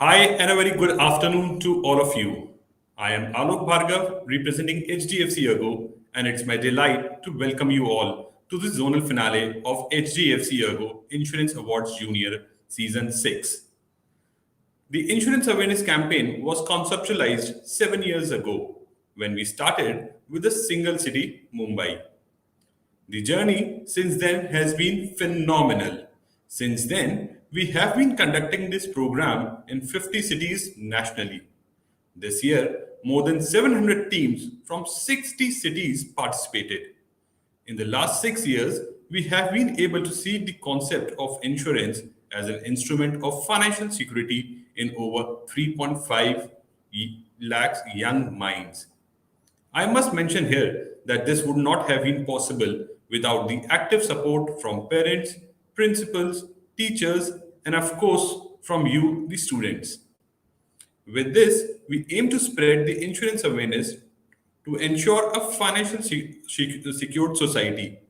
Hi and a very good afternoon to all of you. I am Alok Bhargav representing HDFC ERGO, and it's my delight to welcome you all to the zonal finale of HDFC ERGO Insurance Awards Junior Season 6. The insurance awareness campaign was conceptualized 7 years ago when we started with a single city, Mumbai. The journey since then has been phenomenal. Since then, we have been conducting this program in 50 cities nationally. This year, more than 700 teams from 60 cities participated. In the last 6 years, we have been able to see the concept of insurance as an instrument of financial security in over 3.5 lakhs young minds. I must mention here that this would not have been possible without the active support from parents, principals, teachers, and of course from you, the students. With this, we aim to spread the insurance awareness to ensure a secured society.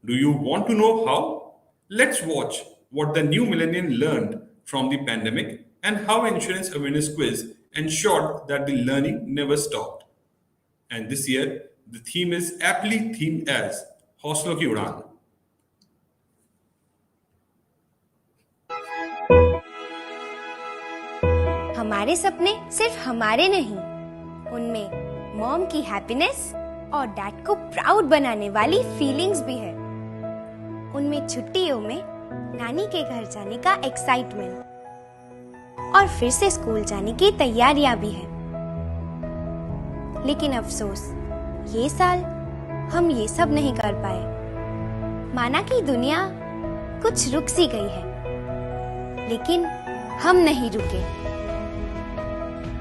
Do you want to know how? Let's watch what the new millennium learned from the pandemic and how insurance awareness quiz ensured that the learning never stopped. And this year, the theme is aptly themed as हौसलों की उड़ान. हमारे सपने सिर्फ हमारे नहीं, उनमें mom की हैप्पीनेस और डैड को प्राउड बनाने वाली फीलिंग्स भी है. उनमें छुट्टियों में नानी के घर जाने का एक्साइटमेंट और फिर से स्कूल जाने की तैयारियां भी है. लेकिन अफसोस, ये साल हम ये सब नहीं कर पाए. माना कि दुनिया कुछ रुक सी गई है, लेकिन हम नहीं रुके.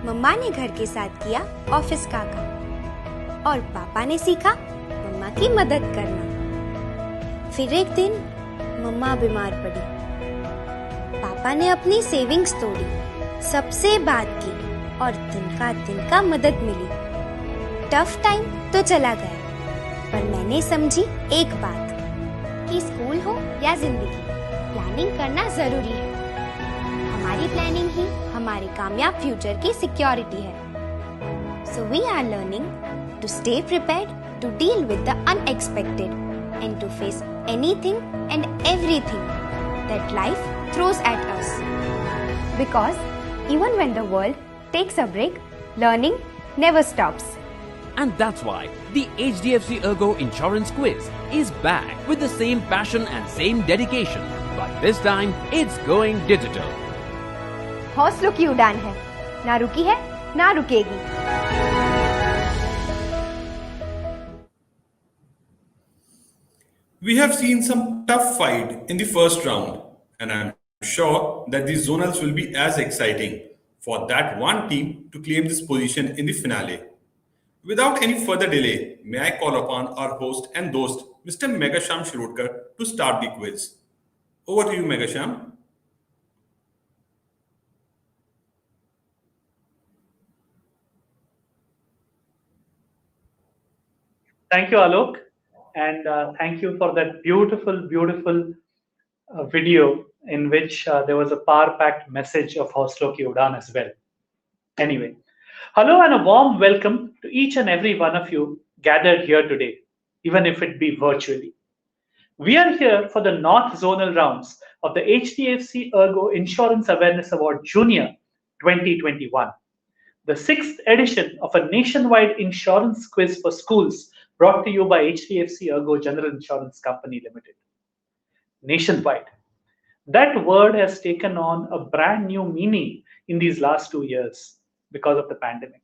मम्मा ने घर के साथ किया ऑफिस का काम और पापा ने सीखा मम्मा की मदद करना. फिर एक दिन मम्मा बीमार पड़ी. पापा ने अपनी सेविंग्स तोड़ी, सबसे बात की और दिन का मदद मिली. टफ टाइम तो चला गया, पर मैंने समझी एक बात कि स्कूल हो या जिंदगी, प्लानिंग करना जरूरी है. हमारी प्लानिंग ही हमारे कामयाब फ्यूचर की सिक्योरिटी है. So we are learning to stay prepared to deal with the unexpected and to face anything and everything that life throws at us. Because even when the world takes a break, learning never stops. And that's why the HDFC ERGO Insurance Quiz is back with the same passion and same dedication. But this time, it's going digital. हौसलों की उड़ान है, ना रुकी है, ना रुकेगी. We have seen some tough fight in the first round, and I'm sure that the zonals will be as exciting for that one team to claim this position in the finale. Without any further delay, may I call upon our host and dost, Mr. Megasham Shirudkar, to start the quiz. Over to you, Megasham. Thank you, Alok, and thank you for that beautiful video in which there was a power-packed message of Hoslo Ki Udan as well. Anyway, hello and a warm welcome to each and every one of you gathered here today, even if it be virtually. We are here for the North Zonal rounds of the HDFC ERGO Insurance Awareness Award Junior 2021, the 6th edition of a nationwide insurance quiz for schools brought to you by HDFC ERGO General Insurance Company Limited. Nationwide. That word has taken on a brand new meaning in these last 2 years because of the pandemic.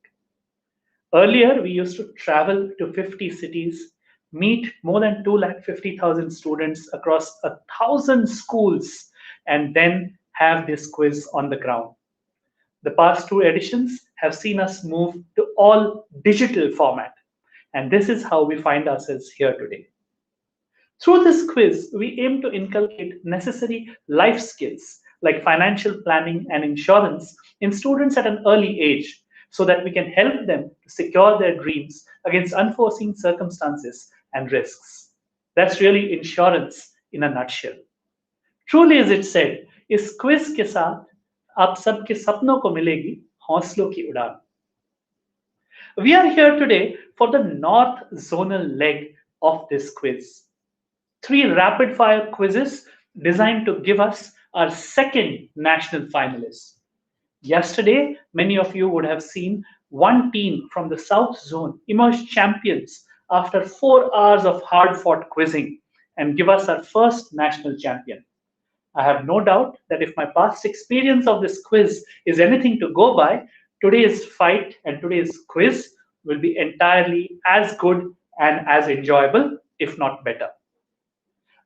Earlier, we used to travel to 50 cities, meet more than 250,000 students across 1,000 schools, and then have this quiz on the ground. The past 2 editions have seen us move to all digital format, and this is how we find ourselves here today. Through this quiz, we aim to inculcate necessary life skills like financial planning and insurance in students at an early age so that we can help them to secure their dreams against unforeseen circumstances and risks. That's really insurance in a nutshell. Truly, as it said, इस quiz के साथ आप सबके सपनों को मिलेगी हौसलों की उड़ान. We are here today for the North Zonal leg of this quiz. 3 rapid fire quizzes designed to give us our second national finalists. Yesterday, many of you would have seen one team from the South Zone emerge champions after 4 hours of hard-fought quizzing and give us our first national champion. I have no doubt that if my past experience of this quiz is anything to go by, today's fight and today's quiz will be entirely as good and as enjoyable, if not better.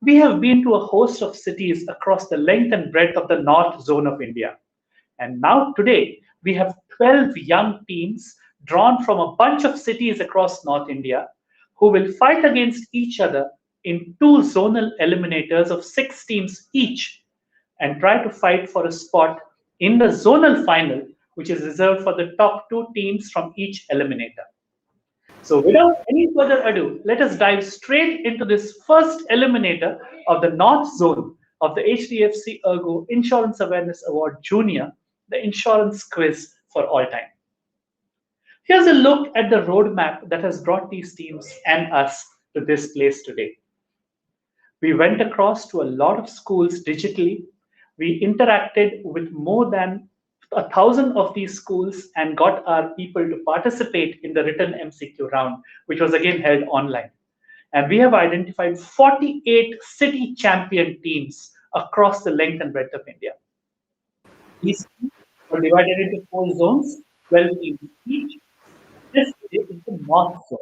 We have been to a host of cities across the length and breadth of the North Zone of India. And now today, we have 12 young teams drawn from a bunch of cities across North India who will fight against each other in 2 zonal eliminators of 6 teams each and try to fight for a spot in the zonal final, which is reserved for the top 2 teams from each eliminator. So without any further ado, let us dive straight into this first eliminator of the North Zone of the HDFC ERGO Insurance Awareness Award Junior, the insurance quiz for all time. Here's a look at the roadmap that has brought these teams and us to this place today. We went across to a lot of schools digitally. We interacted with more than 1,000 of these schools and got our people to participate in the written MCQ round, which was again held online. And we have identified 48 city champion teams across the length and breadth of India. These teams were divided into 4 zones, 12 teams each. This is the North Zone.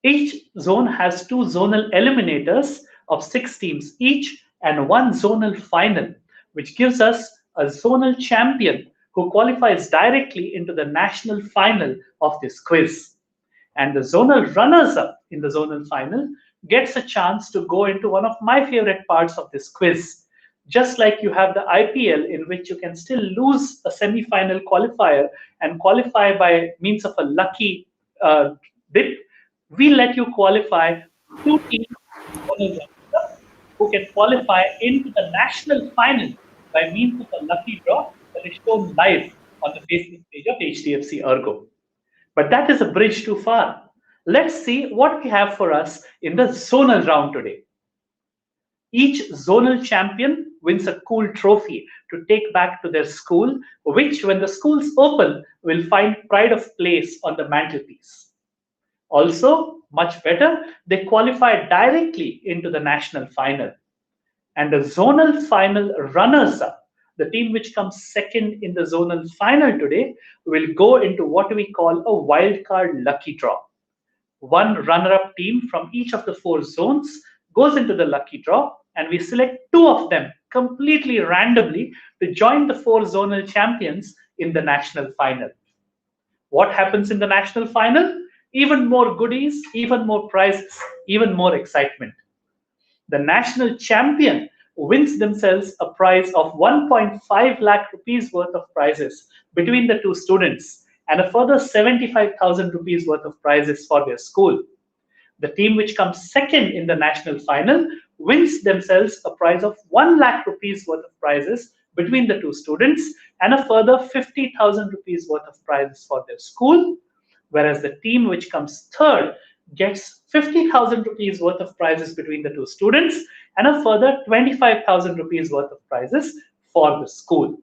Each zone has 2 zonal eliminators of 6 teams each and 1 zonal final, which gives us a zonal champion who qualifies directly into the national final of this quiz. And the zonal runners-up in the zonal final gets a chance to go into one of my favorite parts of this quiz. Just like you have the IPL, in which you can still lose a semi-final qualifier and qualify by means of a lucky dip, we let you qualify 2 teams who can qualify into the national final by means of a lucky draw that is shown live on the Facebook page of HDFC ERGO. But that is a bridge too far. Let's see what we have for us in the zonal round today. Each zonal champion wins a cool trophy to take back to their school, which, when the schools open, will find pride of place on the mantelpiece. Also, much better, they qualify directly into the national final. And the zonal final runners-up, the team which comes second in the zonal final today, will go into what we call a wildcard lucky draw. 1 runner-up team from each of the 4 zones goes into the lucky draw, and we select 2 of them completely randomly to join the 4 zonal champions in the national final. What happens in the national final? Even more goodies, even more prizes, even more excitement. The national champion wins themselves a prize of 1.5 lakh rupees worth of prizes between the 2 students and a further 75,000 rupees worth of prizes for their school. The team which comes second in the national final wins themselves a prize of 1 lakh rupees worth of prizes between the 2 students and a further 50,000 rupees worth of prizes for their school, whereas the team which comes third gets 50,000 rupees worth of prizes between the 2 students and a further 25,000 rupees worth of prizes for the school.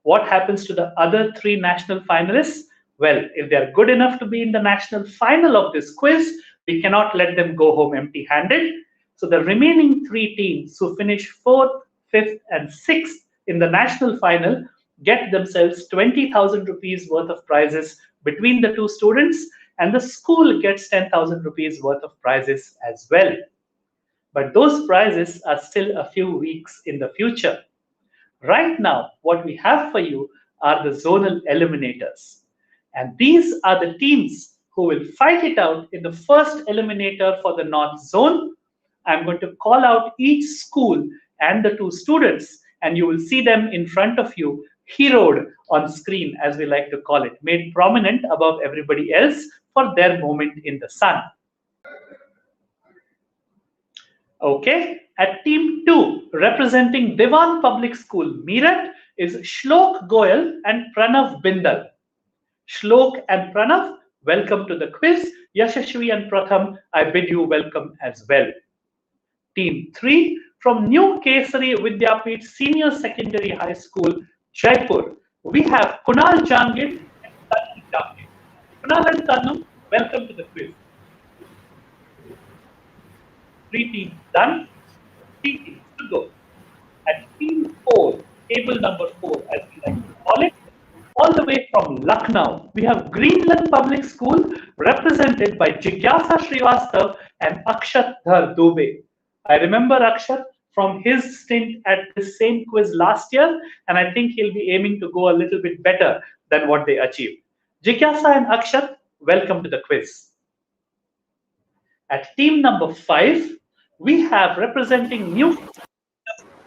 What happens to the other 3 national finalists? Well, if they are good enough to be in the national final of this quiz, we cannot let them go home empty-handed. So the remaining 3 teams who finish 4th, 5th, and 6th in the national final get themselves 20,000 rupees worth of prizes between the 2 students, and the school gets 10,000 rupees worth of prizes as well. But those prizes are still a few weeks in the future. Right now, what we have for you are the zonal eliminators. And these are the teams who will fight it out in the first eliminator for the North Zone. I'm going to call out each school and the 2 students, and you will see them in front of you, heroed on screen, as we like to call it, made prominent above everybody else for their moment in the sun. Okay, at team 2, representing Dewan Public School, Meerut, is Shlok Goyal and Pranav Bindal. Shlok and Pranav, welcome to the quiz. Yashashvi and Pratham, I bid you welcome as well. Team 3 from New Kesari Vidyapit Senior Secondary High School, Jaipur. We have Kunal Jangid and Tanu Jangid. Kunal and Tanu, welcome to the quiz. 3 teams done, 3 teams to go. At team 4, table number 4, as we like to call it, all the way from Lucknow, we have Greenland Public School represented by Jigyasa Srivastav and Akshat Dhar Dubey. I remember Akshat from his stint at the same quiz last year, and I think he'll be aiming to go a little bit better than what they achieved. Jigyasa and Akshat, welcome to the quiz. At team number 5, we have representing New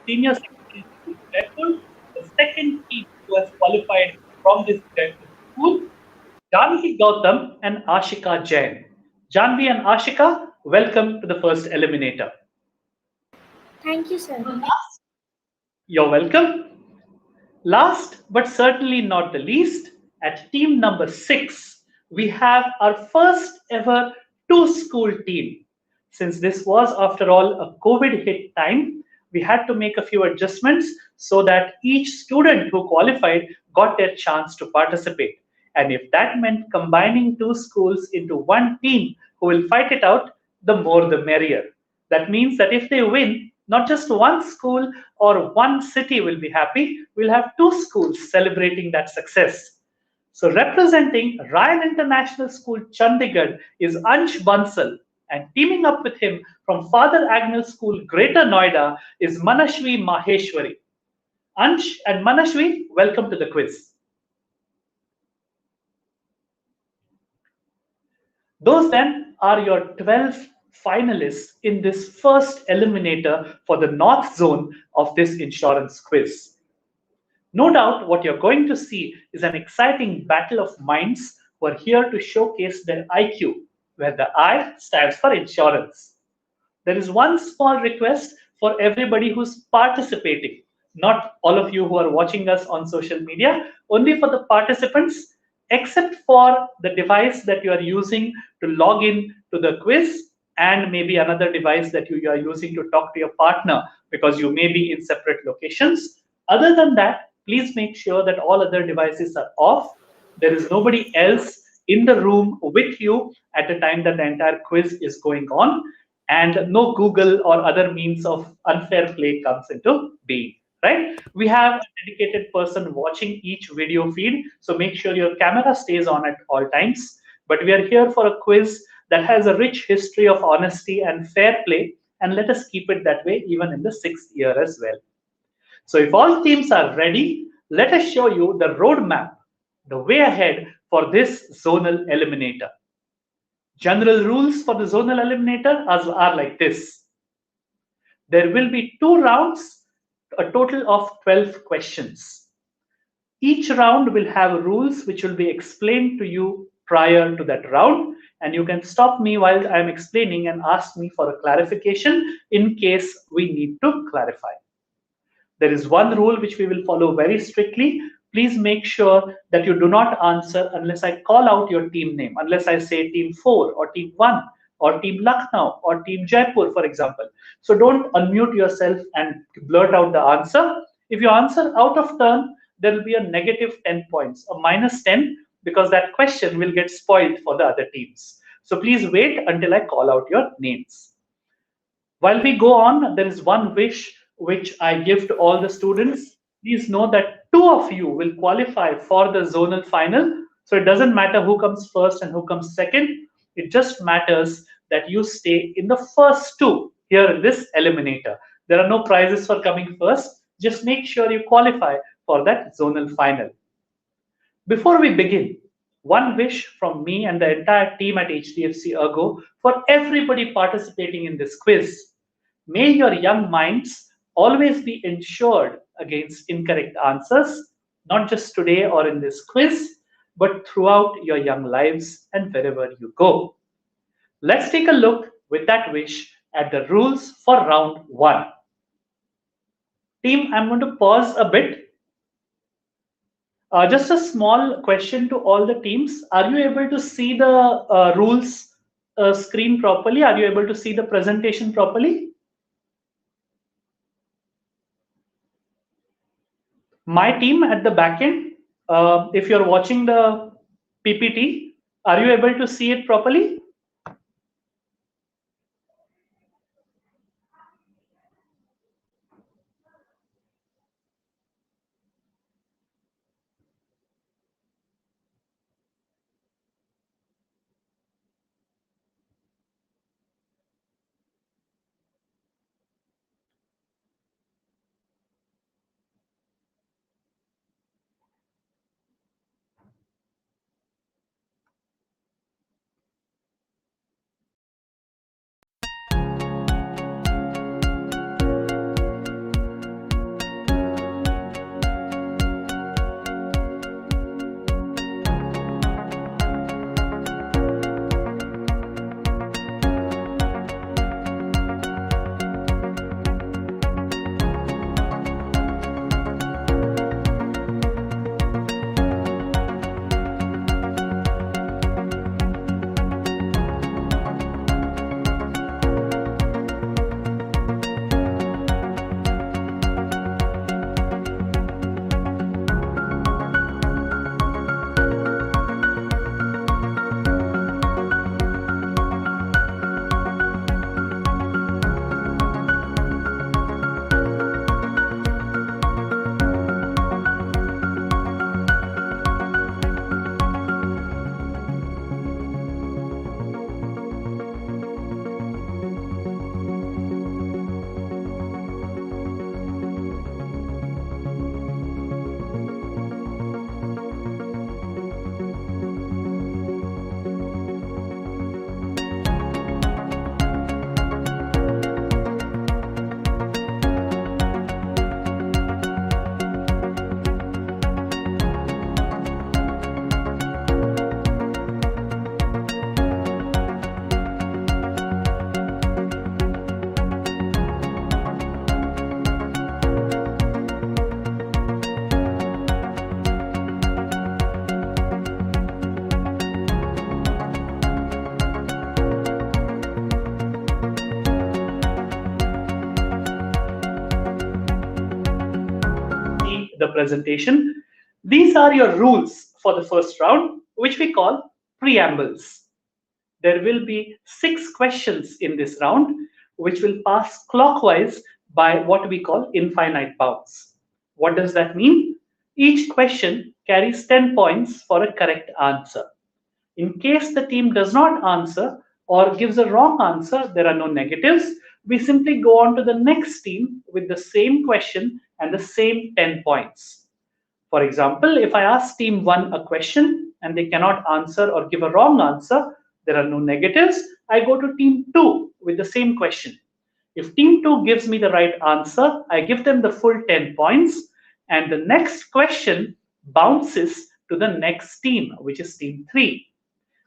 Senior Secondary School, Jaipur, the second team who has qualified from this Jaipur school, Janvi Gautam and Ashika Jain. Janvi and Ashika, welcome to the first eliminator. Thank you, sir. You're welcome. Last but certainly not the least, at team number 6, we have our first ever 2-school team. Since this was, after all, a COVID hit time, we had to make a few adjustments so that each student who qualified got their chance to participate. And if that meant combining 2 schools into one team who will fight it out, the more the merrier. That means that if they win, not just one school or one city will be happy, we'll have 2 schools celebrating that success. So representing Ryan International School, Chandigarh is Ansh Bansal, and teaming up with him from Father Agnel School, Greater Noida is Manashvi Maheshwari. Ansh and Manashvi, welcome to the quiz. Those then are your 12 finalists in this first eliminator for the North Zone of this insurance quiz. No doubt what you're going to see is an exciting battle of minds who are here to showcase their IQ, where the I stands for insurance. There is one small request for everybody who's participating, not all of you who are watching us on social media, only for the participants, except for the device that you are using to log in to the quiz and maybe another device that you are using to talk to your partner because you may be in separate locations. Other than that, please make sure that all other devices are off. There is nobody else in the room with you at the time that the entire quiz is going on, and no Google or other means of unfair play comes into being, right? We have a dedicated person watching each video feed, so make sure your camera stays on at all times. But we are here for a quiz that has a rich history of honesty and fair play, and let us keep it that way even in the 6th year as well. So if all teams are ready, let us show you the roadmap, the way ahead for this zonal eliminator. General rules for the zonal eliminator are like this. There will be 2 rounds, a total of 12 questions. Each round will have rules which will be explained to you prior to that round, and you can stop me while I am explaining and ask me for a clarification in case we need to clarify. There is one rule which we will follow very strictly. Please make sure that you do not answer unless I call out your team name, unless I say team 4 or team 1 or team Lucknow or team Jaipur, for example. So don't unmute yourself and blurt out the answer. If you answer out of turn, there will be a negative 10 points, a minus 10, because that question will get spoiled for the other teams. So please wait until I call out your names. While we go on, there is one wish which I give to all the students. Please know that 2 of you will qualify for the zonal final. So it doesn't matter who comes first and who comes second. It just matters that you stay in the first 2 here in this eliminator. There are no prizes for coming first. Just make sure you qualify for that zonal final. Before we begin, one wish from me and the entire team at HDFC ERGO for everybody participating in this quiz. May your young minds always be insured against incorrect answers, not just today or in this quiz, but throughout your young lives and wherever you go. Let's take a look with that wish at the rules for round 1. Team, I'm going to pause a bit. Just a small question to all the teams. Are you able to see the rules screen properly? Are you able to see the presentation properly? My team at the back end, if you're watching the PPT, are you able to see it properly? The presentation. These are your rules for the first round, which we call preambles. There will be 6 questions in this round, which will pass clockwise by what we call infinite bounds. What does that mean? Each question carries 10 points for a correct answer. In case the team does not answer or gives a wrong answer, there are no negatives. We simply go on to the next team with the same question and the same 10 points. For example, if I ask team 1 a question and they cannot answer or give a wrong answer, there are no negatives. I go to team 2 with the same question. If team 2 gives me the right answer, I give them the full 10 points, and the next question bounces to the next team, which is team 3.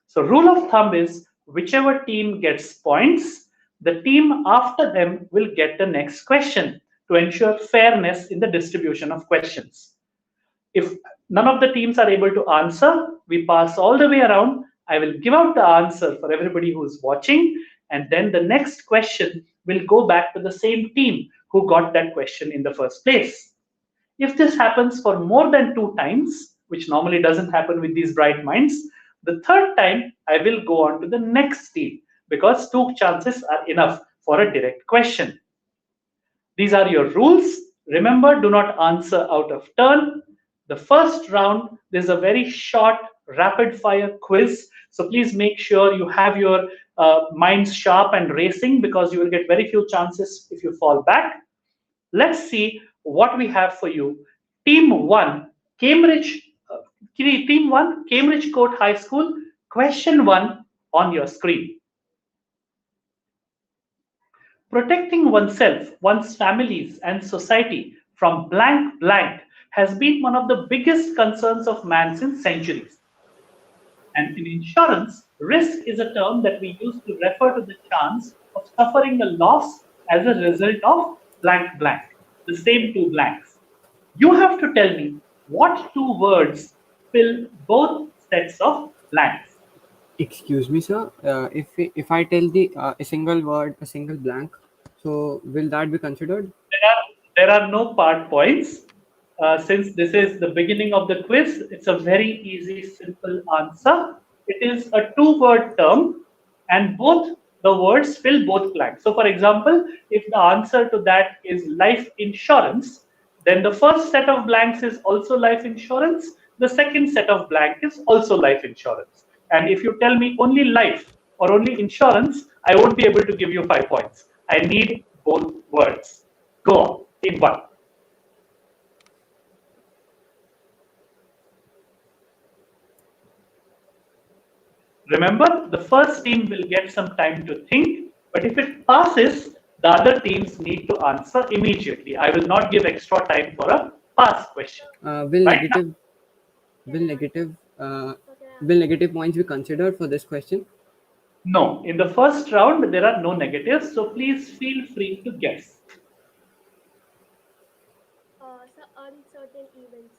So rule of thumb is whichever team gets points, the team after them will get the next question to ensure fairness in the distribution of questions. If none of the teams are able to answer, we pass all the way around. I will give out the answer for everybody who's watching, and then the next question will go back to the same team who got that question in the first place. If this happens for more than 2 times, which normally doesn't happen with these bright minds, the third time I will go on to the next team because 2 chances are enough for a direct question. These are your rules. Remember, do not answer out of turn. The first round, there's a very short rapid fire quiz. So please make sure you have your minds sharp and racing because you will get very few chances if you fall back. Let's see what we have for you. Team 1, Cambridge Court High School, question 1 on your screen. Protecting oneself, one's families, and society from blank blank has been one of the biggest concerns of man since centuries. And in insurance, risk is a term that we use to refer to the chance of suffering a loss as a result of blank blank, the same 2 blanks. You have to tell me What two words fill both sets of blanks? Excuse me, sir. If I tell a single word, a single blank, so will that be considered? There are no part points. Since this is the beginning of the quiz, it's a very easy, simple answer. It is a two-word term, and both the words fill both blanks. So, for example, if the answer to that is life insurance, then the first set of blanks is also life insurance. The second set of blank is also life insurance. And if you tell me only life or only insurance, I won't be able to give you 5 points. I need both words. Go on, team one. Remember, the first team will get some time to think, but if it passes, the other teams need to answer immediately. I will not give extra time for a pass question. Will Right negative will negative points be considered for this question? No, in the first round, there are no negatives, so please feel free to guess. Uncertain events.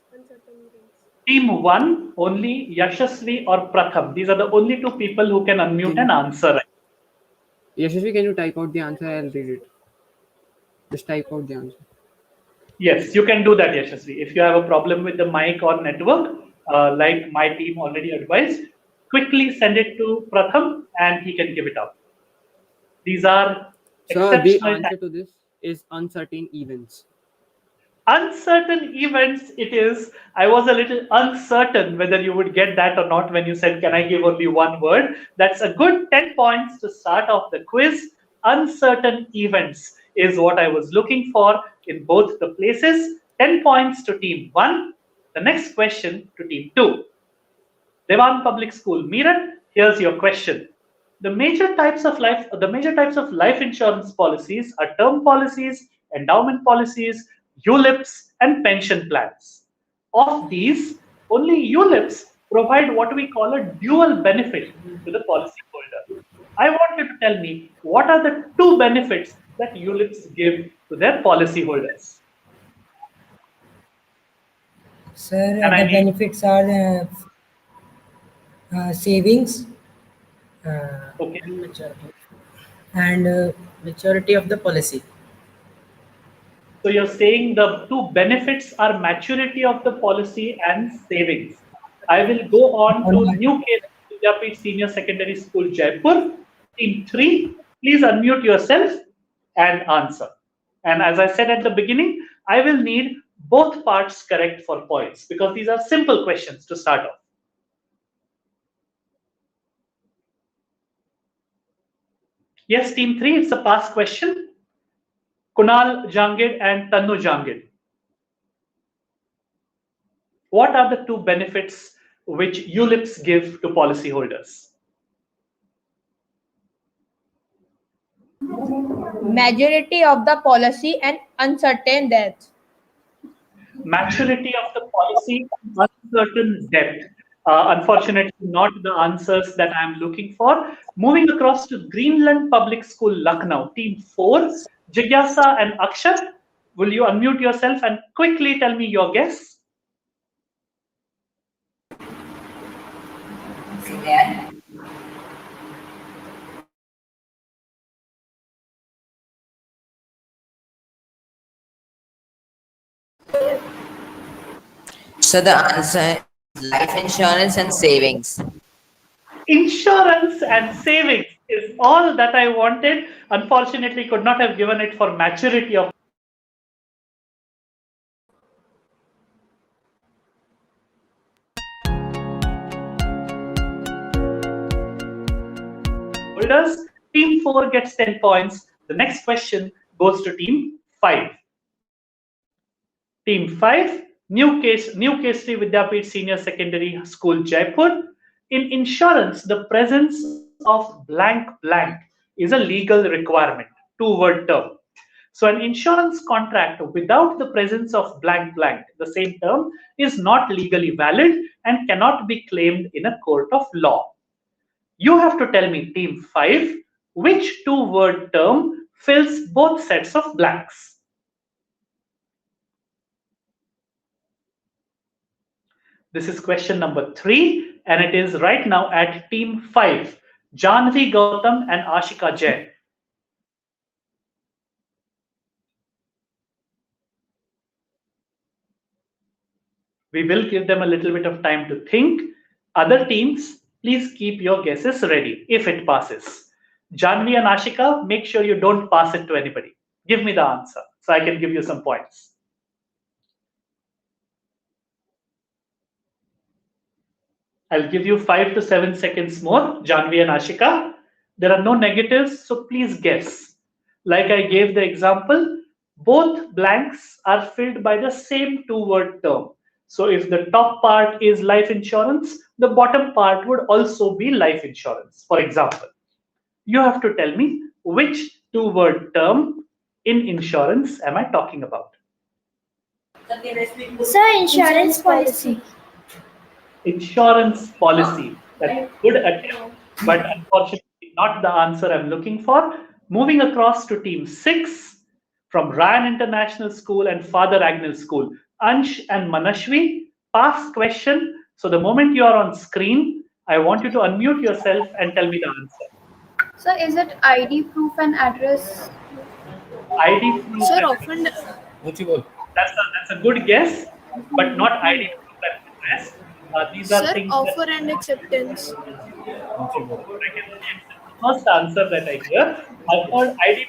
Team 1, only Yashasvi or Pratham. These are the only two people who can unmute and answer. Yashasvi, can you type out the answer? I'll read it. Just type out the answer. Yes, you can do that, Yashasvi. If you have a problem with the mic or network, like my team already advised, quickly send it to Pratham and he can give it out. These are So the exceptional answer to this is uncertain events. uncertain events. It is. I was a little uncertain whether you would get that or not when you said, can I give only one word? That's a good 10 points to start off the quiz. Uncertain events is what I was looking for in both the places. 10 points to team 1. The next question to team 2. Dewan Public School, Meerut, here's your question. The major types of life insurance policies are term policies, endowment policies, ULIPs, and pension plans. Of these, only ULIPs provide what we call a dual benefit to the policyholder. I want you to tell me what are the two benefits that ULIPs give to their policyholders. Sir, the benefits are savings Okay. and maturity of the policy. So you're saying the two benefits are maturity of the policy and savings. I will go on to New Case Vidyapit Senior Secondary School, Jaipur. Team 3, please unmute yourself and answer. And as I said at the beginning, I will need both parts correct for points because these are simple questions to start off. Yes, Team 3, it's a pass question. Kunal Jangid and Tannu Jangid. What are the two benefits which ULIPs give to policyholders? Majority of the policy and uncertain death. Maturity of the policy, uncertain debt. Unfortunately, not the answers that I'm looking for. Moving across to Greenland Public School, Lucknow, Team 4, Jigyasa and Akshat, will you unmute yourself and quickly tell me your guess? So the answer is life insurance and savings. Insurance and savings is all that I wanted. Unfortunately, could not have given it for maturity of holders. Team 4 gets 10 points. The next question goes to Team 5. Team 5, New Kesri Vidyapit Senior Secondary School, Jaipur. In insurance, the presence of blank blank is a legal requirement, two-word term. So an insurance contract without the presence of blank blank, the same term, is not legally valid and cannot be claimed in a court of law. You have to tell me, Team 5, which two-word term fills both sets of blanks? This is question number 3, and it is right now at team 5, Janvi Gautam and Ashika Jain. We will give them a little bit of time to think. Other teams, please keep your guesses ready if it passes. Janvi and Ashika, make sure you don't pass it to anybody. Give me the answer so I can give you some points. I'll give you 5 to 7 seconds more, Janvi and Ashika. There are no negatives, so please guess. Like I gave the example, both blanks are filled by the same two-word term. So if the top part is life insurance, the bottom part would also be life insurance. For example, you have to tell me which two-word term in insurance am I talking about? Sir, insurance policy. Insurance policy. That's a good attempt, but unfortunately not the answer I'm looking for. Moving across to team 6 from Ryan International School and Father Agnel School. Ansh and Manashwi, pass question. So the moment you are on screen, I want you to unmute yourself and tell me the answer. Sir, is it ID proof and address? ID proof. Sir, often. That's a good guess, but not ID proof and address. These are Sir, things offer and acceptance. First answer that I hear. I've heard ID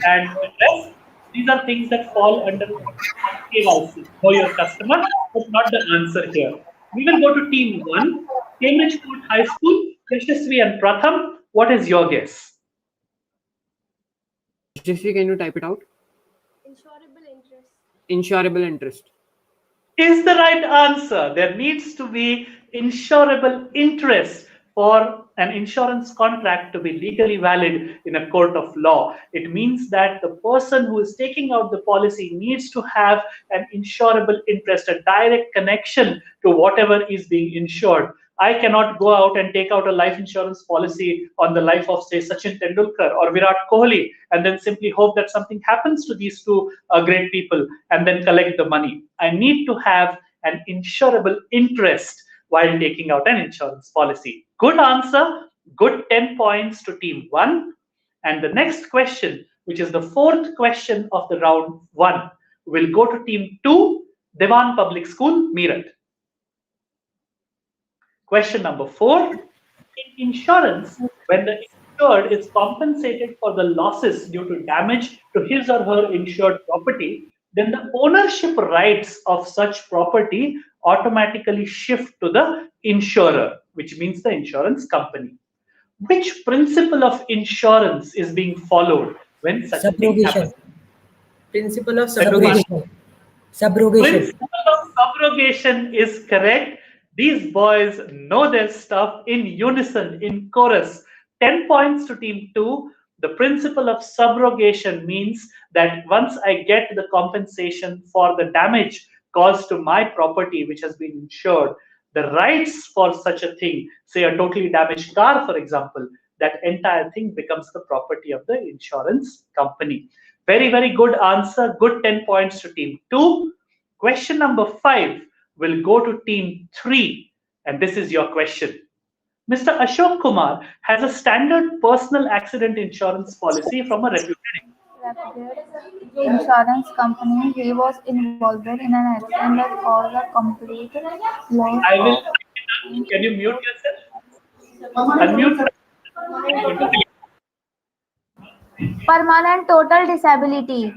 and address. These are things that fall under KYC, know your customer, but not the answer here. We will go to team 1, Cambridge Court High School, Yashasvi and Pratham. What is your guess? Yashasvi, can you type it out? Insurable interest. Insurable interest. Is the right answer. There needs to be insurable interest for an insurance contract to be legally valid in a court of law. It means that the person who is taking out the policy needs to have an insurable interest, a direct connection to whatever is being insured. I cannot go out and take out a life insurance policy on the life of, say, Sachin Tendulkar or Virat Kohli, and then simply hope that something happens to these two great people and then collect the money. I need to have an insurable interest while taking out an insurance policy. Good answer. Good 10 points to team 1. And the next question, which is the 4th question of the round 1, will go to team 2, Devan Public School, Meerut. Question number 4. In insurance, when the insured is compensated for the losses due to damage to his or her insured property, then the ownership rights of such property automatically shift to the insurer, which means the insurance company. Which principle of insurance is being followed when such a thing happens? Principle of subrogation. Principle of subrogation is correct. These boys know their stuff in unison, in chorus. 10 points to team 2. The principle of subrogation means that once I get the compensation for the damage caused to my property which has been insured, the rights for such a thing, say a totally damaged car, for example, that entire thing becomes the property of the insurance company. Very, very good answer. Good 10 points to team 2. Question number 5 will go to team 3, and this is your question. Mr. Ashok Kumar has a standard personal accident insurance policy from a reputed Insurance company. He was involved in an accident that caused a complete loss. Can you mute yourself? Unmute. Permanent total disability.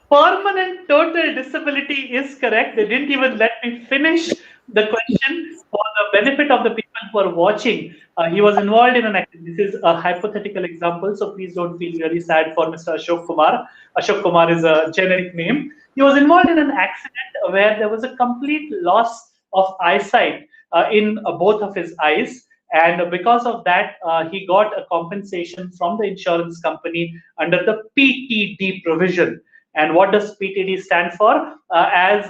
Permanent total disability is correct. They didn't even let me finish the question for the benefit of the people who are watching. He was involved in an accident. This is a hypothetical example, so please don't feel really sad for Mr. Ashok Kumar. Ashok Kumar is a generic name. He was involved in an accident where there was a complete loss of eyesight in both of his eyes. And because of that, he got a compensation from the insurance company under the PTD provision. And what does PTD stand for? As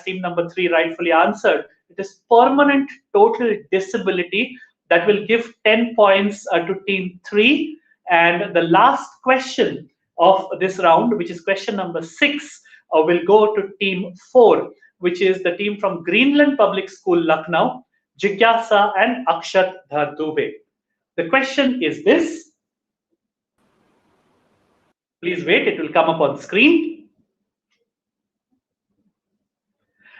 team number 3 rightfully answered, it is permanent total disability. That will give 10 points to team 3. And the last question of this round, which is question number 6, will go to team 4. which is the team from Greenland Public School, Lucknow, Jigyasa and Akshat Dhardube. The question is this. Please wait, it will come up on screen.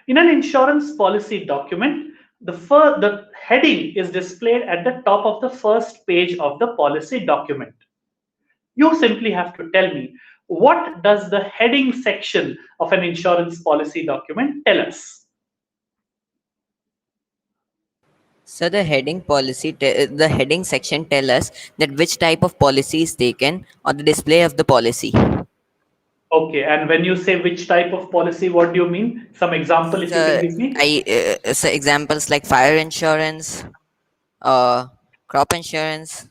In an insurance policy document, the heading is displayed at the top of the first page of the policy document. You simply have to tell me, what does the heading section of an insurance policy document tell us? So the heading section tell us that which type of policy is taken or the display of the policy. Okay, and when you say which type of policy, what do you mean? Some example if you can give me. So examples like fire insurance, crop insurance.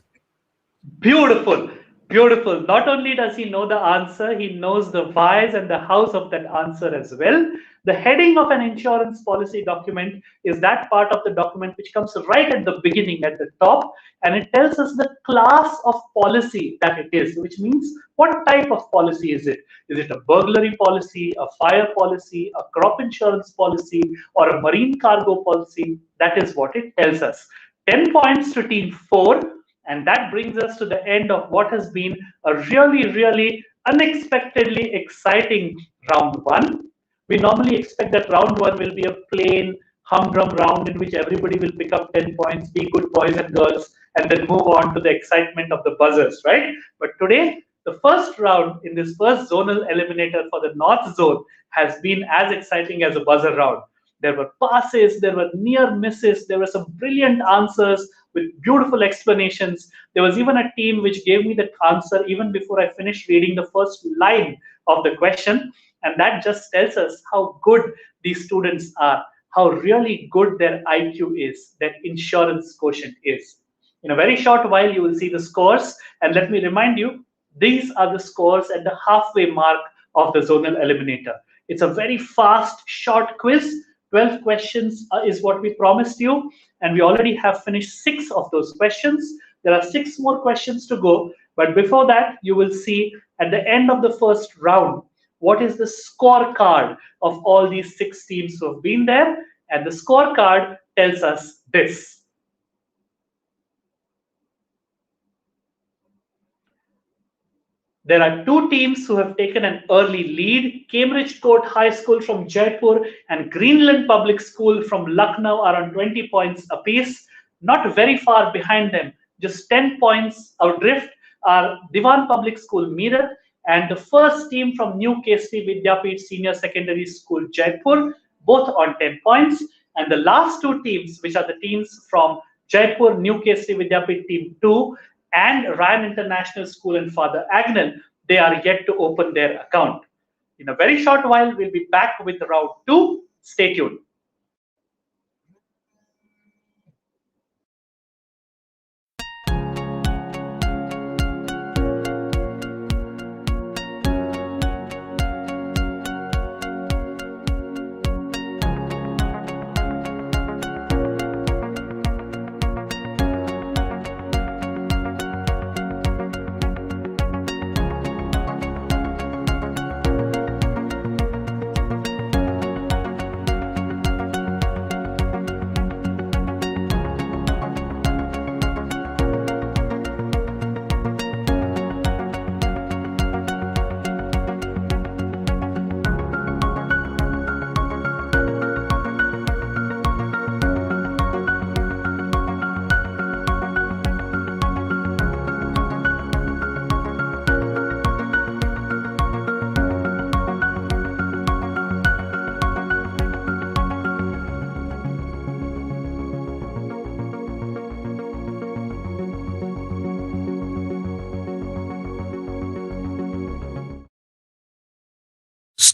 Beautiful, beautiful. Not only does he know the answer, he knows the whys and the hows of that answer as well. The heading of an insurance policy document is that part of the document which comes right at the beginning, at the top, and it tells us the class of policy that it is, which means what type of policy is it? Is it a burglary policy, a fire policy, a crop insurance policy, or a marine cargo policy? That is what it tells us. 10 points to team 4, and that brings us to the end of what has been a really, really unexpectedly exciting round 1. We normally expect that round 1 will be a plain humdrum round in which everybody will pick up 10 points, be good boys and girls, and then move on to the excitement of the buzzers, right? But today, the first round in this first zonal eliminator for the North Zone has been as exciting as a buzzer round. There were passes, there were near misses, there were some brilliant answers with beautiful explanations. There was even a team which gave me the answer even before I finished reading the first line of the question. And that just tells us how good these students are, how really good their IQ is, their insurance quotient is. In a very short while, you will see the scores. And let me remind you, these are the scores at the halfway mark of the zonal eliminator. It's a very fast, short quiz. 12 questions is what we promised you. And we already have finished 6 of those questions. There are 6 more questions to go. But before that, you will see at the end of the first round, what is the scorecard of all these 6 teams who have been there? And the scorecard tells us this. There are 2 teams who have taken an early lead. Cambridge Court High School from Jaipur and Greenland Public School from Lucknow are on 20 points apiece. Not very far behind them, just 10 points outdrift, are Diwan Public School, Meerut, and the first team from New KST Vidyapeeth Senior Secondary School, Jaipur, both on 10 points. And the last 2 teams, which are the teams from Jaipur, New KST Vidyapeeth Team 2, and Ryan International School and Father Agnel, they are yet to open their account. In a very short while, we'll be back with round 2. Stay tuned.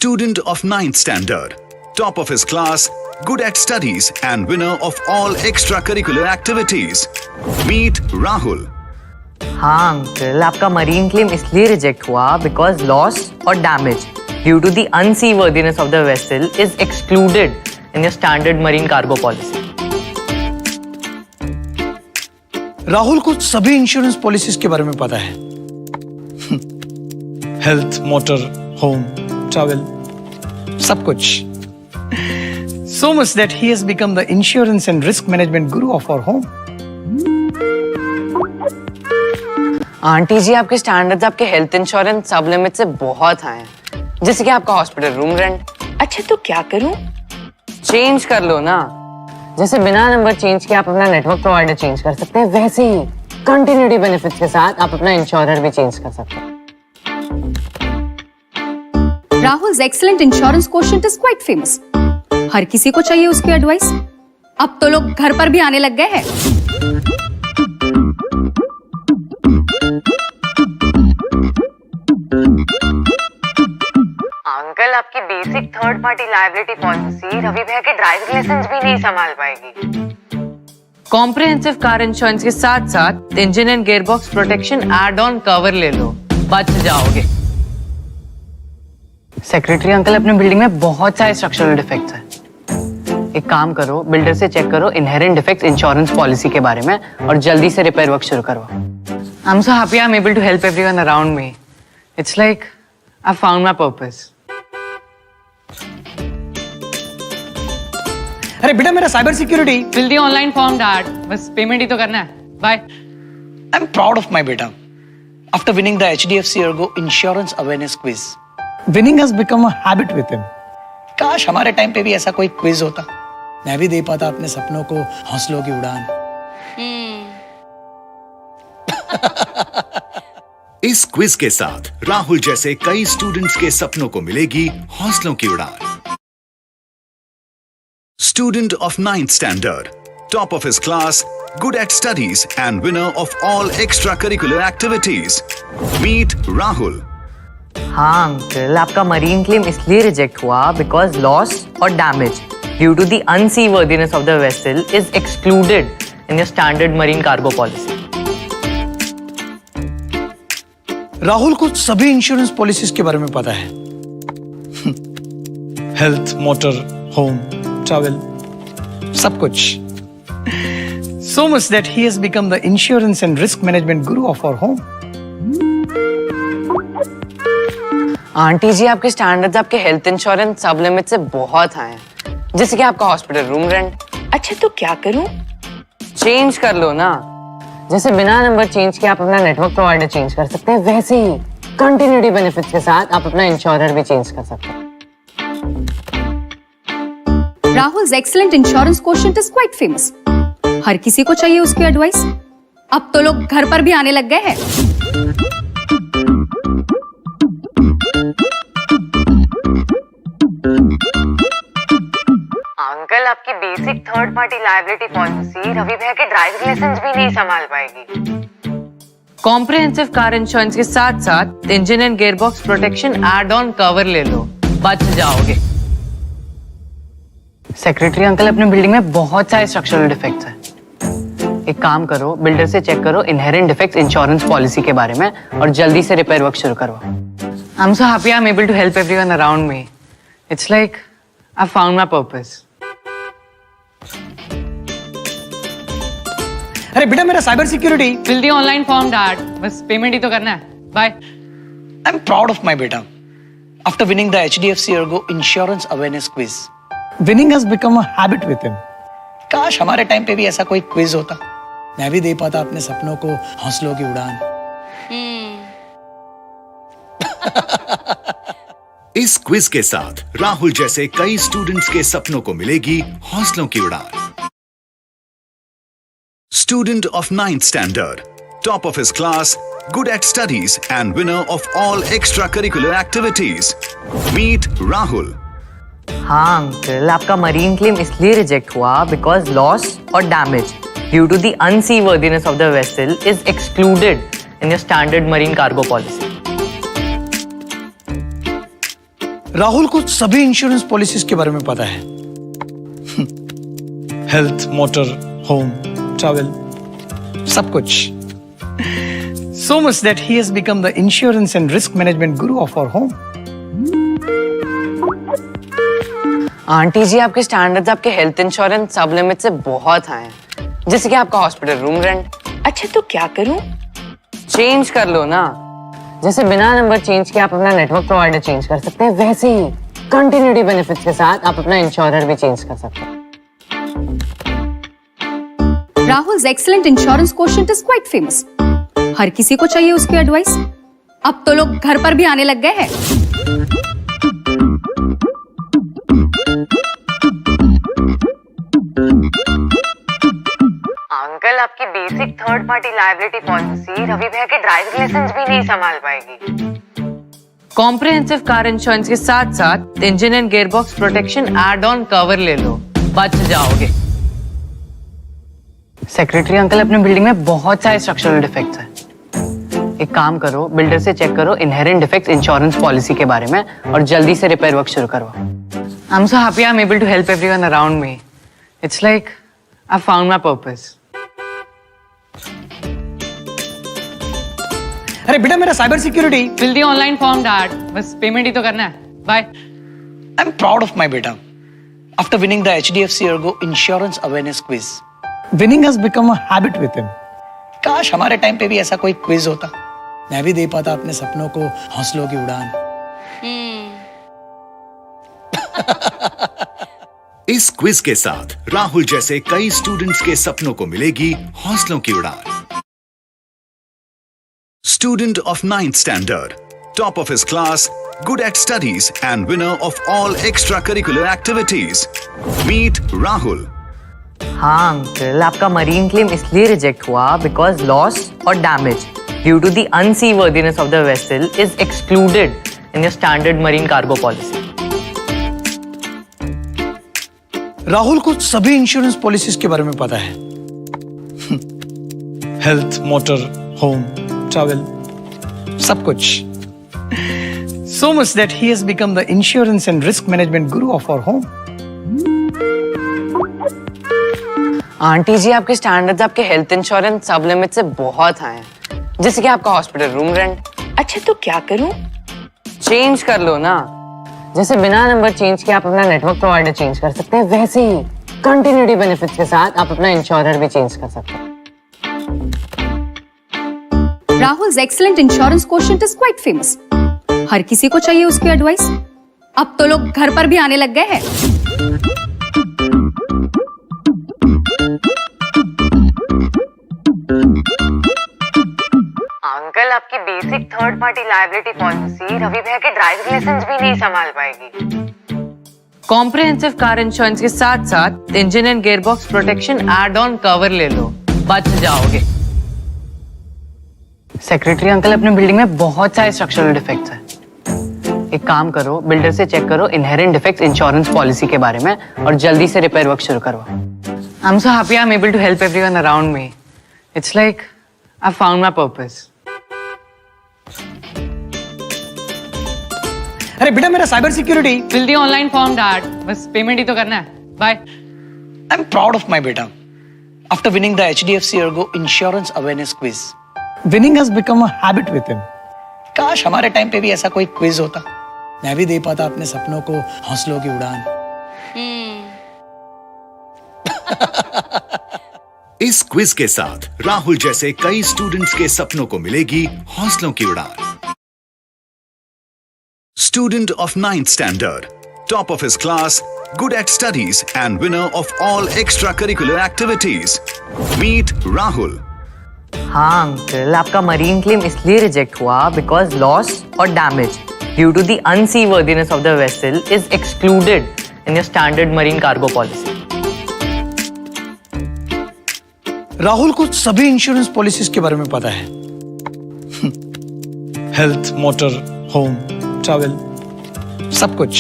Student of 9th standard, top of his class, good at studies and winner of all extracurricular activities. Meet Rahul. हाँ uncle, आपका marine claim इसलिए reject हुआ because loss और damage due to the unseaworthiness of the vessel is excluded in your standard marine cargo policy. Rahul को सभी insurance policies के बारे में पता है। हेल्थ, मोटर, होम, ट्रैवल, सब कुछ। So much that he has become the insurance and risk management guru of our home. Aunty ji, आपके स्टैंडर्ड्स आपके हेल्थ इंश्योरेंस सब लिमिट से बहुत हाई हैं, जैसे कि आपका हॉस्पिटल रूम रेंट। अच्छा तो क्या करूं? चेंज कर लो ना, जैसे बिना नंबर चेंज किए आप अपना नेटवर्क प्रोवाइडर चेंज कर सकते हैं, वैसे ही कंटिन्यूटी बेनिफिट्स के साथ आप अपना इंश्योरर भी चेंज कर सकते हैं। Rahul's excellent insurance quotient is quite famous. हर किसी को चाहिए उसकी एडवाइस। अब तो लोग घर पर भी आने लग गए हैं। अंकल, आपकी basic third party liability policy Ravi भैया के ड्राइविंग लाइसेंस भी नहीं संभाल पाएगी। कॉम्प्रिहेंसिव कार इंश्योरेंस के साथ साथ engine and gearbox protection add on cover ले लो, बच जाओगे। सेक्रेटरी अंकल, अपने बिल्डिंग में बहुत सारे स्ट्रक्चरल डिफेक्ट्स हैं। एक काम करो, बिल्डर से चेक करो इनहेरेंट डिफेक्ट्स इंश्योरेंस पॉलिसी के बारे में और जल्दी से रिपेयर वर्क शुरू करवाओ। I am so happy I am able to help everyone around me. It's like I found my purpose. अरे बेटा, मेरा cyber security fill the online form dad, बस पेमेंट ही तो करना है। Bye. I am proud of my बेटा after winning the HDFC ERGO Insurance Awareness Quiz. Winning has become a habit with him. काश हमारे टाइम पे भी ऐसा कोई क्विज होता, मैं भी दे पाता अपने सपनों को हौसलों की उड़ान। इस क्विज के साथ राहुल जैसे कई स्टूडेंट्स के सपनों को मिलेगी हौसलों की उड़ान। Student of 9th standard, top of his class, good at studies and winner of all extracurricular activities. Meet Rahul. हाँ अंकल, आपका मरीन क्लेम इसलिए रिजेक्ट हुआ बिकॉज लॉस और damage due to the unseaworthiness of the vessel is excluded in your standard marine cargo policy. Rahul को सभी insurance policies के बारे में पता है। हेल्थ, मोटर, होम, ट्रैवल, सब कुछ। So much that he has become the insurance and risk management guru of our home. Aunty ji, आपके स्टैंडर्ड्स आपके हेल्थ इंश्योरेंस सब लिमिट से बहुत हाई हैं, जैसे कि आपका हॉस्पिटल रूम रेंट। अच्छा तो क्या करूं? चेंज कर लो ना, जैसे बिना नंबर चेंज किए आप अपना नेटवर्क प्रोवाइडर चेंज कर सकते हैं, वैसे ही कंटिन्यूटी बेनिफिट्स के साथ आप अपना इंश्योरर भी चेंज कर सकते हैं। Rahul's excellent insurance quotient is quite famous. हर किसी को चाहिए उसकी एडवाइस। अब तो लोग घर पर भी आने लग गए हैं। अंकल, आपकी basic third party liability policy Ravi भैया के ड्राइविंग लाइसेंस भी नहीं संभाल पाएगी। कॉम्प्रिहेंसिव कार इंश्योरेंस के साथ साथ engine and gearbox protection add on cover ले लो, बच जाओगे। सेक्रेटरी अंकल, अपने बिल्डिंग में बहुत सारे स्ट्रक्चरल डिफेक्ट्स हैं। एक काम करो, बिल्डर से चेक करो इनहेरेंट डिफेक्ट्स इंश्योरेंस पॉलिसी के बारे में और जल्दी से रिपेयर वर्क शुरू करवाओ। I am so happy I am able to help everyone around me. It's like I found my purpose. अरे बेटा, मेरा cyber security fill the online form dad, बस पेमेंट ही तो करना है। Bye. I am proud of my बेटा after winning the HDFC ERGO Insurance Awareness Quiz. Winning has become a habit with him. काश हमारे टाइम पे भी ऐसा कोई क्विज होता, मैं भी दे पाता अपने सपनों को हौसलों की उड़ान। इस क्विज के साथ राहुल जैसे कई स्टूडेंट्स के सपनों को मिलेगी हौसलों की उड़ान। Student of 9th standard, top of his class, good at studies and winner of all extracurricular activities. Meet Rahul. हाँ अंकल, आपका मरीन क्लेम इसलिए रिजेक्ट हुआ बिकॉज लॉस और damage due to the unseaworthiness of the vessel is excluded in your standard marine cargo policy. Rahul को सभी insurance policies के बारे में पता है। हेल्थ, मोटर, होम, ट्रैवल, सब कुछ। So much that he has become the insurance and risk management guru of our home. Aunty ji, आपके स्टैंडर्ड्स आपके हेल्थ इंश्योरेंस सब लिमिट से बहुत हाई हैं, जैसे कि आपका हॉस्पिटल रूम रेंट। अच्छा तो क्या करूं? चेंज कर लो ना, जैसे बिना नंबर चेंज किए आप अपना नेटवर्क प्रोवाइडर चेंज कर सकते हैं, वैसे ही कंटिन्यूटी बेनिफिट्स के साथ आप अपना इंश्योरर भी चेंज कर सकते हैं। Rahul's excellent insurance quotient is quite famous. हर किसी को चाहिए उसकी एडवाइस। अब तो लोग घर पर भी आने लग गए हैं। अंकल, आपकी basic third party liability policy Ravi भैया के ड्राइविंग लाइसेंस भी नहीं संभाल पाएगी। कॉम्प्रिहेंसिव कार इंश्योरेंस के साथ साथ engine and gearbox protection add on cover ले लो, बच जाओगे। सेक्रेटरी अंकल, अपने बिल्डिंग में बहुत सारे स्ट्रक्चरल डिफेक्ट्स हैं। एक काम करो, बिल्डर से चेक करो इनहेरेंट डिफेक्ट्स इंश्योरेंस पॉलिसी के बारे में और जल्दी से रिपेयर वर्क शुरू करो। I am so happy I am able to help everyone around me. It's like I found my purpose. अरे बेटा, मेरा cyber security fill the online form dad, बस पेमेंट ही तो करना है। Bye. I am proud of my बेटा after winning the HDFC ERGO Insurance Awareness Quiz. Winning has become a habit with him. काश हमारे टाइम पे भी ऐसा कोई क्विज होता, मैं भी दे पाता अपने सपनों को हौसलों की उड़ान। इस क्विज के साथ राहुल जैसे कई स्टूडेंट्स के सपनों को मिलेगी हौसलों की उड़ान। Student of 9th standard, top of his class, good at studies and winner of all extracurricular activities. Meet Rahul. हाँ अंकल, आपका मरीन क्लेम इसलिए रिजेक्ट हुआ बिकॉज लॉस और damage due to the unseaworthiness of the vessel is excluded in your standard marine cargo policy. Rahul को सभी insurance policies के बारे में पता है। हेल्थ, मोटर, होम, ट्रैवल, सब कुछ। So much that he has become the insurance and risk management guru of our home. Aunty ji, आपके स्टैंडर्ड्स आपके हेल्थ इंश्योरेंस सब लिमिट से बहुत हाई हैं, जैसे कि आपका हॉस्पिटल रूम रेंट। अच्छा तो क्या करूं? चेंज कर लो ना। जैसे बिना नंबर चेंज किए आप अपना नेटवर्क प्रोवाइडर चेंज कर सकते हैं, वैसे ही कंटिन्यूटी बेनिफिट्स के साथ आप अपना इंश्योरर भी चेंज कर सकते हैं। Rahul's excellent insurance quotient is quite famous. हर किसी को चाहिए उसकी एडवाइस। अब तो लोग घर पर भी आने लग गए हैं। अंकल, आपकी basic third party liability policy Ravi भैया के ड्राइविंग लाइसेंस भी नहीं संभाल पाएगी। कॉम्प्रिहेंसिव कार इंश्योरेंस के साथ साथ engine and gearbox protection add on cover ले लो, बच जाओगे। सेक्रेटरी अंकल, अपने बिल्डिंग में बहुत सारे स्ट्रक्चरल डिफेक्ट्स हैं। एक काम करो, बिल्डर से चेक करो इनहेरेंट डिफेक्ट्स इंश्योरेंस पॉलिसी के बारे में और जल्दी से रिपेयर वर्क शुरू करो। I am so happy I am able to help everyone around me. It's like I found my purpose. अरे बेटा, मेरा cyber security fill the online form dad, बस पेमेंट ही तो करना है। Bye. I am proud of my बेटा after winning the HDFC ERGO Insurance Awareness Quiz. Winning has become a habit with him. काश हमारे टाइम पे भी ऐसा कोई क्विज होता, मैं भी दे पाता अपने सपनों को हौसलों की उड़ान। इस क्विज के साथ राहुल जैसे कई स्टूडेंट्स के सपनों को मिलेगी हौसलों की उड़ान। Student of 9th standard, top of his class, good at studies and winner of all extracurricular activities. Meet Rahul. हाँ अंकल, आपका मरीन क्लेम इसलिए रिजेक्ट हुआ बिकॉज लॉस और damage due to the unseaworthiness of the vessel is excluded in your standard marine cargo policy. Rahul को सभी insurance policies के बारे में पता है। हेल्थ, मोटर, होम, ट्रैवल, सब कुछ।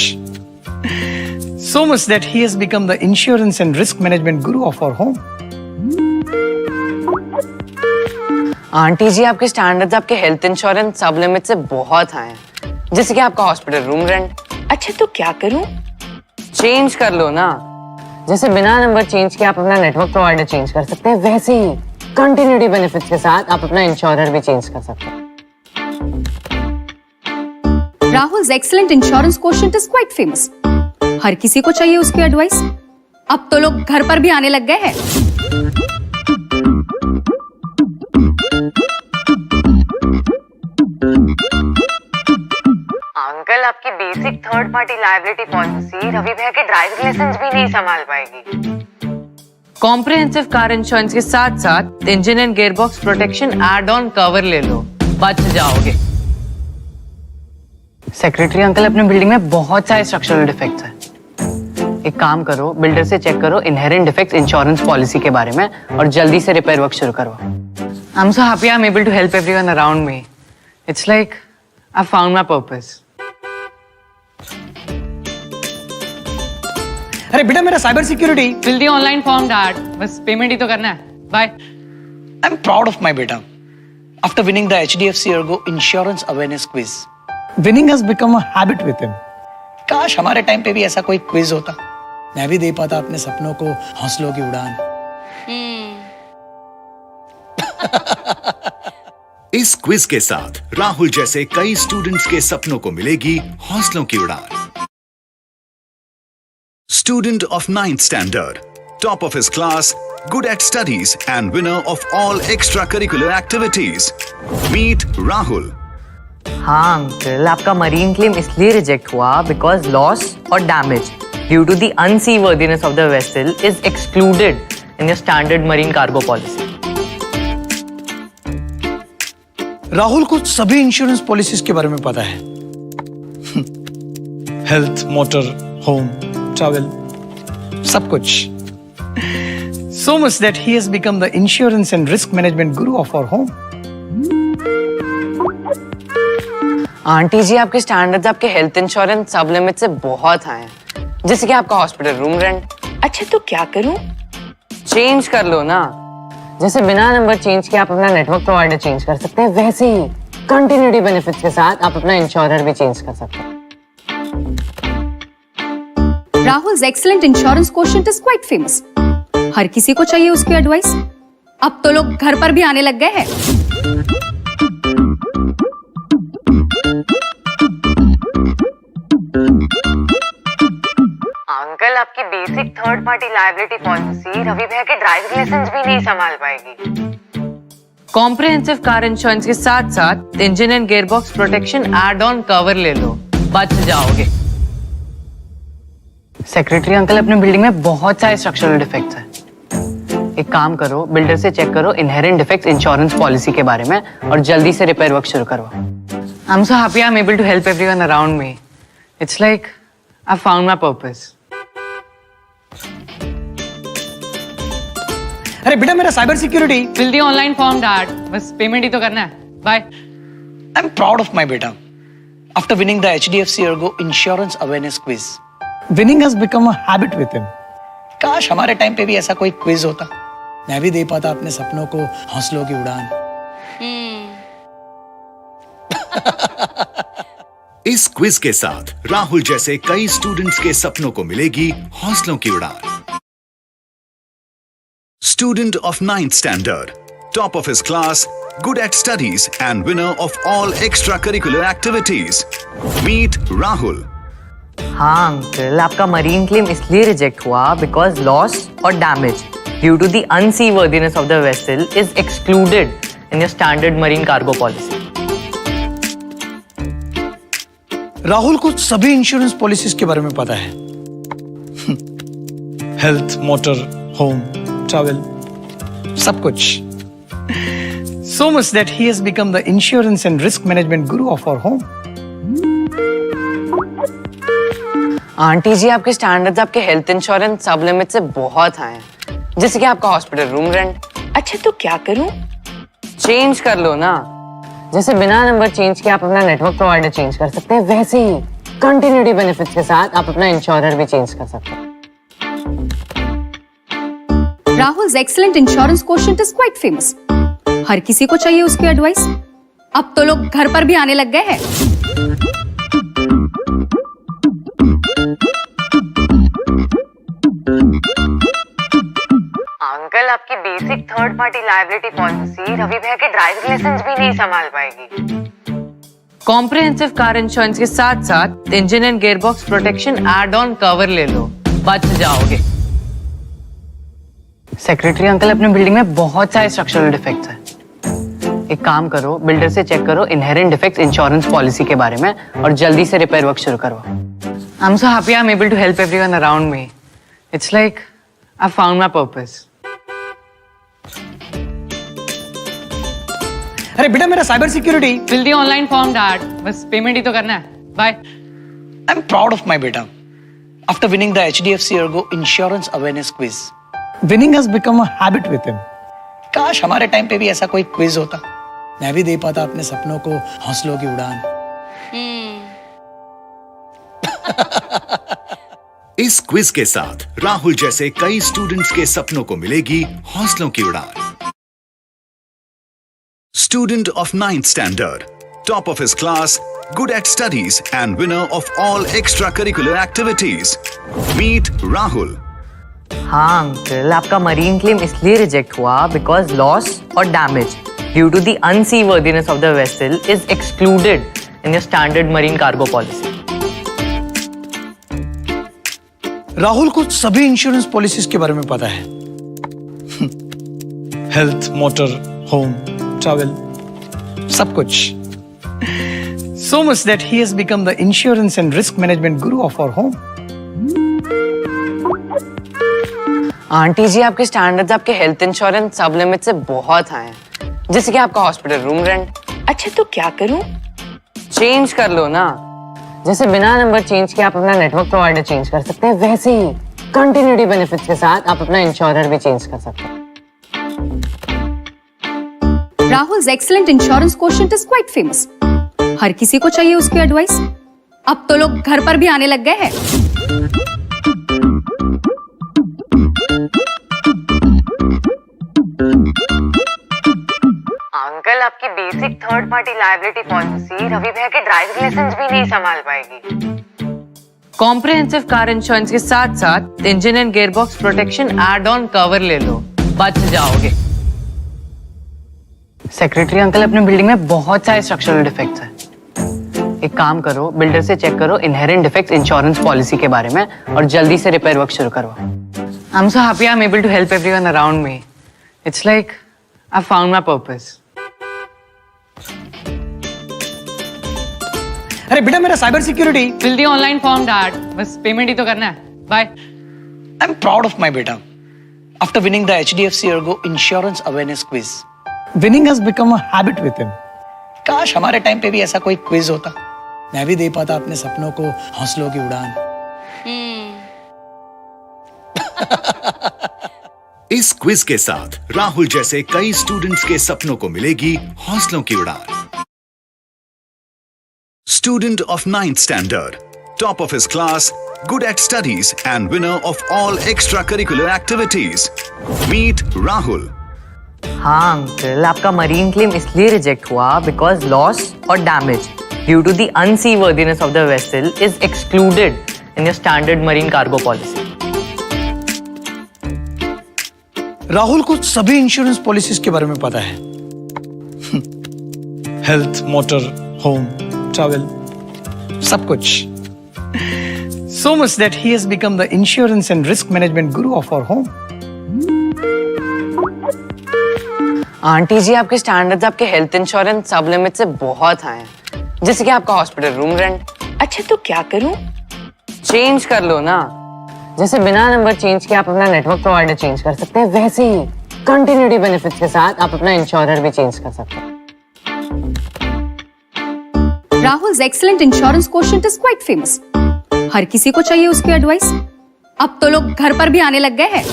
So much that he has become the insurance and risk management guru of our home. Aunty ji, आपके स्टैंडर्ड्स आपके हेल्थ इंश्योरेंस सब लिमिट से बहुत हाई हैं, जैसे कि आपका हॉस्पिटल रूम रेंट। अच्छा तो क्या करूं? चेंज कर लो ना। जैसे बिना नंबर चेंज किए आप अपना नेटवर्क प्रोवाइडर चेंज कर सकते हैं, वैसे ही कंटिन्यूटी बेनिफिट्स के साथ आप अपना इंश्योरर भी चेंज कर सकते हैं। Rahul's excellent insurance quotient is quite famous. हर किसी को चाहिए उसकी एडवाइस। अब तो लोग घर पर भी आने लग गए हैं। अंकल, आपकी basic third party liability policy Ravi भैया के ड्राइविंग लाइसेंस भी नहीं संभाल पाएगी। कॉम्प्रिहेंसिव कार इंश्योरेंस के साथ साथ engine and gearbox protection add on cover ले लो, बच जाओगे। सेक्रेटरी अंकल, अपने बिल्डिंग में बहुत सारे स्ट्रक्चरल डिफेक्ट्स हैं। एक काम करो, बिल्डर से चेक करो इनहेरेंट डिफेक्ट्स इंश्योरेंस पॉलिसी के बारे में और जल्दी से रिपेयर वर्क शुरू करवाओ। I am so happy I am able to help everyone around me. It's like I found my purpose. अरे बेटा, मेरा cyber security fill the online form dad, बस पेमेंट ही तो करना है। Bye. I am proud of my बेटा after winning the HDFC ERGO Insurance Awareness Quiz. Winning has become a habit with him. काश हमारे टाइम पे भी ऐसा कोई क्विज होता, मैं भी दे पाता अपने सपनों को हौसलों की उड़ान। इस क्विज के साथ राहुल जैसे कई स्टूडेंट्स के सपनों को मिलेगी हौसलों की उड़ान। Student of 9th standard, top of his class, good at studies and winner of all extracurricular activities. Meet Rahul. हाँ अंकल, आपका मरीन क्लेम इसलिए रिजेक्ट हुआ बिकॉज लॉस और damage due to the unseaworthiness of the vessel is excluded in your standard marine cargo policy. Rahul को सभी insurance policies के बारे में पता है। हेल्थ, मोटर, होम, ट्रैवल, सब कुछ। So much that he has become the insurance and risk management guru of our home. Aunty ji, आपके स्टैंडर्ड्स आपके हेल्थ इंश्योरेंस सब लिमिट से बहुत हाई हैं, जैसे कि आपका हॉस्पिटल रूम रेंट। अच्छा तो क्या करूं? चेंज कर लो ना। जैसे बिना नंबर चेंज किए आप अपना नेटवर्क प्रोवाइडर चेंज कर सकते हैं, वैसे ही कंटिन्यूटी बेनिफिट्स के साथ आप अपना इंश्योरर भी चेंज कर सकते हैं। Rahul's excellent insurance quotient is quite famous. हर किसी को चाहिए उसकी एडवाइस। अब तो लोग घर पर भी आने लग गए हैं। अंकल, आपकी basic third party liability policy Ravi भैया के ड्राइविंग लाइसेंस भी नहीं संभाल पाएगी। कॉम्प्रिहेंसिव कार इंश्योरेंस के साथ साथ engine and gearbox protection add on cover ले लो, बच जाओगे। सेक्रेटरी अंकल, अपने बिल्डिंग में बहुत सारे स्ट्रक्चरल डिफेक्ट्स हैं। एक काम करो, बिल्डर से चेक करो इनहेरेंट डिफेक्ट्स इंश्योरेंस पॉलिसी के बारे में और जल्दी से रिपेयर वर्क शुरू करवाओ। I am so happy I am able to help everyone around me. It's like I found my purpose. अरे बेटा, मेरा cyber security fill the online form dad, बस पेमेंट ही तो करना है। Bye. I am proud of my बेटा after winning the HDFC ERGO Insurance Awareness Quiz. Winning has become a habit with him. काश हमारे टाइम पे भी ऐसा कोई क्विज होता, मैं भी दे पाता अपने सपनों को हौसलों की उड़ान। इस क्विज के साथ राहुल जैसे कई स्टूडेंट्स के सपनों को मिलेगी हौसलों की उड़ान। Student of 9th standard, top of his class, good at studies and winner of all extracurricular activities. Meet Rahul. हाँ अंकल, आपका मरीन क्लेम इसलिए रिजेक्ट हुआ बिकॉज लॉस और damage due to the unseaworthiness of the vessel is excluded in your standard marine cargo policy. Rahul को सभी insurance policies के बारे में पता है। हेल्थ, मोटर, होम, ट्रैवल, सब कुछ। So much that he has become the insurance and risk management guru of our home. Aunty ji, आपके स्टैंडर्ड्स आपके हेल्थ इंश्योरेंस सब लिमिट से बहुत हाई हैं, जैसे कि आपका हॉस्पिटल रूम रेंट। अच्छा तो क्या करूं? चेंज कर लो ना। जैसे बिना नंबर चेंज किए आप अपना नेटवर्क प्रोवाइडर चेंज कर सकते हैं, वैसे ही कंटिन्यूटी बेनिफिट्स के साथ आप अपना इंश्योरर भी चेंज कर सकते हैं। Rahul's excellent insurance quotient is quite famous. हर किसी को चाहिए उसकी एडवाइस। अब तो लोग घर पर भी आने लग गए हैं। अंकल, आपकी basic third party liability policy Ravi भैया के ड्राइविंग लाइसेंस भी नहीं संभाल पाएगी। कॉम्प्रिहेंसिव कार इंश्योरेंस के साथ साथ engine and gearbox protection add on cover ले लो, बच जाओगे। सेक्रेटरी अंकल, अपने बिल्डिंग में बहुत सारे स्ट्रक्चरल डिफेक्ट्स हैं। एक काम करो, बिल्डर से चेक करो इनहेरेंट डिफेक्ट्स इंश्योरेंस पॉलिसी के बारे में और जल्दी से रिपेयर वर्क शुरू करो। I am so happy I am able to help everyone around me. It's like I found my purpose. अरे बेटा मेरा cyber security fill the online form dad, बस पेमेंट ही तो करना है। Bye. I am proud of my बेटा after winning the HDFC ERGO Insurance Awareness Quiz. Winning has become a habit with him. काश हमारे टाइम पे भी ऐसा कोई क्विज होता, मैं भी दे पाता अपने सपनों को हौसलों की उड़ान। इस क्विज के साथ राहुल जैसे कई स्टूडेंट्स के सपनों को मिलेगी हौसलों की उड़ान। Student of 9th standard, top of his class, good at studies and winner of all extracurricular activities. Meet Rahul. हाँ अंकल, आपका मरीन क्लेम इसलिए रिजेक्ट हुआ बिकॉज लॉस और damage due to the unseaworthiness of the vessel is excluded in your standard marine cargo policy. Rahul को सभी insurance policies के बारे में पता है। हेल्थ, मोटर, होम, ट्रैवल, सब कुछ। So much that he has become the insurance and risk management guru of our home. Aunty ji, आपके स्टैंडर्ड्स आपके हेल्थ इंश्योरेंस सब लिमिट से बहुत हाई हैं, जैसे कि आपका हॉस्पिटल रूम रेंट। अच्छा तो क्या करूं? चेंज कर लो ना, जैसे बिना नंबर चेंज किए आप अपना नेटवर्क प्रोवाइडर चेंज कर सकते हैं, वैसे ही कंटिन्यूटी बेनिफिट्स के साथ आप अपना इंश्योरर भी चेंज कर सकते हैं। Rahul's excellent insurance quotient is quite famous. हर किसी को चाहिए उसकी एडवाइस। अब तो लोग घर पर भी आने लग गए हैं। अंकल, आपकी basic third party liability policy Ravi भैया के ड्राइविंग लाइसेंस भी नहीं संभाल पाएगी। कॉम्प्रिहेंसिव कार इंश्योरेंस के साथ साथ engine and gearbox protection add on cover ले लो, बच जाओगे। सेक्रेटरी अंकल, अपने बिल्डिंग में बहुत सारे स्ट्रक्चरल डिफेक्ट्स हैं। एक काम करो, बिल्डर से चेक करो इनहेरेंट डिफेक्ट्स इंश्योरेंस पॉलिसी के बारे में और जल्दी से रिपेयर वर्क शुरू करो। I am so happy I am able to help everyone around me. It's like I found my purpose. अरे बेटा मेरा cyber security fill the online form dad, बस पेमेंट ही तो करना है। Bye. I am proud of my बेटा after winning the HDFC ERGO Insurance Awareness Quiz. Winning has become a habit with him. काश हमारे टाइम पे भी ऐसा कोई क्विज होता, मैं भी दे पाता अपने सपनों को हौसलों की उड़ान। इस क्विज के साथ राहुल जैसे कई स्टूडेंट्स के सपनों को मिलेगी हौसलों की उड़ान। Student of 9th standard, top of his class, good at studies and winner of all extracurricular activities. Meet Rahul. हाँ अंकल, आपका मरीन क्लेम इसलिए रिजेक्ट हुआ बिकॉज लॉस और damage due to the unseaworthiness of the vessel is excluded in your standard marine cargo policy. Rahul को सभी insurance policies के बारे में पता है। हेल्थ, मोटर, होम, ट्रैवल, सब कुछ। So much that he has become the insurance and risk management guru of our home. Aunty ji, आपके स्टैंडर्ड्स आपके हेल्थ इंश्योरेंस सब लिमिट से बहुत हाई हैं, जैसे कि आपका हॉस्पिटल रूम रेंट। अच्छा तो क्या करूं? चेंज कर लो ना, जैसे बिना नंबर चेंज किए आप अपना नेटवर्क प्रोवाइडर चेंज कर सकते हैं, वैसे ही कंटिन्यूटी बेनिफिट्स के साथ आप अपना इंश्योरर भी चेंज कर सकते हैं। Rahul's excellent insurance quotient is quite famous. हर किसी को चाहिए उसकी एडवाइस। अब तो लोग घर पर भी आने लग गए हैं।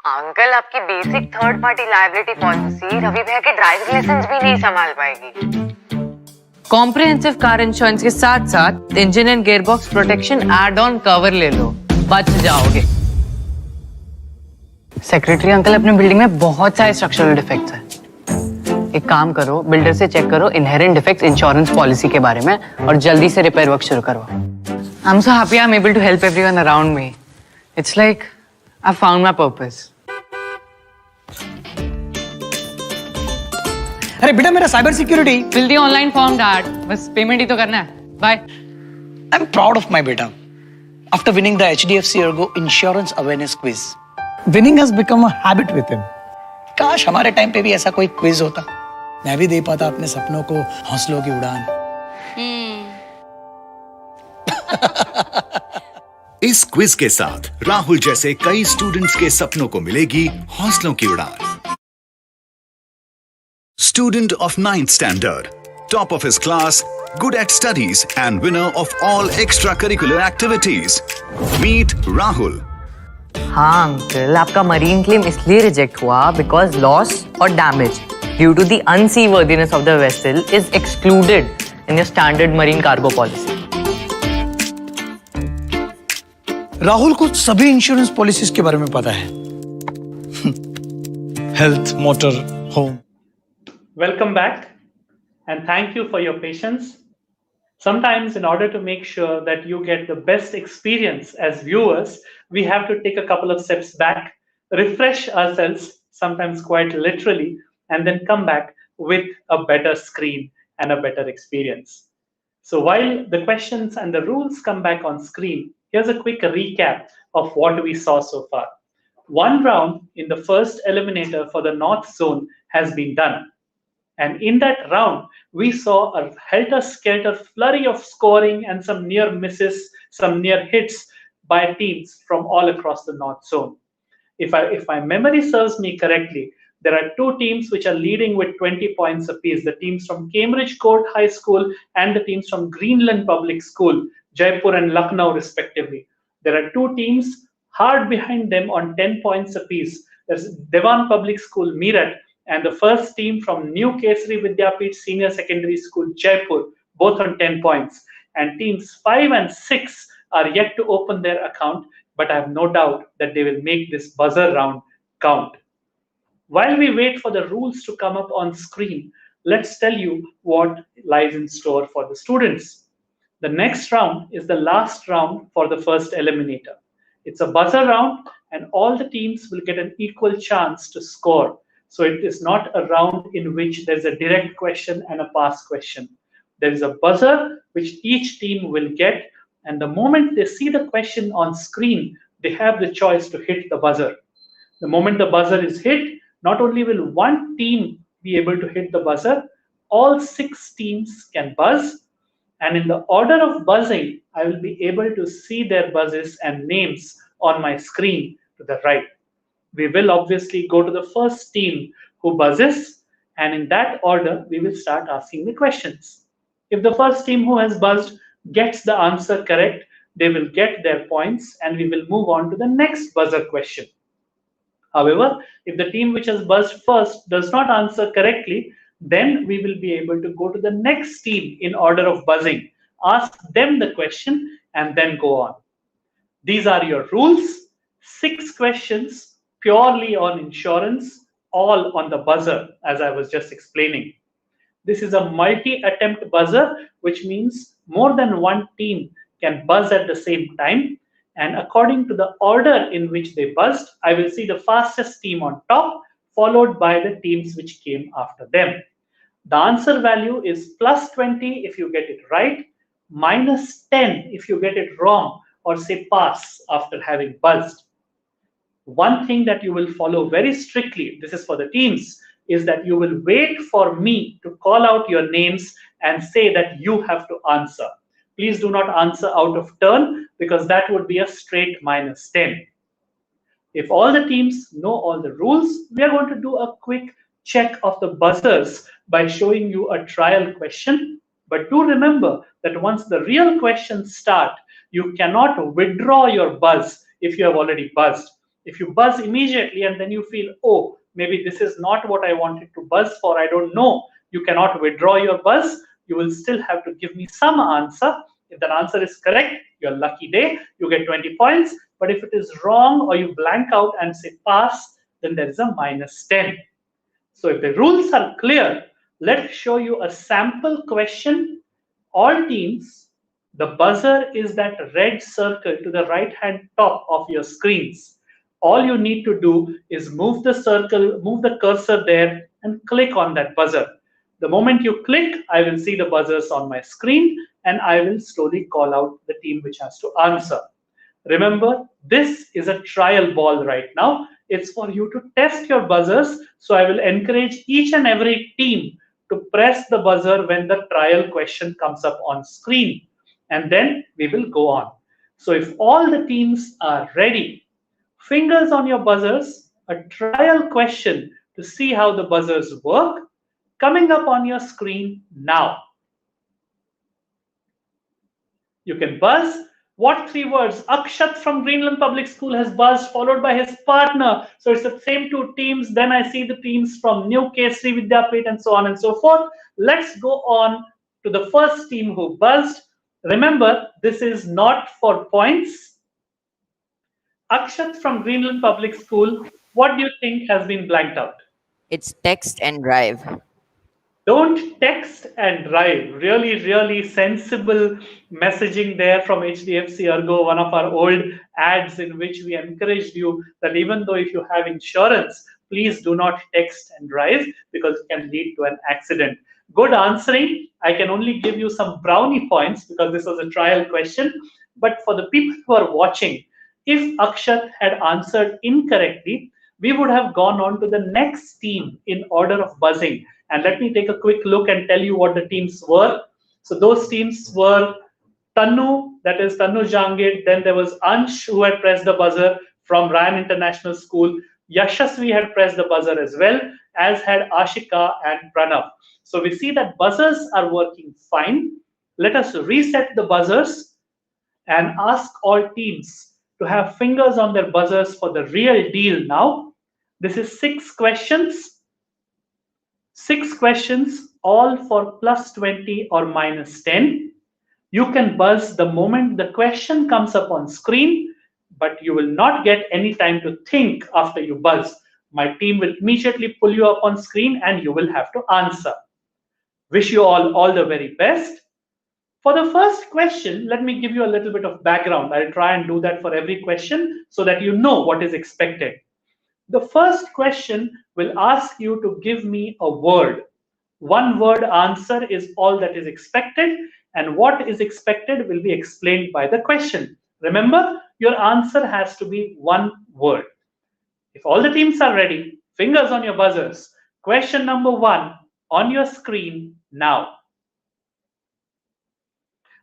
अंकल, आपकी basic third party liability policy Ravi भैया के ड्राइविंग लाइसेंस भी नहीं संभाल पाएगी। कॉम्प्रिहेंसिव कार इंश्योरेंस के साथ साथ engine and gearbox protection add on cover ले लो, बच जाओगे। सेक्रेटरी अंकल, अपने बिल्डिंग में बहुत सारे स्ट्रक्चरल डिफेक्ट्स हैं। एक काम करो, बिल्डर से चेक करो इनहेरेंट डिफेक्ट्स इंश्योरेंस पॉलिसी के बारे में और जल्दी से रिपेयर वर्क शुरू करो। I am so happy I am able to help everyone around me. It's like I found my purpose. अरे बेटा मेरा cyber security fill the online form dad, बस पेमेंट ही तो करना है। Bye. I am proud of my बेटा after winning the HDFC ERGO Insurance Awareness Quiz. Winning has become a habit with him. काश हमारे टाइम पे भी ऐसा कोई क्विज होता, मैं भी दे पाता अपने सपनों को हौसलों की उड़ान। इस क्विज के साथ राहुल जैसे कई स्टूडेंट्स के सपनों को मिलेगी हौसलों की उड़ान। Student of 9th standard, top of his class, good at studies and winner of all extracurricular activities. Meet Rahul. हाँ अंकल, आपका मरीन क्लेम इसलिए रिजेक्ट हुआ बिकॉज लॉस और damage due to the unseaworthiness of the vessel is excluded in your standard marine cargo policy. Rahul को सभी insurance policies के बारे में पता है। Health, motor, home. Welcome back, and thank you for your patience. Sometimes, in order to make sure that you get the best experience as viewers, we have to take a couple of steps back, refresh ourselves, sometimes quite literally, and then come back with a better screen and a better experience. So while the questions and the rules come back on screen, here's a quick recap of what we saw so far. One round in the first eliminator for the North Zone has been done. And in that round, we saw a helter-skelter flurry of scoring and some near misses, some near hits by teams from all across the North Zone. If my memory serves me correctly, there are two teams which are leading with 20 points apiece, the teams from Cambridge Court High School and the teams from Greenland Public School, Jaipur and Lucknow respectively. There are two teams hard behind them on 10 points apiece. There's Dewan Public School, Meerut, and the first team from New Kesari Vidyapeeth Senior Secondary School, Jaipur, both on 10 points. And teams 5 and 6 are yet to open their account, but I have no doubt that they will make this buzzer round count. While we wait for the rules to come up on screen, let's tell you what lies in store for the students. The next round is the last round for the first eliminator. It's a buzzer round, and all the teams will get an equal chance to score. So it is not a round in which there's a direct question and a pass question. There is a buzzer which each team will get, and the moment they see the question on screen, they have the choice to hit the buzzer. The moment the buzzer is hit, not only will one team be able to hit the buzzer, all 6 teams can buzz, and in the order of buzzing, I will be able to see their buzzes and names on my screen to the right. We will obviously go to the first team who buzzes, and in that order, we will start asking the questions. If the first team who has buzzed gets the answer correct, they will get their points, and we will move on to the next buzzer question. However, if the team which has buzzed first does not answer correctly, then we will be able to go to the next team in order of buzzing, ask them the question, and then go on. These are your rules. 6 questions purely on insurance, all on the buzzer, as I was just explaining. This is a multi-attempt buzzer, which means more than one team can buzz at the same time. And according to the order in which they buzzed, I will see the fastest team on top, followed by the teams which came after them. The answer value is plus 20 if you get it right, minus 10 if you get it wrong, or say pass after having buzzed. One thing that you will follow very strictly, this is for the teams, is that you will wait for me to call out your names and say that you have to answer. Please do not answer out of turn, because that would be a straight minus 10. If all the teams know all the rules, we are going to do a quick check of the buzzers by showing you a trial question. But do remember that once the real questions start, you cannot withdraw your buzz if you have already buzzed. If you buzz immediately and then you feel, oh, maybe this is not what I wanted to buzz for, I don't know, you cannot withdraw your buzz. You will still have to give me some answer. If that answer is correct, your lucky day, you get 20 points. But if it is wrong or you blank out and say pass, then there is a minus 10. So if the rules are clear, let's show you a sample question. All teams, the buzzer is that red circle to the right-hand top of your screens. All you need to do is move the circle, move the cursor there, and click on that buzzer. The moment you click, I will see the buzzers on my screen, and I will slowly call out the team which has to answer. Remember, this is a trial ball right now. It's for you to test your buzzers. So I will encourage each and every team to press the buzzer when the trial question comes up on screen. And then we will go on. So if all the teams are ready, fingers on your buzzers, a trial question to see how the buzzers work, coming up on your screen now. You can buzz. What 3 words? Akshat from Greenland Public School has buzzed, followed by his partner. So it's the same 2 teams. Then I see the teams from New Kesri Vidyapit and so on and so forth. Let's go on to the first team who buzzed. Remember, this is not for points. Akshat from Greenland Public School, what do you think has been blanked out? It's text and drive. Don't text and drive. Really, really sensible messaging there from HDFC ERGO, one of our old ads in which we encouraged you that even though if you have insurance, please do not text and drive because it can lead to an accident. Good answering. I can only give you some brownie points because this was a trial question. But for the people who are watching, if Akshat had answered incorrectly, we would have gone on to the next team in order of buzzing. And let me take a quick look and tell you what the teams were. So those teams were Tanu, that is Tanu Jangid. Then there was Ansh who had pressed the buzzer from Ryan International School. Yashasvi had pressed the buzzer as well, as had Ashika and Pranav. So we see that buzzers are working fine. Let us reset the buzzers and ask all teams to have fingers on their buzzers for the real deal now. This is 6 questions. 6 questions, all for plus 20 or minus 10. You can buzz the moment the question comes up on screen, but you will not get any time to think after you buzz. My team will immediately pull you up on screen and you will have to answer. Wish you all the very best. For the first question, let me give you a little bit of background. I'll try and do that for every question so that you know what is expected. The first question will ask you to give me a word. 1 word answer is all that is expected, and what is expected will be explained by the question. Remember, your answer has to be 1 word. If all the teams are ready, fingers on your buzzers. Question number 1 on your screen now.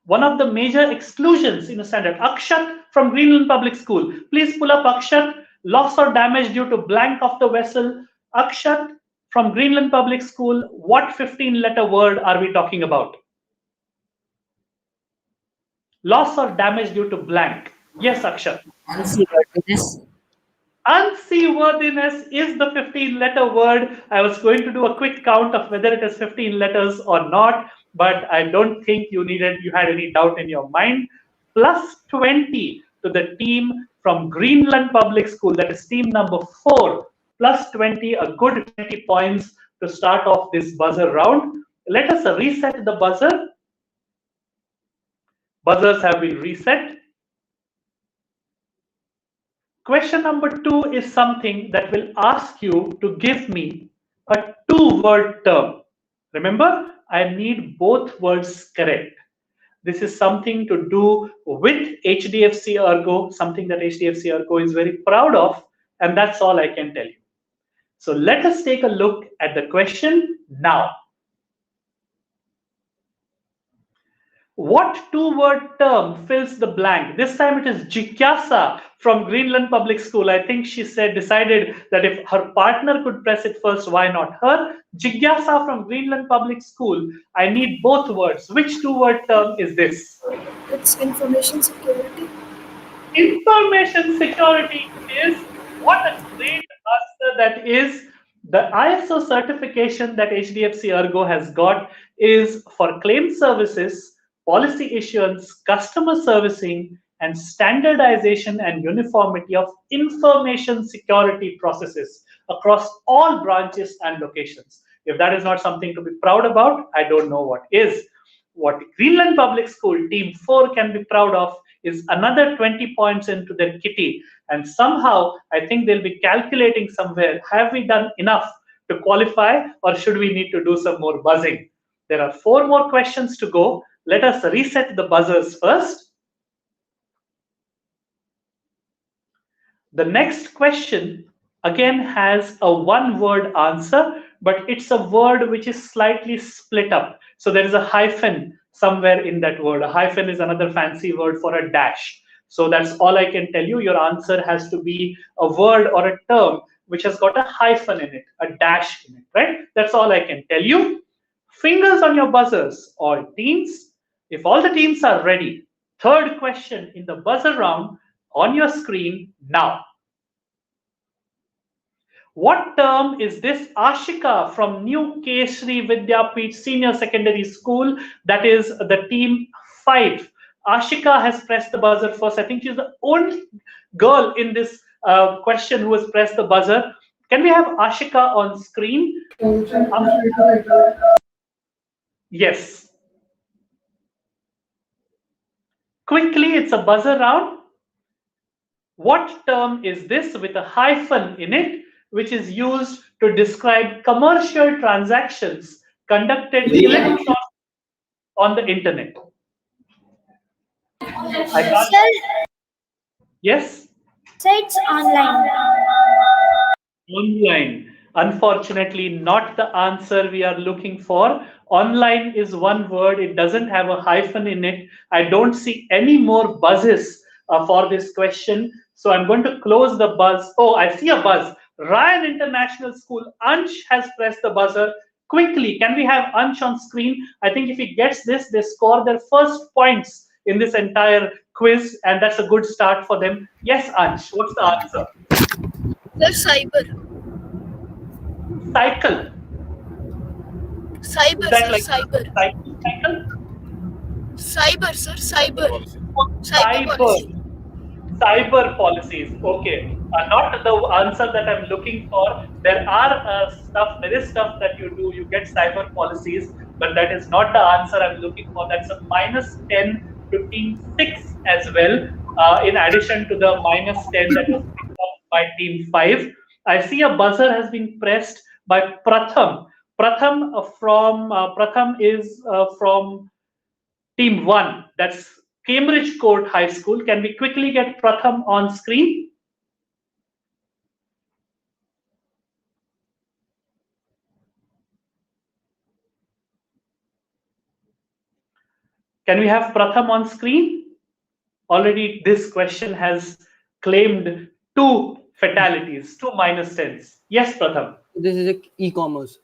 One of the major exclusions in a standard. Akshat from Greenland Public School. Please pull up Akshat. Loss or damage due to blank of the vessel. Akshat from Greenland Public School. What 15-letter word are we talking about? Loss or damage due to blank. Yes, Akshat. Unseaworthiness. Unseaworthiness is the 15-letter word. I was going to do a quick count of whether it is 15 letters or not, but I don't think you had any doubt in your mind. Plus 20 to the team from Greenland Public School, that is team number 4, plus 20, a good 20 points to start off this buzzer round. Let us reset the buzzer. Buzzers have been reset. Question number 2 is something that will ask you to give me a 2-word term. Remember, I need both words correct. This is something to do with HDFC ERGO, something that HDFC ERGO is very proud of, and that's all I can tell you. So let us take a look at the question now. What 2-word term fills the blank? This time it is Jigyasa from Greenland Public School. I think she decided that if her partner could press it first, why not her? Jigyasa from Greenland Public School. I need both words. Which 2-word term is this? It's information security. Information security is, what a great answer that is. The ISO certification that HDFC ERGO has got is for claim services, policy issuance, customer servicing, and standardization and uniformity of information security processes across all branches and locations. If that is not something to be proud about, I don't know what is. What Greenland Public School Team 4 can be proud of is another 20 points into their kitty. And somehow, I think they'll be calculating somewhere, have we done enough to qualify, or should we need to do some more buzzing? There are 4 more questions to go. Let us reset the buzzers first. The next question again has a one-word answer, but it's a word which is slightly split up. So there is a hyphen somewhere in that word. A hyphen is another fancy word for a dash. So that's all I can tell you. Your answer has to be a word or a term which has got a hyphen in it, a dash in it, right? That's all I can tell you. Fingers on your buzzers, all teams. If all the teams are ready, third question in the buzzer round on your screen now. What term is this Ashika from New Kesri Vidyapeeth Senior Secondary School? That is the team 5. Ashika has pressed the buzzer first. I think she's the only girl in this question who has pressed the buzzer. Can we have Ashika on screen? Yes. Quickly, it's a buzzer round. What term is this with a hyphen in it, which is used to describe commercial transactions conducted electronically on the internet? I can't. Yes? So it's online. Online. Unfortunately, not the answer we are looking for. Online is one word. It doesn't have a hyphen in it. I don't see any more buzzes for this question. So I'm going to close the buzz. Oh, I see a buzz. Ryan International School. Ansh has pressed the buzzer. Quickly, can we have Ansh on screen? I think if he gets this, they score their first points in this entire quiz, and that's a good start for them. Yes, Ansh, what's the answer? Sir, cyber. Cycle. Cyber, Is that sir, like cyber. cycle? Cyber, sir, cyber. Cyber. Cyber policies. Okay. Not the answer that I'm looking for. There is stuff that you do. You get cyber policies, but that is not the answer I'm looking for. That's a -10 to team 6 as well. In addition to the -10 that was picked up by team 5. I see a buzzer has been pressed by Pratham. Pratham is from team 1. That's Cambridge Court High School. Can we quickly get Pratham on screen? Can we have Pratham on screen? Already this question has claimed 2 fatalities, 2 -10s. Yes, Pratham. This is e-commerce.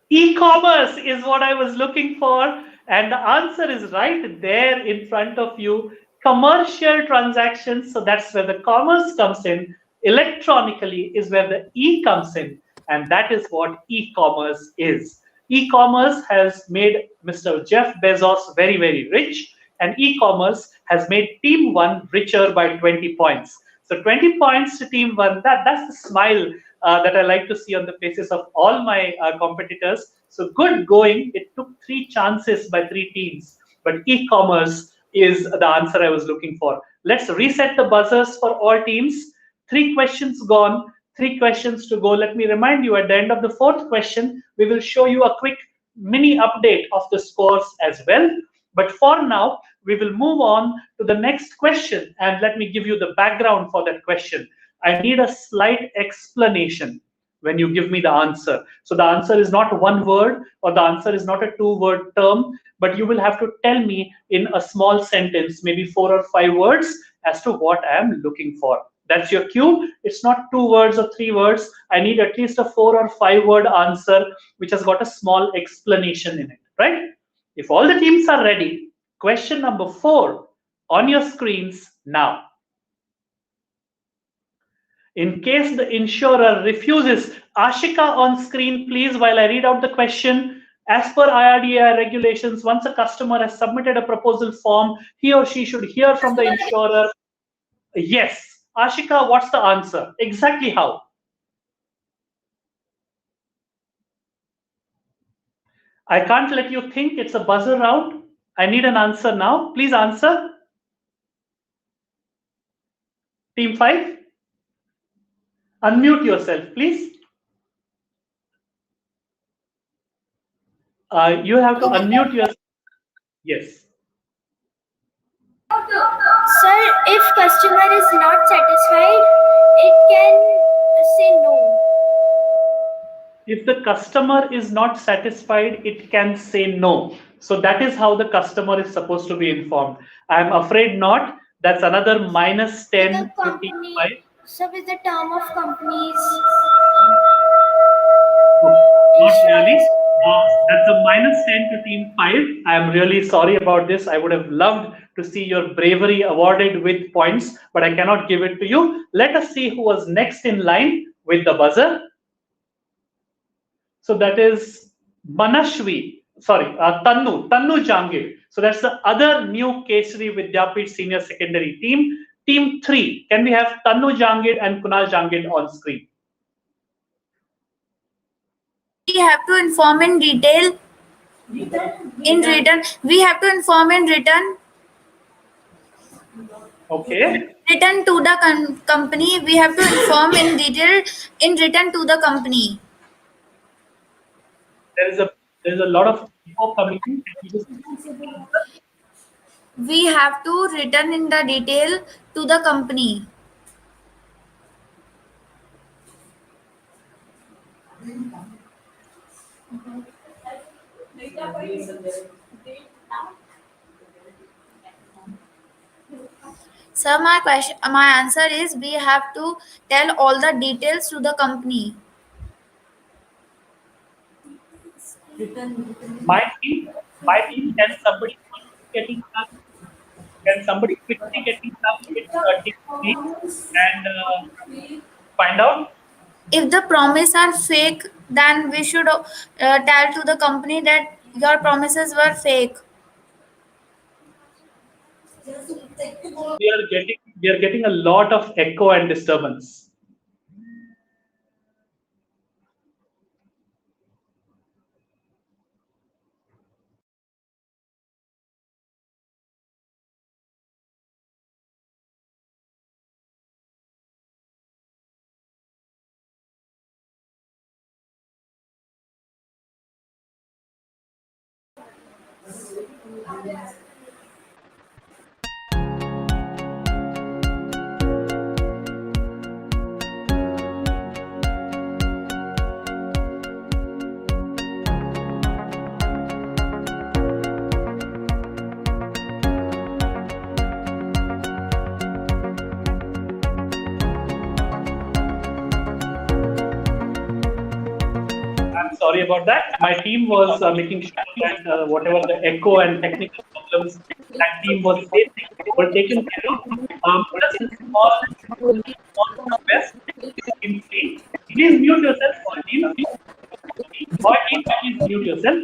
E-commerce is what I was looking for, and the answer is right there in front of you. Commercial transactions, so that's where the commerce comes in. Electronically is where the E comes in, and that is what e-commerce is. E-commerce has made Mr. Jeff Bezos very, very rich, and e-commerce has made Team 1 richer by 20 points. So 20 points to Team 1, that's the smile that I like to see on the faces of all my competitors. So good going. It took 3 chances by 3 teams, but e-commerce is the answer I was looking for. Let's reset the buzzers for all teams. 3 questions gone, 3 questions to go. Let me remind you, at the end of the 4th question, we will show you a quick mini update of the scores as well. But for now, we will move on to the next question, and let me give you the background for that question. I need a slight explanation when you give me the answer. So the answer is not one word, or the answer is not a 2-word term, but you will have to tell me in a small sentence, maybe 4 or 5 words, as to what I am looking for. That's your cue. It's not 2 words or 3 words. I need at least a 4 or 5-word answer, which has got a small explanation in it, right? If all the teams are ready, question number 4 on your screens now. In case the insurer refuses, Ashika on screen, please, while I read out the question. As per IRDAI regulations, once a customer has submitted a proposal form, he or she should hear from the insurer. Yes. Ashika, what's the answer? Exactly how? I can't let you think. It's a buzzer round. I need an answer now. Please answer. Team 5. Unmute yourself, please. You have to unmute yourself. Yes. Sir, if customer is not satisfied, it can say no. If the customer is not satisfied, it can say no. So that is how the customer is supposed to be informed. I'm afraid not. That's another minus 10 The to company, team 5. sir, with the term of companies. Not really. That's a minus 10 to team 5. I am really sorry about this. I would have loved to see your bravery awarded with points, but I cannot give it to you. Let us see who was next in line with the buzzer. So that is Tannu Jangir. So that's the other new Kesari Vidyapit Senior Secondary team. Team 3. Can we have Tannu Jangir and Kunal Jangir on screen? We have to inform in detail. In written, we have to inform in written. Okay. Written to the company. We have to inform in detail in written to the company. There is a lot of people coming in. We have to written in the detail to the company. Sir, my answer is we have to tell all the details to the company. My team, can somebody getting up? Can somebody quickly getting up with and find out? If the promises are fake, then we should tell to the company that your promises were fake. We are getting a lot of echo and disturbance. Sorry about that. My team was making sure that whatever the echo and technical problems that team was facing were taken care of. Just a small request. Team 3. Please mute yourself, all team. All team, please mute yourself.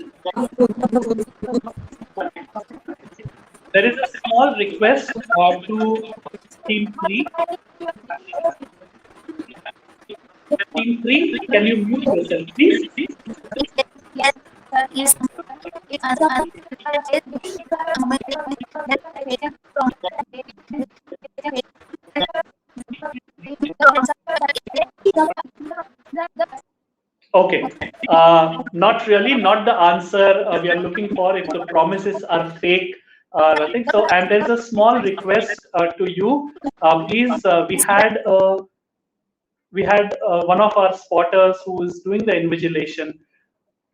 There is a small request to team 3. Team 3, can you mute yourself, please? Okay, not really, not the answer we are looking for if the promises are fake. Nothing. So, and there's a small request to you. Please, we had one of our spotters who is doing the invigilation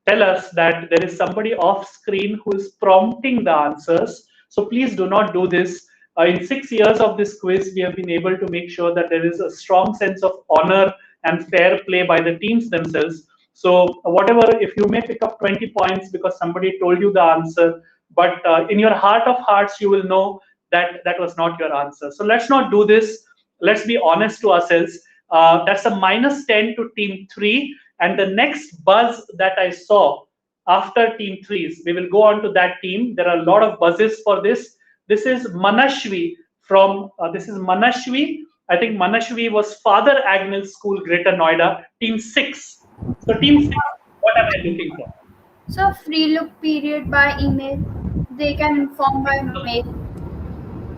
tell us that there is somebody off screen who is prompting the answers. So please do not do this. In 6 years of this quiz, we have been able to make sure that there is a strong sense of honor and fair play by the teams themselves. So whatever, if you may pick up 20 points because somebody told you the answer, but in your heart of hearts, you will know that that was not your answer. So let's not do this. Let's be honest to ourselves. That's a minus 10 to team 3. And the next buzz that I saw after team 3s, we will go on to that team. There are a lot of buzzes for this. This is Manashwi from, I think Manashwi was Father Agnes School, Greater Noida, team 6. So team 6, what am I looking for? So free look period by email. They can inform by mail.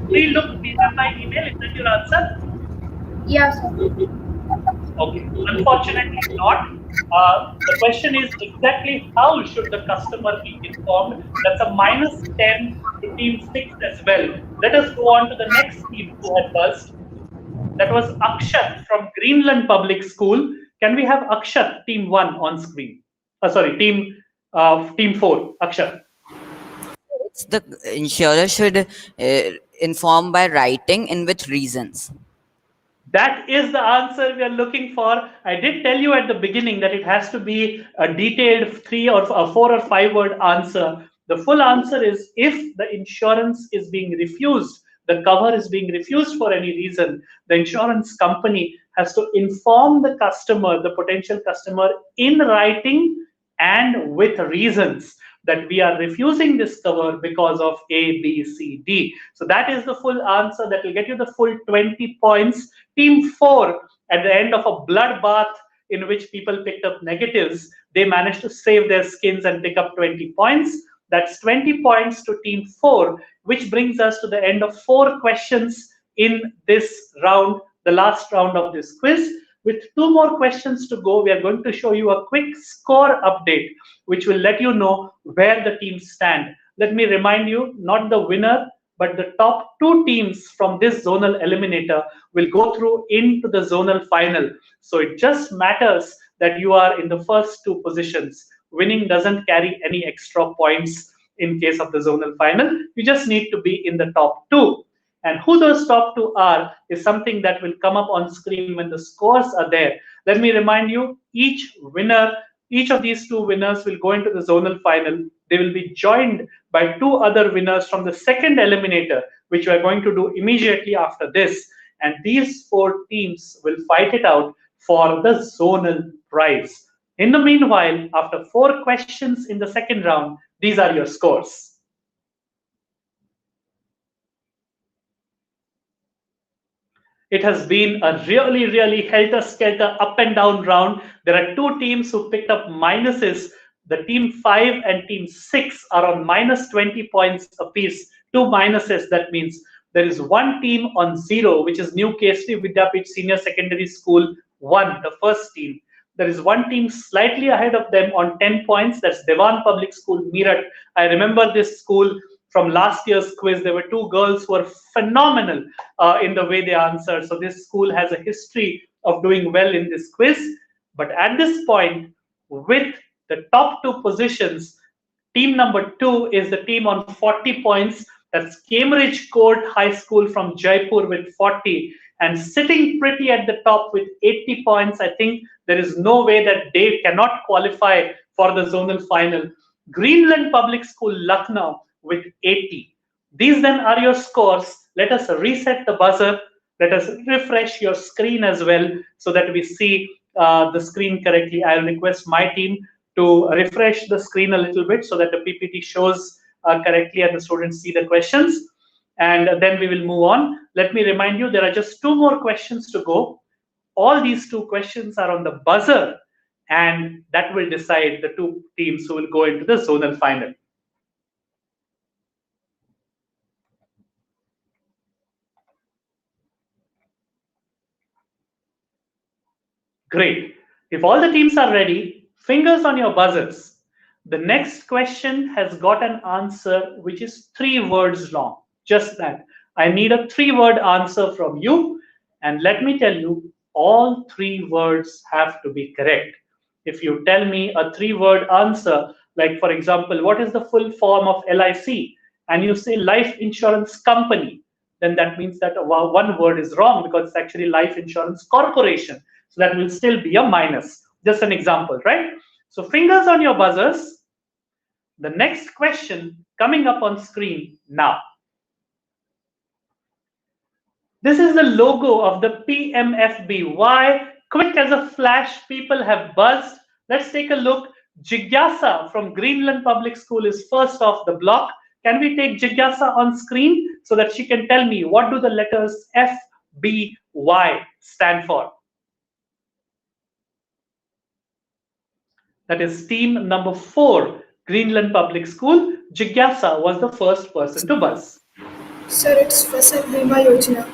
Free look period by email, is that your answer? Yes, sir. Okay, unfortunately not. The question is exactly how should the customer be informed? That's a minus 10 to team 6 as well. Let us go on to the next team who had buzzed. That was Akshat from Greenland Public School. Can we have Akshat, team 1, on screen? Sorry, team 4, Akshat. The insurer should inform by writing in with reasons. That is the answer we are looking for. I did tell you at the beginning that it has to be a detailed 3 or 4 or 5 word answer. The full answer is if the insurance is being refused, the cover is being refused for any reason, the insurance company has to inform the customer, the potential customer, in writing and with reasons that we are refusing this cover because of A, B, C, D. So that is the full answer. That will get you the full 20 points. Team 4, at the end of a bloodbath in which people picked up negatives, they managed to save their skins and pick up 20 points. That's 20 points to Team 4, which brings us to the end of 4 questions in this round, the last round of this quiz. With 2 more questions to go, we are going to show you a quick score update, which will let you know where the teams stand. Let me remind you, not the winner, but the top 2 teams from this zonal eliminator will go through into the zonal final. So it just matters that you are in the first 2 positions. Winning doesn't carry any extra points in case of the zonal final. You just need to be in the top 2. And who those top 2 are is something that will come up on screen when the scores are there. Let me remind you, each of these 2 winners will go into the zonal final. They will be joined by 2 other winners from the second eliminator, which we are going to do immediately after this. And these 4 teams will fight it out for the zonal prize. In the meanwhile, after 4 questions in the second round, these are your scores. It has been a really, really helter-skelter, up and down round. There are 2 teams who picked up minuses. The team 5 and team 6 are on minus 20 points apiece. 2 minuses, that means there is 1 team on 0, which is New Kesri Vidyapith Senior Secondary School 1, the first team. There is 1 team slightly ahead of them on 10 points. That's Dewan Public School, Meerut. I remember this school from last year's quiz. There were 2 girls who were phenomenal in the way they answered. So this school has a history of doing well in this quiz. But at this point, with the top 2 positions, team number 2 is the team on 40 points. That's Cambridge Court High School from Jaipur with 40. And sitting pretty at the top with 80 points, I think there is no way that they cannot qualify for the zonal final. Greenland Public School, Lucknow with 80. These then are your scores. Let us reset the buzzer. Let us refresh your screen as well so that we see the screen correctly. I'll request my team to refresh the screen a little bit so that the PPT shows correctly and the students see the questions. And then we will move on. Let me remind you, there are just 2 more questions to go. All these 2 questions are on the buzzer, and that will decide the 2 teams who will go into the zonal final. Great. If all the teams are ready, fingers on your buzzers. The next question has got an answer which is 3 words long. Just that. I need a 3-word answer from you. And let me tell you, all 3 words have to be correct. If you tell me a 3-word answer, like for example, what is the full form of LIC? And you say life insurance company, then that means that 1 word is wrong because it's actually life insurance corporation. So that will still be a minus. Just an example, right? So fingers on your buzzers. The next question coming up on screen now. This is the logo of the PMFB. Why? Quick as a flash, people have buzzed. Let's take a look. Jigyasa from Greenland Public School is first off the block. Can we take Jigyasa on screen so that she can tell me what do the letters FBY stand for? That is team number 4, Greenland Public School. Jigyasa was the first person to buzz. Sir, it's Fasal Bima Yojana.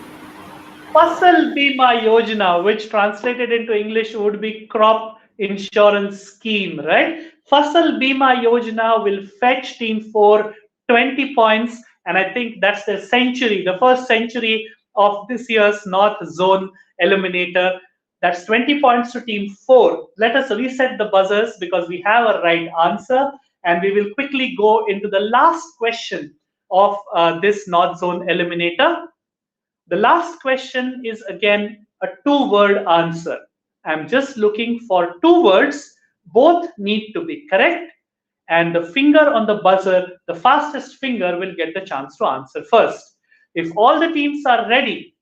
Fasal Bima Yojana, which translated into English would be crop insurance scheme, right? Fasal Bima Yojana will fetch team 4 20 points. And I think that's the century, the first century of this year's North Zone Eliminator. That's 20 points to team 4. Let us reset the buzzers because we have a right answer, and we will quickly go into the last question of this North Zone Eliminator. The last question is again a 2-word answer. I'm just looking for 2 words. Both need to be correct. And the finger on the buzzer, the fastest finger, will get the chance to answer first. If all the teams are ready,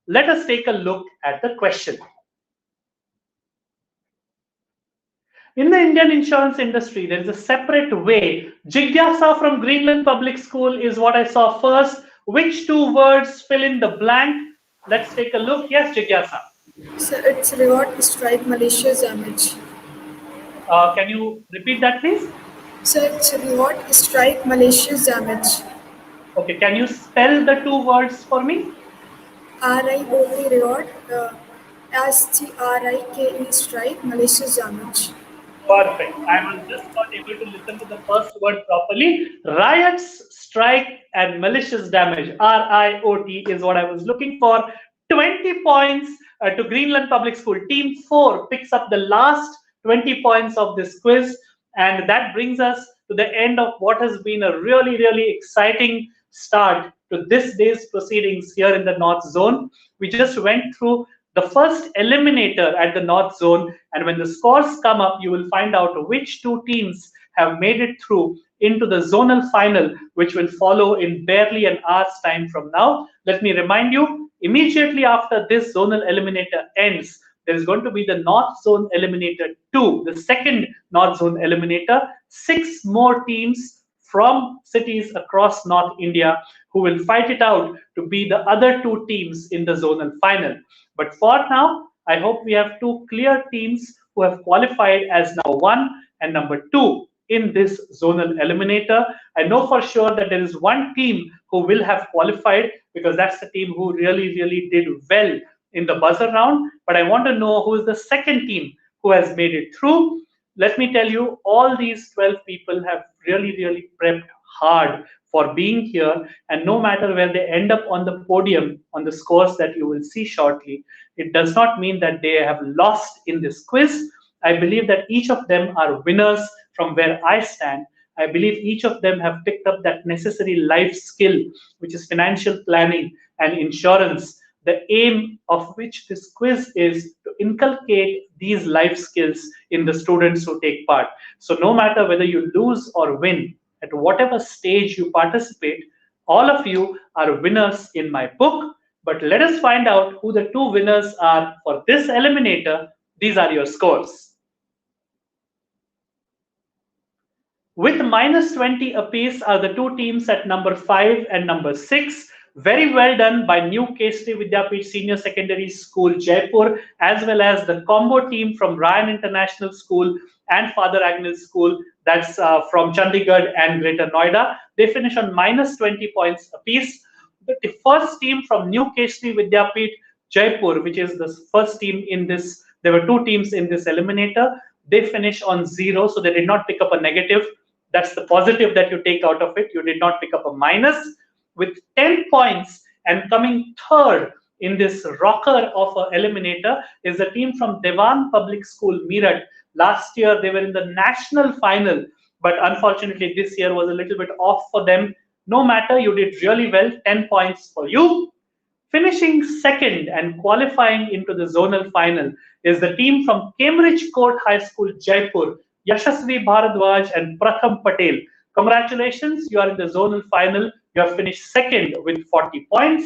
let us take a look at the question. In the Indian insurance industry, there is a separate way. Jigyasa from Greenland Public School is what I saw first. Which 2 words fill in the blank? Let's take a look. Yes, Jigyasa. So it's reward, strike, malicious damage. Can you repeat that, please? So it's reward, strike, malicious damage. Okay, can you spell the 2 words for me? RIOT, reward, STRIKE, strike, malicious damage. Perfect. I was just not able to listen to the first word properly. Riots, strike, and malicious damage. RIOT is what I was looking for. 20 points to Greenland Public School. Team 4 picks up the last 20 points of this quiz. And that brings us to the end of what has been a really, really exciting start to this day's proceedings here in the North Zone. We just went through the first eliminator at the North Zone, and when the scores come up, you will find out which 2 teams have made it through into the zonal final, which will follow in barely an hour's time from now. Let me remind you, immediately after this zonal eliminator ends, there is going to be the North Zone Eliminator 2, the second North Zone Eliminator. 6 more teams from cities across North India who will fight it out to be the other 2 teams in the zonal final. But for now, I hope we have 2 clear teams who have qualified as number 1 and number 2 in this zonal eliminator. I know for sure that there is 1 team who will have qualified because that's the team who really, really did well in the buzzer round. But I want to know who is the second team who has made it through. Let me tell you, all these 12 people have really, really prepped hard for being here, and no matter where they end up on the podium on the scores that you will see shortly, it does not mean that they have lost in this quiz. I believe that each of them are winners from where I stand. I believe each of them have picked up that necessary life skill, which is financial planning and insurance, the aim of which this quiz is to inculcate these life skills in the students who take part. So no matter whether you lose or win, at whatever stage you participate, all of you are winners in my book. But let us find out who the 2 winners are for this eliminator. These are your scores. With -20 apiece are the 2 teams at number 5 and number 6. Very well done by New Keshri Vidyapeeth Senior Secondary School, Jaipur, as well as the combo team from Ryan International School and Father Agnes School, that's from Chandigarh and Greater Noida. They finish on -20 points apiece. The first team from New Keshri Vidyapeeth, Jaipur, which is the first team in this, there were 2 teams in this eliminator. They finish on 0, so they did not pick up a negative. That's the positive that you take out of it. You did not pick up a minus. With 10 points and coming third in this rocker of an eliminator is the team from Dewan Public School, Meerut. Last year, they were in the national final, but unfortunately, this year was a little bit off for them. No matter, you did really well, 10 points for you. Finishing second and qualifying into the zonal final is the team from Cambridge Court High School, Jaipur, Yashasvi Bharadwaj and Pratham Patel. Congratulations, you are in the zonal final. You have finished second with 40 points.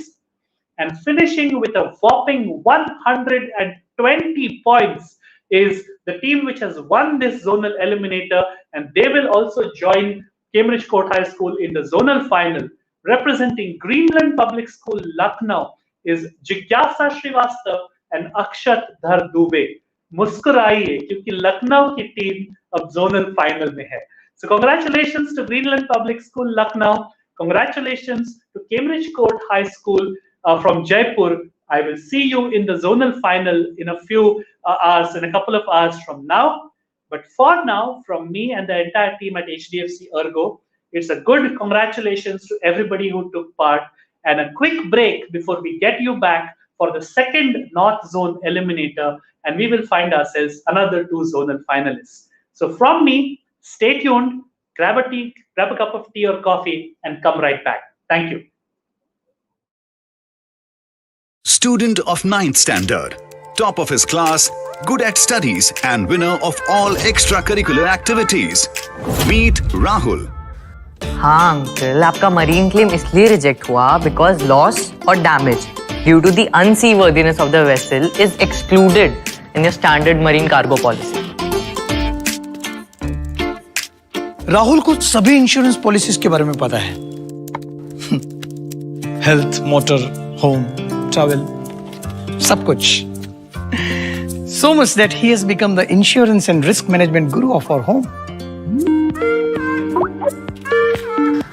And finishing with a whopping 120 points is the team which has won this zonal eliminator, and they will also join Cambridge Court High School in the zonal final. Representing Greenland Public School, Lucknow, is Jigyasa Srivastav and Akshat Dhar Dubey. मुस्कुराइए क्योंकि लखनऊ की team अब zonal final में है. So congratulations to Greenland Public School, Lucknow. Congratulations to Cambridge Court High School from Jaipur. I will see you in the zonal final in a few hours, in a couple of hours from now. But for now, from me and the entire team at HDFC ERGO, It's a good congratulations to everybody who took part. And a quick break before we get you back for the second North Zone Eliminator, and we will find ourselves another 2 zonal finalists. So from me, stay tuned, grab a cup of tea or coffee, and come right back. Thank you. Student of 9th standard, top of his class, good at studies and winner of all extracurricular activities. Meet Rahul. हाँ uncle, आपका marine claim इसलिए reject हुआ because loss और damage due to the unseaworthiness of the vessel is excluded in your standard marine cargo policy. Rahul को सभी insurance policies के बारे में पता है। हेल्थ, मोटर, होम, ट्रैवल, सब कुछ। So much that he has become the insurance and risk management guru of our home.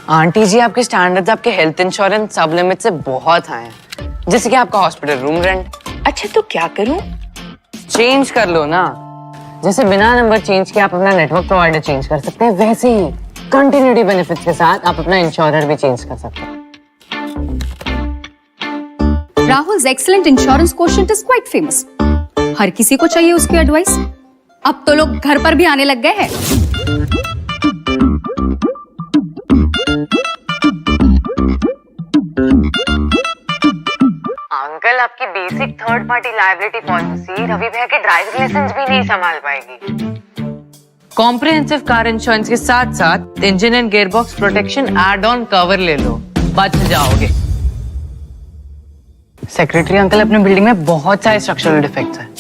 Aunty ji, आपके स्टैंडर्ड्स आपके हेल्थ इंश्योरेंस सब लिमिट से बहुत हाई हैं, जैसे कि आपका हॉस्पिटल रूम रेंट। अच्छा तो क्या करूं? चेंज कर लो ना, जैसे बिना नंबर चेंज किए आप अपना नेटवर्क प्रोवाइडर चेंज कर सकते हैं, वैसे ही कंटिन्यूटी बेनिफिट्स के साथ आप अपना इंश्योरर भी चेंज कर सकते हैं। Rahul's excellent insurance quotient is quite famous. हर किसी को चाहिए उसकी एडवाइस। अब तो लोग घर पर भी आने लग गए हैं। अंकल, आपकी basic third party liability policy Ravi भैया के ड्राइविंग लाइसेंस भी नहीं संभाल पाएगी। कॉम्प्रिहेंसिव कार इंश्योरेंस के साथ साथ engine and gearbox protection add on cover ले लो, बच जाओगे। सेक्रेटरी अंकल, अपने बिल्डिंग में बहुत सारे स्ट्रक्चरल डिफेक्ट्स हैं।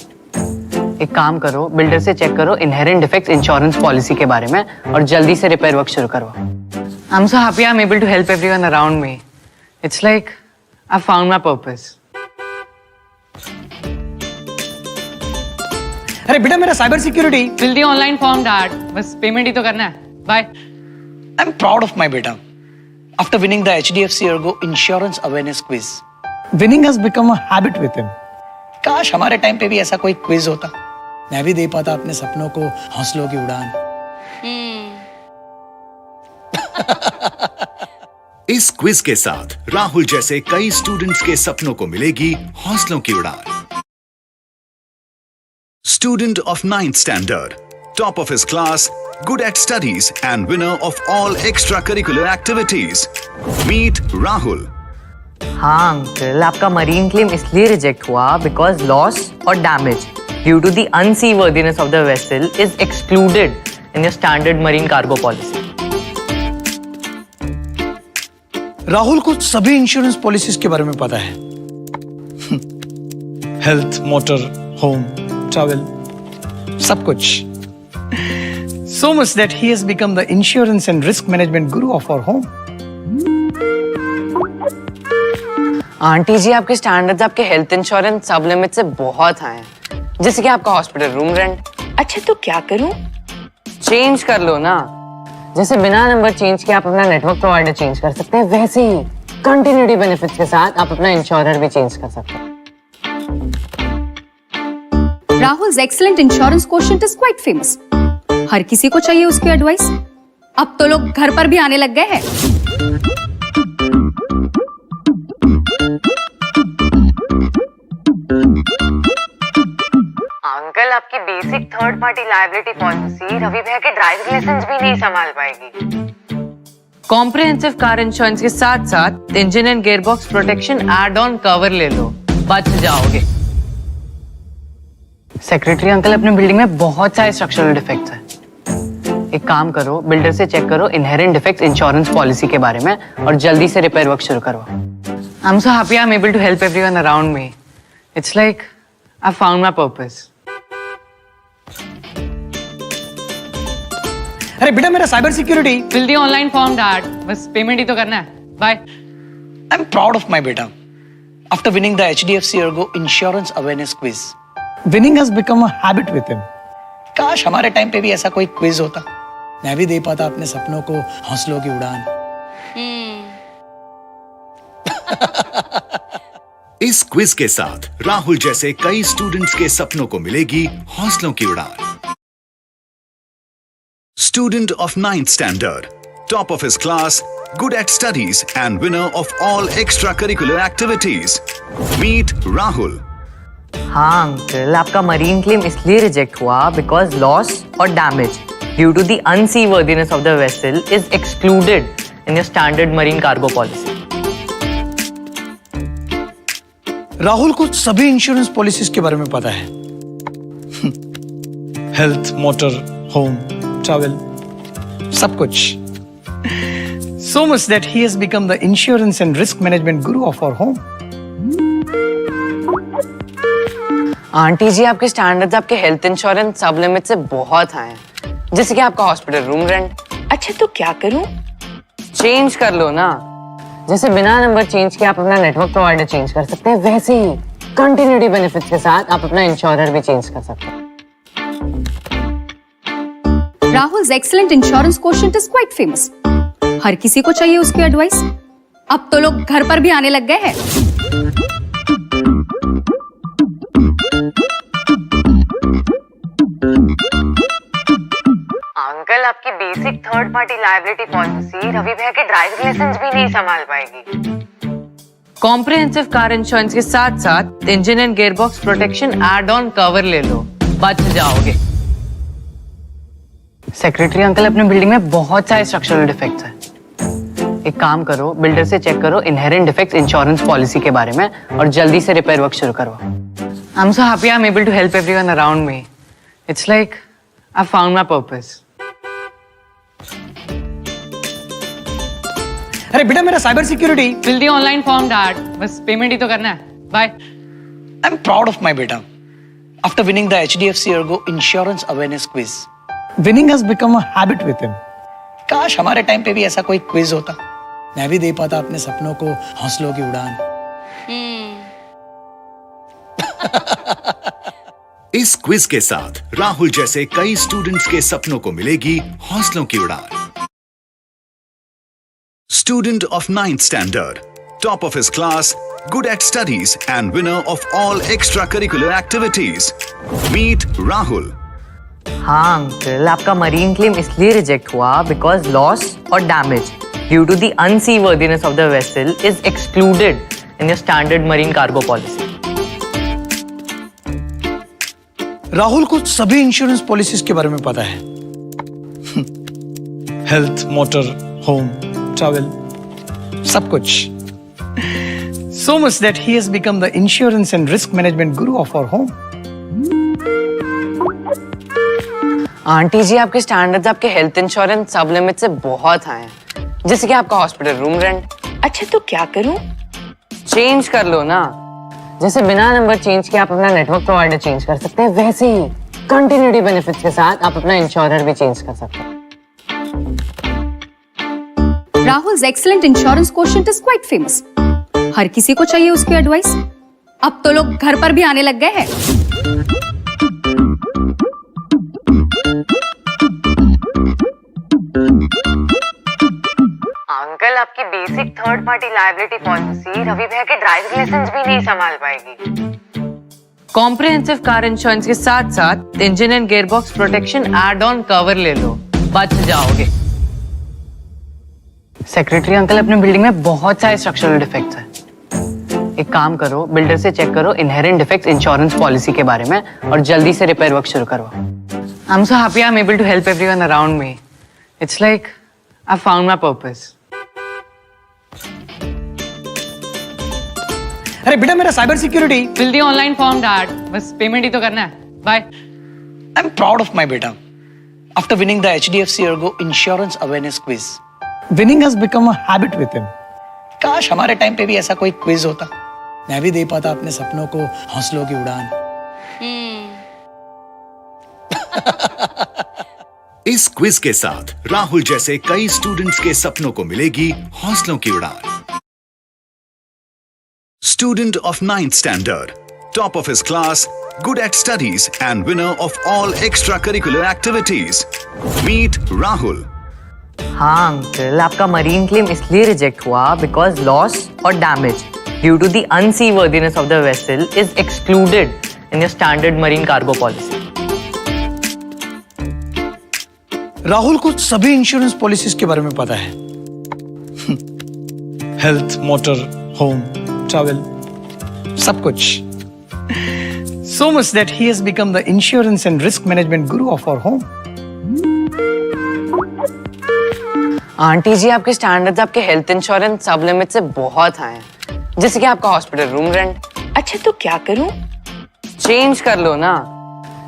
एक काम करो, बिल्डर से चेक करो इनहेरेंट डिफेक्ट्स इंश्योरेंस पॉलिसी के बारे में और जल्दी से रिपेयर वर्क शुरू करो। I am so happy I am able to help everyone around me. It's like I found my purpose. अरे बेटा, मेरा cyber security fill the online form dad, बस पेमेंट ही तो करना है। Bye. I am proud of my बेटा after winning the HDFC ERGO Insurance Awareness Quiz. Winning has become a habit with him. काश हमारे टाइम पे भी ऐसा कोई क्विज होता, मैं भी दे पाता अपने सपनों को हौसलों की उड़ान। इस क्विज के साथ राहुल जैसे कई स्टूडेंट्स के सपनों को मिलेगी हौसलों की उड़ान। Student of 9th standard, top of his class, good at studies and winner of all extracurricular activities. Meet Rahul. हाँ अंकल, आपका मरीन क्लेम इसलिए रिजेक्ट हुआ बिकॉज लॉस और damage due to the unseaworthiness of the vessel is excluded in your standard marine cargo policy. Rahul को सभी insurance policies के बारे में पता है। हेल्थ, मोटर, होम, ट्रैवल, सब कुछ। So much that he has become the insurance and risk management guru of our home. Aunty ji, आपके स्टैंडर्ड्स आपके हेल्थ इंश्योरेंस सब लिमिट से बहुत हाई हैं, जैसे कि आपका हॉस्पिटल रूम रेंट। अच्छा तो क्या करूं? चेंज कर लो ना, जैसे बिना नंबर चेंज किए आप अपना नेटवर्क प्रोवाइडर चेंज कर सकते हैं, वैसे ही कंटिन्यूटी बेनिफिट्स के साथ आप अपना इंश्योरर भी चेंज कर सकते हैं। Rahul's excellent insurance quotient is quite famous. हर किसी को चाहिए उसकी एडवाइस। अब तो लोग घर पर भी आने लग गए हैं। अंकल, आपकी basic third party liability policy Ravi भैया के ड्राइविंग लाइसेंस भी नहीं संभाल पाएगी। कॉम्प्रिहेंसिव कार इंश्योरेंस के साथ साथ engine and gearbox protection add on cover ले लो, बच जाओगे। सेक्रेटरी अंकल, अपने बिल्डिंग में बहुत सारे स्ट्रक्चरल डिफेक्ट्स हैं। एक काम करो, बिल्डर से चेक करो इनहेरेंट डिफेक्ट्स इंश्योरेंस पॉलिसी के बारे में और जल्दी से रिपेयर वर्क शुरू करो। I am so happy I am able to help everyone around me. It's like I found my purpose. अरे बेटा, मेरा cyber security fill the online form dad, बस पेमेंट ही तो करना है। Bye. I am proud of my बेटा after winning the HDFC ERGO Insurance Awareness Quiz. Winning has become a habit with him. काश हमारे टाइम पे भी ऐसा कोई क्विज होता, मैं भी दे पाता अपने सपनों को हौसलों की उड़ान। इस क्विज के साथ राहुल जैसे कई स्टूडेंट्स के सपनों को मिलेगी हौसलों की उड़ान। Student of 9th standard, top of his class, good at studies, and winner of all extracurricular activities. Meet Rahul. हाँ अंकल, आपका मरीन क्लेम इसलिए रिजेक्ट हुआ बिकॉज लॉस और damage due to the unseaworthiness of the vessel is excluded in your standard marine cargo policy. Rahul को सभी insurance policies के बारे में पता है। हेल्थ, मोटर, होम, ट्रैवल, सब कुछ। So much that he has become the insurance and risk management guru of our home. Aunty ji, आपके स्टैंडर्ड्स आपके हेल्थ इंश्योरेंस सब लिमिट से बहुत हाई हैं, जैसे कि आपका हॉस्पिटल रूम रेंट। अच्छा तो क्या करूं? चेंज कर लो ना, जैसे बिना नंबर चेंज किए आप अपना नेटवर्क प्रोवाइडर चेंज कर सकते हैं, वैसे ही कंटिन्यूटी बेनिफिट्स के साथ आप अपना इंश्योरर भी चेंज कर सकते हैं। Rahul's excellent insurance quotient is quite famous. हर किसी को चाहिए उसकी एडवाइस। अब तो लोग घर पर भी आने लग गए हैं। अंकल, आपकी basic third party liability policy Ravi भैया के ड्राइविंग लाइसेंस भी नहीं संभाल पाएगी। कॉम्प्रिहेंसिव कार इंश्योरेंस के साथ साथ engine and gearbox protection add on cover ले लो, बच जाओगे। सेक्रेटरी अंकल, अपने बिल्डिंग में बहुत सारे स्ट्रक्चरल डिफेक्ट्स हैं। एक काम करो, बिल्डर से चेक करो इनहेरेंट डिफेक्ट्स इंश्योरेंस पॉलिसी के बारे में और जल्दी से रिपेयर वर्क शुरू करो। I am so happy I am able to help everyone around me. It's like I found my purpose. अरे बेटा, मेरा cyber security fill the online form dad, बस पेमेंट ही तो करना है। Bye. I am proud of my बेटा after winning the HDFC ERGO Insurance Awareness Quiz. Winning has become a habit with him. काश हमारे टाइम पे भी ऐसा कोई क्विज होता, मैं भी दे पाता अपने सपनों को हौसलों की उड़ान। इस क्विज के साथ राहुल जैसे कई स्टूडेंट्स के सपनों को मिलेगी हौसलों की उड़ान। Student of 9th standard, top of his class, good at studies and winner of all extracurricular activities. Meet Rahul. हाँ अंकल, आपका मरीन क्लेम इसलिए रिजेक्ट हुआ बिकॉज लॉस और damage due to the unseaworthiness of the vessel is excluded in your standard marine cargo policy. Rahul को सभी insurance policies के बारे में पता है। हेल्थ, मोटर, होम, ट्रैवल, सब कुछ। So much that he has become the insurance and risk management guru of our home. Aunty ji, आपके स्टैंडर्ड्स आपके हेल्थ इंश्योरेंस सब लिमिट से बहुत हाई हैं, जैसे कि आपका हॉस्पिटल रूम रेंट। अच्छा तो क्या करूं? चेंज कर लो ना, जैसे बिना नंबर चेंज किए आप अपना नेटवर्क प्रोवाइडर चेंज कर सकते हैं, वैसे ही कंटिन्यूटी बेनिफिट्स के साथ आप अपना इंश्योरर भी चेंज कर सकते हैं। Rahul's excellent insurance quotient is quite famous. हर किसी को चाहिए उसकी एडवाइस। अब तो लोग घर पर भी आने लग गए हैं। अंकल, आपकी basic third party liability policy Ravi भैया के ड्राइविंग लाइसेंस भी नहीं संभाल पाएगी। कॉम्प्रिहेंसिव कार इंश्योरेंस के साथ साथ engine and gearbox protection add on cover ले लो, बच जाओगे। सेक्रेटरी अंकल, अपने बिल्डिंग में बहुत सारे स्ट्रक्चरल डिफेक्ट्स हैं। एक काम करो, बिल्डर से चेक करो इनहेरेंट डिफेक्ट्स इंश्योरेंस पॉलिसी के बारे में और जल्दी से रिपेयर वर्क शुरू करो। I am so happy I am able to help everyone around me. It's like I found my purpose. अरे बेटा, मेरा cyber security fill the online form dad, बस पेमेंट ही तो करना है। Bye. I am proud of my बेटा after winning the HDFC ERGO Insurance Awareness Quiz. Winning has become a habit with him. काश हमारे टाइम पे भी ऐसा कोई क्विज होता, मैं भी दे पाता अपने सपनों को हौसलों की उड़ान। इस क्विज के साथ राहुल जैसे कई स्टूडेंट्स के सपनों को मिलेगी हौसलों की उड़ान। Student of 9th standard, top of his class, good at studies and winner of all extracurricular activities. Meet Rahul. हाँ अंकल, आपका मरीन क्लेम इसलिए रिजेक्ट हुआ बिकॉज लॉस और damage due to the unseaworthiness of the vessel is excluded in your standard marine cargo policy. Rahul को सभी insurance policies के बारे में पता है। हेल्थ, मोटर, होम, ट्रैवल, सब कुछ। So much that he has become the insurance and risk management guru of our home. Aunty ji, आपके स्टैंडर्ड्स आपके हेल्थ इंश्योरेंस सब लिमिट से बहुत हाई हैं, जैसे कि आपका हॉस्पिटल रूम रेंट। अच्छा तो क्या करूं? चेंज कर लो ना,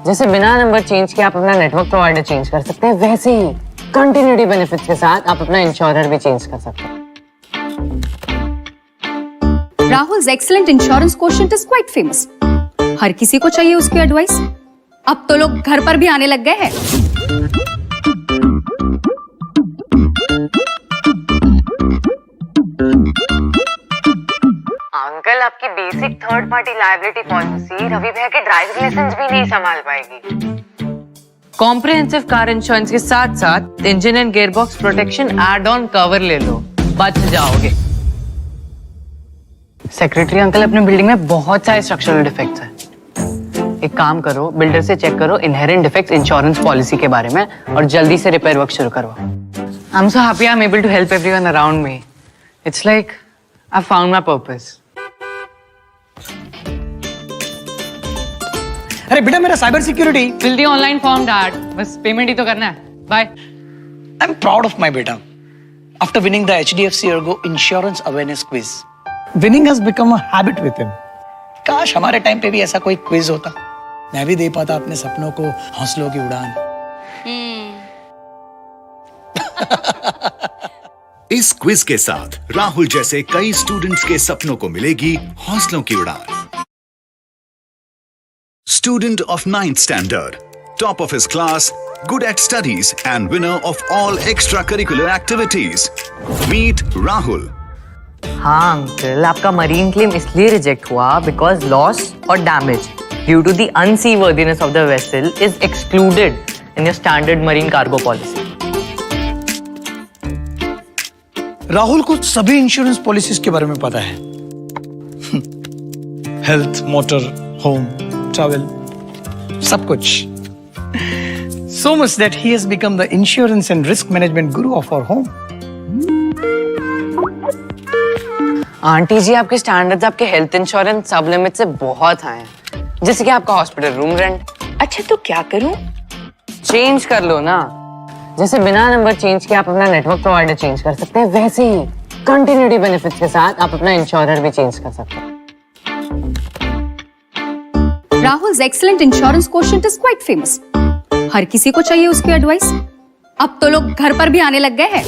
जैसे बिना नंबर चेंज किए आप अपना नेटवर्क प्रोवाइडर चेंज कर सकते हैं, वैसे ही कंटिन्यूटी बेनिफिट्स के साथ आप अपना इंश्योरर भी चेंज कर सकते हैं। Rahul's excellent insurance quotient is quite famous. हर किसी को चाहिए उसकी एडवाइस। अब तो लोग घर पर भी आने लग गए हैं। अंकल, आपकी basic third party liability policy Ravi भैया के ड्राइविंग लाइसेंस भी नहीं संभाल पाएगी। कॉम्प्रिहेंसिव कार इंश्योरेंस के साथ साथ engine and gearbox protection add on cover ले लो, बच जाओगे। सेक्रेटरी अंकल, अपने बिल्डिंग में बहुत सारे स्ट्रक्चरल डिफेक्ट्स हैं। एक काम करो, बिल्डर से चेक करो इनहेरेंट डिफेक्ट्स इंश्योरेंस पॉलिसी के बारे में और जल्दी से रिपेयर वर्क शुरू करो। I am so happy I am able to help everyone around me. It's like I found my purpose. अरे बेटा, मेरा cyber security fill the online form dad, बस पेमेंट ही तो करना है। Bye. I am proud of my बेटा after winning the HDFC ERGO Insurance Awareness Quiz. Winning has become a habit with him. काश हमारे टाइम पे भी ऐसा कोई क्विज होता, मैं भी दे पाता अपने सपनों को हौसलों की उड़ान। इस क्विज के साथ राहुल जैसे कई स्टूडेंट्स के सपनों को मिलेगी हौसलों की उड़ान। Student of 9th standard, top of his class, good at studies and winner of all extracurricular activities. Meet Rahul. हाँ अंकल, आपका मरीन क्लेम इसलिए रिजेक्ट हुआ बिकॉज लॉस और damage due to the unseaworthiness of the vessel is excluded in your standard marine cargo policy. Rahul को सभी insurance policies के बारे में पता है। हेल्थ, मोटर, होम, ट्रैवल, सब कुछ। So much that he has become the insurance and risk management guru of our home. Aunty ji, आपके स्टैंडर्ड्स आपके हेल्थ इंश्योरेंस सब लिमिट से बहुत हाई हैं, जैसे कि आपका हॉस्पिटल रूम रेंट। अच्छा तो क्या करूं? चेंज कर लो ना, जैसे बिना नंबर चेंज किए आप अपना नेटवर्क प्रोवाइडर चेंज कर सकते हैं, वैसे ही कंटिन्यूटी बेनिफिट्स के साथ आप अपना इंश्योरर भी चेंज कर सकते हैं। Rahul's excellent insurance quotient is quite famous. हर किसी को चाहिए उसकी एडवाइस। अब तो लोग घर पर भी आने लग गए हैं।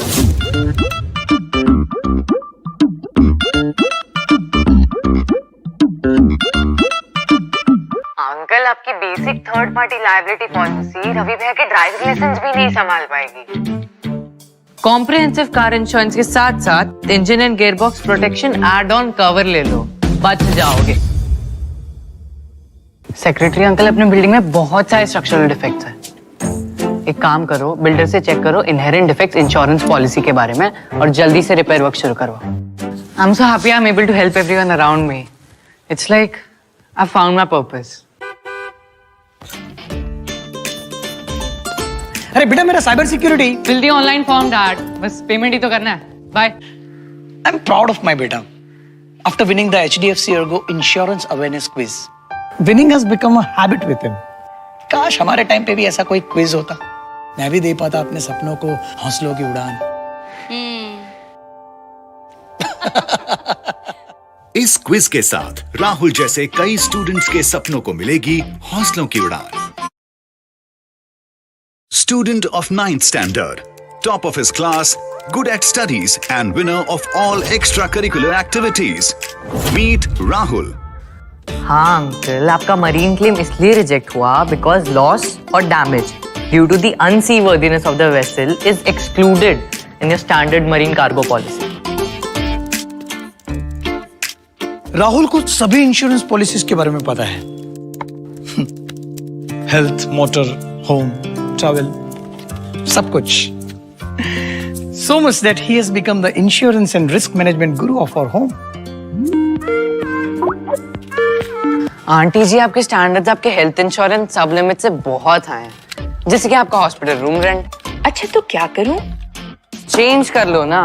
अंकल, आपकी basic third party liability policy Ravi भैया के ड्राइविंग लाइसेंस भी नहीं संभाल पाएगी। कॉम्प्रिहेंसिव कार इंश्योरेंस के साथ साथ engine and gearbox protection add on cover ले लो, बच जाओगे। सेक्रेटरी अंकल, अपने बिल्डिंग में बहुत सारे स्ट्रक्चरल डिफेक्ट्स हैं। एक काम करो, बिल्डर से चेक करो इनहेरेंट डिफेक्ट्स इंश्योरेंस पॉलिसी के बारे में और जल्दी से रिपेयर वर्क शुरू करो। I am so happy I am able to help everyone around me. It's like I found my purpose. अरे बेटा, मेरा cyber security fill the online form dad, बस पेमेंट ही तो करना है। Bye. I am proud of my बेटा after winning the HDFC ERGO Insurance Awareness Quiz. Winning has become a habit with him. काश हमारे टाइम पे भी ऐसा कोई क्विज होता, मैं भी दे पाता अपने सपनों को हौसलों की उड़ान। इस क्विज के साथ राहुल जैसे कई स्टूडेंट्स के सपनों को मिलेगी हौसलों की उड़ान। Student of 9th standard, top of his class, good at studies and winner of all extracurricular activities. Meet Rahul. हाँ अंकल, आपका मरीन क्लेम इसलिए रिजेक्ट हुआ बिकॉज लॉस और damage due to the unseaworthiness of the vessel is excluded in your standard marine cargo policy. Rahul को सभी insurance policies के बारे में पता है। हेल्थ, मोटर, होम, ट्रैवल, सब कुछ। So much that he has become the insurance and risk management guru of our home. Aunty ji, आपके स्टैंडर्ड्स आपके हेल्थ इंश्योरेंस सब लिमिट से बहुत हाई हैं, जैसे कि आपका हॉस्पिटल रूम रेंट। अच्छा तो क्या करूं? चेंज कर लो ना।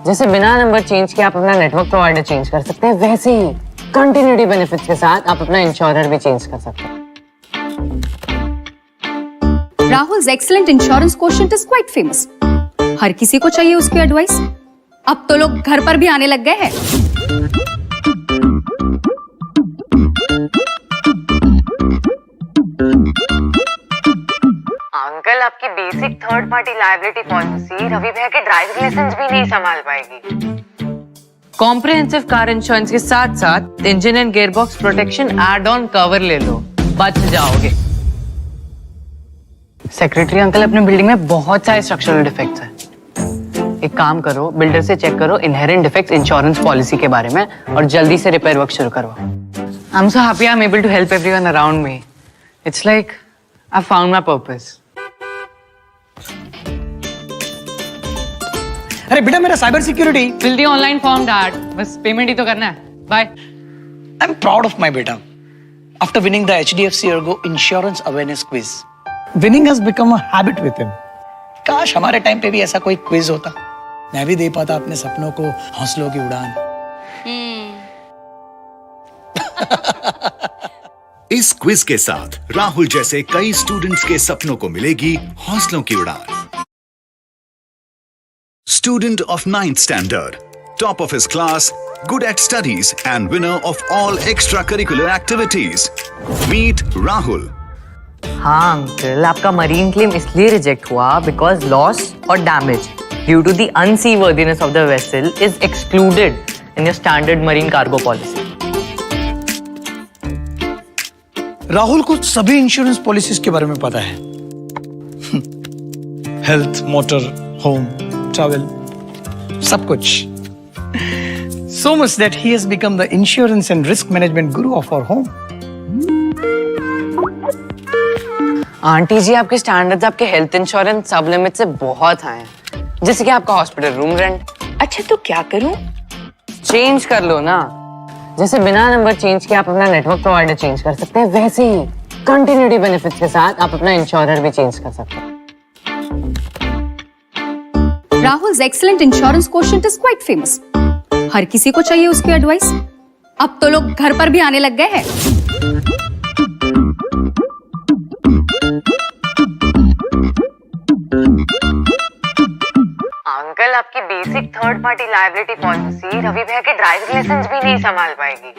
जैसे बिना नंबर चेंज किए आप अपना नेटवर्क प्रोवाइडर चेंज कर सकते हैं, वैसे ही कंटिन्यूटी बेनिफिट्स के साथ आप अपना इंश्योरर भी चेंज कर सकते हैं। Rahul's excellent insurance quotient is quite famous. हर किसी को चाहिए उसकी एडवाइस। अब तो लोग घर पर भी आने लग गए हैं। अंकल, आपकी basic third party liability policy Ravi भैया के ड्राइविंग लाइसेंस भी नहीं संभाल पाएगी। कॉम्प्रिहेंसिव कार इंश्योरेंस के साथ साथ engine and gearbox protection add on cover ले लो, बच जाओगे। सेक्रेटरी अंकल, अपने बिल्डिंग में बहुत सारे स्ट्रक्चरल डिफेक्ट्स हैं। एक काम करो, बिल्डर से चेक करो इनहेरेंट डिफेक्ट्स इंश्योरेंस पॉलिसी के बारे में और जल्दी से रिपेयर वर्क शुरू करवाओ। I am so happy I am able to help everyone around me. It's like I found my purpose. अरे बेटा, मेरा cyber security fill the online form dad, बस पेमेंट ही तो करना है। Bye. I am proud of my बेटा after winning the HDFC ERGO Insurance Awareness Quiz. Winning has become a habit with him. काश हमारे टाइम पे भी ऐसा कोई क्विज होता, मैं भी दे पाता अपने सपनों को हौसलों की उड़ान। इस क्विज के साथ राहुल जैसे कई स्टूडेंट्स के सपनों को मिलेगी हौसलों की उड़ान। Student of 9th standard, top of his class, good at studies and winner of all extracurricular activities. Meet Rahul. हाँ अंकल, आपका मरीन क्लेम इसलिए रिजेक्ट हुआ बिकॉज लॉस और damage due to the unseaworthiness of the vessel is excluded in your standard marine cargo policy. Rahul को सभी insurance policies के बारे में पता है। हेल्थ, मोटर, होम, ट्रैवल, सब कुछ। So much that he has become the insurance and risk management guru of our home. Aunty ji, आपके स्टैंडर्ड्स आपके हेल्थ इंश्योरेंस सब लिमिट से बहुत हाई हैं, जैसे कि आपका हॉस्पिटल रूम रेंट। अच्छा तो क्या करूं? चेंज कर लो ना। जैसे बिना नंबर चेंज किए आप अपना नेटवर्क प्रोवाइडर चेंज कर सकते हैं, वैसे ही कंटिन्यूटी बेनिफिट्स के साथ आप अपना इंश्योरर भी चेंज कर सकते हैं। Rahul's excellent insurance quotient is quite famous. हर किसी को चाहिए उसकी एडवाइस। अब तो लोग घर पर भी आने लग गए हैं। अंकल, आपकी basic third party liability policy Ravi भैया के ड्राइविंग लाइसेंस भी नहीं संभाल पाएगी।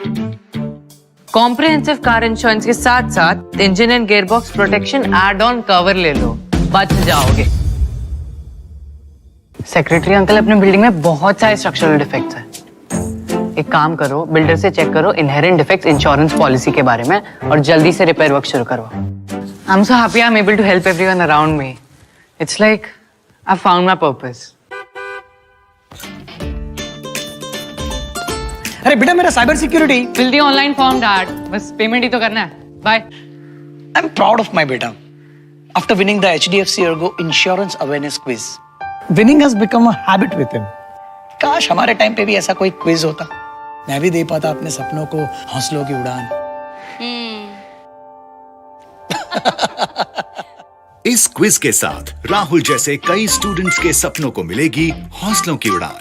कॉम्प्रिहेंसिव कार इंश्योरेंस के साथ साथ engine and gearbox protection add on cover ले लो, बच जाओगे। सेक्रेटरी अंकल, अपने बिल्डिंग में बहुत सारे स्ट्रक्चरल डिफेक्ट्स हैं। एक काम करो, बिल्डर से चेक करो इनहेरेंट डिफेक्ट्स इंश्योरेंस पॉलिसी के बारे में और जल्दी से रिपेयर वर्क शुरू करवाओ। I am so happy I am able to help everyone around me. It's like I found my purpose. अरे बेटा, मेरा cyber security fill the online form dad, बस पेमेंट ही तो करना है। Bye. I am proud of my बेटा after winning the HDFC ERGO Insurance Awareness Quiz. Winning has become a habit with him. काश हमारे टाइम पे भी ऐसा कोई क्विज होता, मैं भी दे पाता अपने सपनों को हौसलों की उड़ान। इस क्विज के साथ राहुल जैसे कई स्टूडेंट्स के सपनों को मिलेगी हौसलों की उड़ान।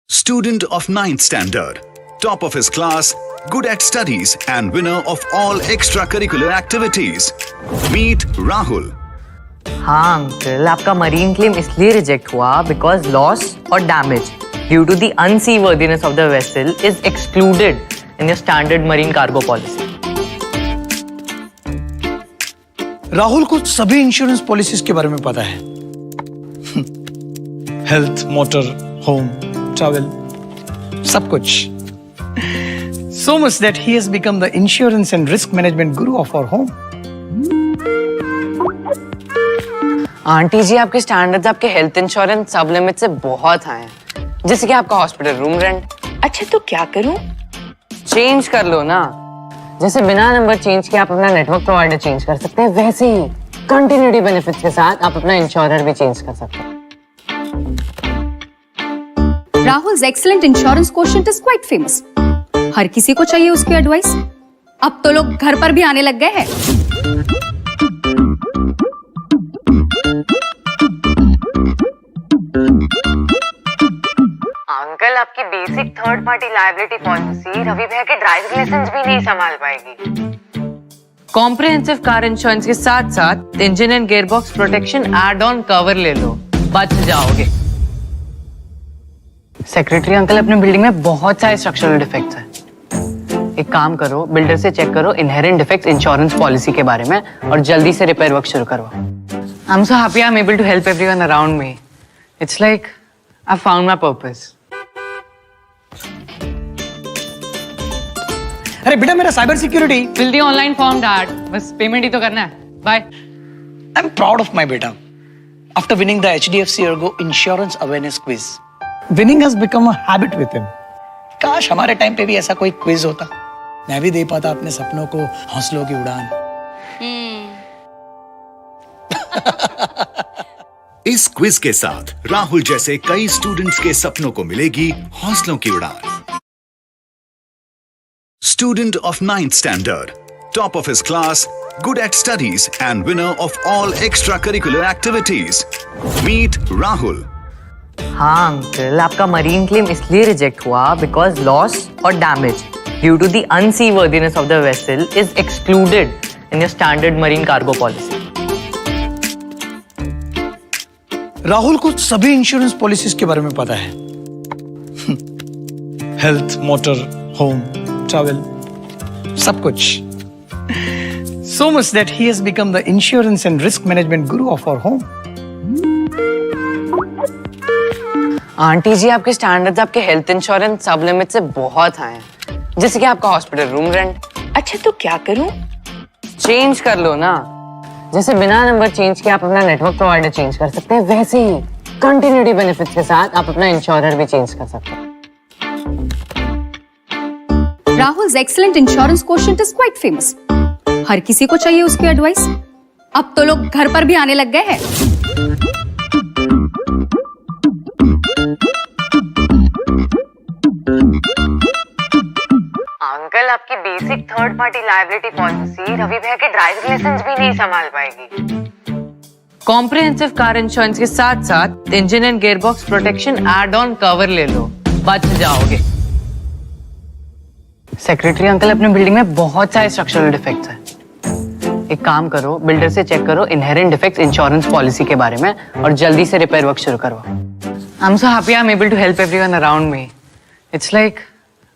Student of 9th standard, top of his class, good at studies and winner of all extracurricular activities. Meet Rahul. हाँ अंकल, आपका मरीन क्लेम इसलिए रिजेक्ट हुआ बिकॉज लॉस और damage due to the unseaworthiness of the vessel is excluded in your standard marine cargo policy. Rahul को सभी insurance policies के बारे में पता है। हेल्थ, मोटर, होम, ट्रैवल, सब कुछ। So much that he has become the insurance and risk management guru of our home. Aunty ji, आपके स्टैंडर्ड्स आपके हेल्थ इंश्योरेंस सब लिमिट से बहुत हाई हैं, जैसे कि आपका हॉस्पिटल रूम रेंट। अच्छा तो क्या करूं? चेंज कर लो ना। जैसे बिना नंबर चेंज किए आप अपना नेटवर्क प्रोवाइडर चेंज कर सकते हैं, वैसे ही कंटिन्यूटी बेनिफिट्स के साथ आप अपना इंश्योरर भी चेंज कर सकते हैं। Rahul's excellent insurance quotient is quite famous. हर किसी को चाहिए उसकी एडवाइस। अब तो लोग घर पर भी आने लग गए हैं। Third party liability policy Ravi भैया के ड्राइविंग लाइसेंस भी नहीं संभाल पाएगी। कॉम्प्रिहेंसिव कार इंश्योरेंस के साथ साथ engine and gearbox protection add on cover ले लो, बच जाओगे। सेक्रेटरी अंकल, अपने बिल्डिंग में बहुत सारे स्ट्रक्चरल डिफेक्ट्स हैं। एक काम करो, बिल्डर से चेक करो इनहेरेंट डिफेक्ट्स इंश्योरेंस पॉलिसी के बारे में और जल्दी से रिपेयर वर्क शुरू करो। I am so happy I am able to help everyone around me. It's like I found my purpose. अरे बेटा, मेरा cyber security fill the online form dad, बस पेमेंट ही तो करना है। Bye. I am proud of my बेटा after winning the HDFC ERGO Insurance Awareness Quiz. Winning has become a habit with him. काश हमारे टाइम पे भी ऐसा कोई क्विज होता, मैं भी दे पाता अपने सपनों को हौसलों की उड़ान। इस क्विज के साथ राहुल जैसे कई स्टूडेंट्स के सपनों को मिलेगी हौसलों की उड़ान। Student of 9th standard, top of his class, good at studies and winner of all extracurricular activities. Meet Rahul. हाँ अंकल, आपका मरीन क्लेम इसलिए रिजेक्ट हुआ बिकॉज लॉस और damage due to the unseaworthiness of the vessel is excluded in your standard marine cargo policy. Rahul को सभी insurance policies के बारे में पता है। हेल्थ, मोटर, होम, ट्रैवल, सब कुछ। So much that he has become the insurance and risk management guru of our home. Aunty ji, आपके स्टैंडर्ड्स आपके हेल्थ इंश्योरेंस सब लिमिट से बहुत हाई हैं, जैसे कि आपका हॉस्पिटल रूम रेंट। अच्छा तो क्या करूं? चेंज कर लो ना, जैसे बिना नंबर चेंज किए आप अपना नेटवर्क प्रोवाइडर चेंज कर सकते हैं, वैसे ही कंटिन्यूटी बेनिफिट्स के साथ आप अपना इंश्योरर भी चेंज कर सकते हैं। Rahul's excellent insurance quotient is quite famous. हर किसी को चाहिए उसकी एडवाइस। अब तो लोग घर पर भी आने लग गए हैं। अंकल, आपकी basic third party liability policy Ravi भैया के ड्राइविंग लाइसेंस भी नहीं संभाल पाएगी। कॉम्प्रिहेंसिव कार इंश्योरेंस के साथ साथ engine and gearbox protection add on cover ले लो, बच जाओगे। सेक्रेटरी अंकल, अपने बिल्डिंग में बहुत सारे स्ट्रक्चरल डिफेक्ट्स हैं। एक काम करो, बिल्डर से चेक करो इनहेरेंट डिफेक्ट्स इंश्योरेंस पॉलिसी के बारे में और जल्दी से रिपेयर वर्क शुरू करो। I am so happy I am able to help everyone around me. It's like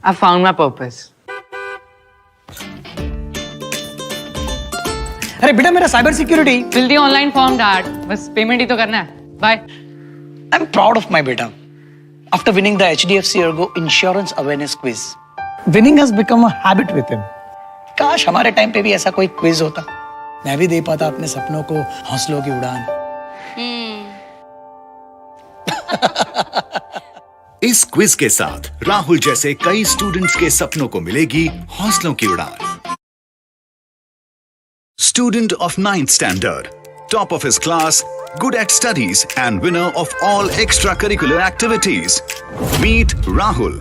I found my purpose. अरे बेटा, मेरा cyber security fill the online form dad, बस पेमेंट ही तो करना है। Bye. I am proud of my बेटा after winning the HDFC ERGO Insurance Awareness Quiz. Winning has become a habit with him. काश हमारे टाइम पे भी ऐसा कोई क्विज होता, मैं भी दे पाता अपने सपनों को हौसलों की उड़ान। इस क्विज के साथ राहुल जैसे कई स्टूडेंट्स के सपनों को मिलेगी हौसलों की उड़ान। Student of 9th standard, top of his class, good at studies and winner of all extracurricular activities. Meet Rahul.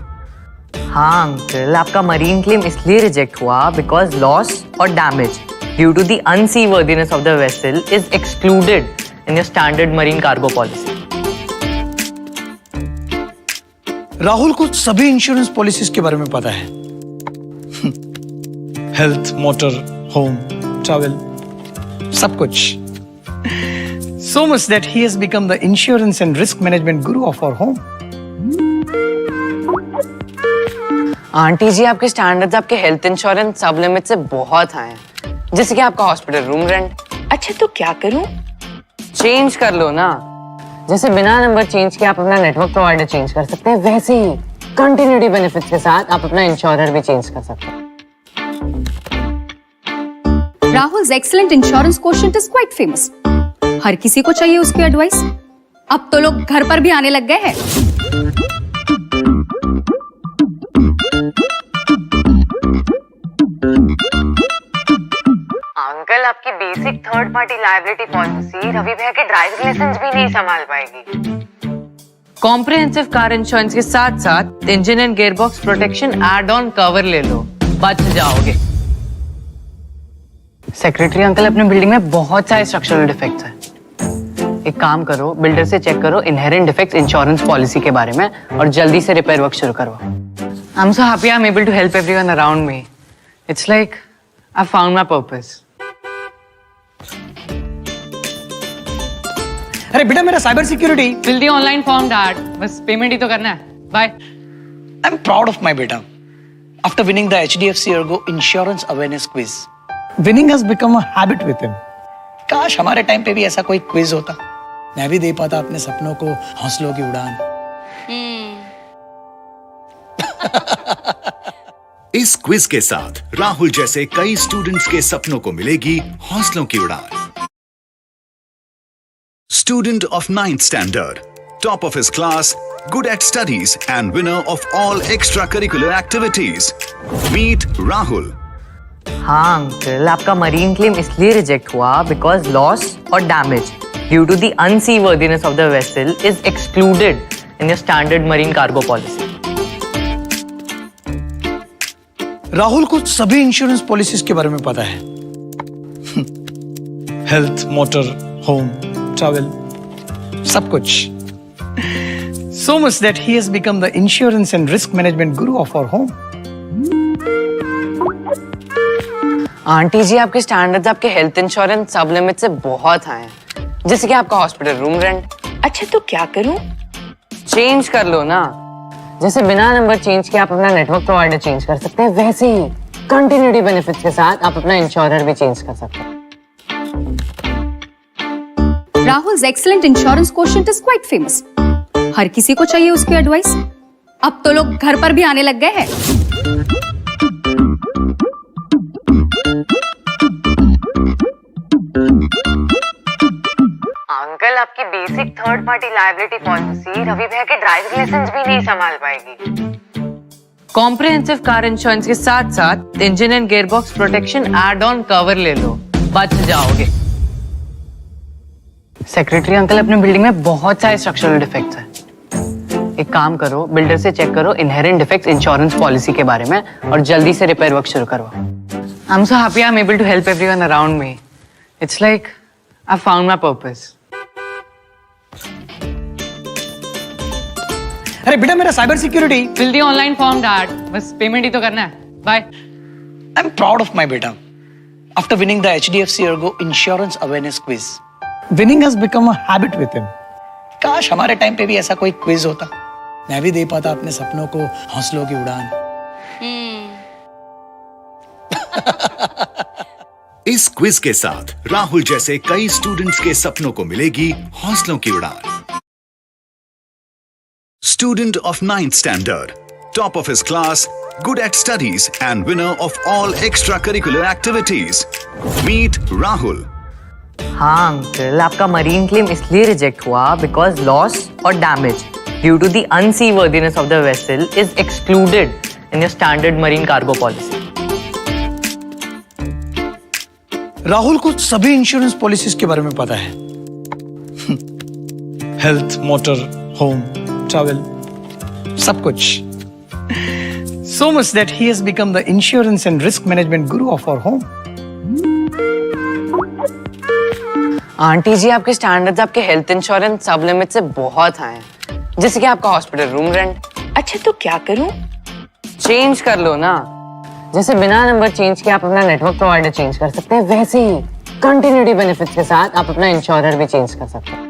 हाँ अंकल, आपका मरीन क्लेम इसलिए रिजेक्ट हुआ बिकॉज लॉस और damage due to the unseaworthiness of the vessel is excluded in your standard marine cargo policy. Rahul को सभी insurance policies के बारे में पता है। हेल्थ, मोटर, होम, ट्रैवल, सब कुछ। So much that he has become the insurance and risk management guru of our home. Aunty ji, आपके स्टैंडर्ड्स आपके हेल्थ इंश्योरेंस सब लिमिट से बहुत हाई हैं, जैसे कि आपका हॉस्पिटल रूम रेंट। अच्छा तो क्या करूं? चेंज कर लो ना, जैसे बिना नंबर चेंज किए आप अपना नेटवर्क प्रोवाइडर चेंज कर सकते हैं, वैसे ही कंटिन्यूटी बेनिफिट्स के साथ आप अपना इंश्योरर भी चेंज कर सकते हैं। Rahul's excellent insurance quotient is quite famous. हर किसी को चाहिए उसकी एडवाइस। अब तो लोग घर पर भी आने लग गए हैं। अंकल, आपकी basic third party liability policy Ravi भैया के ड्राइविंग लाइसेंस भी नहीं संभाल पाएगी। कॉम्प्रिहेंसिव कार इंश्योरेंस के साथ साथ engine and gearbox protection add on cover ले लो, बच जाओगे। सेक्रेटरी अंकल, अपने बिल्डिंग में बहुत सारे स्ट्रक्चरल डिफेक्ट्स हैं। एक काम करो, बिल्डर से चेक करो इनहेरेंट डिफेक्ट्स इंश्योरेंस पॉलिसी के बारे में और जल्दी से रिपेयर वर्क शुरू करो। I'm so happy I'm able to help everyone around me. It's like I found my purpose. अरे बेटा मेरा cyber security Fill the online form, Dad. बस पेमेंट ही तो करना है. Bye. I'm proud of my beta. After winning the HDFC ERGO Insurance Awareness Quiz, winning has become a habit with him. काश हमारे टाइम पे भी ऐसा कोई क्विज होता, मैं भी दे पाता अपने सपनों को हौसलों की उड़ान. इस क्विज के साथ राहुल जैसे कई स्टूडेंट्स के सपनों को मिलेगी हौसलों की उड़ान. Student of 9th standard, top of his class, good at studies and winner of all extracurricular activities. Meet Rahul. हाँ अंकल, आपका मरीन क्लेम इसलिए रिजेक्ट हुआ बिकॉज लॉस और damage due to the unseaworthiness of the vessel is excluded in your standard marine cargo policy. Rahul को सभी insurance policies के बारे में पता है. हेल्थ, मोटर, होम, ट्रैवल, सब कुछ. So much that he has become the insurance and risk management guru of our home. Aunty ji, आपके स्टैंडर्ड्स आपके हेल्थ इंश्योरेंस सब लिमिट से बहुत हाई हैं, जैसे कि आपका हॉस्पिटल रूम रेंट. अच्छा तो क्या करूं? चेंज कर लो ना. जैसे बिना नंबर चेंज किए आप अपना नेटवर्क प्रोवाइडर चेंज कर सकते हैं, वैसे ही कंटिन्यूटी बेनिफिट्स के साथ आप अपना इंश्योरर भी चेंज कर सकते हैं. Rahul's excellent insurance quotient is quite famous. हर किसी को चाहिए उसकी एडवाइस. अब तो लोग घर पर भी आने लग गए हैं. अंकल, आपकी basic third party liability policy Ravi भैया के ड्राइविंग लाइसेंस भी नहीं संभाल पाएगी. कॉम्प्रिहेंसिव कार इंश्योरेंस के साथ साथ engine and gearbox protection add on cover ले लो, बच जाओगे. सेक्रेटरी अंकल, अपने बिल्डिंग में बहुत सारे स्ट्रक्चरल डिफेक्ट्स हैं. एक काम करो, बिल्डर से चेक करो इनहेरेंट डिफेक्ट्स इंश्योरेंस पॉलिसी के बारे में और जल्दी से रिपेयर वर्क शुरू करो. I am so happy I am able to help everyone around me. It's like I found my purpose. अरे बेटा मेरा cyber security fill the online form, dad. बस पेमेंट ही तो करना है. Bye. I am proud of my बेटा. After winning the HDFC ERGO Insurance Awareness Quiz, winning has become a habit with him. काश हमारे टाइम पे भी ऐसा कोई क्विज होता, मैं भी दे पाता अपने सपनों को हौसलों की उड़ान. इस क्विज के साथ राहुल जैसे कई स्टूडेंट्स के सपनों को मिलेगी हौसलों की उड़ान. Student of 9th standard, top of his class, good at studies and winner of all extracurricular activities. Meet Rahul. हाँ अंकल, आपका मरीन क्लेम इसलिए रिजेक्ट हुआ बिकॉज लॉस और damage due to the unseaworthiness of the vessel is excluded in your standard marine cargo policy. Rahul को सभी insurance policies के बारे में पता है. हेल्थ, मोटर, होम, ट्रैवल, सब कुछ. So much that he has become the insurance and risk management guru of our home. Aunty ji, आपके स्टैंडर्ड्स आपके हेल्थ इंश्योरेंस सब लिमिट से बहुत हाई हैं, जैसे कि आपका हॉस्पिटल रूम रेंट. अच्छा तो क्या करूं? चेंज कर लो ना. जैसे बिना नंबर चेंज किए आप अपना नेटवर्क प्रोवाइडर चेंज कर सकते हैं, वैसे ही कंटिन्यूटी बेनिफिट्स के साथ आप अपना इंश्योरर भी चेंज कर सकते हैं.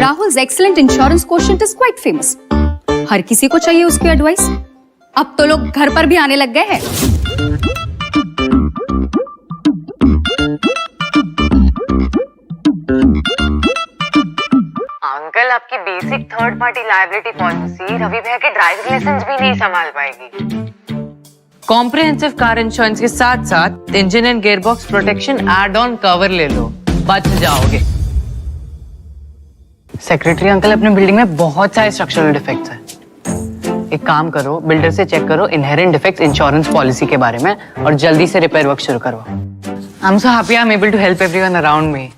Rahul's excellent insurance quotient is quite famous. हर किसी को चाहिए उसकी एडवाइस. अब तो लोग घर पर भी आने लग गए हैं. अंकल, आपकी basic third party liability policy Ravi भैया के ड्राइविंग लाइसेंस भी नहीं संभाल पाएगी. कॉम्प्रिहेंसिव कार इंश्योरेंस के साथ साथ engine and gearbox protection add on cover ले लो, बच जाओगे. सेक्रेटरी अंकल, अपने बिल्डिंग में बहुत सारे स्ट्रक्चरल डिफेक्ट्स हैं. एक काम करो, बिल्डर से चेक करो इनहेरेंट डिफेक्ट्स इंश्योरेंस पॉलिसी के बारे में और जल्दी से रिपेयर वर्क शुरू करो. I am so happy I am able to help everyone around me.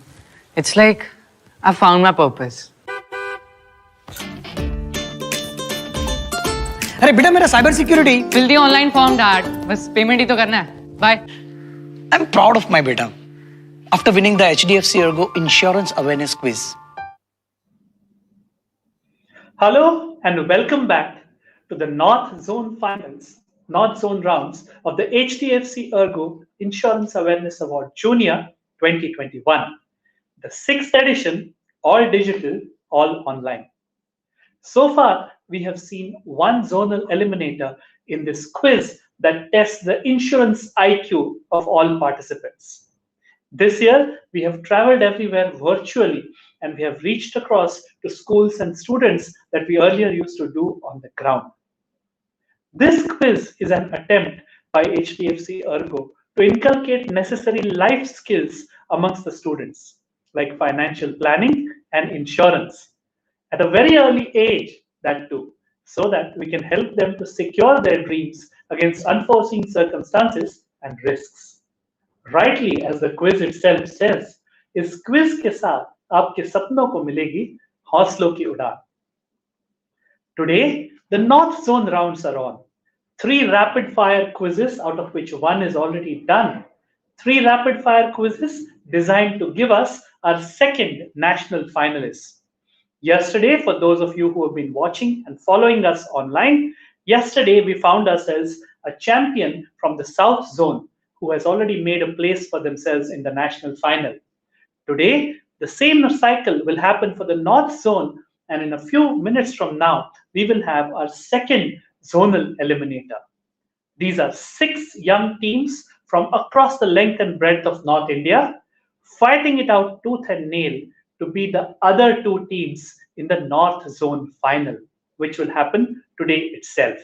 It's like I found my purpose. अरे बेटा मेरा cyber security fill the online form, dad. बस पेमेंट ही तो करना है. Bye. I am proud of my बेटा. After winning the HDFC ERGO Insurance Awareness Quiz, Hello and welcome back to the North Zone Finals, North Zone rounds of the HDFC ERGO Insurance Awareness Award Junior 2021, the sixth edition, all digital, all online. So far, we have seen one zonal eliminator in this quiz that tests the insurance IQ of all participants. This year, we have traveled everywhere virtually and we have reached across to schools and students that we earlier used to do on the ground. This quiz is an attempt by HDFC ERGO to inculcate necessary life skills amongst the students, like financial planning and insurance, at a very early age, that too, so that we can help them to secure their dreams against unforeseen circumstances and risks. Rightly, as the quiz itself says, इस quiz के साथ आपके सपनों को मिलेगी हौसलों की उड़ान. Today, the North Zone rounds are on. 3 rapid-fire quizzes, out of which 1 is already done. 3 rapid-fire quizzes designed to give us our second national finalists. Yesterday, for those of you who have been watching and following us online, yesterday we found ourselves a champion from the South Zone who has already made a place for themselves in the national final. Today, the same cycle will happen for the North Zone, and in a few minutes from now, we will have our second zonal eliminator. These are 6 young teams from across the length and breadth of North India, fighting it out tooth and nail to be the other 2 teams in the North Zone final, which will happen today itself.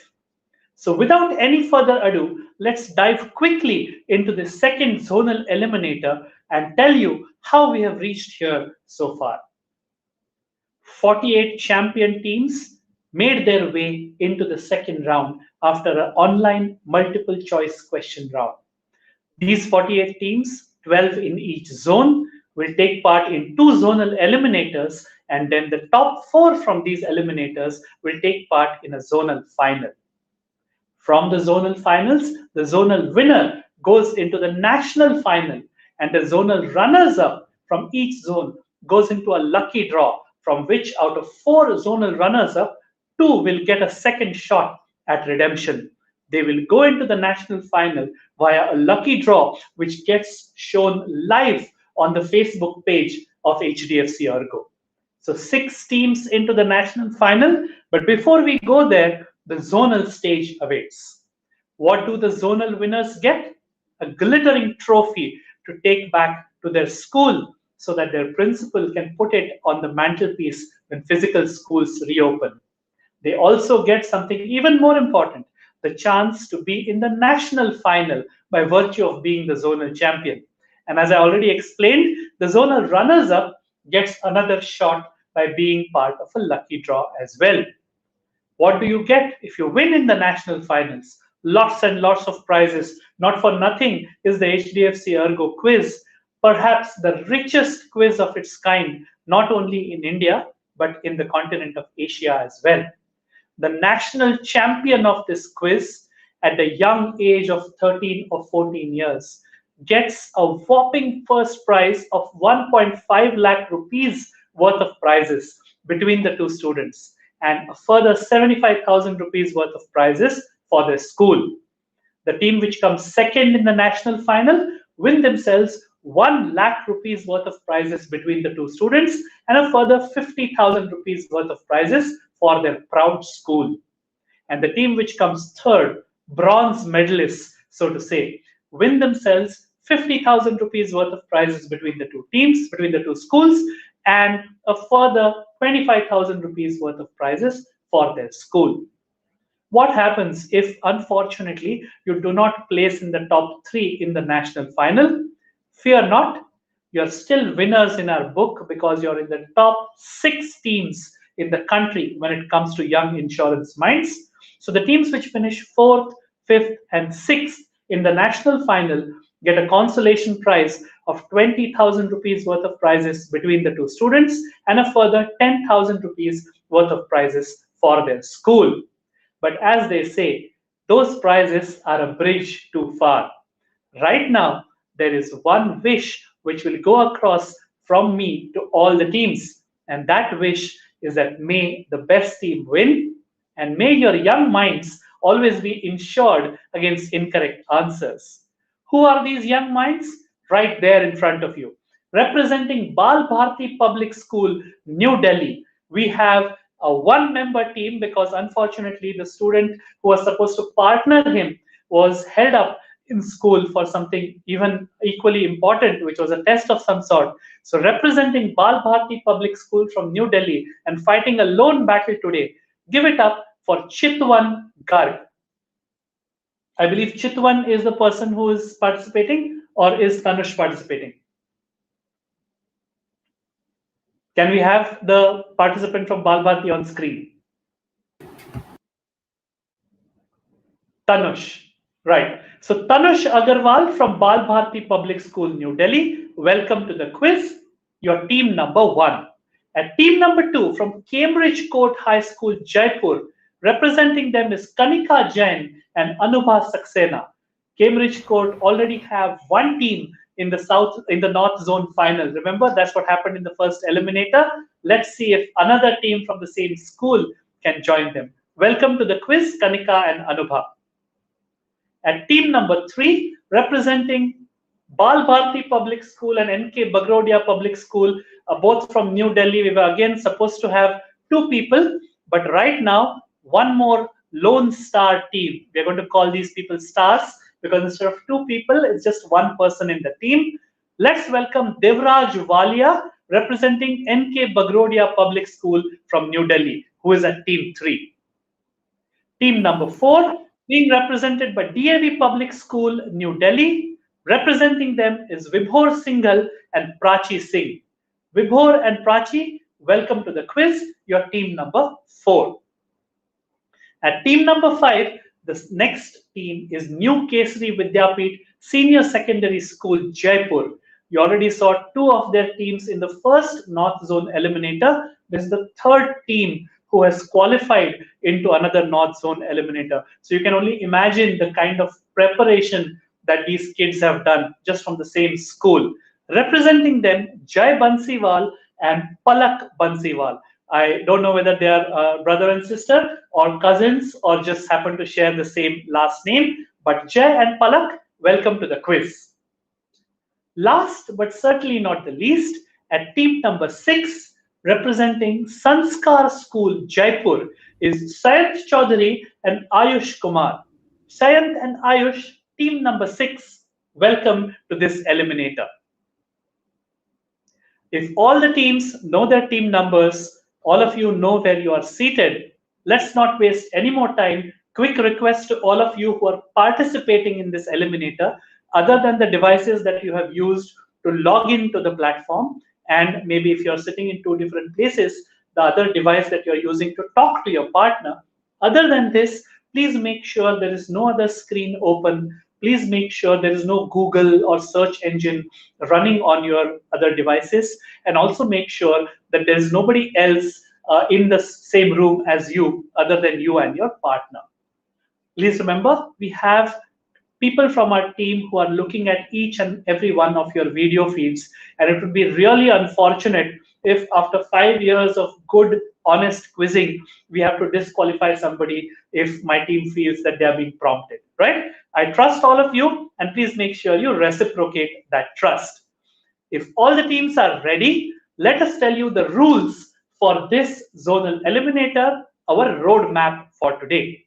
So without any further ado, let's dive quickly into the second zonal eliminator and tell you how we have reached here so far. 48 champion teams made their way into the second round after an online multiple choice question round. These 48 teams, 12 in each zone, will take part in 2 zonal eliminators, and then the top 4 from these eliminators will take part in a zonal final. From the zonal finals, the zonal winner goes into the national final, and the zonal runners-up from each zone goes into a lucky draw, from which out of 4 zonal runners-up, 2 will get a second shot at redemption. They will go into the national final via a lucky draw, which gets shown live on the Facebook page of HDFC ERGO. So 6 teams into the national final, but before we go there, the zonal stage awaits. What do the zonal winners get? A glittering trophy to take back to their school so that their principal can put it on the mantelpiece when physical schools reopen. They also get something even more important, the chance to be in the national final by virtue of being the zonal champion. And as I already explained, the zonal runners-up gets another shot by being part of a lucky draw as well. What do you get if you win in the national finals? Lots and lots of prizes. Not for nothing is the HDFC ERGO quiz perhaps the richest quiz of its kind, not only in India, but in the continent of Asia as well. The national champion of this quiz at the young age of 13 or 14 years gets a whopping first prize of 1.5 lakh rupees worth of prizes between the 2 students, and a further 75,000 rupees worth of prizes for their school. The team which comes second in the national final win themselves 1 lakh rupees worth of prizes between the 2 students, and a further 50,000 rupees worth of prizes for their proud school. And the team which comes third, bronze medalists, so to say, win themselves 50,000 rupees worth of prizes between the 2 teams, between the 2 schools, and a further 25,000 rupees worth of prizes for their school. What happens if, unfortunately, you do not place in the top 3 in the national final? Fear not, you're still winners in our book because you're in the top 6 teams in the country when it comes to young insurance minds. So the teams which finish 4th, 5th, and 6th in the national final get a consolation prize of 20,000 rupees worth of prizes between the 2 students, and a further 10,000 rupees worth of prizes for their school. But as they say, those prizes are a bridge too far. Right now, there is one wish which will go across from me to all the teams, and that wish is that may the best team win, and may your young minds always be insured against incorrect answers. Who are these young minds? Right there in front of you. Representing Bal Bharti Public School, New Delhi, we have a one-member team because unfortunately the student who was supposed to partner him was held up in school for something even equally important, which was a test of some sort. So representing Bal Bharti Public School from New Delhi and fighting a lone battle today, give it up for Chitwan Garg. I believe Chitwan is the person who is participating, or is Tanush participating? Can we have the participant from Bal Bharti on screen? Tanush, right. So Tanush Agarwal from Bal Bharti Public School, New Delhi, welcome to the quiz. Your team number 1. At team number 2 from Cambridge Court High School, Jaipur, representing them is Kanika Jain and Anubha Saxena. Cambridge Court already have one team in the North Zone Final. Remember, that's what happened in the first eliminator. Let's see if another team from the same school can join them. Welcome to the quiz, Kanika and Anubha. At team number 3, representing Bal Bharti Public School and NK Bagrodia Public School, both from New Delhi. We were again supposed to have 2 people, but right now, one more lone star team. We're going to call these people stars because instead of 2 people, it's just 1 person in the team. Let's welcome Devraj Walia, representing NK Bagrodia Public School from New Delhi, who is at team 3. Team number 4, being represented by DAV Public School, New Delhi. Representing them is Vibhor Singhal and Prachi Singh. Vibhor and Prachi, welcome to the quiz, your team number 4. At team number 5, the next team is New Kesari Vidyapeeth Senior Secondary School, Jaipur. You already saw 2 of their teams in the first North Zone eliminator. This is the 3rd team who has qualified into another North Zone eliminator. So you can only imagine the kind of preparation that these kids have done just from the same school. Representing them, Jai Bansiwal and Palak Bansiwal. I don't know whether they are brother and sister or cousins or just happen to share the same last name, but Jai and Palak, welcome to the quiz. Last but certainly not the least, at team number 6, representing Sanskar School, Jaipur, is Sayant Chaudhary and Ayush Kumar. Sayant and Ayush, team number 6, welcome to this eliminator. If all the teams know their team numbers, all of you know where you are seated, let's not waste any more time. Quick request to all of you who are participating in this eliminator, other than the devices that you have used to log into the platform, and maybe if you're sitting in 2 different places, the other device that you're using to talk to your partner. Other than this, please make sure there is no other screen open. Please make sure there is no Google or search engine running on your other devices, and also make sure that there is nobody else in the same room as you other than you and your partner. Please remember, we have people from our team who are looking at each and every one of your video feeds, and it would be really unfortunate if after 5 years of good, honest quizzing, we have to disqualify somebody if my team feels that they are being prompted, right? I trust all of you, and please make sure you reciprocate that trust. If all the teams are ready, let us tell you the rules for this zonal eliminator, our roadmap for today.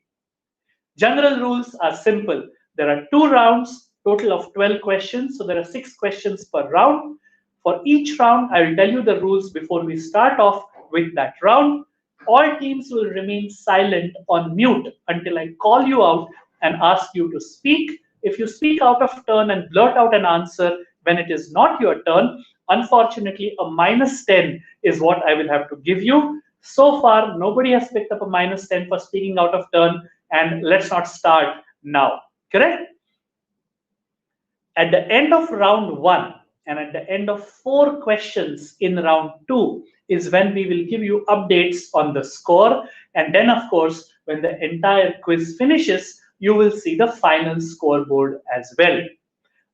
General rules are simple. There are 2 rounds, total of 12 questions. So there are 6 questions per round. For each round, I will tell you the rules before we start off with that round. All teams will remain silent on mute until I call you out and ask you to speak. If you speak out of turn and blurt out an answer when it is not your turn, unfortunately, a -10 is what I will have to give you. So far, nobody has picked up a -10 for speaking out of turn, and let's not start now. Correct? At the end of round 1 and at the end of 4 questions in round 2 is when we will give you updates on the score. And then, of course, when the entire quiz finishes, you will see the final scoreboard as well.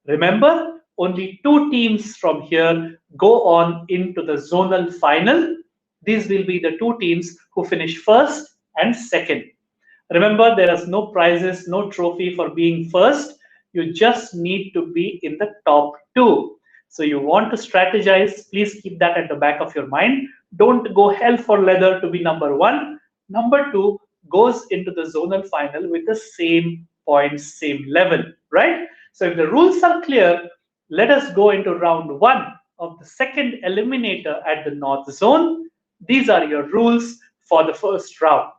Remember, only 2 teams from here go on into the zonal final. These will be the two teams who finish first and second. Remember, there is no prizes, no trophy for being first. You just need to be in the top two. So you want to strategize, please keep that at the back of your mind. Don't go hell for leather to be number one. Number two goes into the zonal final with the same points, same level, right? So if the rules are clear, let us go into round one of the second eliminator at the North Zone. These are your rules for the first round.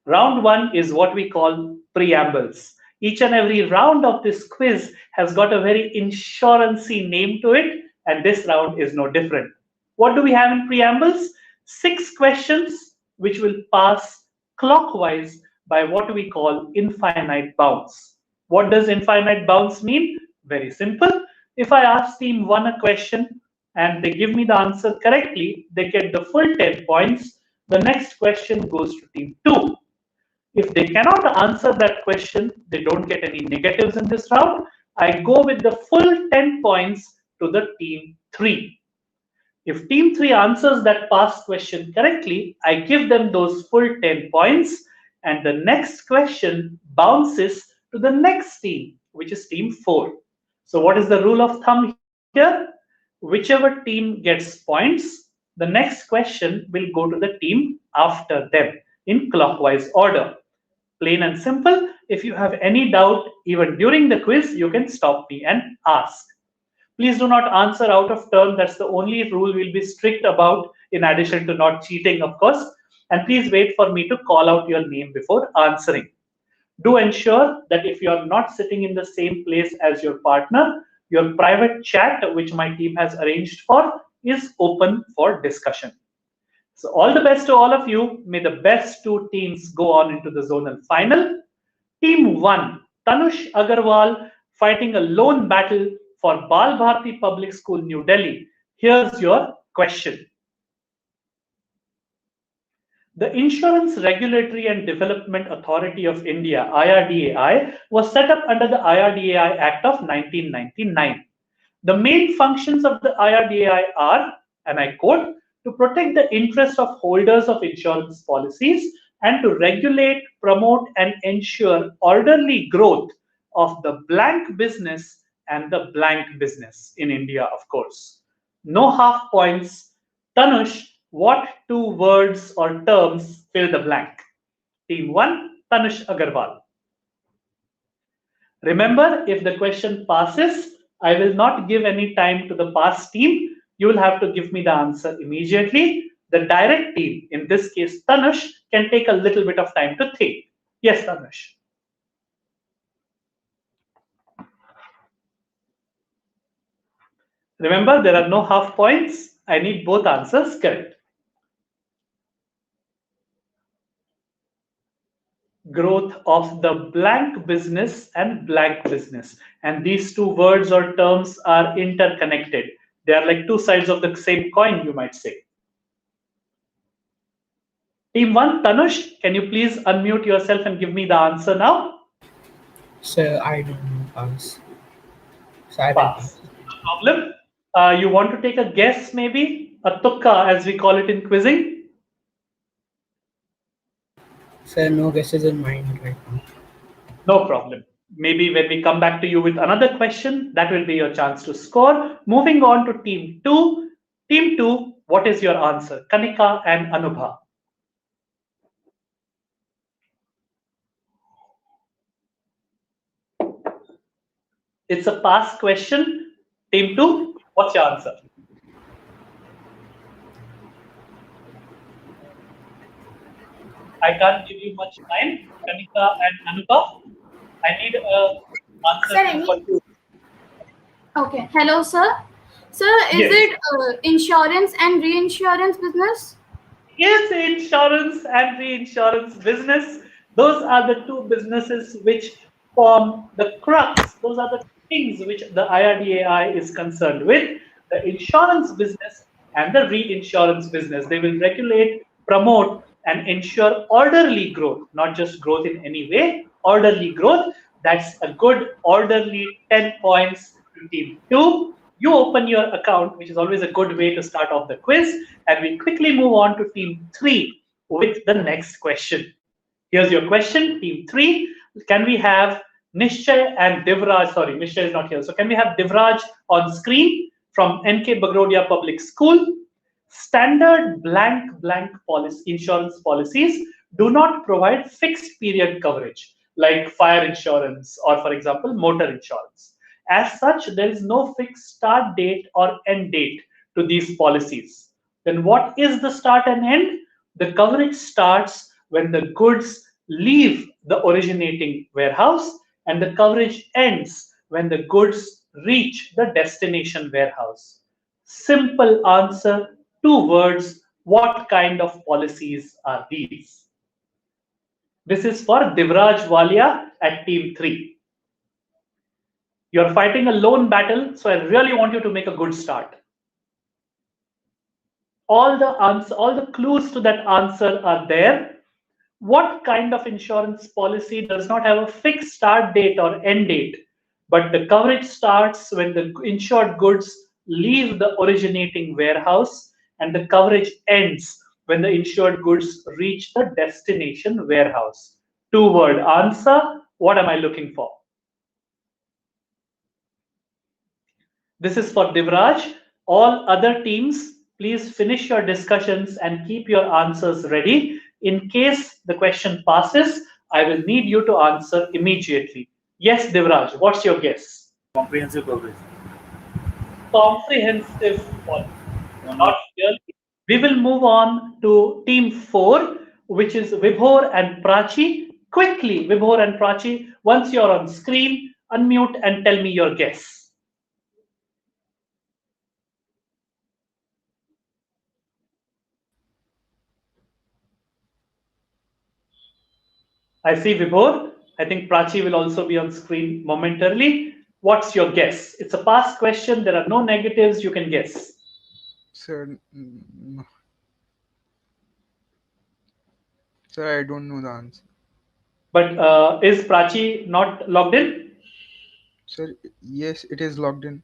Round one is what we call preambles. Each and every round of this quiz has got a very insurance-y name to it, and this round is no different. What do we have in preambles? 6 questions which will pass clockwise by what we call infinite bounds. What does infinite bounds mean? Very simple. If I ask team 1 a question and they give me the answer correctly, they get the full 10 points. The next question goes to team 2. If they cannot answer that question, they don't get any negatives in this round. I go with the full 10 points to the team 3. If team 3 answers that past question correctly, I give them those full 10 points, and the next question bounces to the next team, which is team 4. So what is the rule of thumb here? Whichever team gets points, the next question will go to the team after them in clockwise order. Plain and simple. If you have any doubt, even during the quiz, you can stop me and ask. Please do not answer out of turn. That's the only rule we'll be strict about, in addition to not cheating, of course. And please wait for me to call out your name before answering. Do ensure that if you're not sitting in the same place as your partner, your private chat, which my team has arranged for, is open for discussion. So all the best to all of you. May the best two teams go on into the zonal final. Team 1, Tanush Agarwal, fighting a lone battle for Bal Bharati Public School, New Delhi. Here's your question. The Insurance Regulatory and Development Authority of India, IRDAI, was set up under the IRDAI Act of 1999. The main functions of the IRDAI are, and I quote, to protect the interests of holders of insurance policies and to regulate, promote, and ensure orderly growth of the blank business and the blank business in India, of course. No half points. Tanush, what 2 words or terms fill the blank? Team 1, Tanush Agarwal. Remember, if the question passes, I will not give any time to the past team. You will have to give me the answer immediately. The direct team, in this case Tanush, can take a little bit of time to think. Yes, Tanush. Remember, there are no half points. I need both answers correct. Growth of the blank business and blank business. And these 2 words or terms are interconnected. They are like 2 sides of the same coin, you might say. Team 1, Tanush, can you please unmute yourself and give me the answer now? Sir, I don't know. Pass. Pass. No problem. You want to take a guess, maybe? A tukka, as we call it in quizzing? Sir, no guesses in mind right now. No problem. Maybe when we come back to you with another question, that will be your chance to score. Moving on to Team 2. Team 2, what is your answer? Kanika and Anubha. It's a pass question. Team 2, what's your answer? I can't give you much time. Kanika and Anubha, I need an answer for you. Okay. Hello, sir. Sir, is it insurance and reinsurance business? Yes, insurance and reinsurance business. Those are the 2 businesses which form the crux. Those are the things which the IRDAI is concerned with. The insurance business and the reinsurance business. They will regulate, promote, and ensure orderly growth, not just growth in any way, orderly growth. That's a good orderly 10 points to Team 2. you open your account, which is always a good way to start off the quiz, and we quickly move on to team 3 with the next question. Here's your question, team 3. Can we have Nishchay and Divraj? Sorry, Nishchay is not here. So can we have Divraj on screen from NK Bagrodia Public School? Standard blank insurance policies do not provide fixed period coverage like fire insurance or, for example, motor insurance. As such, there is no fixed start date or end date to these policies. Then what is the start and end? The coverage starts when the goods leave the originating warehouse, and the coverage ends when the goods reach the destination warehouse. Simple answer, 2 words. What kind of policies are these? This is for Divraj Walia at team 3. You're fighting a lone battle, so I really want you to make a good start. All the clues to that answer are there. What kind of insurance policy does not have a fixed start date or end date, but the coverage starts when the insured goods leave the originating warehouse, and the coverage ends when the insured goods reach the destination warehouse? 2-word answer. What am I looking for? This is for Divraj. All other teams, please finish your discussions and keep your answers ready. In case the question passes, I will need you to answer immediately. Yes, Divraj, what's your guess? Comprehensive coverage. Comprehensive policy. Not really. We will move on to team 4, which is Vibhor and Prachi. Quickly, Vibhor and Prachi, once you're on screen, unmute and tell me your guess. I see Vibhor. I think Prachi will also be on screen momentarily. What's your guess? It's a past question. There are no negatives. You can guess. Sir, Sir, I don't know the answer. But is Prachi not logged in? Sir, yes, it is logged in.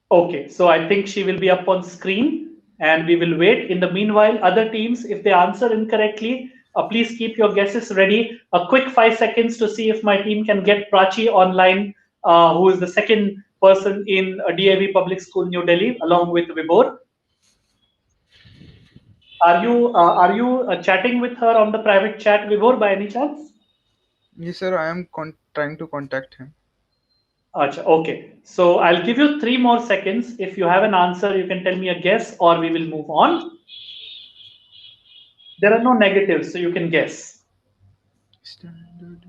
Okay, so I think she will be up on screen and we will wait. In the meanwhile, other teams, if they answer incorrectly, please keep your guesses ready. A quick 5 seconds to see if my team can get Prachi online, who is the second person in DAV Public School, New Delhi, along with Vibhor. Are you chatting with her on the private chat, Vibhor, by any chance? Yes, sir, I am trying to contact him. Achha, okay, so I'll give you 3 more seconds. If you have an answer, you can tell me a guess or we will move on. There are no negatives, so you can guess. Standard.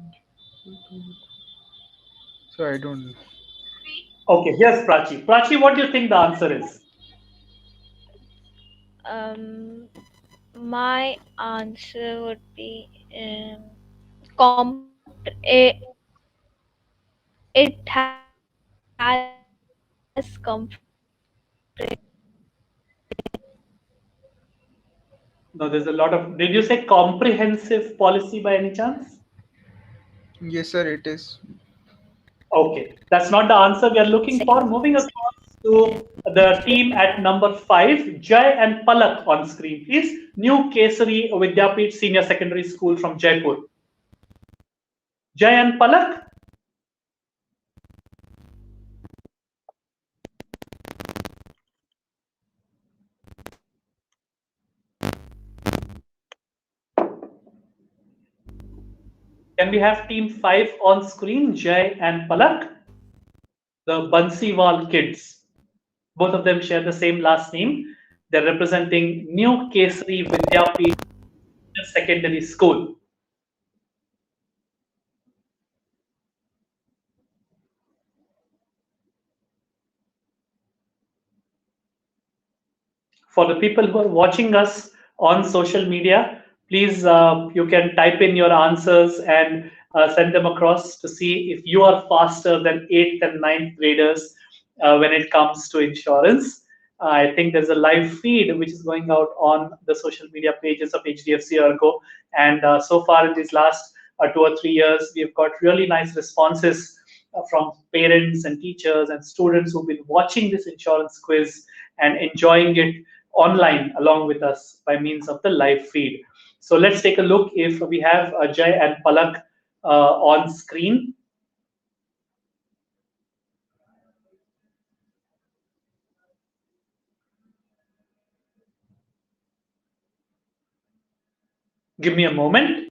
So I don't know. Okay, here's Prachi. Prachi, what do you think the answer is? My answer would be it has No, there's a lot of. Did you say comprehensive policy by any chance? Yes, sir, it is. Okay, that's not the answer we are looking for. Moving across to the team at number 5, Jay and Palak on screen, please. New Kesari Vidyapit Senior Secondary School from Jaipur. Jay and Palak. Can we have team 5 on screen, Jay and Palak? The Bansiwal kids. Both of them share the same last name. They're representing New Kesari Vidyapit Secondary School. For the people who are watching us on social media, please you can type in your answers and send them across to see if you are faster than 8th and 9th graders when it comes to insurance. I think there's a live feed which is going out on the social media pages of HDFC ERGO, and so far in these last 2 or 3 years, we've got really nice responses from parents and teachers and students who've been watching this insurance quiz and enjoying it online along with us by means of the live feed. So let's take a look if we have Ajay and Palak on screen. Give me a moment.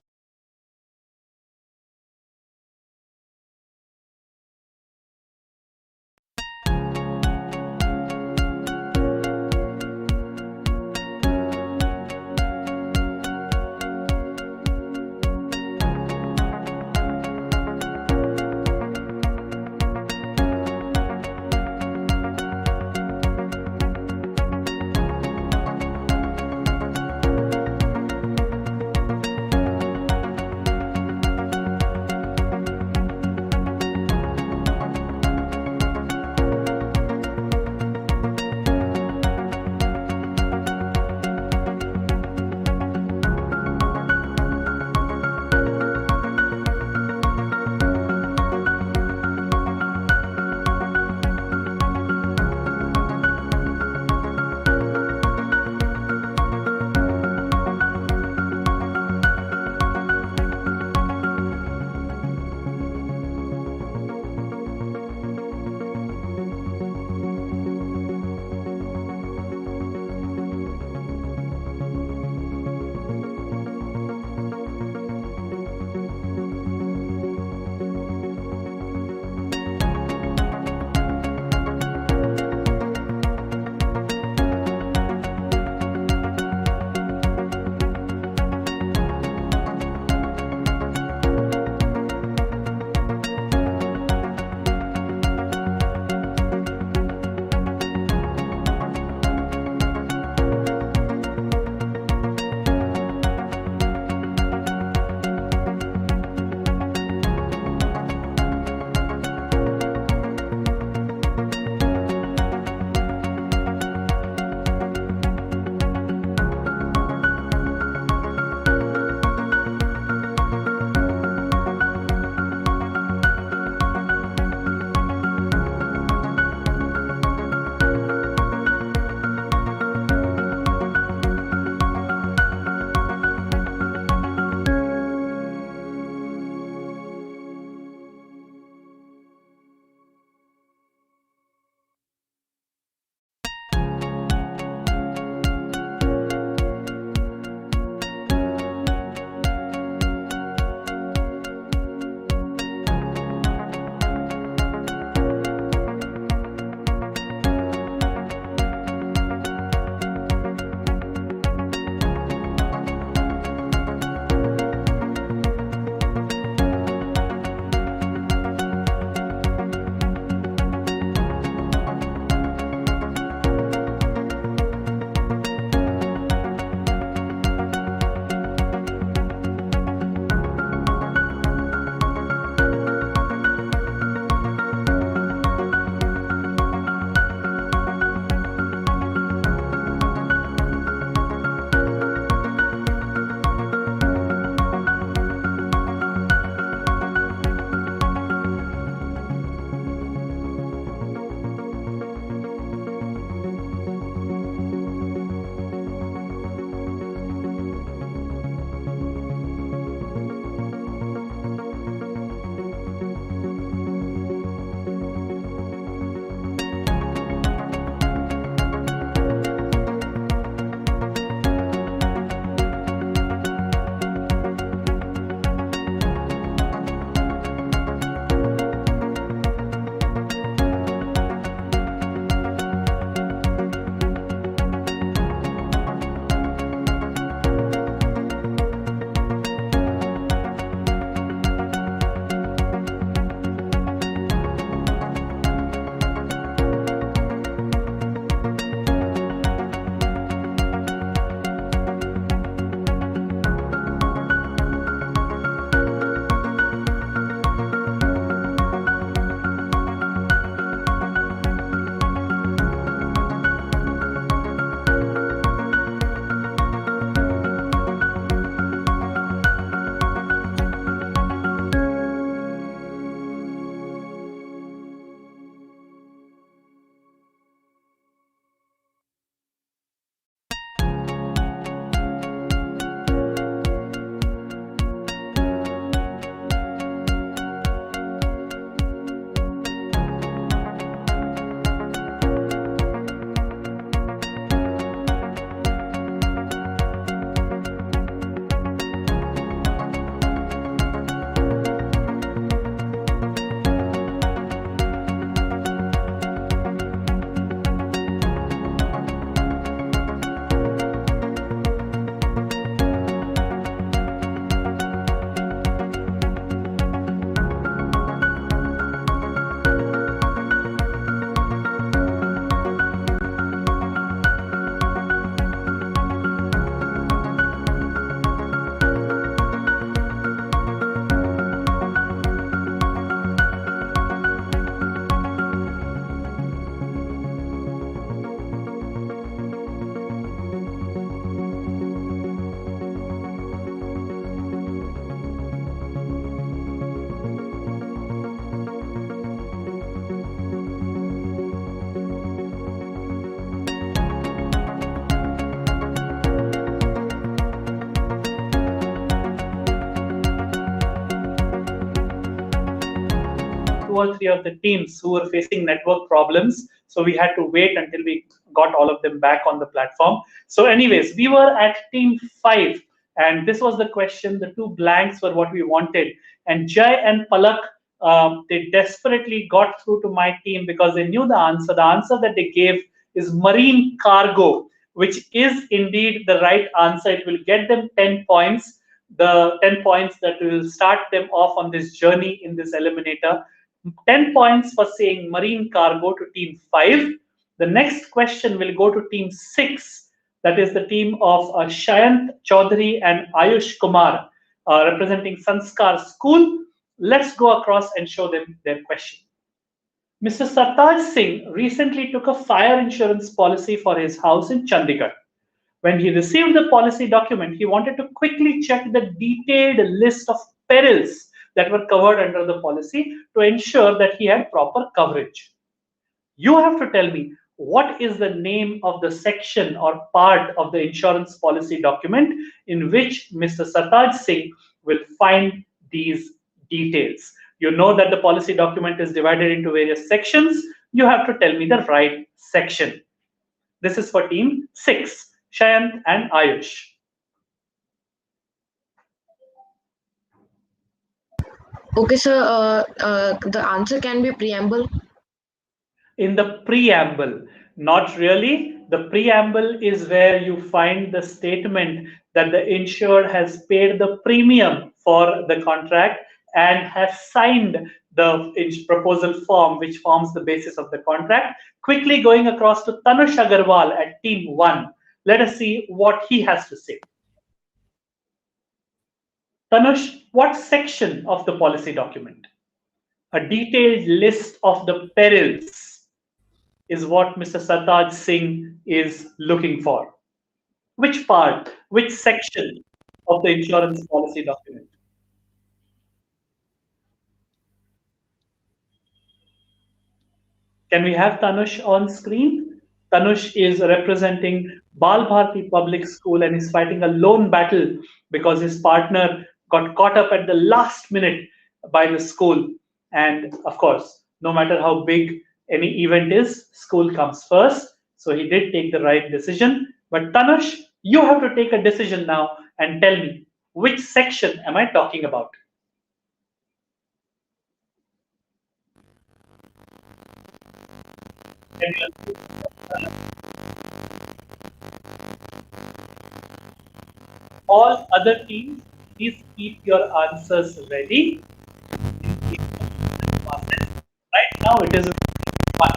or three of the teams who were facing network problems. So we had to wait until we got all of them back on the platform. So anyways, we were at team 5. And this was the question. The 2 blanks were what we wanted. And Jay and Palak, they desperately got through to my team because they knew the answer. The answer that they gave is marine cargo, which is indeed the right answer. It will get them 10 points. The 10 points that will start them off on this journey in this eliminator. 10 points for saying marine cargo to team 5. The next question will go to team 6. That is the team of Shayant Chaudhary and Ayush Kumar, representing Sanskar School. Let's go across and show them their question. Mr. Sartaj Singh recently took a fire insurance policy for his house in Chandigarh. When he received the policy document, he wanted to quickly check the detailed list of perils that were covered under the policy to ensure that he had proper coverage. You have to tell me, what is the name of the section or part of the insurance policy document in which Mr. Sartaj Singh will find these details? You know that the policy document is divided into various sections. You have to tell me the right section. This is for team 6, Shayant and Ayush. Okay, sir. The answer can be preamble. In the preamble, not really. The preamble is where you find the statement that the insured has paid the premium for the contract and has signed the proposal form, which forms the basis of the contract. Quickly going across to Tanush Agarwal at team 1. Let us see what he has to say. Tanush, what section of the policy document? A detailed list of the perils is what Mr. Sartaj Singh is looking for. Which part, which section of the insurance policy document? Can we have Tanush on screen? Tanush is representing Bal Bharati Public School and is fighting a lone battle because his partner got caught up at the last minute by the school. And of course, no matter how big any event is, school comes first. So he did take the right decision. But Tanush, you have to take a decision now and tell me, which section am I talking about? All other teams, please keep your answers ready. Right now it is 1.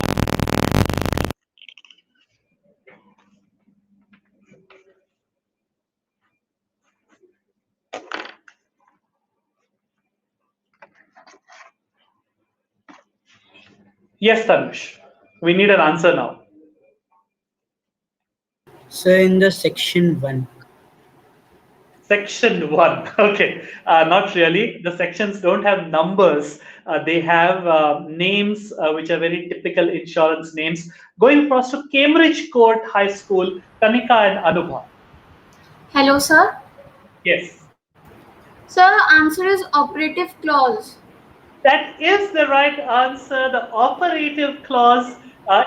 Yes, Tanush. We need an answer now. So in the section 1. Section 1. Okay. Not really. The sections don't have numbers. They have names which are very typical insurance names. Going across to Cambridge Court High School, Kanika and Anubha. Hello, sir. Yes. Sir, the answer is operative clause. That is the right answer. The operative clause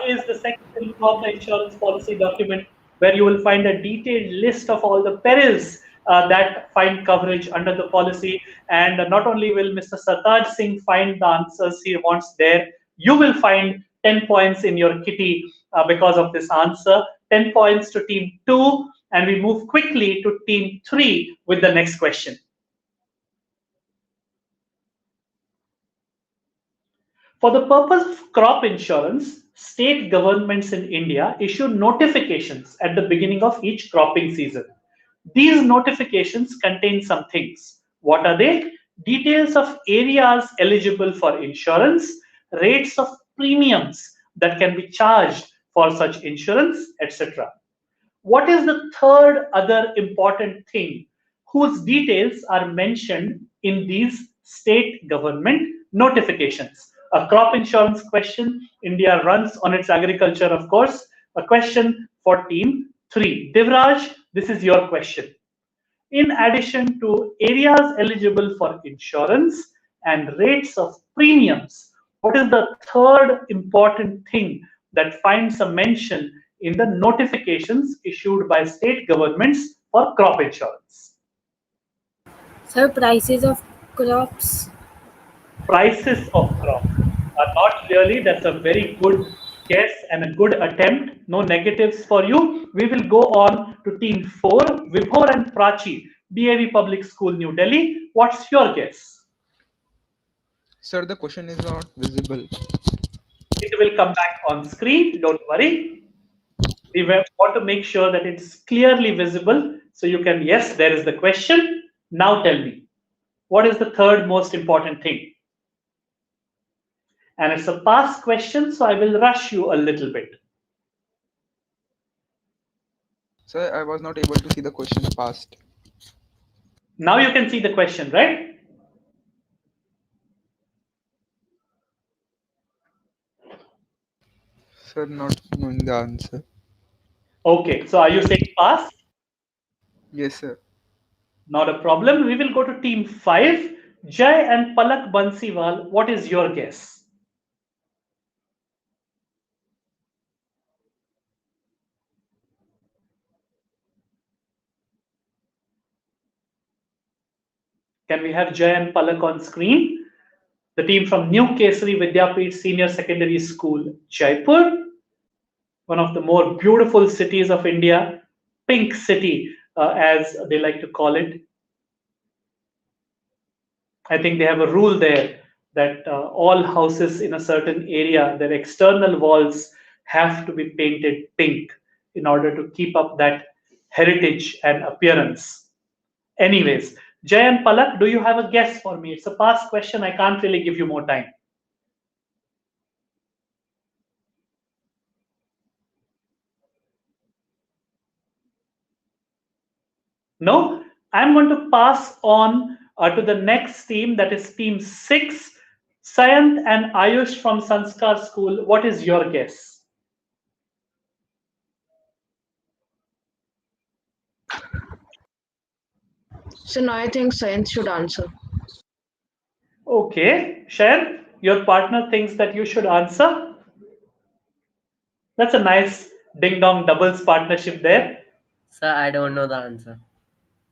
is the section of the insurance policy document where you will find a detailed list of all the perils that find coverage under the policy. And not only will Mr. Sartaj Singh find the answers he wants there, you will find 10 points in your kitty because of this answer. 10 points to team 2, and we move quickly to team 3 with the next question. For the purpose of crop insurance, state governments in India issue notifications at the beginning of each cropping season. These notifications contain some things. What are they? Details of areas eligible for insurance, rates of premiums that can be charged for such insurance, etc. What is the third other important thing whose details are mentioned in these state government notifications? A crop insurance question. India runs on its agriculture, of course. A question for team 3. Divraj, this is your question. In addition to areas eligible for insurance and rates of premiums, What is the third important thing that finds a mention in the notifications issued by state governments for crop insurance? Sir, prices of crops. Prices of crops are not really. That's a very good guess and a good attempt. No negatives for you. We will go on to team 4, Vibhor and Prachi, DAV Public School, New Delhi. What's your guess? Sir, the question is not visible. It will come back on screen. Don't worry. We want to make sure that it's clearly visible. So you can, yes, there is the question. Now tell me, what is the third most important thing? And it's a past question, so I will rush you a little bit. Sir, I was not able to see the question past. Now you can see the question, right? Sir, not knowing the answer. Okay, so are you saying pass? Yes, sir. Not a problem. We will go to team 5. Jay and Palak Bansiwal, what is your guess? Can we have Jay and Palak on screen? The team from New Kesari Vidyapeeth Senior Secondary School, Jaipur, one of the more beautiful cities of India, Pink City, as they like to call it. I think they have a rule there that all houses in a certain area, their external walls have to be painted pink in order to keep up that heritage and appearance. Anyways, Jay and Palak, do you have a guess for me? It's a past question. I can't really give you more time. No? I'm going to pass on to the next team, that is team 6. Sayant and Ayush from Sanskar School. What is your guess? So now I think science should answer. Okay, Shayan, your partner thinks that you should answer. That's a nice ding-dong doubles partnership there. Sir, I don't know the answer.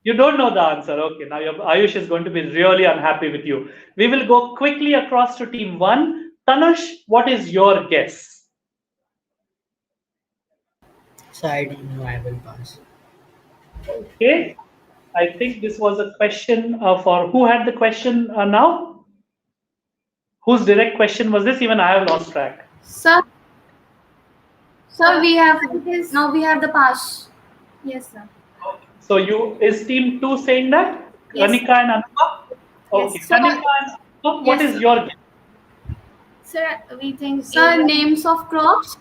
You don't know the answer. Okay, now your Ayush is going to be really unhappy with you. We will go quickly across to team 1. Tanush, what is your guess? So I don't know. I will pass. Okay, I think this was a question for who had the question now? Whose direct question was this? Even I have lost track. Sir, we have now we have the pass. Yes, sir. So is team 2 saying that? Yes, Kanika and Anupa? Okay, Yes, Kanika and Anupa, what Yes, is your guess? Sir, we think. Sir, names of crops.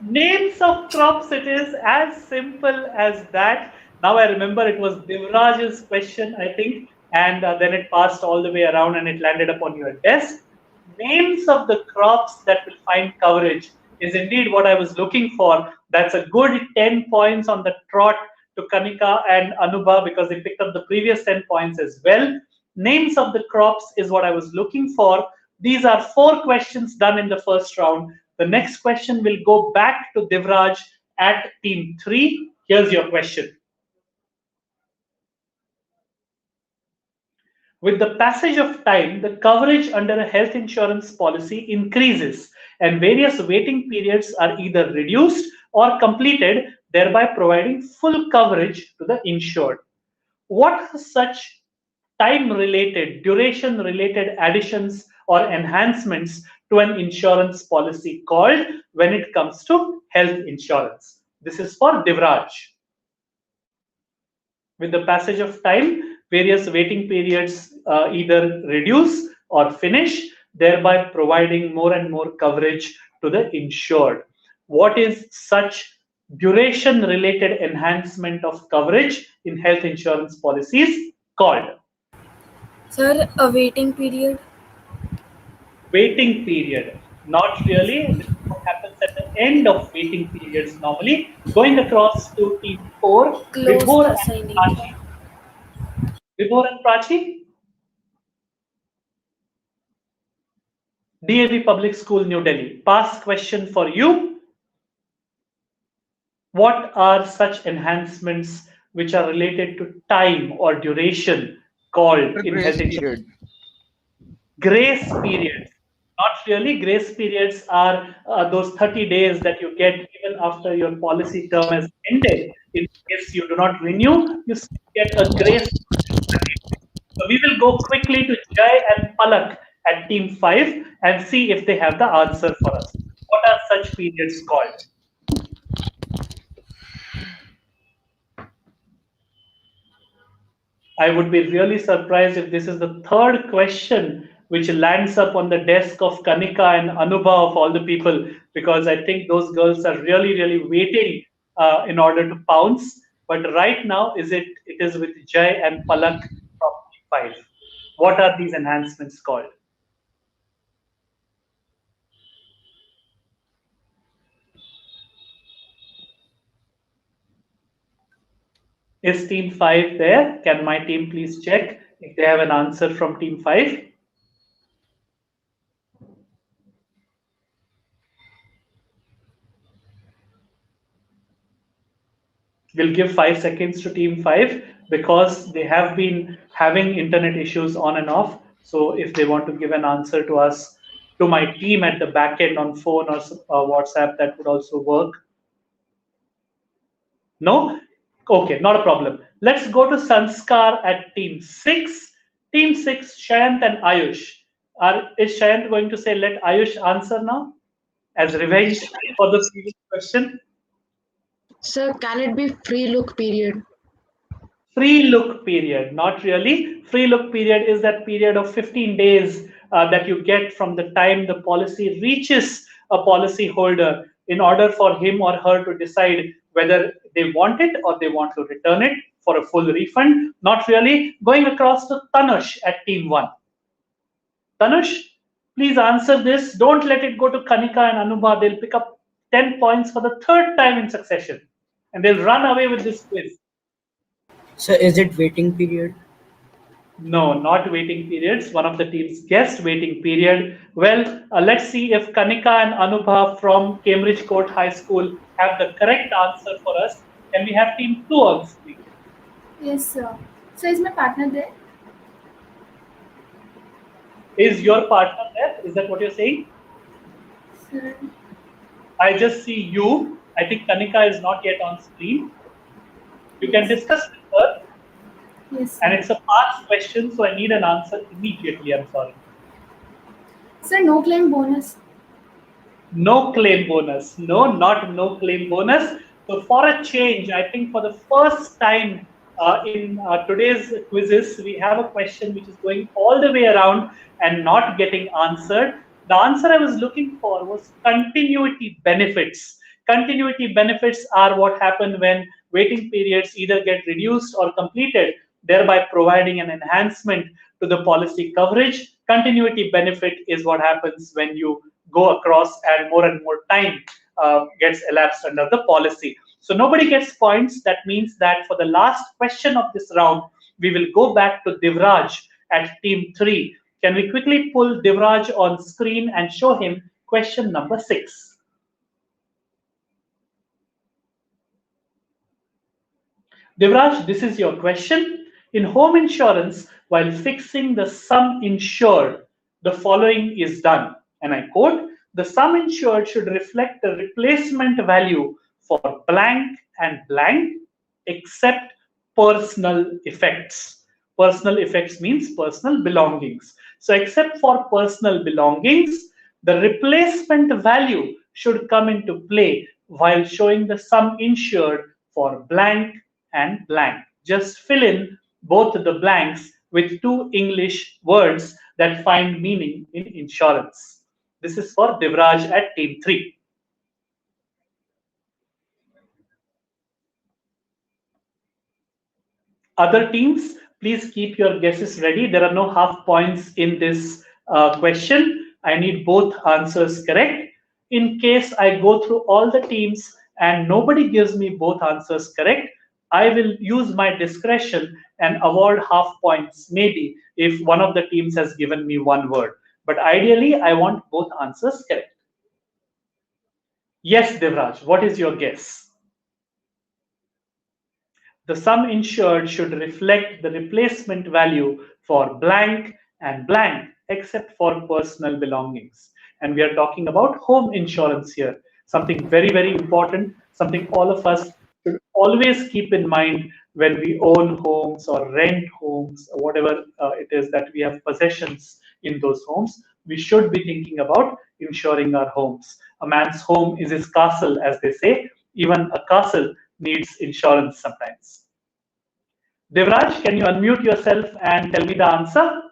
Names of crops, it is as simple as that. Now I remember it was Divraj's question, I think, and then it passed all the way around and it landed upon your desk. Names of the crops that will find coverage is indeed what I was looking for. That's a good 10 points on the trot to Kanika and Anubha because they picked up the previous 10 points as well. Names of the crops is what I was looking for. These are 4 questions done in the first round. The next question will go back to Divraj at team 3. Here's your question. With the passage of time, the coverage under a health insurance policy increases and various waiting periods are either reduced or completed, thereby providing full coverage to the insured. What are such time-related, duration-related additions or enhancements to an insurance policy called when it comes to health insurance? This is for Divraj. With the passage of time, various waiting periods either reduce or finish, thereby providing more and more coverage to the insured. What is such duration-related enhancement of coverage in health insurance policies called? Sir, a waiting period. Waiting period. Not really. This is what happens at the end of waiting periods normally. Going across to team 4, Close Vibhor the and signing. Prachi. Vibhor and Prachi? DAV Public School, New Delhi. Past question for you. What are such enhancements which are related to time or duration called The in grace health insurance? period. Grace periods. Not really. Grace periods are those 30 days that you get even after your policy term has ended. In case you do not renew, you still get a grace. So we will go quickly to Jai and Palak at team 5 and see if they have the answer for us. What are such periods called? I would be really surprised if this is the third question which lands up on the desk of Kanika and Anubha of all the people, because I think those girls are really, really waiting in order to pounce. But right now, it is with Jai and Palak from T5. What are these enhancements called? Is team 5 there? Can my team please check if they have an answer from team 5? We'll give 5 seconds to team 5 because they have been having internet issues on and off. So if they want to give an answer to us, to my team at the back end on phone or WhatsApp, that would also work. No? Okay, not a problem. Let's go to Sanskar at team 6. Team 6, Shayant and Ayush. Is Shayant going to say, let Ayush answer now as revenge for the previous question? Sir, can it be free look period? Free look period, not really. Free look period is that period of 15 days that you get from the time the policy reaches a policy holder in order for him or her to decide whether they want it or they want to return it for a full refund. Not really. Going across to Tanush at team 1. Tanush, please answer this. Don't let it go to Kanika and Anubha. They'll pick up 10 points for the third time in succession and they'll run away with this quiz. So is it waiting period? No, not waiting periods. One of the teams guessed waiting period. Well, let's see if Kanika and Anubha from Cambridge Court High School have the correct answer for us. Can we have team 2 on screen? Yes, sir. So is my partner there? Is your partner there? Is that what you're saying? Sir. I just see you. I think Kanika is not yet on screen. You can discuss with her. Yes, sir. And it's a past question, so I need an answer immediately. I'm sorry. Sir, no claim bonus. No claim bonus. No, not no claim bonus. So for a change, I think for the first time in today's quizzes, we have a question which is going all the way around and not getting answered. The answer I was looking for was continuity benefits. Continuity benefits are what happen when waiting periods either get reduced or completed, thereby providing an enhancement to the policy coverage. Continuity benefit is what happens when you go across and more time gets elapsed under the policy. So nobody gets points. That means that for the last question of this round, we will go back to Divraj at team 3. Can we quickly pull Divraj on screen and show him question number 6? Divraj, this is your question. In home insurance, while fixing the sum insured, the following is done. And I quote, the sum insured should reflect the replacement value for blank and blank, except personal effects. Personal effects means personal belongings. So except for personal belongings, the replacement value should come into play while showing the sum insured for blank and blank. Just fill in both the blanks with 2 English words that find meaning in insurance. This is for Divraj at team 3. Other teams, please keep your guesses ready. There are no half points in this question. I need both answers correct. In case I go through all the teams and nobody gives me both answers correct, I will use my discretion and award half points, maybe if one of the teams has given me one word. But ideally, I want both answers correct. Yes, Devraj, what is your guess? The sum insured should reflect the replacement value for blank and blank, except for personal belongings. And we are talking about home insurance here. Something very, very important, something all of us should always keep in mind when we own homes or rent homes, or whatever it is that we have possessions in those homes. We should be thinking about insuring our homes. A man's home is his castle, as they say. Even a castle needs insurance sometimes. Devraj, can you unmute yourself and tell me the answer?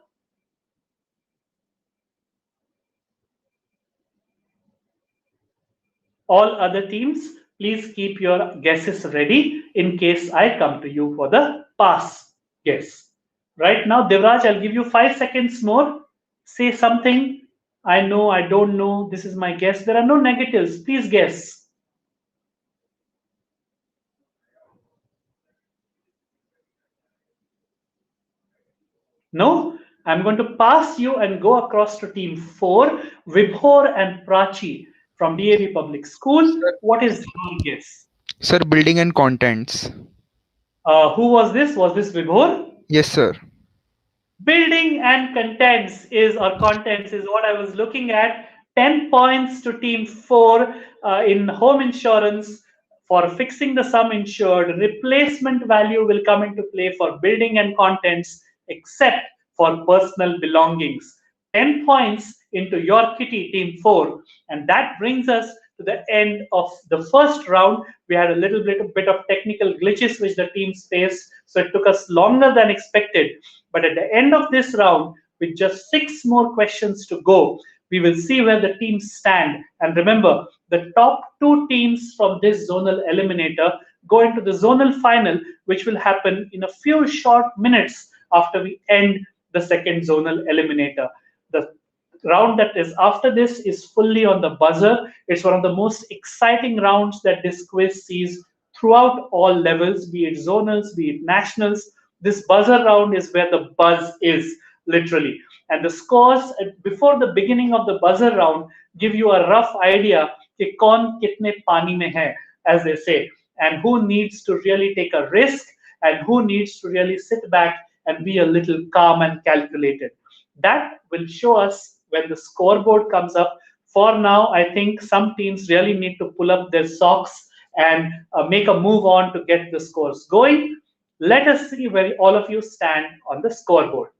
All other teams, please keep your guesses ready in case I come to you for the pass guess. Right now, Devraj, I'll give you 5 seconds more. Say something. I know, I don't know. This is my guess. There are no negatives. Please guess. No? I'm going to pass you and go across to team 4, Vibhor and Prachi from DAV Public School. What is your guess? Sir, building and contents. Who was this? Was this Vibhor? Yes, sir. Building and contents is what I was looking at. 10 points to team 4 in home insurance for fixing the sum insured. Replacement value will come into play for building and contents, except for personal belongings. 10 points into your kitty, team 4. And that brings us to the end of the first round. We had a little bit of technical glitches which the teams faced, so it took us longer than expected. But at the end of this round, with just 6 more questions to go, we will see where the teams stand. And remember, the top 2 teams from this zonal eliminator go into the zonal final, which will happen in a few short minutes after we end the second zonal eliminator. The round that is after this is fully on the buzzer. It's one of the most exciting rounds that this quiz sees throughout all levels, be it zonals, be it nationals. This buzzer round is where the buzz is, literally. And the scores before the beginning of the buzzer round give you a rough idea कि कौन कितने पानी में है, as they say, and who needs to really take a risk and who needs to really sit back and be a little calm and calculated. That will show us when the scoreboard comes up. For now, I think some teams really need to pull up their socks and make a move on to get the scores going. Let us see where all of you stand on the scoreboard.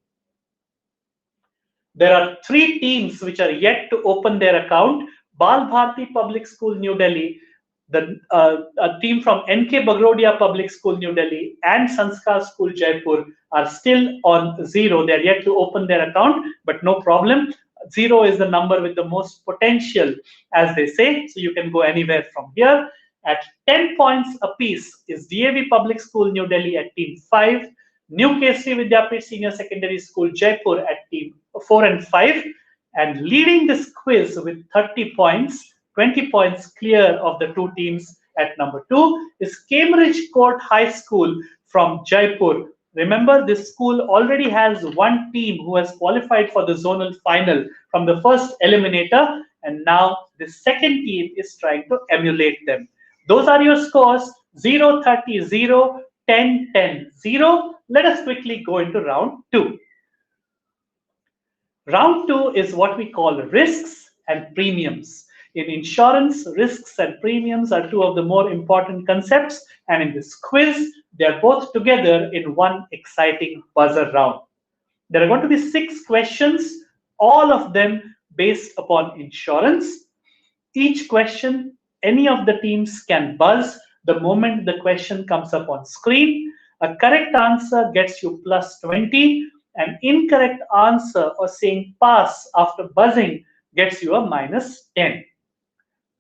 There are 3 teams which are yet to open their account. Bal Bharti Public School, New Delhi, a team from NK Bagrodia Public School, New Delhi, and Sanskar School, Jaipur are still on 0. They are yet to open their account, but no problem. 0 is the number with the most potential, as they say, so you can go anywhere from here. At 10 points apiece is DAV Public School, New Delhi at team 5, New Kesri Vidyapit Senior Secondary School, Jaipur at team 4 and 5, and leading this quiz with 30 points, 20 points clear of the 2 teams at number 2 is Cambridge Court High School from Jaipur. Remember, this school already has 1 team who has qualified for the zonal final from the first eliminator, and now the second team is trying to emulate them. Those are your scores: 0, 30, 0, 10, 10, 0. Let us quickly go into round 2. Round 2 is what we call risks and premiums. In insurance, risks and premiums are 2 of the more important concepts, and in this quiz, they are both together in one exciting buzzer round. There are going to be 6 questions, all of them based upon insurance. Each question, any of the teams can buzz the moment the question comes up on screen. A correct answer gets you plus 20. An incorrect answer or saying pass after buzzing gets you a minus 10.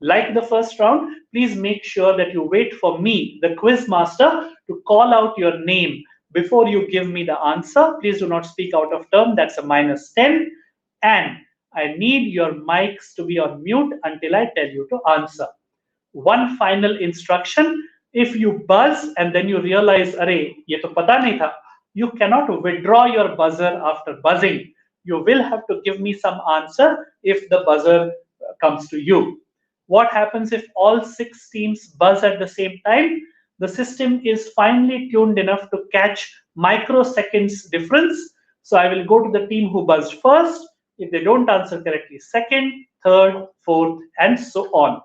Like the first round, please make sure that you wait for me, the quiz master, to call out your name before you give me the answer. Please do not speak out of turn. That's a minus 10. And I need your mics to be on mute until I tell you to answer. One final instruction: if you buzz and then you realize, "Arey, ye to pata nahi tha," you cannot withdraw your buzzer after buzzing. you will have to give me some answer if the buzzer comes to you. What happens if all 6 teams buzz at the same time? The system is finely tuned enough to catch microseconds difference. So I will go to the team who buzzed first. If they don't answer correctly, second, third, fourth, and so on.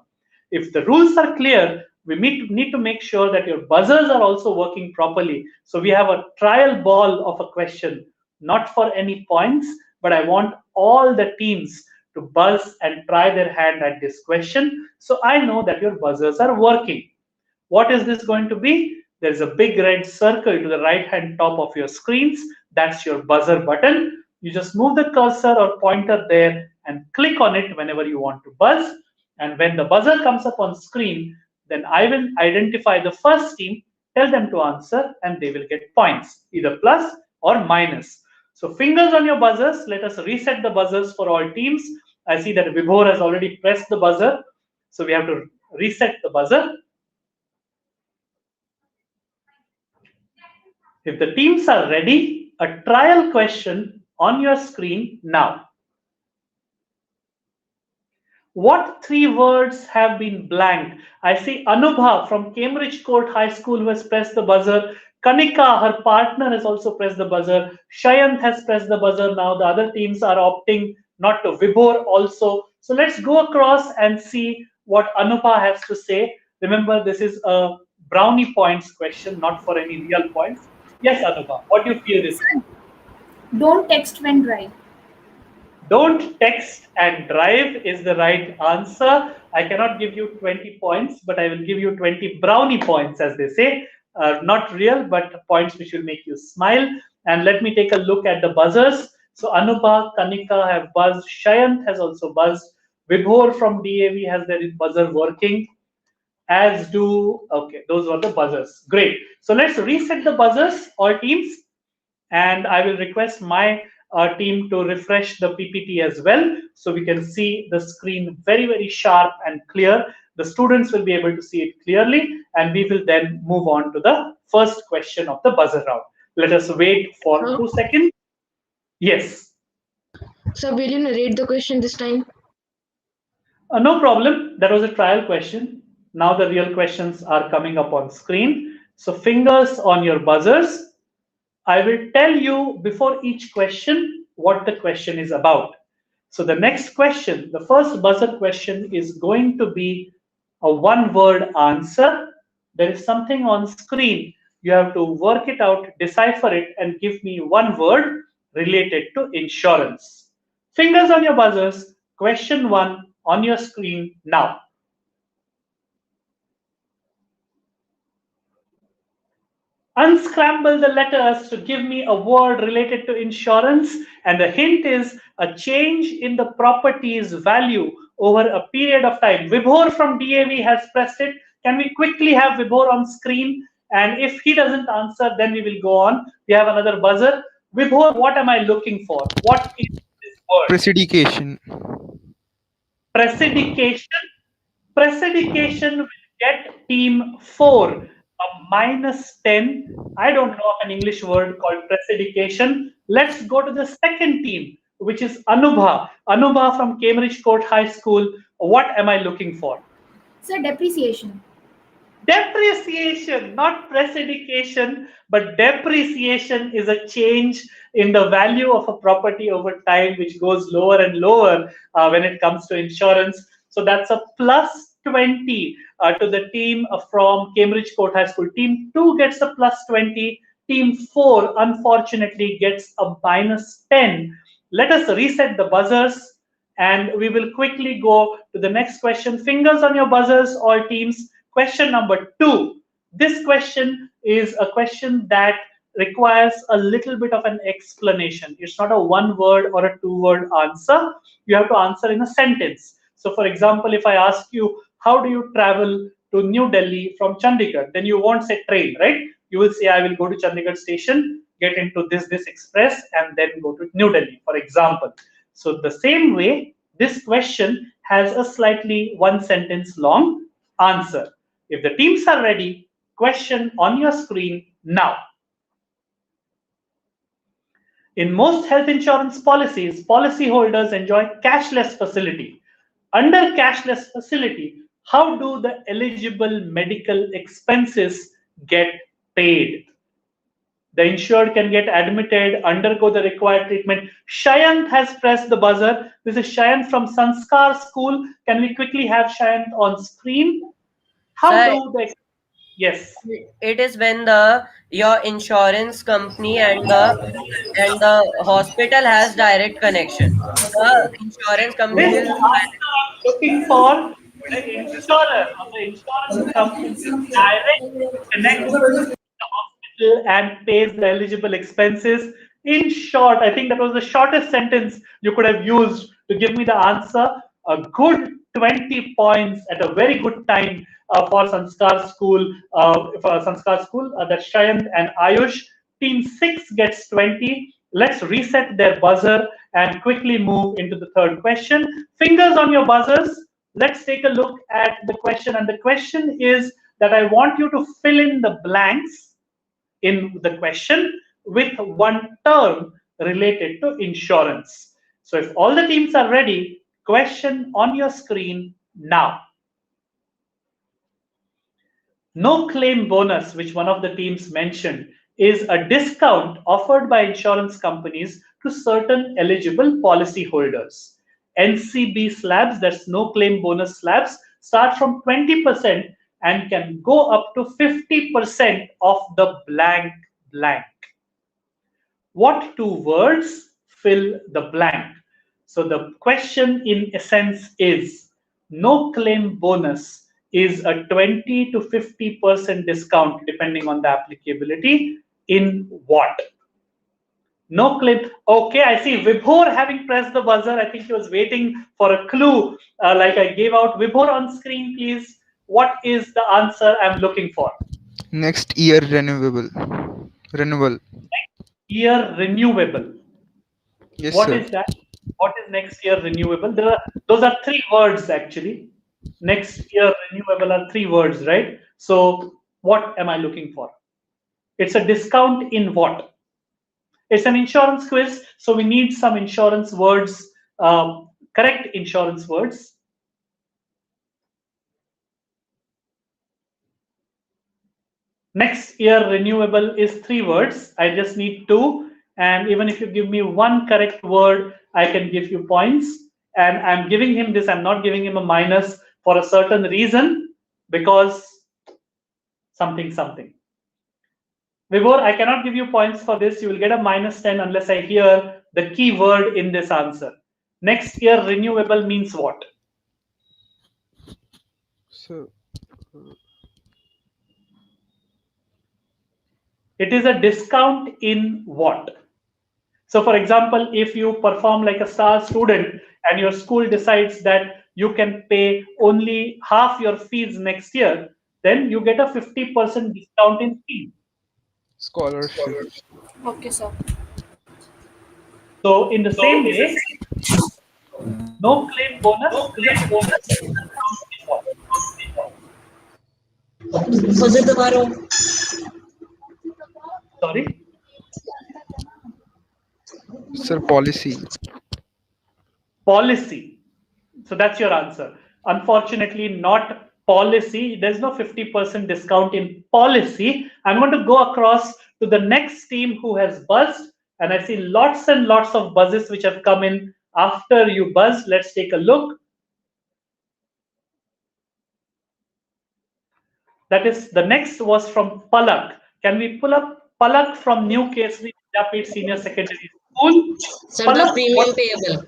If the rules are clear, we need to make sure that your buzzers are also working properly. So we have a trial ball of a question, not for any points, but I want all the teams to buzz and try their hand at this question. So I know that your buzzers are working. What is this going to be? There's a big red circle to the right-hand top of your screens. That's your buzzer button. You just move the cursor or pointer there and click on it whenever you want to buzz. And when the buzzer comes up on screen, then I will identify the first team, tell them to answer, and they will get points, either plus or minus. So fingers on your buzzers. Let us reset the buzzers for all teams. I see that Vibhor has already pressed the buzzer. So we have to reset the buzzer. If the teams are ready, a trial question on your screen now. What 3 words have been blanked? I see Anubha from Cambridge Court High School who has pressed the buzzer. Kanika, her partner, has also pressed the buzzer. Shayant has pressed the buzzer. Now the other teams are opting not to. Vibhor also. So let's go across and see what Anubha has to say. Remember, this is a brownie points question, not for any real points. Yes, Anubha, what do you feel this is? Don't text when drive. Don't text and drive is the right answer. I cannot give you 20 points, but I will give you 20 brownie points, as they say. Not real, but points which will make you smile. And let me take a look at the buzzers. So Anubha, Kanika have buzzed. Shayant has also buzzed. Vibhor from DAV has their buzzer working, as do, okay, those were the buzzers. Great. So let's reset the buzzers, all teams. And I will request my team to refresh the PPT as well, so we can see the screen very, very sharp and clear. The students will be able to see it clearly, and we will then move on to the first question of the buzzer round. Let us wait for 2 seconds. Yes. So will you narrate the question this time? No problem. That was a trial question. Now the real questions are coming up on screen. So fingers on your buzzers. I will tell you before each question what the question is about. So the next question, the first buzzer question, is going to be a 1-word answer. There is something on screen. You have to work it out, decipher it, and give me 1 word related to insurance. Fingers on your buzzers. Question 1 on your screen now. Unscramble the letters to give me a word related to insurance, and the hint is a change in the property's value over a period of time. Vibhor from DAV has pressed it. Can we quickly have Vibhor on screen? And if he doesn't answer, then we will go on. We have another buzzer. Vibhor, what am I looking for? What is this word? Presidication. Presidication. Presidication will get team 4 a -10. I don't know of an English word called presidication. Let's go to the second team, which is Anubha. Anubha from Cambridge Court High School. What am I looking for? Sir, depreciation. Depreciation, not presidication, but depreciation is a change in the value of a property over time, which goes lower and lower when it comes to insurance. So that's a +20 to the team from Cambridge Court High School. Team 2 gets a +20. Team 4, unfortunately, gets a -10. Let us reset the buzzers, and we will quickly go to the next question. Fingers on your buzzers, all teams. Question number 2. This question is a question that requires a little bit of an explanation. It's not a 1-word or a 2-word answer. You have to answer in a sentence. So for example, if I ask you, how do you travel to New Delhi from Chandigarh? Then you won't say train, right? You will say, I will go to Chandigarh station, get into this express, and then go to New Delhi, for example. So the same way, this question has a slightly 1-sentence long answer. If the teams are ready, question on your screen now. In most health insurance policies, policyholders enjoy cashless facility. Under cashless facility, how do the eligible medical expenses get paid? The insured can get admitted, undergo the required treatment. Shayant has pressed the buzzer. This is Shayant from Sanskar School. Can we quickly have Shayant on screen? How Sir, do the... Yes. it is when your insurance company and the hospital has direct connection. The insurance company This will. answer I'm looking for, the insurer or the insurance company directly connects the hospital and pays the eligible expenses. In short, I think that was the shortest sentence you could have used to give me the answer. A good 20 points at a very good time for Sanskar School. That's Shayant and Ayush. Team 6 gets 20. Let's reset their buzzer and quickly move into the third question. Fingers on your buzzers. Let's take a look at the question. And the question is that I want you to fill in the blanks in the question with one term related to insurance. So if all the teams are ready, question on your screen now. No claim bonus, which one of the teams mentioned, is a discount offered by insurance companies to certain eligible policyholders. NCB slabs, that's no claim bonus slabs, start from 20% and can go up to 50% of the blank blank. What two words fill the blank? So the question in essence is, no claim bonus is a 20 to 50% discount depending on the applicability in what? No claim. Okay, I see Vibhor having pressed the buzzer. I think he was waiting for a clue like I gave out. Vibhor on screen, please. What is the answer I'm looking for? Next year renewable. Renewal. Year renewable. Yes, What sir. is that? What is next year renewable? Those are three words actually. Next year renewable are three words, right? So what am I looking for? It's a discount in what? It's an insurance quiz, so we need some insurance words, correct insurance words. Next year renewable is three words. I just need two. And even if you give me one correct word, I can give you points. And I'm giving him this, I'm not giving him a minus for a certain reason, because something. Vibhor, I cannot give you points for this. You will get a -10 unless I hear the key word in this answer. Next year renewable means what? So, it is a discount in what? So for example, if you perform like a star student and your school decides that you can pay only half your fees next year, then you get a 50% discount in fees. scholarship. Okay, sir. So in the same way, no claim bonus is a 50% discount in what? Sorry? Sir, policy. Policy. So that's your answer. Unfortunately, not policy. There's no 50% discount in policy. I'm going to go across to the next team who has buzzed. And I see lots and lots of buzzes which have come in after you buzzed. Let's take a look. That is, the next was from Palak. Can we pull up Palak from New Kesri Vidyapit Senior Secondary School? Sir, Palak, the premium payable.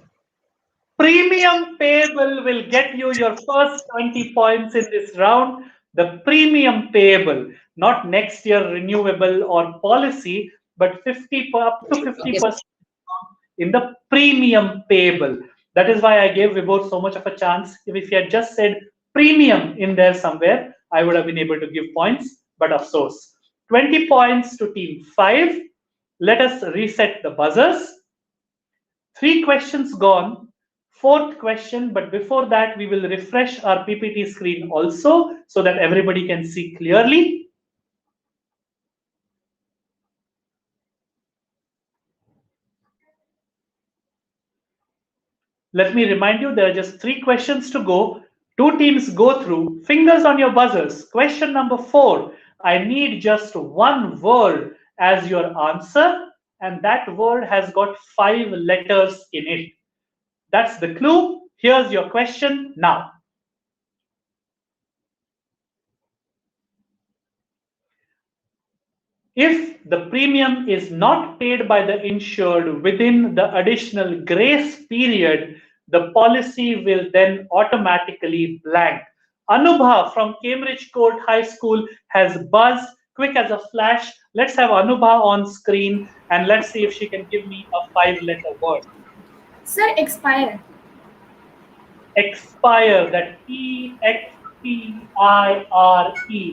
Premium payable will get you your first 20 points in this round. The premium payable, not next year renewable or policy, but up to 50% in the premium payable. That is why I gave Vibhor so much of a chance. If he had just said premium in there somewhere, I would have been able to give points, but of course. 20 points to team 5. Let us reset the buzzers. 3 questions gone. 4th question, but before that, we will refresh our PPT screen also so that everybody can see clearly. Let me remind you, there are just 3 questions to go. 2 teams go through. Fingers on your buzzers. Question number 4. I need just one word as your answer, and that word has got 5 letters in it. That's the clue. Here's your question now. If the premium is not paid by the insured within the additional grace period, the policy will then automatically blank. Anubha from Cambridge Court High School has buzzed quick as a flash. Let's have Anubha on screen and let's see if she can give me a 5-letter word. Sir, expire. Expire, that E-X-P-I-R-E.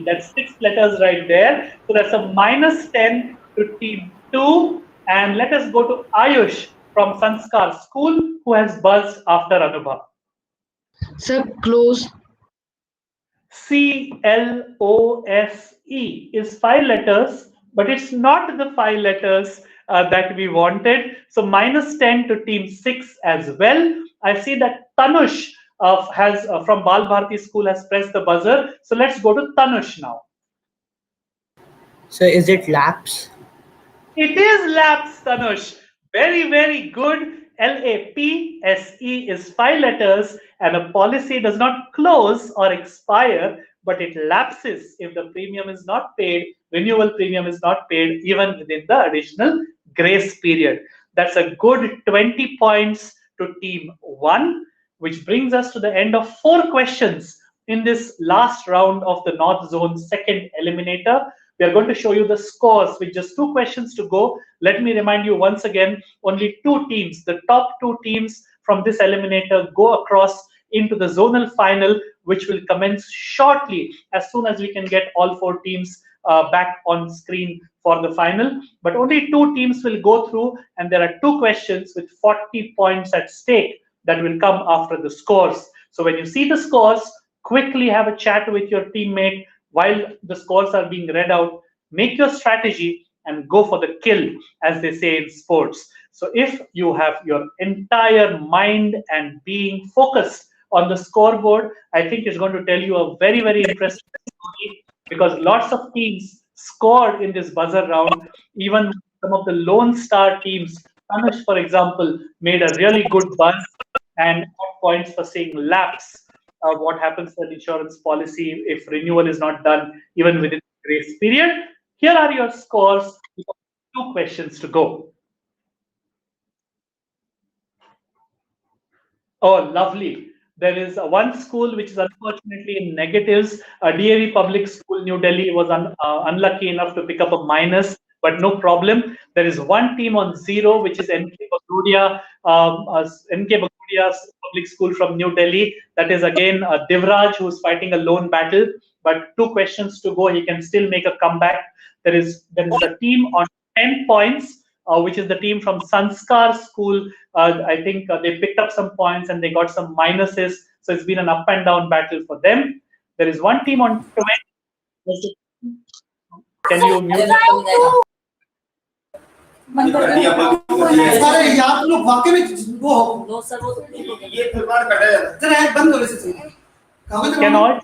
That's 6 letters right there. So that's a -10 to team 2. And let us go to Ayush from Sanskar School, who has buzzed after Anubha. Sir, close. C-L-O-S-E is 5 letters, but it's not the 5 letters that we wanted. So -10 to team 6 as well. I see that Tanush has from Bal Bharati School has pressed the buzzer. So let's go to Tanush now. So is it lapse? It is lapse, Tanush. Very, very good. L-A-P-S-E is 5 letters, and a policy does not close or expire, but it lapses if the premium is not paid, renewal premium is not paid, even within the additional grace period. That's a good 20 points to team 1, which brings us to the end of 4 questions in this last round of the North Zone second eliminator. We are going to show you the scores with just 2 questions to go. Let me remind you once again, only 2 teams, the top 2 teams from this eliminator go across into the zonal final, which will commence shortly as soon as we can get all 4 teams back on screen for the final. But only 2 teams will go through, and there are 2 questions with 40 points at stake that will come after the scores. So when you see the scores, quickly have a chat with your teammate while the scores are being read out. Make your strategy and go for the kill, as they say in sports. So if you have your entire mind and being focused on the scoreboard, I think it's going to tell you a very, very interesting story, because lots of teams scored in this buzzer round. Even some of the lone star teams, Tanush, for example, made a really good buzz and got points for saying lapse. What happens to the insurance policy if renewal is not done even within the grace period. Here are your scores. 2 questions to go. Oh, lovely. There is one school which is unfortunately in negatives. DAV Public School, New Delhi was unlucky enough to pick up a minus, but no problem. There is one team on 0, which is NK Bagudia Public School from New Delhi. That is again Divraj, who is fighting a lone battle. But 2 questions to go. He can still make a comeback. There is a team on 10 points. Which is the team from Sanskar School. I think they picked up some points and they got some minuses. So it's been an up and down battle for them. There is one team on 20. Can you mute? Can all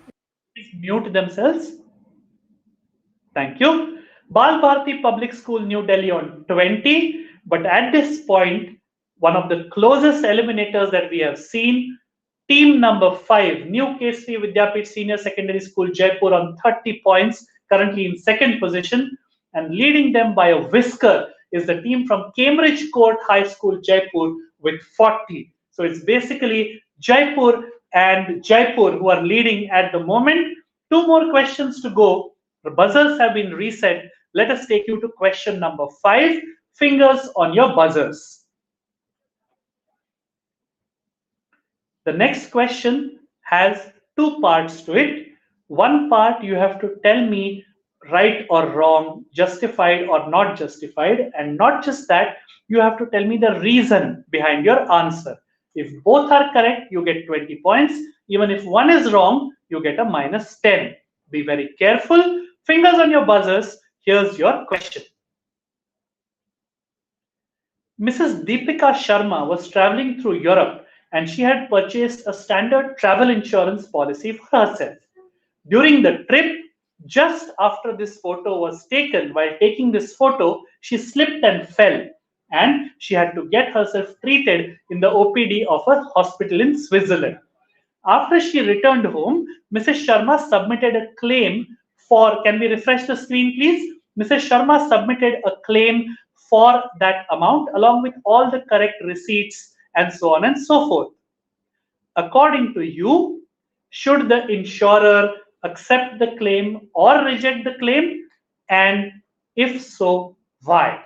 mute themselves? Thank you. Bal Bharati Public School, New Delhi on 20. But at this point, one of the closest eliminators that we have seen, team number 5, New Kesri Vidyapit Senior Secondary School, Jaipur on 30 points, currently in 2nd position. And leading them by a whisker is the team from Cambridge Court High School, Jaipur with 40. So it's basically Jaipur and Jaipur who are leading at the moment. 2 more questions to go. The buzzers have been reset. Let us take you to question number 5. Fingers on your buzzers. The next question has 2 parts to it. One part you have to tell me right or wrong, justified or not justified. And not just that, you have to tell me the reason behind your answer. If both are correct, you get 20 points. Even if one is wrong, you get a -10. Be very careful. Fingers on your buzzers. Here's your question. Mrs. Deepika Sharma was traveling through Europe and she had purchased a standard travel insurance policy for herself. During the trip, just after this photo was taken, while taking this photo, she slipped and fell, and she had to get herself treated in the OPD of a hospital in Switzerland. After she returned home, Mrs. Sharma submitted a claim for, can we refresh the screen please? Mrs. Sharma submitted a claim for that amount along with all the correct receipts and so on and so forth. According to you, should the insurer accept the claim or reject the claim? And if so, why?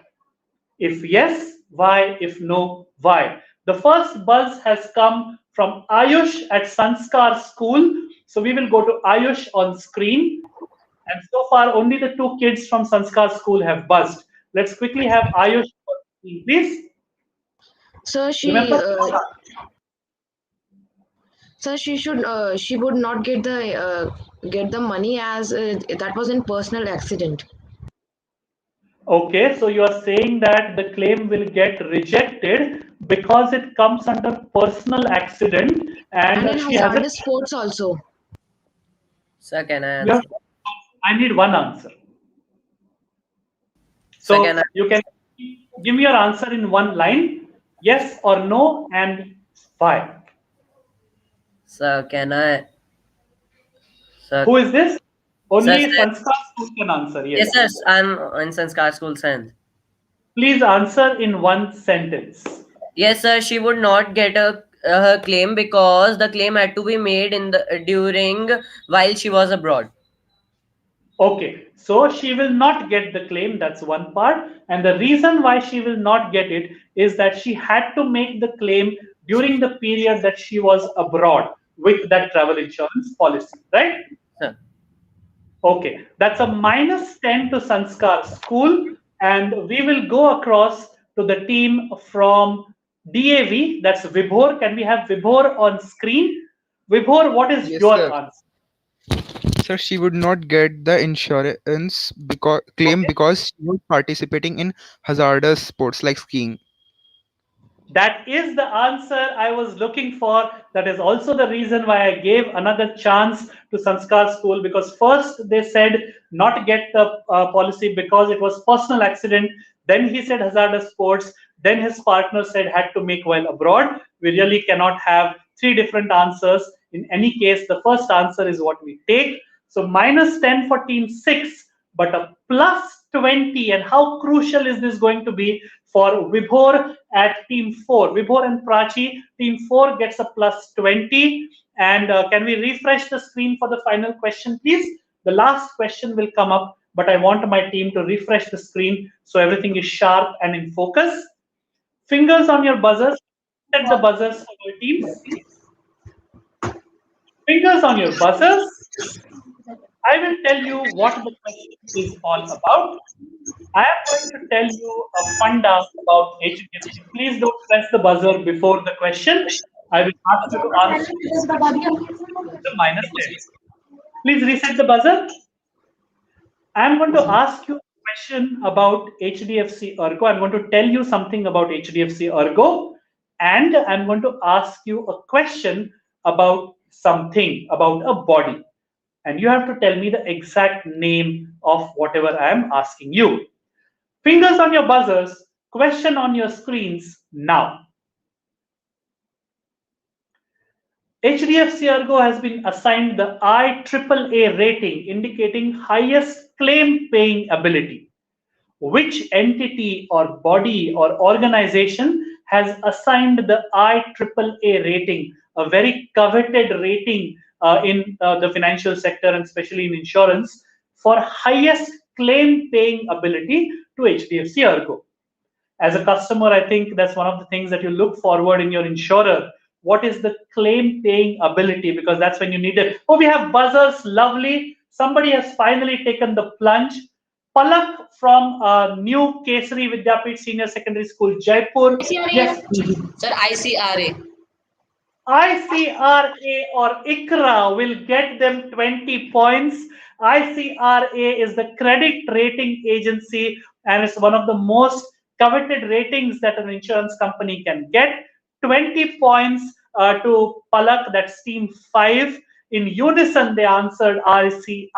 If yes, why? If no, why? The first buzz has come from Ayush at Sanskar School. So we will go to Ayush on screen. And so far, only the 2 kids from Sanskar School have buzzed. Let's quickly have Ayush on screen, please. So she she would not get the money as that was in personal accident. Okay, so you are saying that the claim will get rejected because it comes under personal accident and in she has hazardous sports also. Sir, can I answer? I need one answer. So you can give me your answer in one line, yes or no, and why. Sir, can I? Sir, who is this? Only sir, Sanskar School can answer. Yes. Yes, sir. I'm in Sanskar School, sir. Please answer in one sentence. Yes, sir. She would not get her claim because the claim had to be made during while she was abroad. Okay, so she will not get the claim. That's one part, and the reason why she will not get it is that she had to make the claim during the period that she was abroad with that travel insurance policy, right? Sir. Okay, that's a -10 to Sanskar School, and we will go across to the team from DAV. That's Vibhor. Can we have Vibhor on screen? Vibhor, what is your answer? Sir, she would not get the insurance claim because she was participating in hazardous sports like skiing. That is the answer I was looking for. That is also the reason why I gave another chance to Sanskar School, because first they said not get the policy because it was personal accident. Then he said hazardous sports. Then his partner said had to make while abroad. We really cannot have 3 different answers. In any case, the first answer is what we take. So -10 for team 6, but a +20. And how crucial is this going to be for Vibhor at team 4? Vibhor and Prachi, team 4 gets a +20. And can we refresh the screen for the final question, please? The last question will come up, but I want my team to refresh the screen so everything is sharp and in focus. Fingers on your buzzers. Set the buzzers for your teams. Fingers on your buzzers. I will tell you what the question is all about. I am going to tell you a funda about HDFC. Please don't press the buzzer before the question. I will ask you to answer the -10. Please reset the buzzer. I am going to ask you a question about HDFC ERGO. I'm going to tell you something about HDFC ERGO, and I'm going to ask you a question about something, about a body. And you have to tell me the exact name of whatever I am asking you. Fingers on your buzzers, question on your screens now. HDFC ERGO has been assigned the IAAA rating, indicating highest claim paying ability. Which entity or body or organization has assigned the IAAA rating, a very coveted rating in the financial sector and especially in insurance, for highest claim paying ability to HDFC ERGO? As a customer, I think that's one of the things that you look forward in your insurer. What is the claim paying ability? Because that's when you need it. Oh, we have buzzers. Lovely. Somebody has finally taken the plunge. Palak from New Kesari Vidyapit Senior Secondary School, Jaipur. Yes. Sir, ICRA. ICRA or ICRA will get them 20 points. ICRA is the credit rating agency and it's one of the most coveted ratings that an insurance company can get. 20 points to Palak, that's team 5. In unison, they answered ICRA.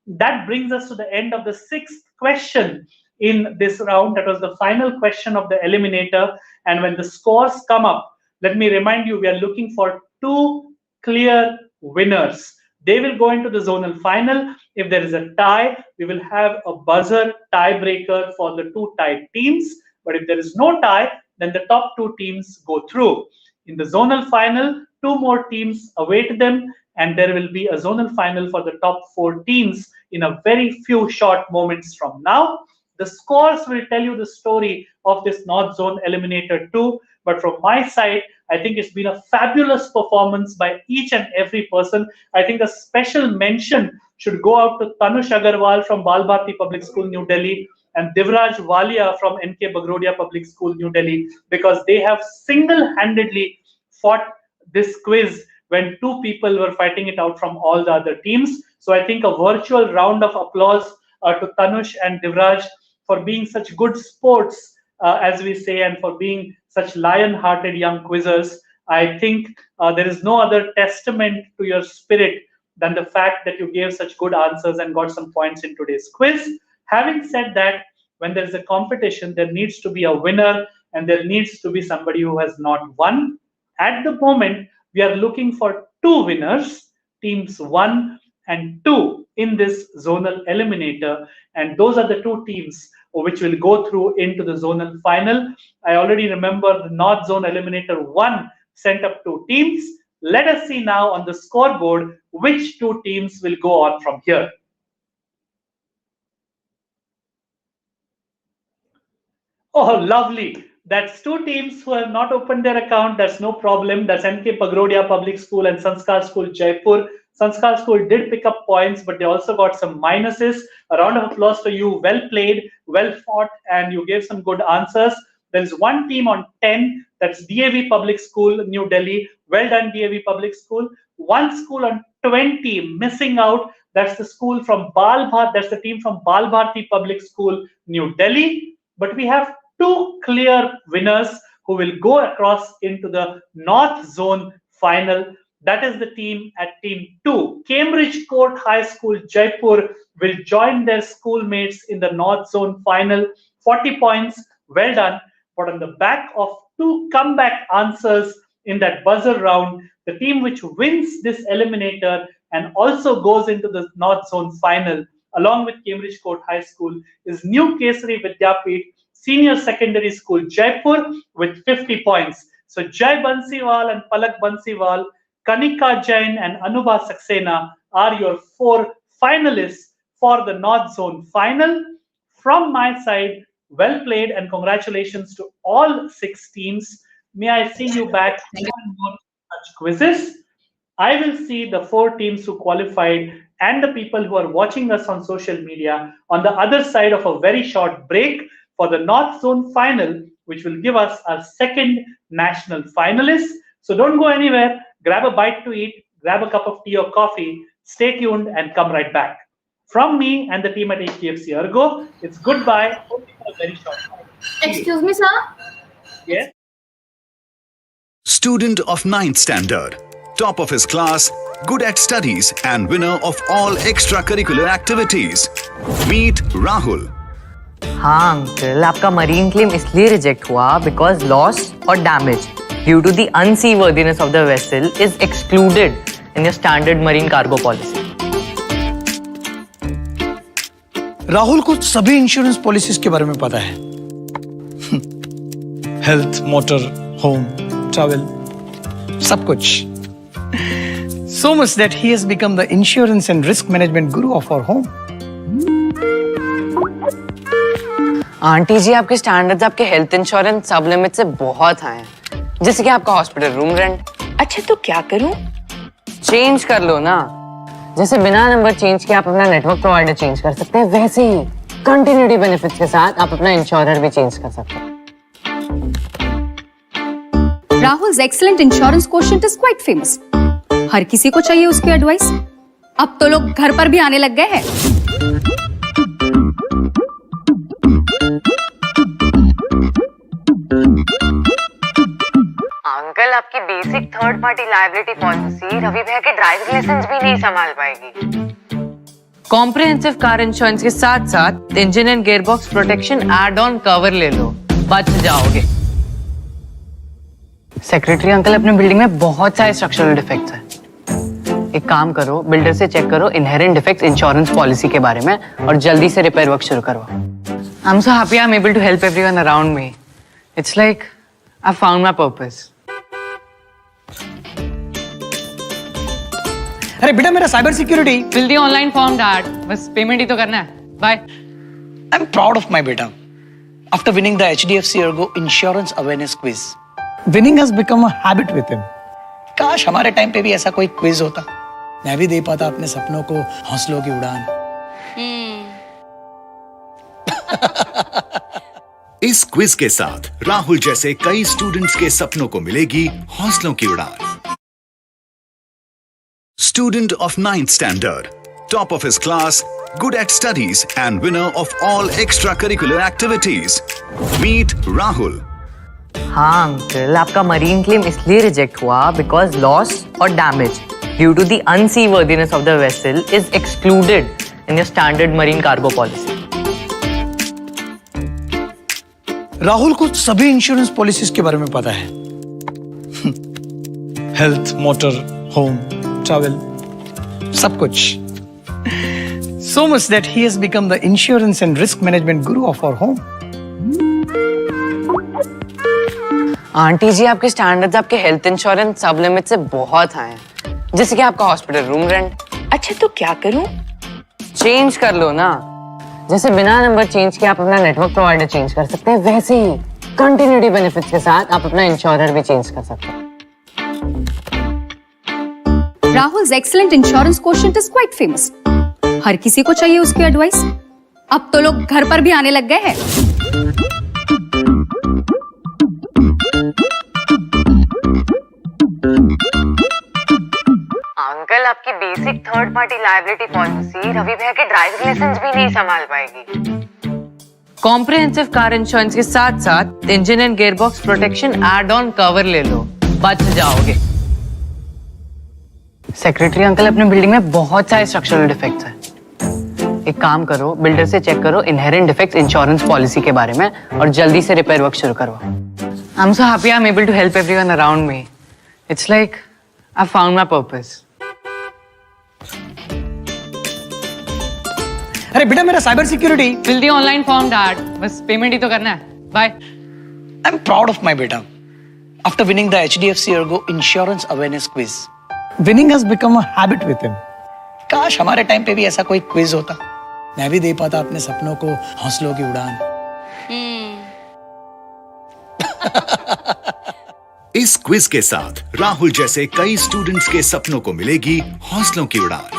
That brings us to the end of the 6th question in this round. That was the final question of the eliminator. And when the scores come up, let me remind you, we are looking for 2 clear winners. They will go into the zonal final. If there is a tie, we will have a buzzer tiebreaker for the 2 tied teams. But if there is no tie, then the top 2 teams go through. In the zonal final, 2 more teams await them, and there will be a zonal final for the top 4 teams in a very few short moments from now. The scores will tell you the story of this North Zone Eliminator 2. But from my side, I think it's been a fabulous performance by each and every person. I think a special mention should go out to Tanush Agarwal from Bal Bharati Public School, New Delhi, and Divraj Walia from NK Bagrodia Public School, New Delhi, because they have single-handedly fought this quiz when 2 people were fighting it out from all the other teams. So I think a virtual round of applause to Tanush and Divraj for being such good sports, as we say, and for being such lion-hearted young quizzers. I think there is no other testament to your spirit than the fact that you gave such good answers and got some points in today's quiz. Having said that, when there is a competition, there needs to be a winner and there needs to be somebody who has not won. At the moment, we are looking for 2 winners, teams 1 and 2 in this zonal eliminator, and those are the 2 teams which will go through into the zonal final. I already remember the North Zone Eliminator 1 sent up 2 teams. Let us see now on the scoreboard which 2 teams will go on from here. Oh, lovely. That's 2 teams who have not opened their account. That's no problem. That's NK Bagrodia Public School and Sanskar School, Jaipur. Sanskar School did pick up points, but they also got some minuses. A round of applause to you. Well played, well fought, and you gave some good answers. There's 1 team on 10. That's DAV Public School, New Delhi. Well done, DAV Public School. 1 school on 20 missing out. That's the school from Bal Bharati. That's the team from Bal Bharati Public School, New Delhi. But we have 2 clear winners who will go across into the North Zone final. That is the team at team 2. Cambridge Court High School, Jaipur will join their schoolmates in the North Zone final. 40 points, well done. But on the back of 2 comeback answers in that buzzer round, the team which wins this eliminator and also goes into the North Zone final, along with Cambridge Court High School, is New Kesari Vidyapit Senior Secondary School, Jaipur, with 50 points. So Jai Bansiwal and Palak Bansiwal, Kanika Jain and Anubha Saxena are your 4 finalists for the North Zone final. From my side, well played and congratulations to all 6 teams. May I see you back for more such quizzes. I will see the 4 teams who qualified and the people who are watching us on social media on the other side of a very short break for the North Zone final, which will give us our 2nd national finalist. So don't go anywhere. Grab a bite to eat, grab a cup of tea or coffee, stay tuned and come right back. From me and the team at HDFC ERGO, it's goodbye, only for a very short time. Excuse me, sir. Yes? Student of 9th standard, top of his class, good at studies and winner of all extracurricular activities. Meet Rahul. हाँ uncle, आपका marine claim इसलिए reject हुआ because loss और damage due to the unseaworthiness of the vessel is excluded in your standard marine cargo policy. Rahul को सभी insurance policies के बारे में पता है। हेल्थ, मोटर, होम, ट्रैवल, सब कुछ। So much that he has become the insurance and risk management guru of our home. Aunty ji, आपके स्टैंडर्ड्स आपके हेल्थ इंश्योरेंस सब लिमिट से बहुत हाई हैं, जैसे कि आपका हॉस्पिटल रूम रेंट। अच्छा तो क्या करूं? चेंज कर लो ना, जैसे बिना नंबर चेंज किए आप अपना नेटवर्क प्रोवाइडर चेंज कर सकते हैं, वैसे ही कंटिन्यूटी बेनिफिट्स के साथ आप अपना इंश्योरर भी चेंज कर सकते हैं। Rahul's excellent insurance quotient is quite famous. हर किसी को चाहिए उसकी एडवाइस। अब तो लोग घर पर भी आने लग गए हैं। Uncle third party liability policy Ravi भैया के ड्राइविंग लाइसेंस भी नहीं संभाल पाएगी। कॉम्प्रिहेंसिव कार इंश्योरेंस के साथ साथ engine and gearbox protection add on cover ले लो, बच जाओगे। सेक्रेटरी अंकल, अपने बिल्डिंग में बहुत सारे स्ट्रक्चरल डिफेक्ट्स हैं। एक काम करो, बिल्डर से चेक करो इनहेरेंट डिफेक्ट्स इंश्योरेंस पॉलिसी के बारे में और जल्दी से रिपेयर वर्क शुरू करो। I am so happy I am able to help everyone around me. It's like I found my purpose. अरे बेटा, मेरा cyber security fill the online form dad, बस पेमेंट ही तो करना है। Bye. I am proud of my बेटा after winning the HDFC ERGO Insurance Awareness Quiz. Winning has become a habit with him. काश हमारे टाइम पे भी ऐसा कोई क्विज होता, मैं भी दे पाता अपने सपनों को हौसलों की उड़ान। इस क्विज के साथ राहुल जैसे कई स्टूडेंट्स के सपनों को मिलेगी हौसलों की उड़ान। Student of 9th standard, top of his class, good at studies and winner of all extracurricular activities. Meet Rahul. हाँ अंकल, आपका मरीन क्लेम इसलिए रिजेक्ट हुआ बिकॉज लॉस और damage due to the unseaworthiness of the vessel is excluded in your standard marine cargo policy. Rahul को सभी insurance policies के बारे में पता है। हेल्थ, मोटर, होम, ट्रैवल, सब कुछ। So much that he has become the insurance and risk management guru of our home. Aunty ji, आपके स्टैंडर्ड्स आपके हेल्थ इंश्योरेंस सब लिमिट से बहुत हाई हैं, जैसे कि आपका हॉस्पिटल रूम रेंट। अच्छा तो क्या करूं? चेंज कर लो ना। जैसे बिना नंबर चेंज किए आप अपना नेटवर्क प्रोवाइडर चेंज कर सकते हैं, वैसे ही कंटिन्यूटी बेनिफिट्स के साथ आप अपना इंश्योरर भी चेंज कर सकते हैं। Rahul's excellent insurance quotient is quite famous. हर किसी को चाहिए उसकी एडवाइस। अब तो लोग घर पर भी आने लग गए हैं। अंकल, आपकी basic third party liability policy Ravi भैया के ड्राइविंग लाइसेंस भी नहीं संभाल पाएगी। कॉम्प्रिहेंसिव कार इंश्योरेंस के साथ साथ engine and gearbox protection add on cover ले लो, बच जाओगे। सेक्रेटरी अंकल, अपने बिल्डिंग में बहुत सारे स्ट्रक्चरल डिफेक्ट्स हैं। एक काम करो, बिल्डर से चेक करो इनहेरेंट डिफेक्ट्स इंश्योरेंस पॉलिसी के बारे में और जल्दी से रिपेयर वर्क शुरू करो। I am so happy I am able to help everyone around me. It's like I found my purpose. अरे बेटा, मेरा cyber security fill the online form dad, बस पेमेंट ही तो करना है। Bye. I am proud of my बेटा after winning the HDFC ERGO Insurance Awareness Quiz. Winning has become a habit with him. काश हमारे टाइम पे भी ऐसा कोई क्विज होता, मैं भी दे पाता अपने सपनों को हौसलों की उड़ान। इस क्विज के साथ राहुल जैसे कई स्टूडेंट्स के सपनों को मिलेगी हौसलों की उड़ान।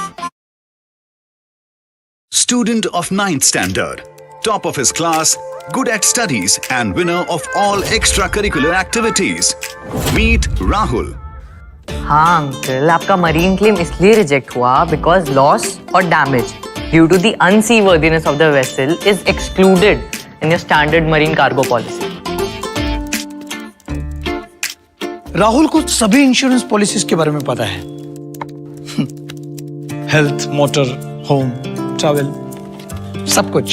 Student of 9th standard, top of his class, good at studies and winner of all extracurricular activities. Meet Rahul. हाँ अंकल, आपका मरीन क्लेम इसलिए रिजेक्ट हुआ बिकॉज लॉस और damage due to the unseaworthiness of the vessel is excluded in your standard marine cargo policy. Rahul को सभी insurance policies के बारे में पता है। हेल्थ, मोटर, होम, ट्रैवल, सब कुछ।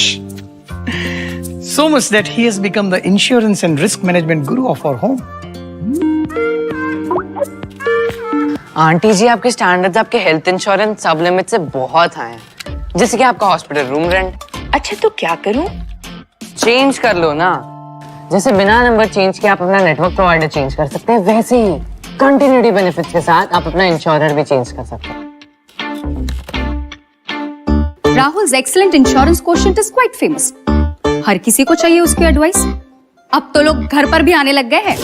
So much that he has become the insurance and risk management guru of our home. Aunty ji, आपके स्टैंडर्ड्स आपके हेल्थ इंश्योरेंस सब लिमिट से बहुत हाई हैं, जैसे कि आपका हॉस्पिटल रूम रेंट। अच्छा तो क्या करूं? चेंज कर लो ना। जैसे बिना नंबर चेंज किए आप अपना नेटवर्क प्रोवाइडर चेंज कर सकते हैं, वैसे ही कंटिन्यूटी बेनिफिट्स के साथ आप अपना इंश्योरर भी चेंज कर सकते हैं। Rahul's excellent insurance quotient is quite famous. हर किसी को चाहिए उसकी एडवाइस। अब तो लोग घर पर भी आने लग गए हैं।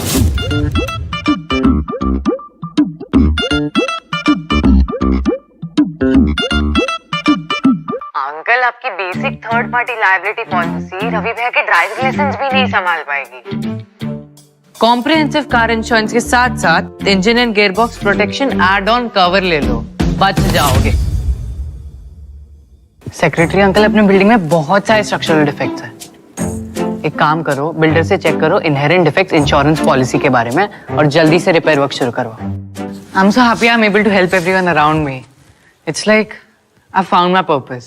अंकल, आपकी basic third party liability policy Ravi भैया के ड्राइविंग लाइसेंस भी नहीं संभाल पाएगी। कॉम्प्रिहेंसिव कार इंश्योरेंस के साथ साथ engine and gearbox protection add on cover ले लो, बच जाओगे। सेक्रेटरी अंकल, अपने बिल्डिंग में बहुत सारे स्ट्रक्चरल डिफेक्ट्स हैं। एक काम करो, बिल्डर से चेक करो इनहेरेंट डिफेक्ट्स इंश्योरेंस पॉलिसी के बारे में और जल्दी से रिपेयर वर्क शुरू करो। I'm so happy I'm able to help everyone around me. It's like I found my purpose.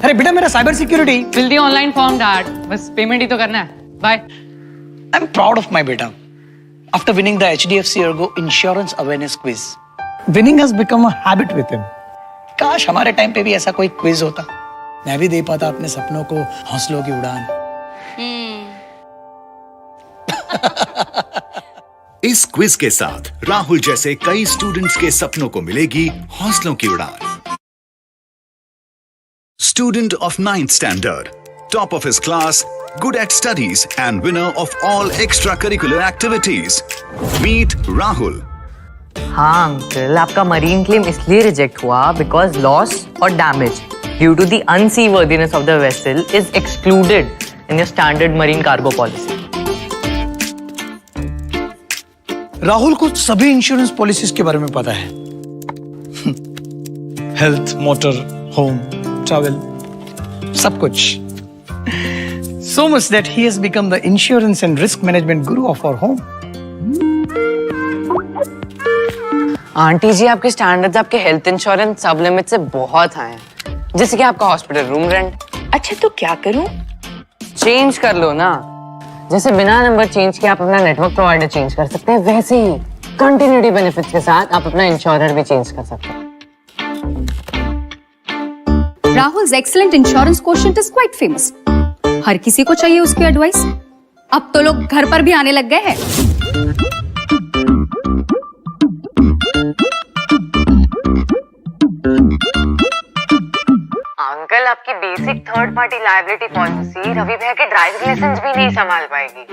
अरे बेटा मेरा cyber security Fill the online form, Dad. बस पेमेंट ही तो करना है. Bye. I'm proud of my beta. After winning the HDFC ERGO Insurance Awareness Quiz, winning has become a habit with him. काश हमारे टाइम पे भी ऐसा कोई क्विज होता, मैं भी दे पाता अपने सपनों को हौसलों की उड़ान. इस क्विज के साथ राहुल जैसे कई स्टूडेंट्स के सपनों को मिलेगी हौसलों की उड़ान. Student of 9th standard, top of his class, good at studies and winner of all extracurricular activities. Meet Rahul. हाँ अंकल, आपका मरीन क्लेम इसलिए रिजेक्ट हुआ बिकॉज लॉस और damage due to the unseaworthiness of the vessel is excluded in your standard marine cargo policy. Rahul को सभी insurance policies के बारे में पता है. हेल्थ, मोटर, होम, ट्रैवल, सब कुछ. So much that he has become the insurance and risk management guru of our home. Aunty ji, आपके स्टैंडर्ड्स आपके हेल्थ इंश्योरेंस सब लिमिट से बहुत हाई हैं, जैसे कि आपका हॉस्पिटल रूम रेंट. अच्छा तो क्या करूं? चेंज कर लो ना. जैसे बिना नंबर चेंज किए आप अपना नेटवर्क प्रोवाइडर चेंज कर सकते हैं, वैसे ही कंटिन्यूटी बेनिफिट्स के साथ आप अपना इंश्योरर भी चेंज कर सकते हैं. Rahul's excellent insurance quotient is quite famous. हर किसी को चाहिए उसकी एडवाइस. अब तो लोग घर पर भी आने लग गए हैं. अंकल, आपकी basic third party liability policy Ravi भैया के ड्राइविंग लाइसेंस भी नहीं संभाल पाएगी.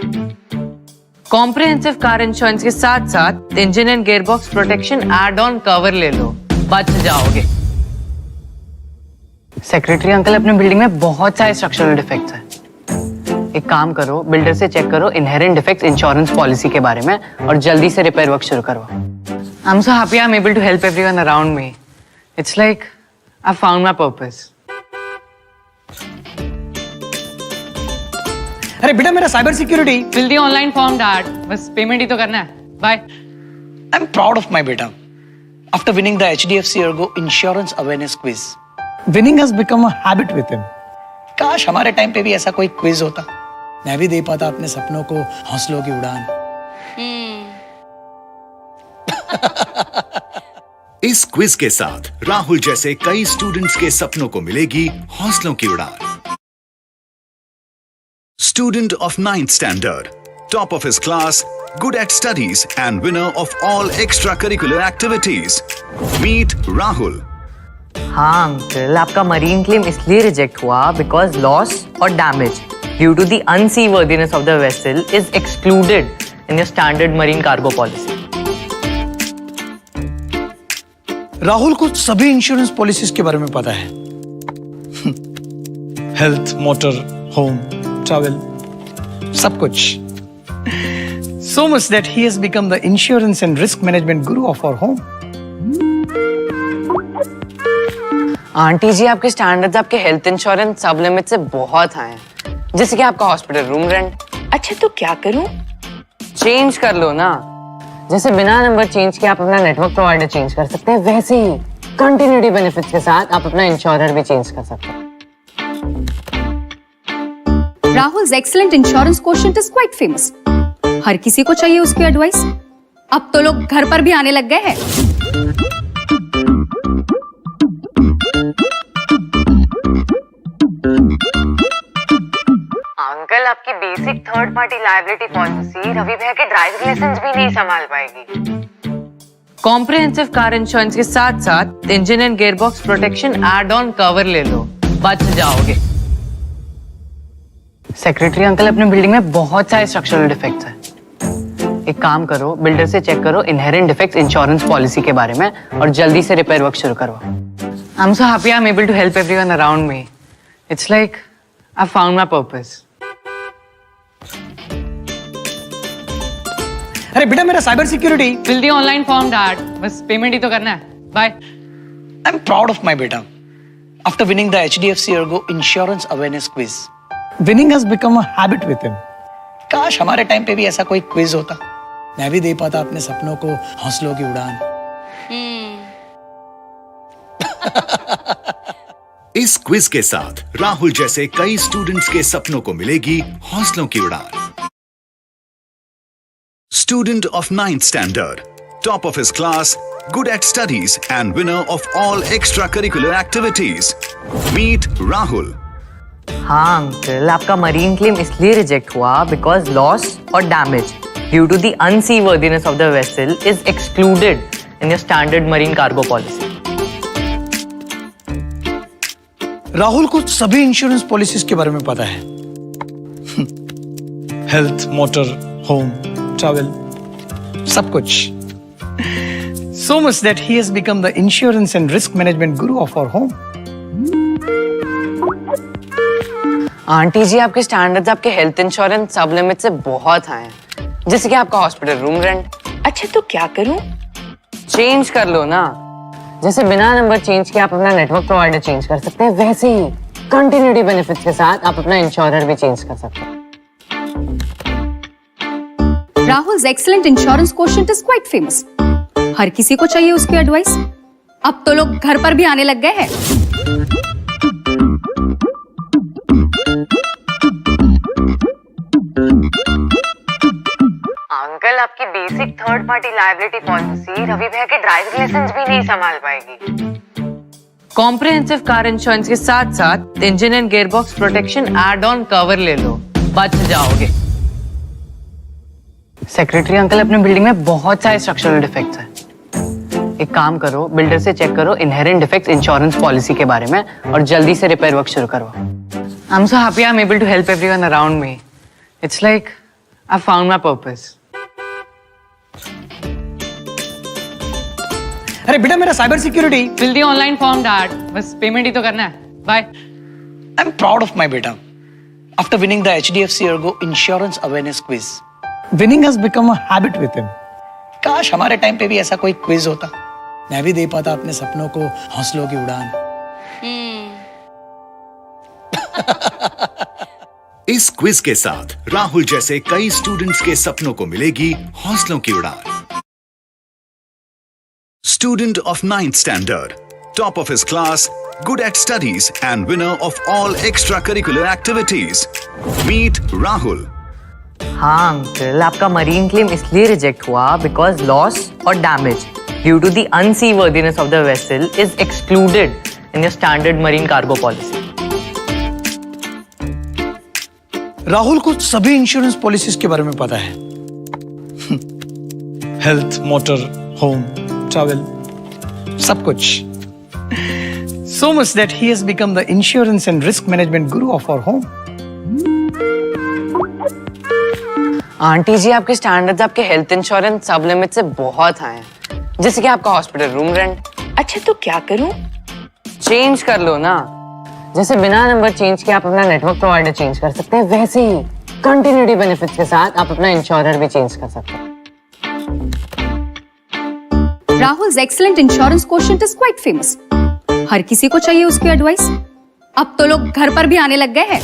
कॉम्प्रिहेंसिव कार इंश्योरेंस के साथ साथ engine and gearbox protection add on cover ले लो, बच जाओगे. सेक्रेटरी अंकल, अपने बिल्डिंग में बहुत सारे स्ट्रक्चरल डिफेक्ट्स हैं. एक काम करो, बिल्डर से चेक करो इनहेरेंट डिफेक्ट्स इंश्योरेंस पॉलिसी के बारे में और जल्दी से रिपेयर वर्क शुरू करवाओ. I am so happy I am able to help everyone around me. It's like I found my purpose. अरे बेटा मेरा cyber security fill the online form, dad. बस पेमेंट ही तो करना है. Bye. I am proud of my बेटा. After winning the HDFC ERGO Insurance Awareness Quiz, winning has become a habit with him. काश हमारे टाइम पे भी ऐसा कोई क्विज होता, मैं भी दे पाता अपने सपनों को हौसलों की उड़ान. इस क्विज के साथ राहुल जैसे कई स्टूडेंट्स के सपनों को मिलेगी हौसलों की उड़ान. Student of 9th standard, top of his class, good at studies and winner of all extracurricular activities. Meet Rahul. हाँ अंकल, आपका मरीन क्लेम इसलिए रिजेक्ट हुआ बिकॉज लॉस और damage due to the unseaworthiness of the vessel is excluded in your standard marine cargo policy. Rahul को सभी insurance policies के बारे में पता है. हेल्थ, मोटर, होम, ट्रैवल, सब कुछ. So much that he has become the insurance and risk management guru of our home. Aunty ji, आपके स्टैंडर्ड्स आपके हेल्थ इंश्योरेंस सब लिमिट से बहुत हाई हैं, जैसे कि आपका हॉस्पिटल रूम रेंट. अच्छा तो क्या करूं? चेंज कर लो ना. जैसे बिना नंबर चेंज किए आप अपना नेटवर्क प्रोवाइडर चेंज कर सकते हैं, वैसे ही कंटिन्यूटी बेनिफिट्स के साथ आप अपना इंश्योरर भी चेंज कर सकते हैं. Rahul's excellent insurance quotient is quite famous. हर किसी को चाहिए उसकी एडवाइस. अब तो लोग घर पर भी आने लग गए हैं. अंकल, आपकी basic third party liability policy Ravi भैया के ड्राइविंग लाइसेंस भी नहीं संभाल पाएगी. कॉम्प्रिहेंसिव कार इंश्योरेंस के साथ साथ engine and gearbox protection add on cover ले लो, बच जाओगे. सेक्रेटरी अंकल, अपने बिल्डिंग में बहुत सारे स्ट्रक्चरल डिफेक्ट्स हैं. एक काम करो, बिल्डर से चेक करो इनहेरेंट डिफेक्ट्स इंश्योरेंस पॉलिसी के बारे में और जल्दी से रिपेयर वर्क शुरू करवाओ. I am so happy I am able to help everyone around me. It's like I found my purpose. अरे बेटा मेरा cyber security fill the online form, dad. बस पेमेंट ही तो करना है. Bye. I am proud of my बेटा. After winning the HDFC ERGO Insurance Awareness Quiz, winning has become a habit with him. काश हमारे टाइम पे भी ऐसा कोई क्विज होता, मैं भी दे पाता अपने सपनों को हौसलों की उड़ान। इस क्विज के साथ राहुल जैसे कई स्टूडेंट्स के सपनों को मिलेगी हौसलों की उड़ान। Student of 9th standard, top of his class, good at studies and winner of all extracurricular activities. Meet Rahul. हाँ अंकल, आपका मरीन क्लेम इसलिए रिजेक्ट हुआ बिकॉज लॉस और damage due to the unseaworthiness of the vessel is excluded in your standard marine cargo policy. Rahul को सभी insurance policies के बारे में पता है। हेल्थ, मोटर, होम, ट्रैवल, सब कुछ। So much that he has become the insurance and risk management guru of our home. Aunty ji, आपके स्टैंडर्ड्स आपके हेल्थ इंश्योरेंस सब लिमिट से बहुत हाई हैं, जैसे कि आपका हॉस्पिटल रूम रेंट। अच्छा तो क्या करूं? चेंज कर लो ना, जैसे बिना नंबर चेंज किए आप अपना नेटवर्क प्रोवाइडर चेंज कर सकते हैं, वैसे ही कंटिन्यूटी बेनिफिट्स के साथ आप अपना इंश्योरर भी चेंज कर सकते हैं। Rahul's excellent insurance quotient is quite famous. हर किसी को चाहिए उसकी एडवाइस। अब तो लोग घर पर भी आने लग गए हैं। अंकल, आपकी basic third party liability policy Ravi भैया के ड्राइविंग लाइसेंस भी नहीं संभाल पाएगी। कॉम्प्रिहेंसिव कार इंश्योरेंस के साथ साथ engine and gearbox protection add on cover ले लो, बच जाओगे। सेक्रेटरी अंकल, अपने बिल्डिंग में बहुत सारे स्ट्रक्चरल डिफेक्ट्स हैं। एक काम करो, बिल्डर से चेक करो इनहेरेंट डिफेक्ट्स इंश्योरेंस पॉलिसी के बारे में और जल्दी से रिपेयर वर्क शुरू करो। I am so happy I am able to help everyone around me. It's like I found my purpose. अरे बेटा, मेरा cyber security fill the online form dad, बस पेमेंट ही तो करना है। Bye. I am proud of my बेटा after winning the HDFC ERGO Insurance Awareness Quiz. Winning has become a habit with him. काश हमारे टाइम पे भी ऐसा कोई क्विज होता, मैं भी दे पाता अपने सपनों को हौसलों की उड़ान। इस क्विज के साथ राहुल जैसे कई स्टूडेंट्स के सपनों को मिलेगी हौसलों की उड़ान। Student of 9th standard, top of his class, good at studies and winner of all extracurricular activities. Meet Rahul. हाँ अंकल, आपका मरीन क्लेम इसलिए रिजेक्ट हुआ बिकॉज लॉस और damage due to the unseaworthiness of the vessel is excluded in your standard marine cargo policy. Rahul को सभी insurance policies के बारे में पता है। हेल्थ, मोटर, होम, ट्रैवल, सब कुछ। So much that he has become the insurance and risk management guru of our home. Aunty ji, आपके स्टैंडर्ड्स आपके हेल्थ इंश्योरेंस सब लिमिट से बहुत हाई हैं, जैसे कि आपका हॉस्पिटल रूम रेंट। अच्छा तो क्या करूं? चेंज कर लो ना, जैसे बिना नंबर चेंज किए आप अपना नेटवर्क प्रोवाइडर चेंज कर सकते हैं, वैसे ही कंटिन्यूटी बेनिफिट्स के साथ आप अपना इंश्योरर भी चेंज कर सकते हैं। Rahul's excellent insurance quotient is quite famous. हर किसी को चाहिए उसकी एडवाइस। अब तो लोग घर पर भी आने लग गए हैं।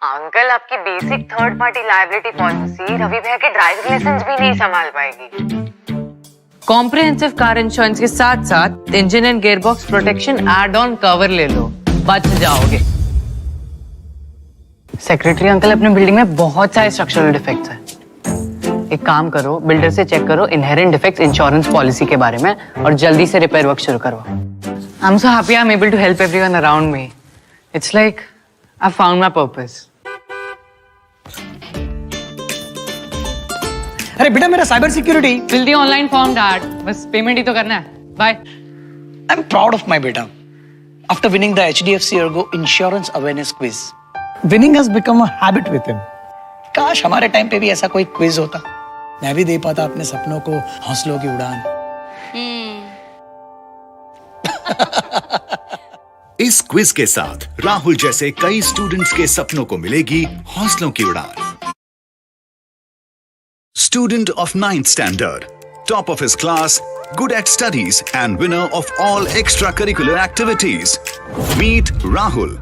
अंकल, आपकी basic third party liability policy Ravi भैया के ड्राइविंग लाइसेंस भी नहीं संभाल पाएगी। कॉम्प्रिहेंसिव कार इंश्योरेंस के साथ साथ engine and gearbox protection add on cover ले लो, बच जाओगे। सेक्रेटरी अंकल, अपने बिल्डिंग में बहुत सारे स्ट्रक्चरल डिफेक्ट्स हैं। एक काम करो, बिल्डर से चेक करो इनहेरेंट डिफेक्ट्स इंश्योरेंस पॉलिसी के बारे में और जल्दी से रिपेयर वर्क शुरू करो। I am so happy I am able to help everyone around me. It's like I found my purpose. अरे बेटा, मेरा cyber security fill the online form dad, बस पेमेंट ही तो करना है। Bye. I am proud of my बेटा after winning the HDFC ERGO Insurance Awareness Quiz. Winning has become a habit with him. काश हमारे टाइम पे भी ऐसा कोई क्विज होता, मैं भी दे पाता अपने सपनों को हौसलों की उड़ान। इस क्विज के साथ राहुल जैसे कई स्टूडेंट्स के सपनों को मिलेगी हौसलों की उड़ान। Student of 9th standard, top of his class, good at studies and winner of all extracurricular activities. Meet Rahul.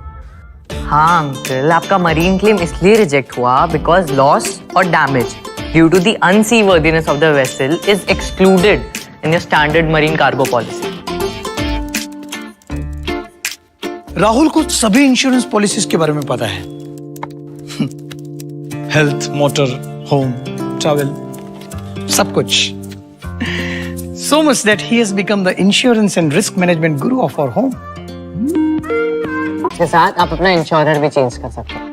हाँ अंकल, आपका मरीन क्लेम इसलिए रिजेक्ट हुआ बिकॉज लॉस और damage due to the unseaworthiness of the vessel is excluded in your standard marine cargo policy. Rahul को सभी insurance policies के बारे में पता है। हेल्थ, मोटर, होम, ट्रैवल, सब कुछ। So much that he has become the insurance and risk management guru of our home. इसके साथ आप अपना इंश्योरर भी चेंज कर सकते हैं।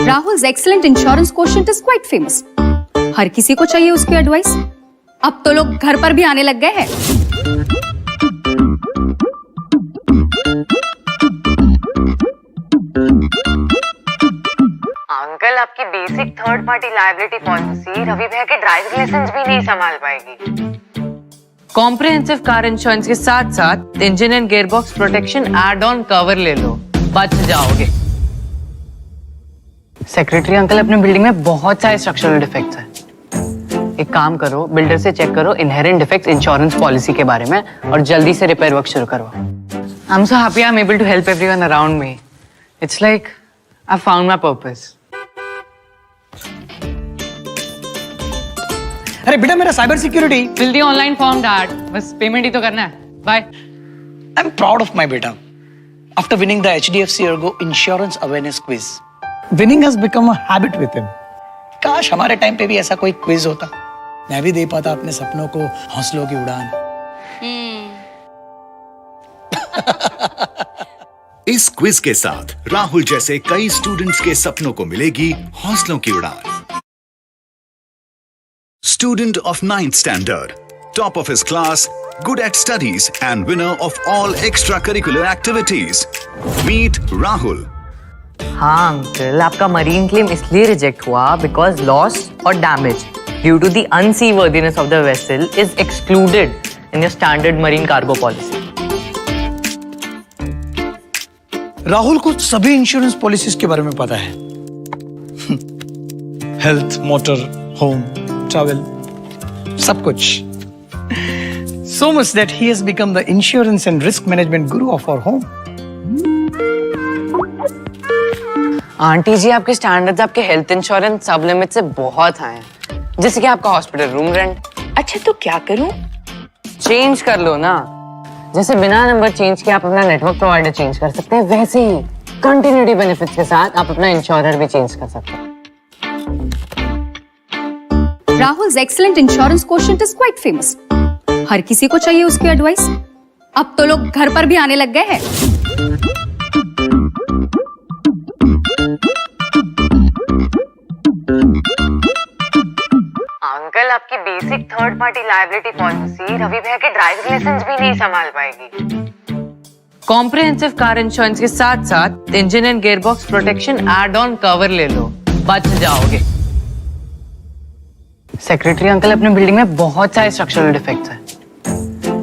Rahul's excellent insurance quotient is quite famous. हर किसी को चाहिए उसकी एडवाइस। अब तो लोग घर पर भी आने लग गए हैं। अंकल, आपकी basic third party liability policy Ravi भैया के ड्राइविंग लाइसेंस भी नहीं संभाल पाएगी। कॉम्प्रिहेंसिव कार इंश्योरेंस के साथ साथ engine and gearbox protection add on cover ले लो, बच जाओगे। सेक्रेटरी अंकल, अपने बिल्डिंग में बहुत सारे स्ट्रक्चरल डिफेक्ट्स हैं। एक काम करो, बिल्डर से चेक करो इनहेरेंट डिफेक्ट्स इंश्योरेंस पॉलिसी के बारे में और जल्दी से रिपेयर वर्क शुरू करो। I am so happy I am able to help everyone around me. It's like I found my purpose. अरे बेटा, मेरा cyber security fill the online form dad, बस पेमेंट ही तो करना है। Bye. I am proud of my बेटा after winning the HDFC ERGO Insurance Awareness Quiz. Winning has become a habit with him. काश हमारे टाइम पे भी ऐसा कोई क्विज होता, मैं भी दे पाता अपने सपनों को हौसलों की उड़ान। इस क्विज के साथ राहुल जैसे कई स्टूडेंट्स के सपनों को मिलेगी हौसलों की उड़ान। Student of 9th standard, top of his class, good at studies and winner of all extracurricular activities. Meet Rahul. हाँ अंकल, आपका मरीन क्लेम इसलिए रिजेक्ट हुआ बिकॉज लॉस और damage due to the unseaworthiness of the vessel is excluded in your standard marine cargo policy. Rahul को सभी insurance policies के बारे में पता है। हेल्थ, मोटर, होम, ट्रैवल, सब कुछ। So much that he has become the insurance and risk management guru of our home. Aunty ji, आपके स्टैंडर्ड्स आपके हेल्थ इंश्योरेंस सब लिमिट से बहुत हाई हैं, जैसे कि आपका हॉस्पिटल रूम रेंट। अच्छा, तो क्या करूं? चेंज कर लो ना। जैसे बिना नंबर चेंज किए आप अपना नेटवर्क प्रोवाइडर चेंज कर सकते हैं, वैसे ही कंटिन्यूटी बेनिफिट्स के साथ आप अपना इंश्योरर भी चेंज कर सकते हैं। Rahul's excellent insurance quotient is quite famous. हर किसी को चाहिए उसकी एडवाइस। अब तो लोग घर पर भी आने लग गए हैं। अंकल, आपकी basic third party liability policy Ravi भैया के ड्राइविंग लाइसेंस भी नहीं संभाल पाएगी। कॉम्प्रिहेंसिव कार इंश्योरेंस के साथ साथ engine and gearbox protection add on cover ले लो, बच जाओगे। सेक्रेटरी अंकल, अपने बिल्डिंग में बहुत सारे स्ट्रक्चरल डिफेक्ट्स हैं।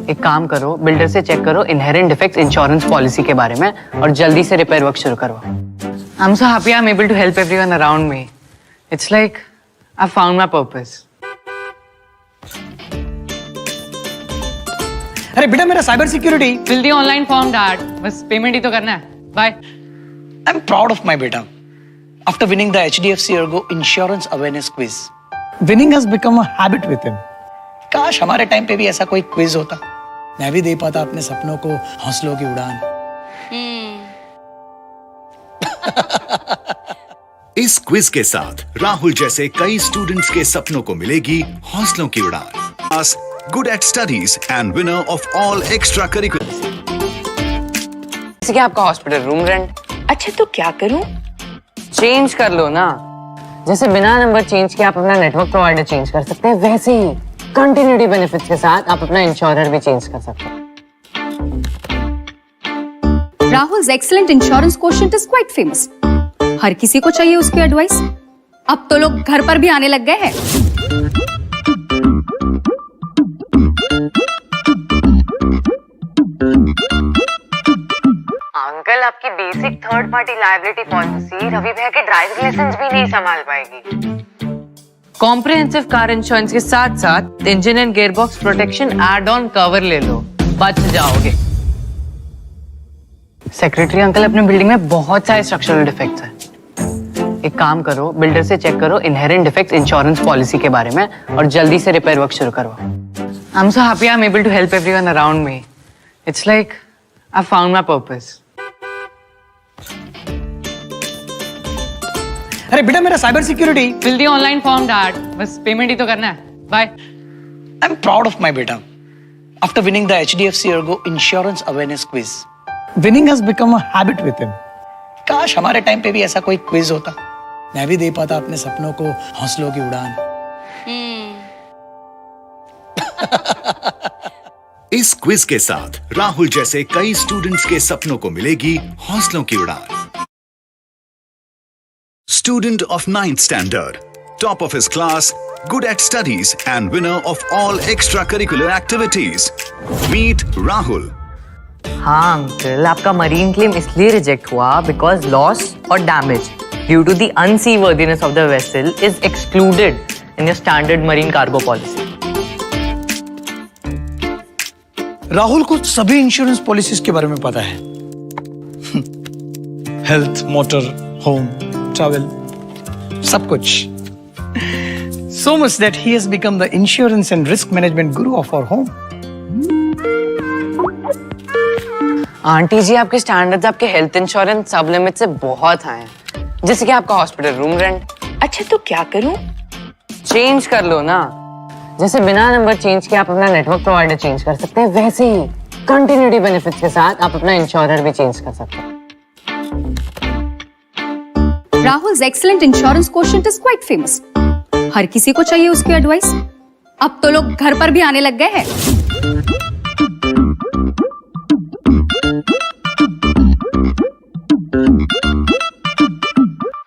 एक काम करो, बिल्डर से चेक करो इनहेरेंट डिफेक्ट्स इंश्योरेंस पॉलिसी के बारे में और जल्दी से रिपेयर वर्क शुरू करो। I am so happy I am able to help everyone around me. It's like I found my purpose. अरे बेटा, मेरा cyber security fill the online form dad, बस पेमेंट ही तो करना है। Bye. I am proud of my बेटा after winning the HDFC ERGO Insurance Awareness Quiz. Winning has become a habit with him. काश हमारे टाइम पे भी ऐसा कोई क्विज होता, मैं भी दे पाता अपने सपनों को हौसलों की उड़ान। इस क्विज के साथ राहुल जैसे कई स्टूडेंट्स के सपनों को मिलेगी हौसलों की उड़ान। Good at studies and winner of all extracurricular. जैसे कि आपका हॉस्पिटल रूम रेंट। अच्छा, तो क्या करूं? चेंज कर लो ना। जैसे बिना नंबर चेंज किए आप अपना नेटवर्क प्रोवाइडर चेंज कर सकते हैं, वैसे ही कंटिन्यूटी बेनिफिट्स के साथ आप अपना इंश्योरर भी चेंज कर सकते हैं। Rahul's excellent insurance quotient is quite famous. हर किसी को चाहिए उसकी एडवाइस। अब तो लोग घर पर भी आने लग गए हैं। अंकल, आपकी basic third party liability policy Ravi भैया के ड्राइविंग लाइसेंस भी नहीं संभाल पाएगी। कॉम्प्रिहेंसिव कार इंश्योरेंस के साथ साथ engine and gearbox protection add on cover ले लो, बच जाओगे। सेक्रेटरी अंकल, अपने बिल्डिंग में बहुत सारे स्ट्रक्चरल डिफेक्ट्स हैं। एक काम करो, बिल्डर से चेक करो इनहेरेंट डिफेक्ट्स इंश्योरेंस पॉलिसी के बारे में और जल्दी से रिपेयर वर्क शुरू करवाओ। I am so happy I am able to help everyone around me. It's like I found my purpose. अरे बेटा, मेरा cyber security fill the online form dad, बस पेमेंट ही तो करना है। Bye. I am proud of my बेटा after winning the HDFC ERGO Insurance Awareness Quiz. Winning has become a habit with him. काश हमारे टाइम पे भी ऐसा कोई क्विज होता, मैं भी दे पाता अपने सपनों को हौसलों की उड़ान। इस क्विज के साथ राहुल जैसे कई स्टूडेंट्स के सपनों को मिलेगी हौसलों की उड़ान। Student of 9th standard, top of his class, good at studies and winner of all extracurricular activities. Meet Rahul. हाँ अंकल, आपका मरीन क्लेम इसलिए रिजेक्ट हुआ बिकॉज लॉस और damage due to the unseaworthiness of the vessel is excluded in your standard marine cargo policy. Rahul को सभी insurance policies के बारे में पता है। हेल्थ, मोटर, होम, ट्रैवल, सब कुछ। So much that he has become the insurance and risk management guru of our home. Aunty ji, आपके स्टैंडर्ड्स आपके हेल्थ इंश्योरेंस सब लिमिट से बहुत हाई हैं, जैसे कि आपका हॉस्पिटल रूम रेंट। अच्छा तो क्या करूं? चेंज कर लो ना। जैसे बिना नंबर चेंज किए आप अपना नेटवर्क प्रोवाइडर चेंज कर सकते हैं, वैसे ही कंटिन्यूटी बेनिफिट्स के साथ आप अपना इंश्योरर भी चेंज कर सकते हैं। Rahul's excellent insurance quotient is quite famous. हर किसी को चाहिए उसकी एडवाइस। अब तो लोग घर पर भी आने लग गए हैं।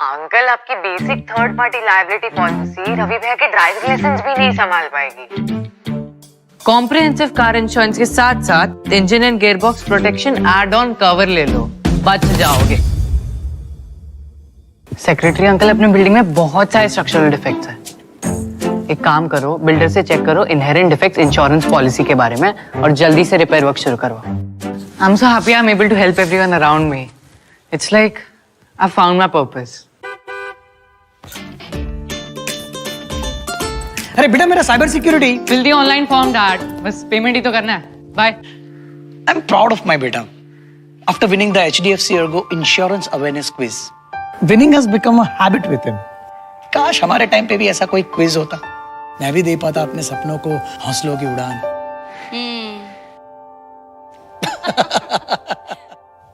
अंकल, आपकी basic third party liability policy Ravi भैया के ड्राइविंग लाइसेंस भी नहीं संभाल पाएगी। कॉम्प्रिहेंसिव कार इंश्योरेंस के साथ साथ engine and gearbox protection add on cover ले लो, बच जाओगे। सेक्रेटरी अंकल, अपने बिल्डिंग में बहुत सारे स्ट्रक्चरल डिफेक्ट्स हैं। एक काम करो, बिल्डर से चेक करो इनहेरेंट डिफेक्ट्स इंश्योरेंस पॉलिसी के बारे में और जल्दी से रिपेयर वर्क शुरू करवाओ। I am so happy I am able to help everyone around me. It's like I found my purpose. अरे बेटा, मेरा cyber security fill the online form dad, बस पेमेंट ही तो करना है। Bye. I am proud of my बेटा after winning the HDFC ERGO Insurance Awareness Quiz. Winning has become a habit with him. काश हमारे टाइम पे भी ऐसा कोई क्विज होता, मैं भी दे पाता अपने सपनों को हौसलों की उड़ान।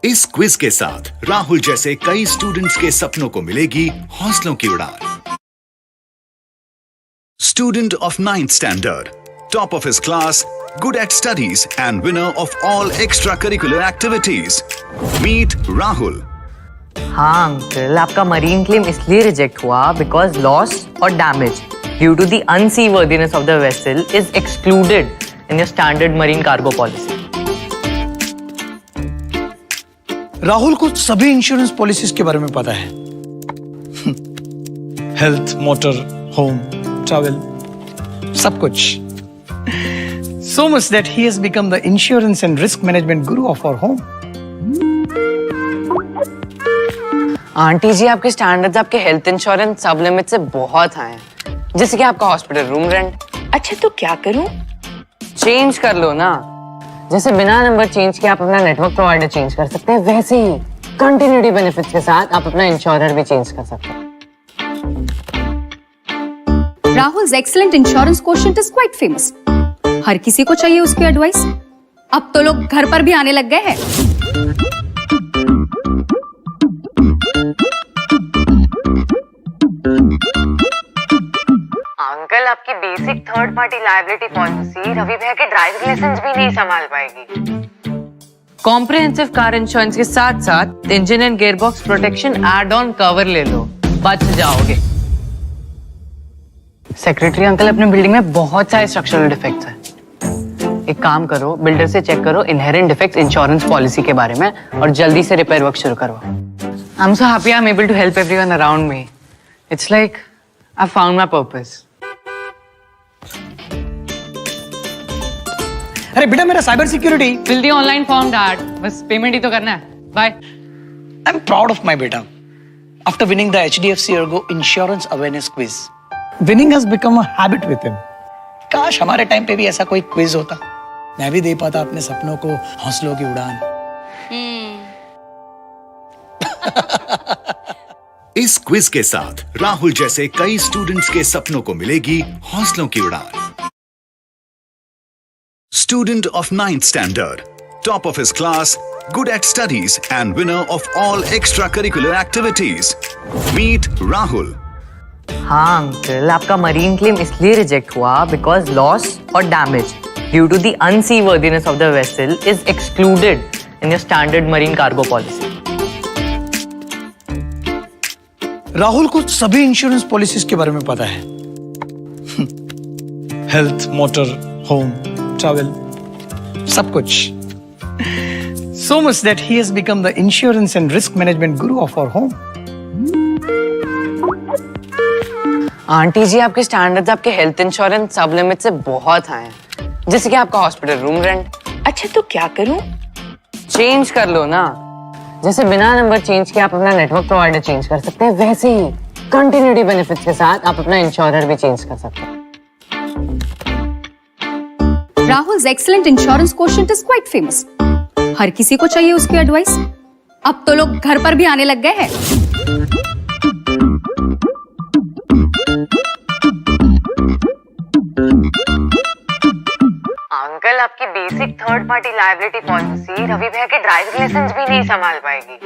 इस क्विज के साथ राहुल जैसे कई स्टूडेंट्स के सपनों को मिलेगी हौसलों की उड़ान। Student of 9th standard, top of his class, good at studies and winner of all extracurricular activities. Meet Rahul. हाँ अंकल, आपका मरीन क्लेम इसलिए रिजेक्ट हुआ बिकॉज लॉस और damage due to the unseaworthiness of the vessel is excluded in your standard marine cargo policy. Rahul को सभी insurance policies के बारे में पता है। हेल्थ, मोटर, होम, ट्रैवल, सब कुछ। So much that he has become the insurance and risk management guru of our home. Aunty ji, आपके स्टैंडर्ड्स आपके हेल्थ इंश्योरेंस सब लिमिट से बहुत हाई हैं, जैसे कि आपका हॉस्पिटल रूम रेंट। अच्छा तो क्या करूं? चेंज कर लो ना। जैसे बिना नंबर चेंज किए आप अपना नेटवर्क प्रोवाइडर चेंज कर सकते हैं, वैसे ही कंटिन्यूटी बेनिफिट्स के साथ आप अपना इंश्योरर भी चेंज कर सकते हैं। Rahul's excellent insurance quotient is quite famous. हर किसी को चाहिए उसकी एडवाइस। अब तो लोग घर पर भी आने लग गए हैं। अंकल, आपकी basic third party liability policy Ravi भैया के ड्राइविंग लाइसेंस भी नहीं संभाल पाएगी। कॉम्प्रिहेंसिव कार इंश्योरेंस के साथ साथ engine and gearbox protection add on cover ले लो, बच जाओगे। सेक्रेटरी अंकल, अपने बिल्डिंग में बहुत सारे स्ट्रक्चरल डिफेक्ट्स हैं। एक काम करो, बिल्डर से चेक करो इनहेरेंट डिफेक्ट्स इंश्योरेंस पॉलिसी के बारे में और जल्दी से रिपेयर वर्क शुरू करवाओ। I am so happy I am able to help everyone around me. It's like I found my purpose. अरे बेटा मेरा cyber security Fill the online form, Dad. बस पेमेंट ही तो करना है. Bye. I'm proud of my beta. After winning the HDFC ERGO Insurance Awareness Quiz, winning has become a habit with him. काश हमारे टाइम पे भी ऐसा कोई क्विज होता, मैं भी दे पाता अपने सपनों को हौसलों की उड़ान. इस क्विज के साथ राहुल जैसे कई स्टूडेंट्स के सपनों को मिलेगी हौसलों की उड़ान. Student of 9th standard, top of his class, good at studies and winner of all extracurricular activities. Meet Rahul. हाँ अंकल, आपका मरीन क्लेम इसलिए रिजेक्ट हुआ बिकॉज लॉस और damage due to the unseaworthiness of the vessel is excluded in your standard marine cargo policy. Rahul को सभी insurance policies के बारे में पता है. हेल्थ, मोटर, होम, ट्रैवल, सब कुछ. So much that he has become the insurance and risk management guru of our home. Aunty ji, आपके स्टैंडर्ड्स आपके हेल्थ इंश्योरेंस सब लिमिट से बहुत हाई हैं. जैसे कि आपका हॉस्पिटल रूम रेंट. अच्छा तो क्या करूं? चेंज कर लो ना. जैसे बिना नंबर चेंज किए आप अपना नेटवर्क प्रोवाइडर चेंज कर सकते हैं, वैसे ही कंटिन्यूटी बेनिफिट्स के साथ आप अपना इंश्योरर भी चेंज कर सकते हैं. Rahul's excellent insurance quotient is quite famous. हर किसी को चाहिए उसकी एडवाइस. अब तो लोग घर पर भी आने लग गए हैं. अंकल, आपकी basic third party liability policy Ravi भैया के ड्राइविंग लाइसेंस भी नहीं संभाल पाएगी.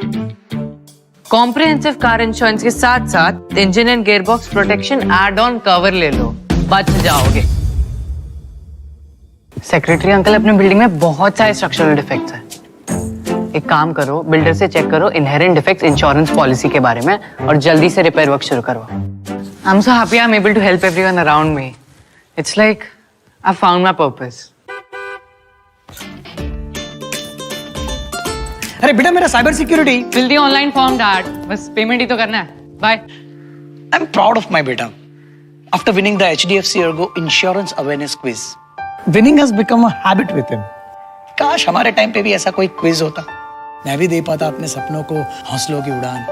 कॉम्प्रिहेंसिव कार इंश्योरेंस के साथ साथ engine and gearbox protection add on cover ले लो, बच जाओगे. सेक्रेटरी अंकल, अपने बिल्डिंग में बहुत सारे स्ट्रक्चरल डिफेक्ट्स हैं. एक काम करो, बिल्डर से चेक करो इनहेरेंट डिफेक्ट्स इंश्योरेंस पॉलिसी के बारे में और जल्दी से रिपेयर वर्क शुरू करो. I am so happy I am able to help everyone around me. It's like I found my purpose. अरे बेटा मेरा cyber security. Fill the online form, dad. बस पेमेंट ही तो करना है. Bye. I am proud of my बेटा. After winning the HDFC ERGO Insurance Awareness Quiz, winning has become a habit with him. काश हमारे टाइम पे भी ऐसा कोई क्विज होता, मैं भी दे पाता अपने सपनों को हौसलों की उड़ान.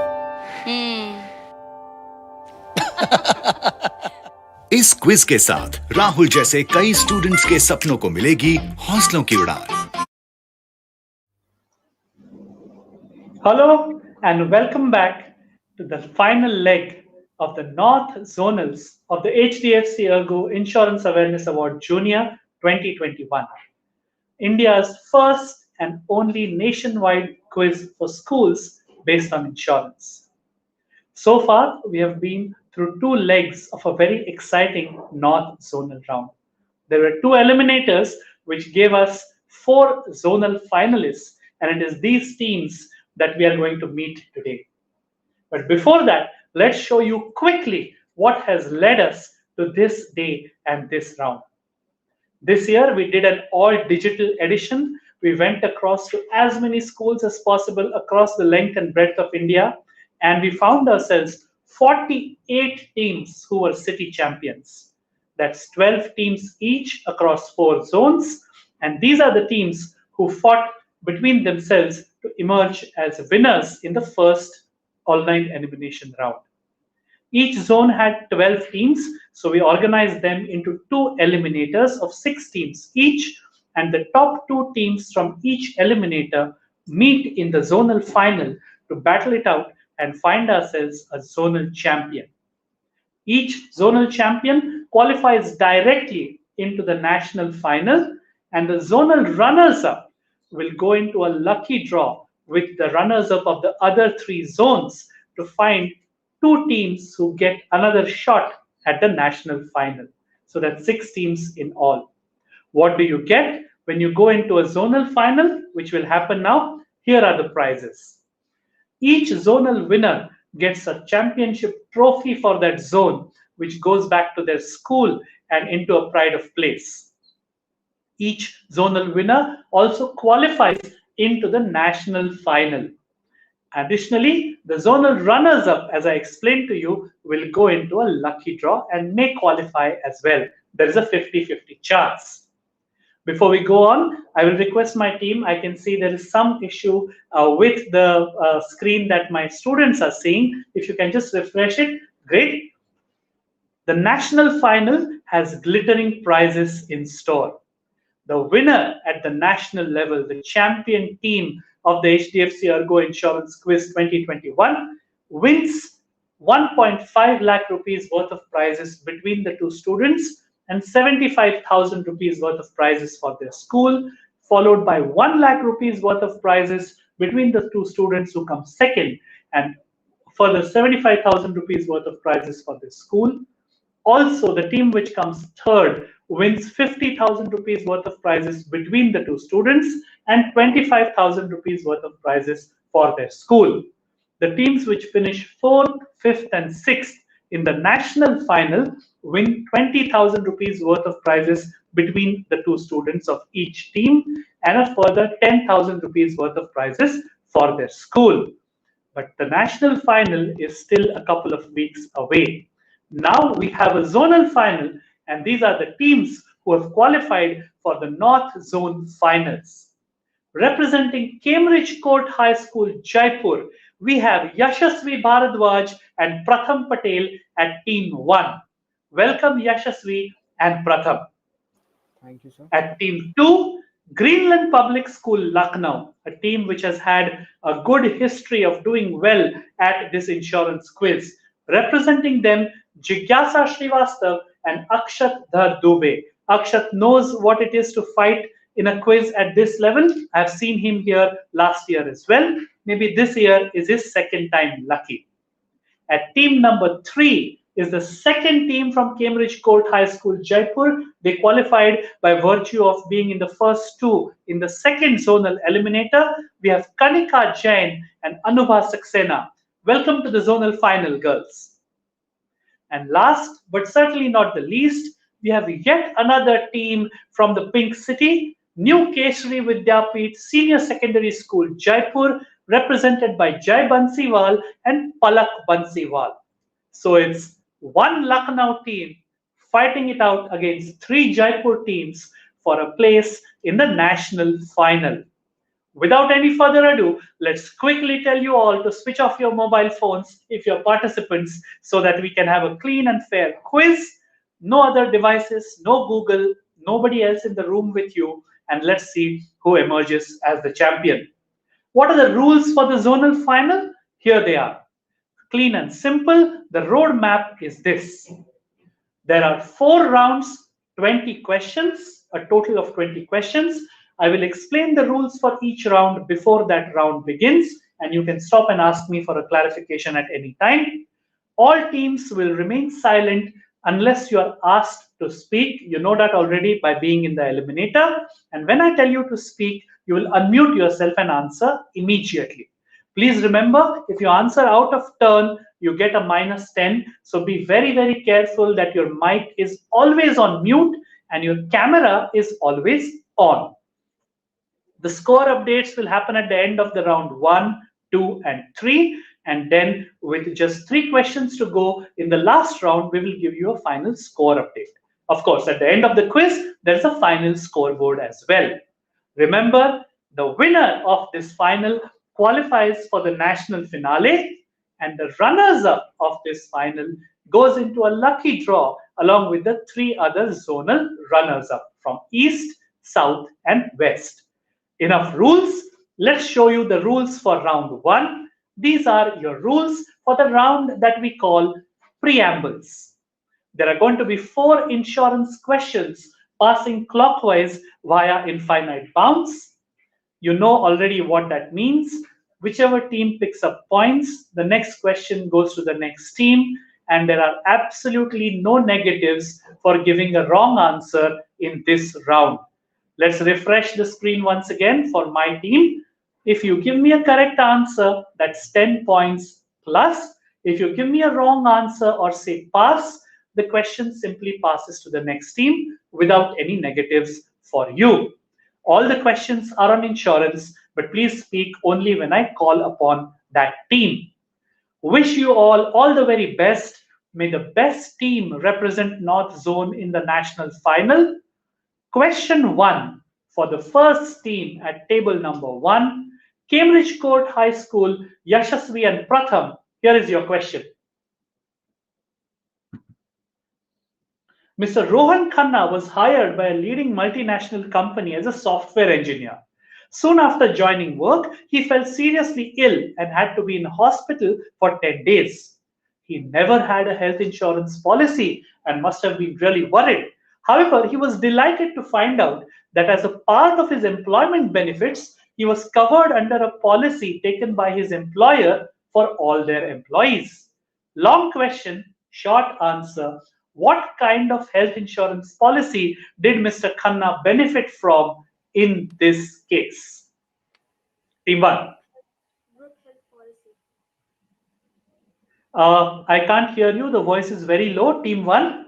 इस क्विज के साथ राहुल जैसे कई स्टूडेंट्स के सपनों को मिलेगी हौसलों की उड़ान. Hello and welcome back to the final leg of the North Zonals of the HDFC ERGO Insurance Awareness Award Junior 2021. India's first and only nationwide quiz for schools based on insurance. So far, we have been through 2 legs of a very exciting North Zonal round. There were 2 eliminators which gave us 4 zonal finalists, and it is these teams that we are going to meet today. But before that, let's show you quickly what has led us to this day and this round. This year, we did an all-digital edition. We went across to as many schools as possible across the length and breadth of India, and we found ourselves 48 teams who were city champions. That's 12 teams each across 4 zones, and these are the teams who fought between themselves to emerge as winners in the first online elimination round. Each zone had 12 teams, so we organized them into 2 eliminators of 6 teams each, and the top 2 teams from each eliminator meet in the zonal final to battle it out and find ourselves a zonal champion. Each zonal champion qualifies directly into the national final, and the zonal runners-up will go into a lucky draw with the runners-up of the other 3 zones to find 2 teams who get another shot at the national final. So that's 6 teams in all. What do you get when you go into a zonal final, which will happen now? Here are the prizes. Each zonal winner gets a championship trophy for that zone, which goes back to their school and into a pride of place. Each zonal winner also qualifies into the national final. Additionally, the zonal runners-up, as I explained to you, will go into a lucky draw and may qualify as well. There is a 50-50 chance. Before we go on, I will request my team. I can see there is some issue with the screen that my students are seeing. If you can just refresh it, great. The national final has glittering prizes in store. The winner at the national level, the champion team of the HDFC ERGO Insurance Quiz 2021, wins 1.5 lakh rupees worth of prizes between the two students and 75,000 rupees worth of prizes for their school, followed by 1 lakh rupees worth of prizes between the two students who come second, and further 75,000 rupees worth of prizes for the school. Also, the team which comes third wins 50,000 rupees worth of prizes between the two students and 25,000 rupees worth of prizes for their school. The teams which finish 4th, 5th, and 6th in the national final win 20,000 rupees worth of prizes between the two students of each team and a further 10,000 rupees worth of prizes for their school. But the national final is still a couple of weeks away. Now we have a zonal final, and these are the teams who have qualified for the North Zone finals. Representing Cambridge Court High School, Jaipur, we have Yashasvi Bharadwaj and Pratham Patel at Team 1. Welcome Yashasvi and Pratham. Thank you, sir. At Team 2, Greenland Public School, Lucknow, a team which has had a good history of doing well at this insurance quiz. Representing them, Jigyasa Srivastav and Akshat Dhar Dubey. Akshat knows what it is to fight in a quiz at this level. I've seen him here last year as well. Maybe this year is his second time lucky. At team number 3 is the second team from Cambridge Court High School, Jaipur. They qualified by virtue of being in the first two. In the second zonal eliminator, we have Kanika Jain and Anubha Saxena. Welcome to the zonal final, girls. And last, but certainly not the least, we have yet another team from the Pink City, New Kesari Vidyapeeth Senior Secondary School, Jaipur, represented by Jai Bansiwal and Palak Bansiwal. So it's one Lucknow team fighting it out against 3 Jaipur teams for a place in the national final. Without any further ado, let's quickly tell you all to switch off your mobile phones if you're participants so that we can have a clean and fair quiz. No other devices, no Google, nobody else in the room with you, and let's see who emerges as the champion. What are the rules for the zonal final? Here they are. Clean and simple. The roadmap is this. There are 4 rounds, 20 questions, a total of 20 questions. I will explain the rules for each round before that round begins, and you can stop and ask me for a clarification at any time. All teams will remain silent unless you are asked to speak. You know that already by being in the eliminator. And when I tell you to speak, you will unmute yourself and answer immediately. Please remember, if you answer out of turn, you get a -10. So be very, very careful that your mic is always on mute and your camera is always on. The score updates will happen at the end of the round 1, 2, and 3. And then with just 3 questions to go in the last round, we will give you a final score update. Of course, at the end of the quiz, there's a final scoreboard as well. Remember, the winner of this final qualifies for the national finale, and the runners-up of this final goes into a lucky draw along with the 3 other zonal runners-up from East, South, and West. Enough rules. Let's show you the rules for round 1. These are your rules for the round that we call preambles. There are going to be 4 insurance questions passing clockwise via infinite bounds. You know already what that means. Whichever team picks up points, the next question goes to the next team, and there are absolutely no negatives for giving a wrong answer in this round. Let's refresh the screen once again for my team. If you give me a correct answer, that's 10 points plus. If you give me a wrong answer or say pass, the question simply passes to the next team without any negatives for you. All the questions are on insurance, but please speak only when I call upon that team. Wish you all the very best. May the best team represent North Zone in the national final. Question 1 for the first team at table number 1, Cambridge Court High School, Yashasvi and Pratham. Here is your question. Mr. Rohan Khanna was hired by a leading multinational company as a software engineer. Soon after joining work, he fell seriously ill and had to be in hospital for 10 days. He never had a health insurance policy and must have been really worried. However, he was delighted to find out that as a part of his employment benefits, he was covered under a policy taken by his employer for all their employees. Long question, short answer. What kind of health insurance policy did Mr. Khanna benefit from in this case? Team 1. I can't hear you. The voice is very low. Team 1.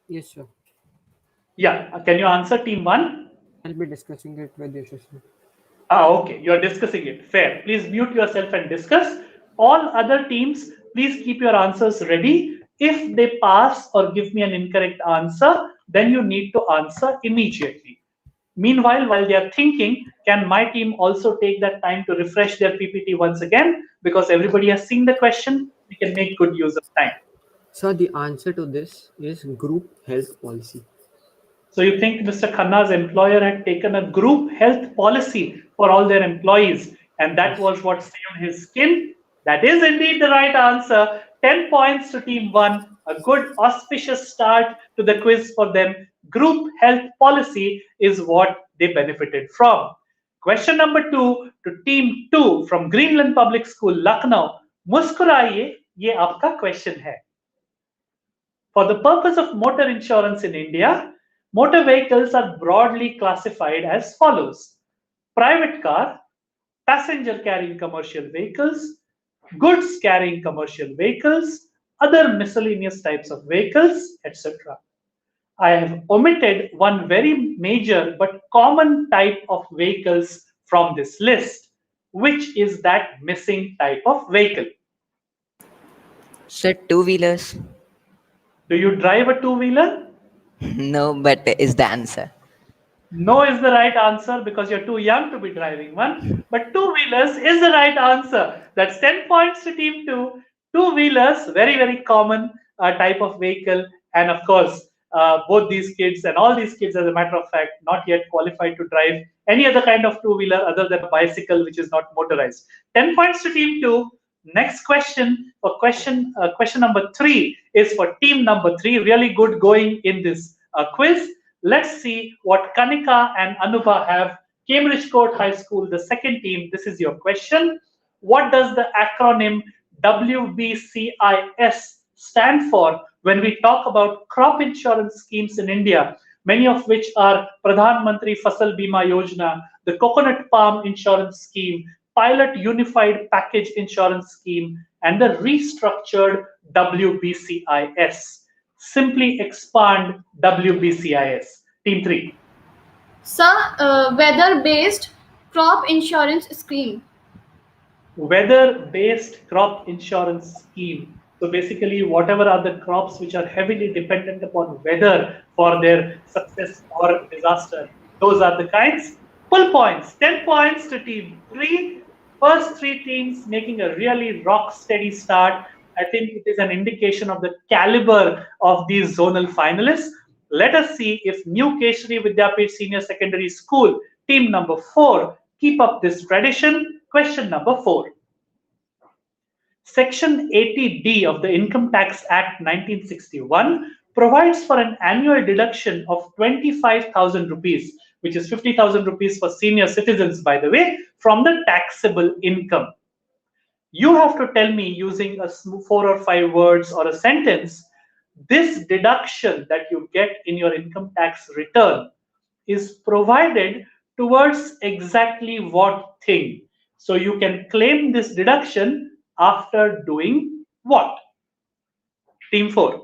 Yes, sir. Yeah. Can you answer Team 1? I'll be discussing it with Yashasvi. Okay. You're discussing it. Fair. Please mute yourself and discuss. All other teams, please keep your answers ready. If they pass or give me an incorrect answer, then you need to answer immediately. Meanwhile, while they are thinking, can my team also take that time to refresh their PPT once again? Because everybody has seen the question, we can make good use of time. So the answer to this is group health policy. So you think Mr. Khanna's employer had taken a group health policy for all their employees, and that was what saved his skin? That is indeed the right answer. 10 points to Team 1. A good auspicious start to the quiz for them. Group health policy is what they benefited from. Question number 2 to Team 2 from Greenland Public School, Lucknow. Muskuraiye, ye aapka question hai. For the purpose of motor insurance in India, motor vehicles are broadly classified as follows: private car, passenger carrying commercial vehicles, goods carrying commercial vehicles, other miscellaneous types of vehicles, etc. I have omitted one very major but common type of vehicles from this list. Which is that missing type of vehicle? Sir, two-wheelers. Do you drive a two-wheeler? No, but is the answer. No is the right answer because you're too young to be driving one. But two-wheelers is the right answer. That's 10 points to Team 2. Two-wheelers, very, very common type of vehicle. And of course, both these kids and all these kids, as a matter of fact, not yet qualified to drive any other kind of two-wheeler other than a bicycle, which is not motorized. 10 points to Team 2. Next question, for question number 3 is for team number 3. Really good going in this quiz. Let's see what Kanika and Anubha have. Cambridge Court High School, the second team. This is your question. What does the acronym WBCIS stand for when we talk about crop insurance schemes in India, many of which are Pradhan Mantri Fasal Bima Yojana, the Coconut Palm Insurance Scheme, Pilot Unified Package Insurance Scheme, and the restructured WBCIS. Simply expand WBCIS. Team 3. Sir, weather-based crop insurance scheme. Weather-based crop insurance scheme. So basically, whatever are the crops which are heavily dependent upon weather for their success or disaster, those are the kinds. Full points. 10 points to Team 3. First 3 teams making a really rock-steady start. I think it is an indication of the caliber of these zonal finalists. Let us see if New Keshri Vidyapit Senior Secondary School, team number 4, keep up this tradition. Question number 4. Section 80D of the Income Tax Act 1961 provides for an annual deduction of 25,000 rupees, which is 50,000 rupees for senior citizens, by the way, from the taxable income. You have to tell me using a 4 or 5 words or a sentence, this deduction that you get in your income tax return is provided towards exactly what thing. So you can claim this deduction after doing what? Team 4.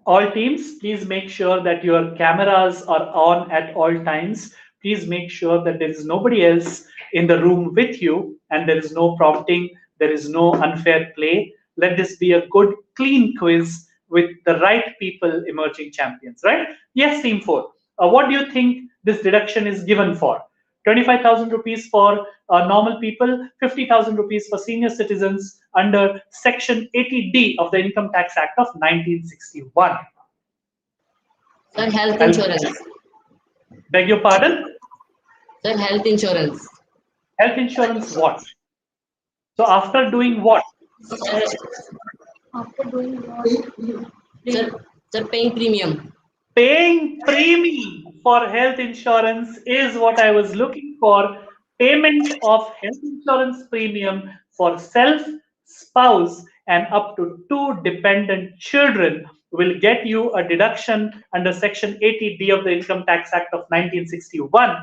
All teams, please make sure that your cameras are on at all times. Please make sure that there is nobody else in the room with you and there is no prompting, there is no unfair play. Let this be a good, clean quiz with the right people emerging champions, right? Yes, team 4. What do you think this deduction is given for? 25,000 rupees for normal people, 50,000 rupees for senior citizens under Section 80D of the Income Tax Act of 1961. Sir, health insurance. Beg your pardon? Sir, health insurance. Health insurance what? So after doing what? After doing what? Sir, paying premium. Paying premium for health insurance is what I was looking for. Payment of health insurance premium for self, spouse, and up to 2 dependent children will get you a deduction under Section 80D of the Income Tax Act of 1961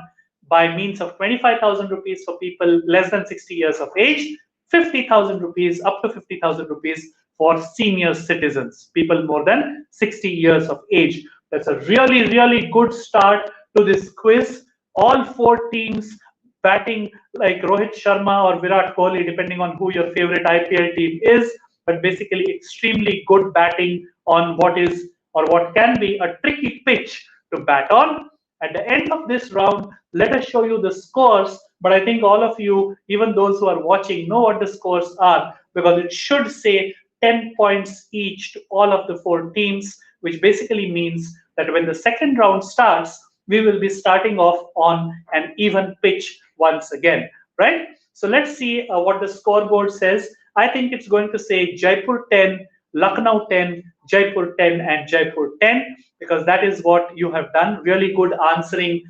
by means of 25,000 rupees for people less than 60 years of age, 50,000 rupees, up to 50,000 rupees for senior citizens, people more than 60 years of age. That's a really, really good start to this quiz. All 4 teams batting like Rohit Sharma or Virat Kohli, depending on who your favorite IPL team is, but basically extremely good batting on what is or what can be a tricky pitch to bat on. At the end of this round, let us show you the scores, but I think all of you, even those who are watching, know what the scores are because it should say 10 points each to all of the 4 teams, which basically means that when the second round starts, we will be starting off on an even pitch once again, right? So let's see what the scoreboard says. I think it's going to say Jaipur 10, Lucknow 10, Jaipur 10, and Jaipur 10, because that is what you have done. Really good answering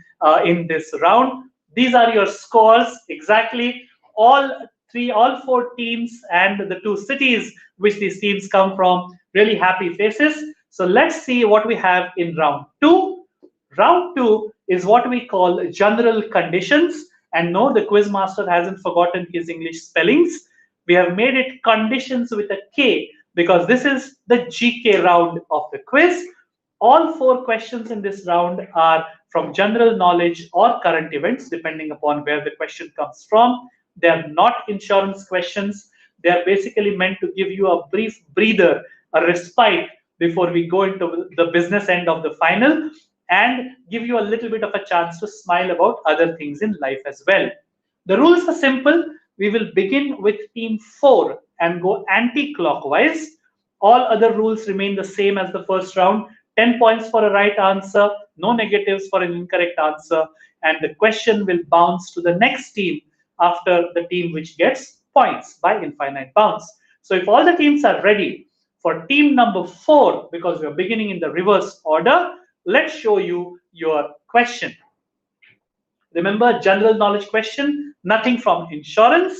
in this round. These are your scores exactly. All 4 teams and the 2 cities which these teams come from, really happy faces. So let's see what we have in round 2. Round 2 is what we call general conditions. And no, the quiz master hasn't forgotten his English spellings. We have made it conditions with a K because this is the GK round of the quiz. All 4 questions in this round are from general knowledge or current events, depending upon where the question comes from. They are not insurance questions. They are basically meant to give you a brief breather, a respite before we go into the business end of the final and give you a little bit of a chance to smile about other things in life as well. The rules are simple. We will begin with team 4 and go anti-clockwise. All other rules remain the same as the first round. 10 points for a right answer, no negatives for an incorrect answer, and the question will bounce to the next team after the team which gets points by infinite bounce. So if all the teams are ready for team number 4, because we are beginning in the reverse order, let's show you your question. Remember, general knowledge question, nothing from insurance.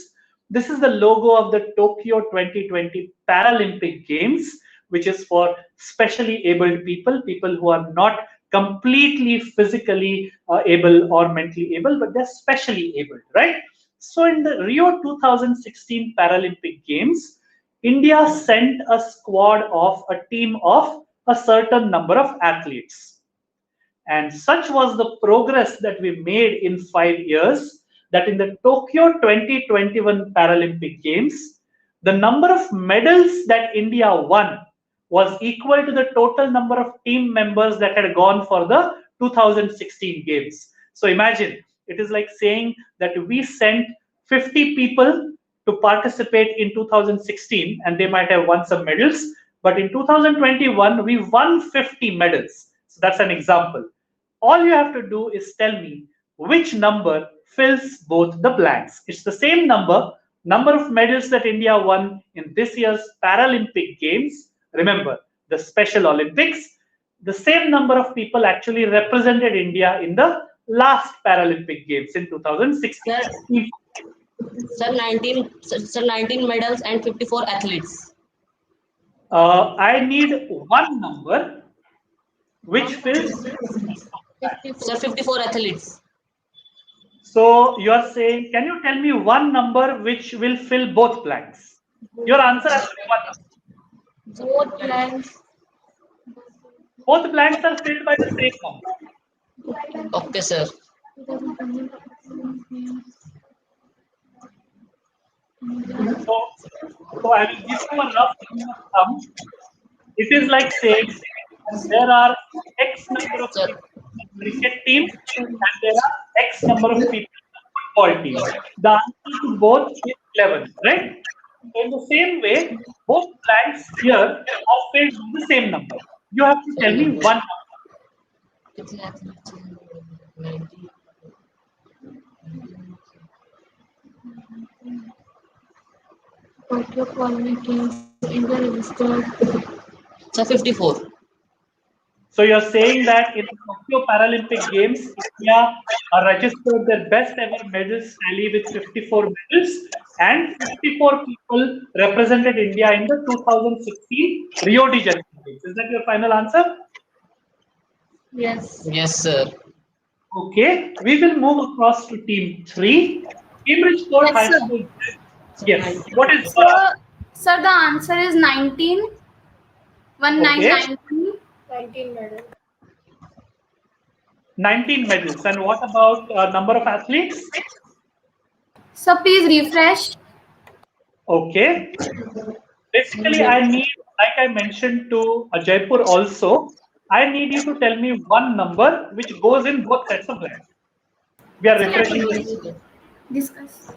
This is the logo of the Tokyo 2020 Paralympic Games, which is for specially abled people, people who are not completely physically able or mentally able, but they're specially abled, right? So in the Rio 2016 Paralympic Games, India sent a squad of a team of a certain number of athletes. And such was the progress that we made in 5 years that in the Tokyo 2021 Paralympic Games, the number of medals that India won was equal to the total number of team members that had gone for the 2016 Games. So imagine, it is like saying that we sent 50 people to participate in 2016 and they might have won some medals, but in 2021 we won 50 medals. So that's an example. All you have to do is tell me which number fills both the blanks. It's the same number of medals that India won in this year's Paralympic Games. Remember, the Special Olympics, the same number of people actually represented India in the last Paralympic Games in 2016. Sir, 19 medals and 54 athletes. I need one number which fills... Sir, 54 athletes. So you are saying, can you tell me one number which will fill both blanks? Your answer has to be one number. Both blanks. Both blanks are filled by the same number. Okay, sir. So I will give you a rough rule of thumb. It is like saying there are X number of people in the cricket team and there are X number of people in the football team. The answer to both is 11, right? So in the same way, both blanks here are filled with the same number. You have to tell me one number. Tokyo Olympic Games, India registered. Sir, 54. So you're saying that in the Tokyo Paralympic Games, India registered their best ever medals tally with 54 medals, and 54 people represented India in the 2016 Rio de Janeiro Games. Is that your final answer? Yes. Yes, sir. Okay, we will move across to Team 3. Cambridge Court Yes, High sir. School. Yes. What is Sir, the answer is 19. 1919. 19 medals. 19 medals. And what about number of athletes? So please refresh. Okay. Basically, I need, like I mentioned to Jaipur also, I need you to tell me one number which goes in both sets of blanks. We are refreshing this. Discuss.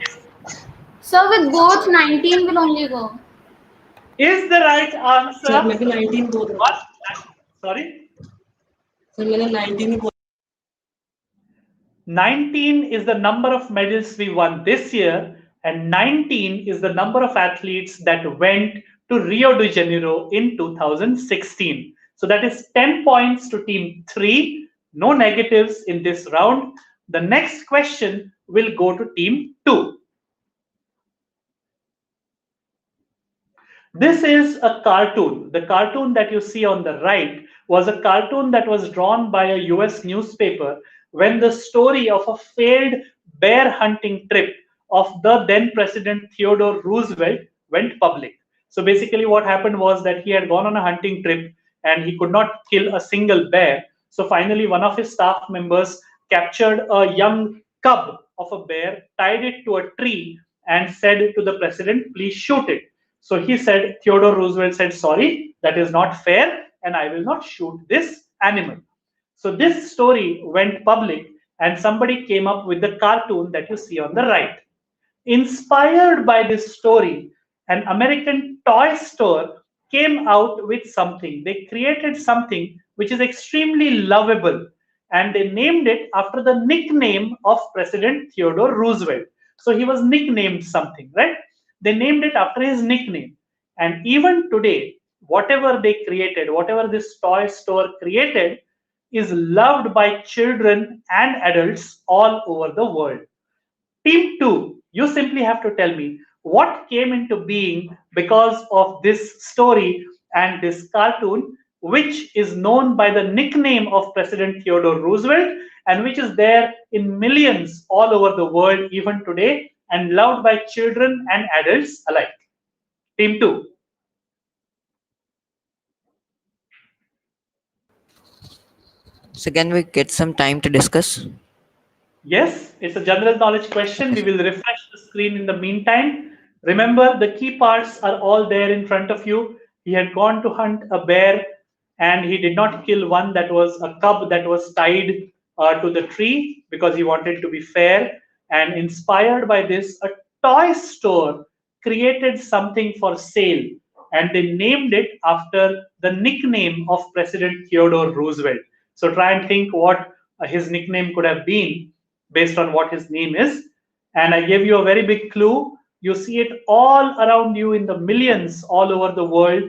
So with both 19 will only go. Is the right answer? Sir, maybe 19 What? Sorry? Sir, मैंने 19 ही 19 is the number of medals we won this year, and 19 is the number of athletes that went to Rio de Janeiro in 2016. So that is 10 points to Team 3. No negatives in this round. The next question will go to Team 2. This is a cartoon. The cartoon that you see on the right was a cartoon that was drawn by a US newspaper when the story of a failed bear hunting trip of the then President Theodore Roosevelt went public. So basically what happened was that he had gone on a hunting trip and he could not kill a single bear. So finally one of his staff members captured a young cub of a bear, tied it to a tree and said to the president, please shoot it. So he said, Theodore Roosevelt said, sorry, that is not fair and I will not shoot this animal. So this story went public and somebody came up with the cartoon that you see on the right. Inspired by this story, an American toy store came out with something. They created something which is extremely lovable and they named it after the nickname of President Theodore Roosevelt. So he was nicknamed something, right? They named it after his nickname. And even today, whatever they created, whatever this toy store created, is loved by children and adults all over the world. Team 2, you simply have to tell me what came into being because of this story and this cartoon, which is known by the nickname of President Theodore Roosevelt and which is there in millions all over the world even today and loved by children and adults alike. Team 2. So can we get some time to discuss? Yes, it's a general knowledge question. We will refresh the screen in the meantime. Remember, the key parts are all there in front of you. He had gone to hunt a bear and he did not kill one that was a cub that was tied to the tree because he wanted to be fair. And inspired by this, a toy store created something for sale and they named it after the nickname of President Theodore Roosevelt. So try and think what his nickname could have been based on what his name is. And I gave you a very big clue. You see it all around you in the millions all over the world.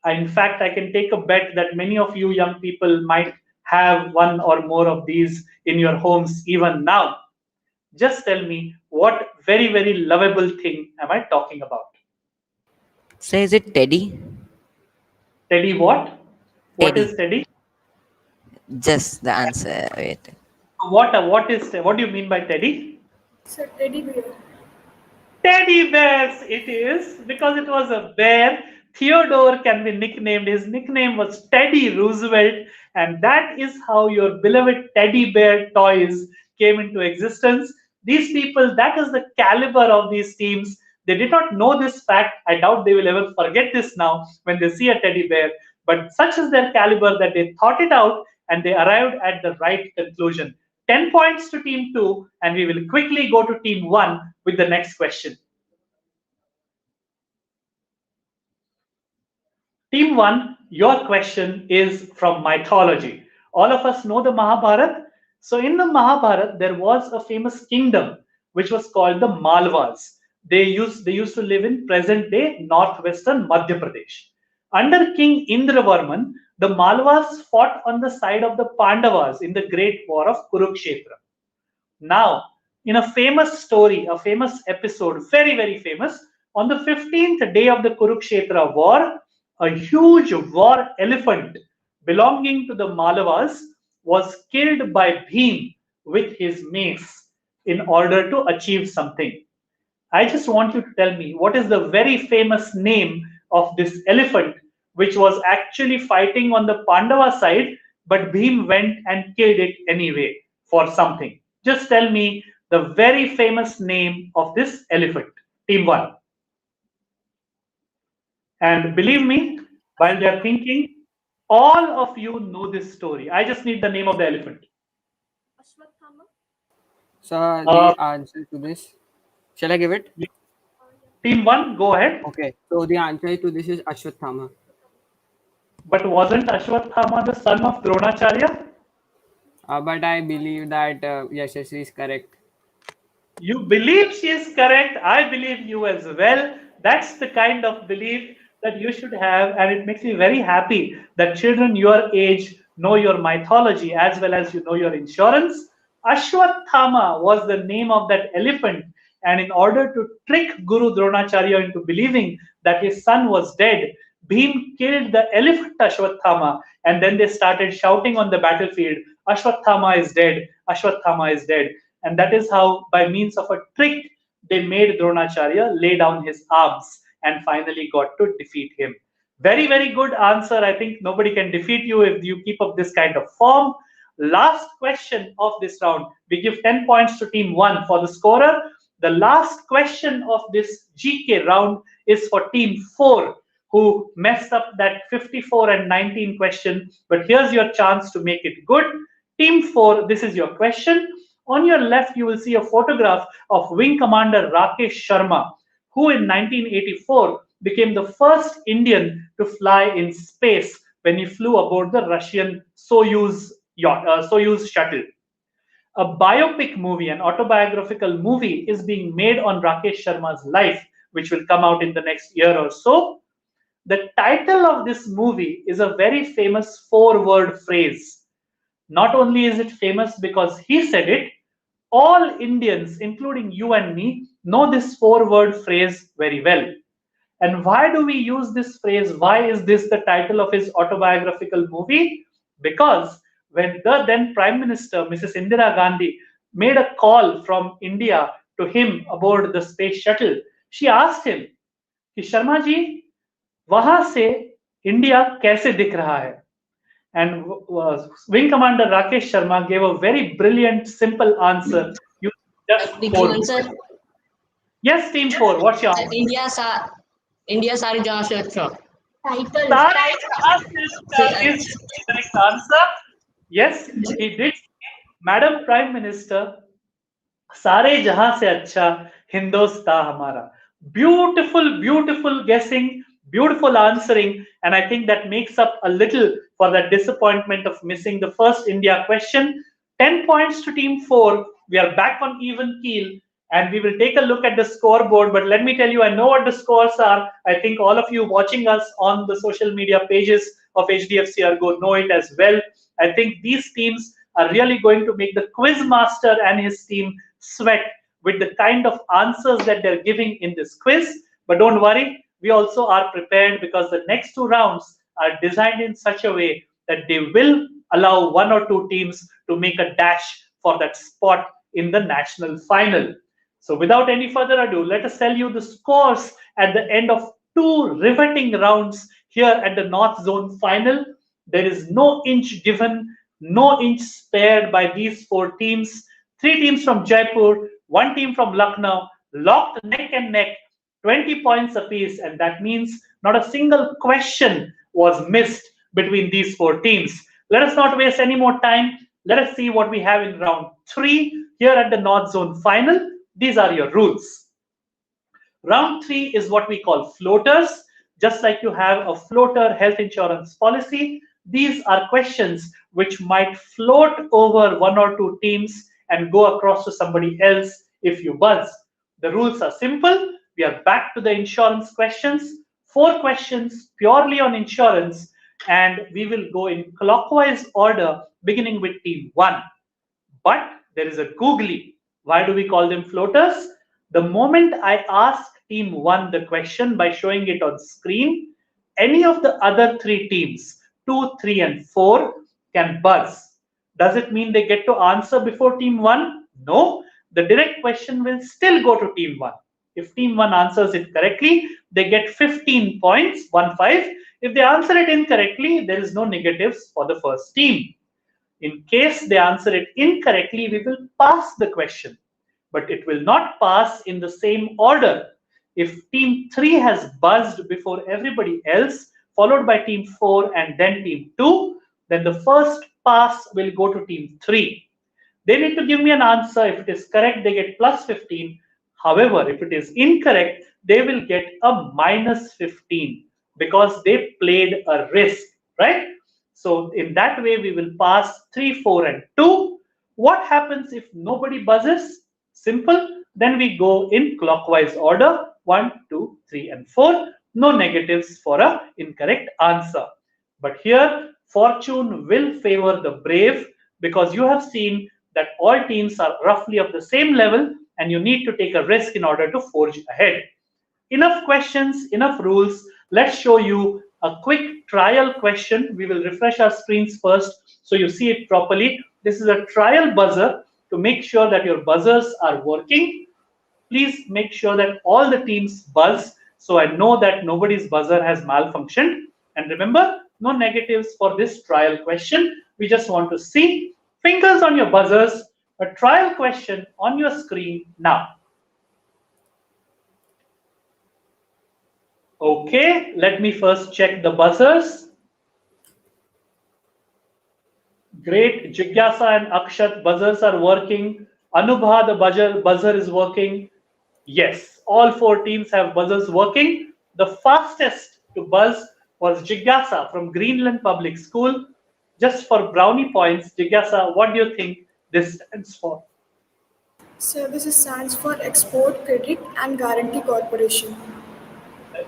In fact, I can take a bet that many of you young people might have one or more of these in your homes even now. Just tell me what very, very lovable thing am I talking about? So is it Teddy? Teddy what? What is Teddy? Just the answer. Wait. What do you mean by Teddy? Sir, teddy bear. Teddy bears it is, because it was a bear Theodore can be nicknamed. His nickname was Teddy Roosevelt, and that is how your beloved teddy bear toys came into existence. These people, that is the caliber of these teams. They did not know this fact. I doubt they will ever forget this now when they see a teddy bear. But such is their caliber that they thought it out and they arrived at the right conclusion. 10 points to team 2, and we will quickly go to team 1 with the next question. Team 1, your question is from mythology. All of us know the Mahabharata. So in the Mahabharata, there was a famous kingdom which was called the Malwas. They used to live in present-day northwestern Madhya Pradesh. Under King Indravarman, the Malwas fought on the side of the Pandavas in the Great War of Kurukshetra. Now, in a famous story, a famous episode, very, very famous, on the 15th day of the Kurukshetra war, a huge war elephant belonging to the Malavas was killed by Bhim with his mace in order to achieve something. I just want you to tell me what is the very famous name of this elephant which was actually fighting on the Pandava side, but Bhim went and killed it anyway for something. Just tell me the very famous name of this elephant. Team 1. And believe me, while they are thinking, all of you know this story. I just need the name of the elephant. So the answer to this, shall I give it? Team 1, go ahead. Okay, so the answer to this is Ashwathama. But wasn't Ashwathama the son of Dronacharya? But I believe that Yashasvi is correct. You believe she is correct. I believe you as well. That's the kind of belief that you should have, and it makes me very happy that children your age know your mythology as well as you know your insurance. Ashwathama was the name of that elephant, and in order to trick Guru Dronacharya into believing that his son was dead, Bhim killed the elephant Ashwathama, and then they started shouting on the battlefield, Ashwathama is dead, Ashwathama is dead. And that is how, by means of a trick, they made Dronacharya lay down his arms and finally got to defeat him. Very, very good answer. I think nobody can defeat you if you keep up this kind of form. Last question of this round. We give 10 points to team 1 for the scorer. The last question of this GK round is for team 4, who messed up that 54 and 19 question. But here's your chance to make it good. Team 4, this is your question. On your left, you will see a photograph of Wing Commander Rakesh Sharma, who in 1984 became the first Indian to fly in space when he flew aboard the Russian Soyuz shuttle. A biopic movie, an autobiographical movie, is being made on Rakesh Sharma's life, which will come out in the next year or so. The title of this movie is a very famous 4-word phrase. Not only is it famous because he said it, all Indians, including you and me, know this 4-word phrase very well. And why do we use this phrase? Why is this the title of his autobiographical movie? Because when the then Prime Minister, Mrs. Indira Gandhi, made a call from India to him aboard the space shuttle, she asked him, Sharma ji, wahan se India kaise dikh raha hai? And Wing Commander Rakesh Sharma gave a very brilliant, simple answer. You just Yes, team 4. What's your answer? India सारी जगह से अच्छा. Title. Sari is the correct answer. Yes, he did. Madam Prime Minister, सारे जहां से अच्छा हिंदुस्तान हमारा. Beautiful, beautiful guessing, beautiful answering, and I think that makes up a little for that disappointment of missing the first India question. 10 points to team 4. We are back on even keel, and we will take a look at the scoreboard. But let me tell you, I know what the scores are. I think all of you watching us on the social media pages of HDFC ERGO know it as well. I think these teams are really going to make the quiz master and his team sweat with the kind of answers that they're giving in this quiz. But don't worry, we also are prepared because the next 2 rounds are designed in such a way that they will allow 1 or 2 teams to make a dash for that spot in the national final. So without any further ado, let us tell you the scores at the end of two riveting rounds here at the North Zone Final. There is no inch given, no inch spared by these four teams. Three teams from Jaipur, one team from Lucknow, locked neck and neck, 20 points apiece, and that means not a single question was missed between these four teams. Let us not waste any more time. Let us see what we have in round 3 here at the North Zone Final. These are your rules. Round 3 is what we call floaters. Just like you have a floater health insurance policy, these are questions which might float over one or two teams and go across to somebody else if you buzz. The rules are simple. We are back to the insurance questions. 4 questions purely on insurance, and we will go in clockwise order beginning with team 1. But there is a googly. Why do we call them floaters? The moment I ask team 1 the question by showing it on screen, any of the other 3 teams, 2, 3, and 4, can buzz. Does it mean they get to answer before team 1? No. The direct question will still go to team 1. If team 1 answers it correctly, they get 15 points, 1-5. If they answer it incorrectly, there is no negatives for the first team. In case they answer it incorrectly, we will pass the question, but it will not pass in the same order. If team 3 has buzzed before everybody else, followed by team 4 and then team 2, then the first pass will go to team 3. They need to give me an answer. If it is correct, they get plus 15. However, if it is incorrect, they will get a minus 15 because they played a risk, right? So in that way, we will pass 3, 4, and 2. What happens if nobody buzzes? Simple. Then we go in clockwise order, 1, 2, 3, and 4. No negatives for an incorrect answer. But here, fortune will favor the brave because you have seen that all teams are roughly of the same level and you need to take a risk in order to forge ahead. Enough questions, enough rules. Let's show you a quick trial question. We will refresh our screens first so you see it properly. This is a trial buzzer to make sure that your buzzers are working. Please make sure that all the teams buzz so I know that nobody's buzzer has malfunctioned. And remember, no negatives for this trial question. We just want to see fingers on your buzzers, a trial question on your screen now. Okay, let me first check the buzzers. Great, Jigyasa and Akshat buzzers are working. Anubha, the buzzer is working. Yes, all 4 teams have buzzers working. The fastest to buzz was Jigyasa from Greenland Public School. Just for brownie points, Jigyasa, what do you think this stands for? So this stands for Export Credit and Guarantee Corporation.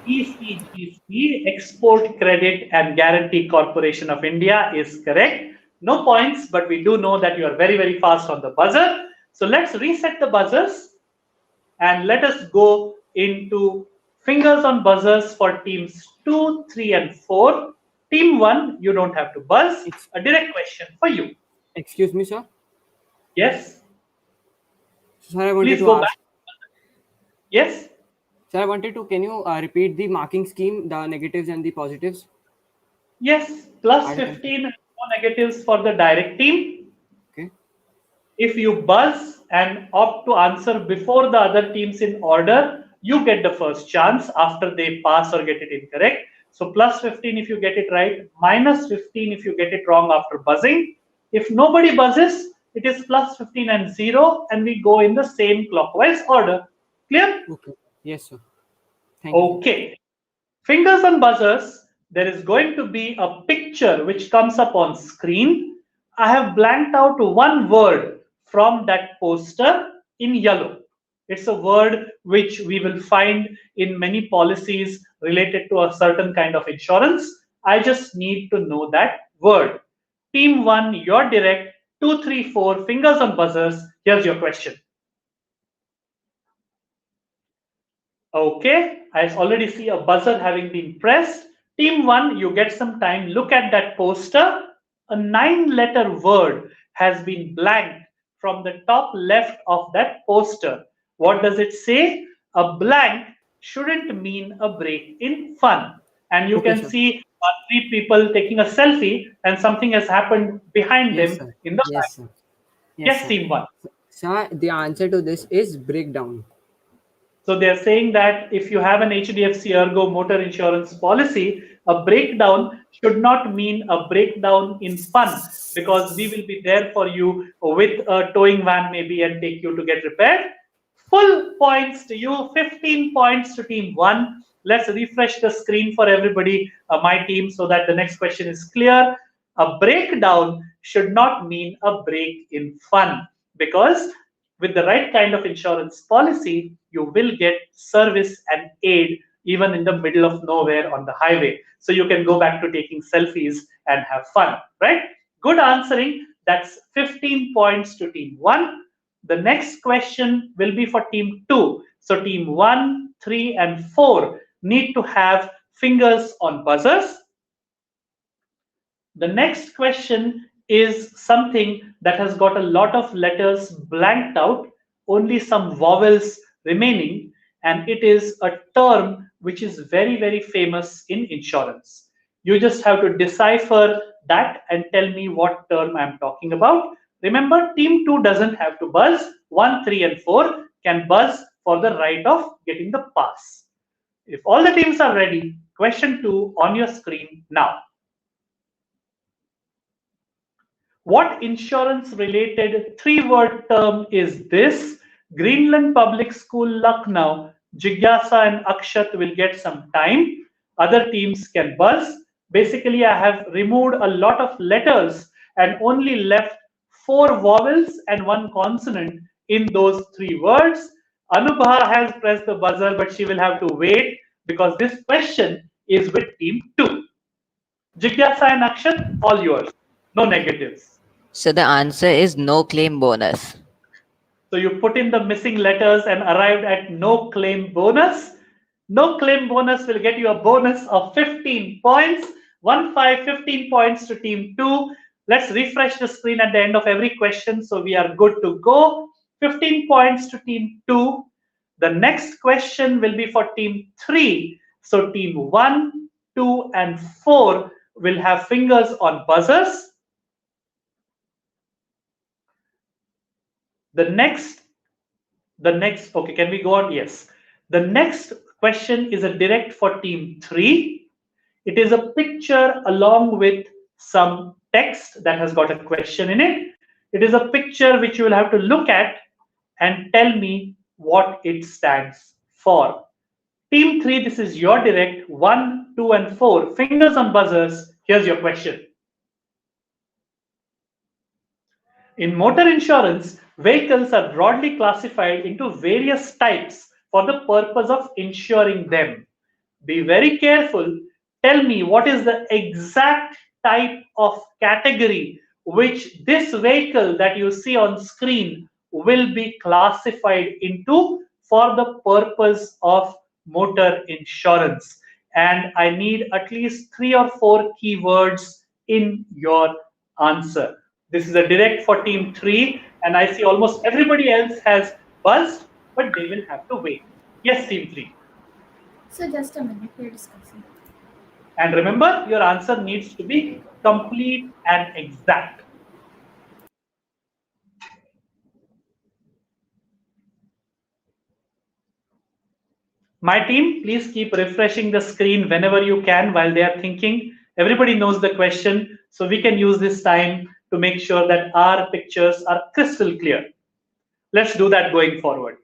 ECGC, Export Credit and Guarantee Corporation of India, is correct. No points, but we do know that you are very, very fast on the buzzer. So let's reset the buzzers and let us go into fingers on buzzers for teams 2, 3, and 4. Team 1, you don't have to buzz. It's a direct question for you. Excuse me, sir. Yes. Sir, I wanted Please to go ask. back. Yes. Sir, I wanted to. Can you repeat the marking scheme, the negatives and the positives? Yes. Plus 15 and no negatives for the direct team. Okay. If you buzz and opt to answer before the other teams in order, you get the first chance after they pass or get it incorrect. So plus 15 if you get it right, minus 15 if you get it wrong after buzzing. If nobody buzzes, it is plus 15 and 0, and we go in the same clockwise order. Clear? Okay. Yes, sir. Thank you. Okay. Fingers on buzzers, there is going to be a picture which comes up on screen. I have blanked out one word from that poster in yellow. It's a word which we will find in many policies related to a certain kind of insurance. I just need to know that word. Team 1, you're direct. 2, 3, 4, fingers on buzzers. Here's your question. Okay, I already see a buzzer having been pressed. Team 1, you get some time. Look at that poster. A 9-letter word has been blanked from the top left of that poster. What does it say? A blank shouldn't mean a break in fun. And you Okay, can sir. see 3 people taking a selfie and something has happened behind Yes, them sir. in the Yes, back. sir. Yes, Yes, sir. team 1. Sir, the answer to this is breakdown. So they're saying that if you have an HDFC ERGO motor insurance policy, a breakdown should not mean a breakdown in fun, because we will be there for you with a towing van maybe and take you to get repaired. Full points to you, 15 points to team 1. Let's refresh the screen for everybody, my team, so that the next question is clear. A breakdown should not mean a break in fun, because with the right kind of insurance policy, you will get service and aid even in the middle of nowhere on the highway. So you can go back to taking selfies and have fun, right? Good answering. That's 15 points to team 1. The next question will be for team 2. So team 1, 3, and 4 need to have fingers on buzzers. The next question is something that has got a lot of letters blanked out, only some vowels remaining, and it is a term which is very, very famous in insurance. You just have to decipher that and tell me what term I'm talking about. Remember, team 2 doesn't have to buzz. 1, 3, and 4 can buzz for the right of getting the pass. If all the teams are ready, question 2 on your screen now. What insurance related 3-word term is this? Greenland Public School, Lucknow, Jigyasa and Akshat will get some time. Other teams can buzz. Basically, I have removed a lot of letters and only left 4 vowels and 1 consonant in those 3 words. Anubha has pressed the buzzer, but she will have to wait because this question is with team 2. Jigyasa and Akshat, all yours. No negatives. So the answer is no claim bonus. So you put in the missing letters and arrived at no claim bonus. No claim bonus will get you a bonus of 15 points. 15 points to team 2. Let's refresh the screen at the end of every question so we are good to go. 15 points to team 2. The next question will be for team 3. So team 1, 2, and 4 will have fingers on buzzers. The next, okay, can we go on? Yes. The next question is a direct for team 3. It is a picture along with some text that has got a question in it. It is a picture which you will have to look at and tell me what it stands for. Team 3, this is your direct. 1, 2, and 4. Fingers on buzzers. Here's your question. In motor insurance, vehicles are broadly classified into various types for the purpose of insuring them. Be very careful. Tell me what is the exact type of category which this vehicle that you see on screen will be classified into for the purpose of motor insurance. And I need at least 3 or 4 keywords in your answer. This is a direct for team 3, and I see almost everybody else has buzzed, but they will have to wait. Yes, team 3. So just a minute, we're discussing. And remember, your answer needs to be complete and exact. My team, please keep refreshing the screen whenever you can while they are thinking. Everybody knows the question, so we can use this time to make sure that our pictures are crystal clear. Let's do that going forward.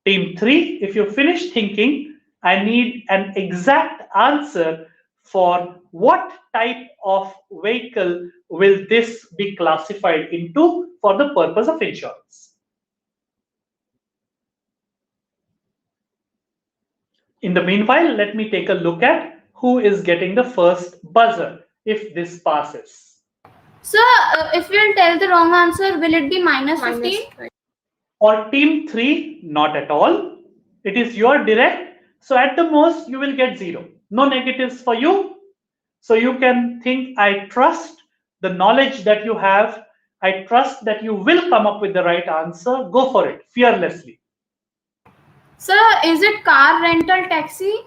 Team 3, if you finish thinking, I need an exact answer for what type of vehicle will this be classified into for the purpose of insurance. In the meanwhile, let me take a look at who is getting the first buzzer if this passes. So, if we'll tell the wrong answer, will it be minus 15? For team 3, not at all. It is your direct. So at the most, you will get 0. No negatives for you. So you can think, I trust the knowledge that you have. I trust that you will come up with the right answer. Go for it fearlessly. Sir, is it car rental taxi?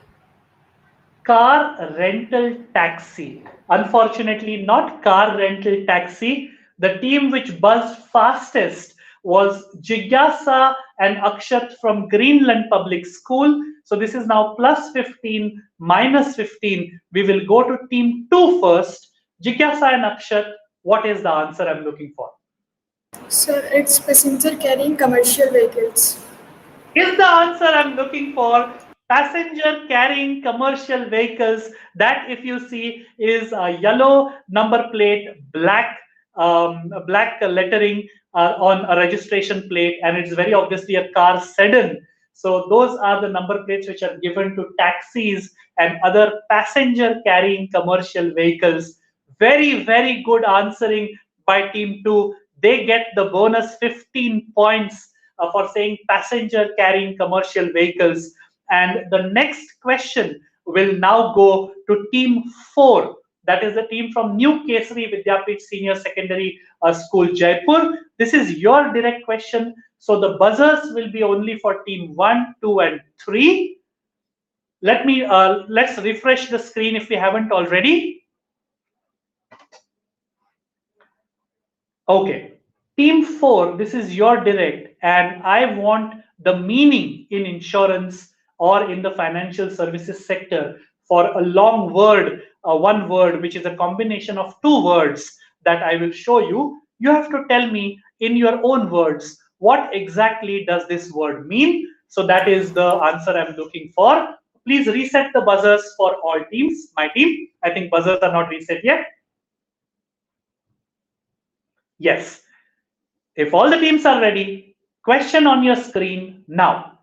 Car rental taxi. Unfortunately, not car rental taxi. The team which buzzed fastest was Jigyasa and Akshat from Greenland Public School. So this is now plus 15, minus 15. We will go to team 2 first. Jigyasa and Akshat, what is the answer I'm looking for? Sir, it's passenger carrying commercial vehicles. Is the answer I'm looking for. Passenger carrying commercial vehicles. That, if you see, is a yellow number plate, black lettering on a registration plate, and it's very obviously a car sedan. So those are the number plates which are given to taxis and other passenger carrying commercial vehicles. Very, very good answering by team 2. They get the bonus 15 points for saying passenger carrying commercial vehicles. And the next question will now go to team 4. That is the team from New Kesari Vidyapit Senior Secondary School, Jaipur. This is your direct question. So the buzzers will be only for team 1, 2, and 3. Let's refresh the screen if we haven't already. Okay. Team 4, this is your direct, and I want the meaning in insurance or in the financial services sector for a long word, one word, which is a combination of 2 words that I will show you. You have to tell me in your own words, what exactly does this word mean? So that is the answer I'm looking for. Please reset the buzzers for all teams. My team, I think buzzers are not reset yet. Yes. If all the teams are ready, question on your screen now.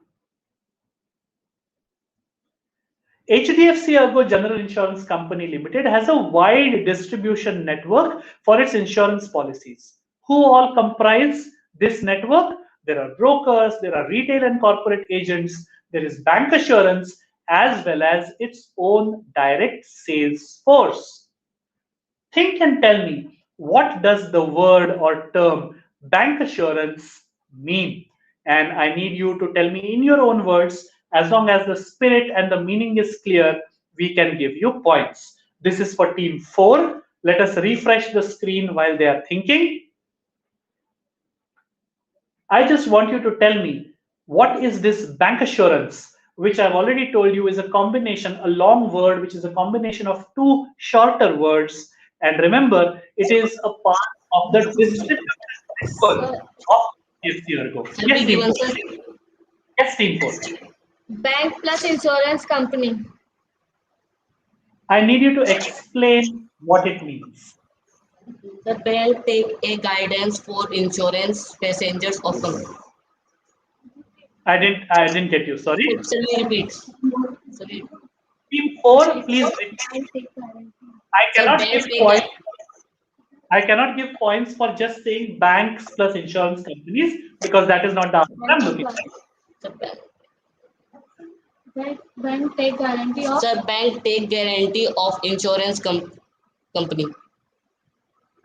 HDFC ERGO General Insurance Company Limited has a wide distribution network for its insurance policies. Who all comprise this network? There are brokers, there are retail and corporate agents, there is bank assurance, as well as its own direct sales force. Think and tell me, what does the word or term bank assurance mean? And I need you to tell me in your own words. As long as the spirit and the meaning is clear, we can give you points. This is for team 4. Let us refresh the screen while they are thinking. I just want you to tell me, what is this bank assurance, which I've already told you is a combination, a long word, which is a combination of 2 shorter words. And remember, it is a part of the distribution network of HDFC ERGO. Yes, team 4. Yes, team 4. Bank plus insurance company. I need you to explain what it means. The bank take a guidance for insurance passengers often. I didn't get you. Sorry. Sorry, repeat. Sorry. Team 4, please repeat. I cannot give points for just saying banks plus insurance companies, because that is not the answer I'm looking for. Bank take guarantee of. The bank take guarantee of insurance company.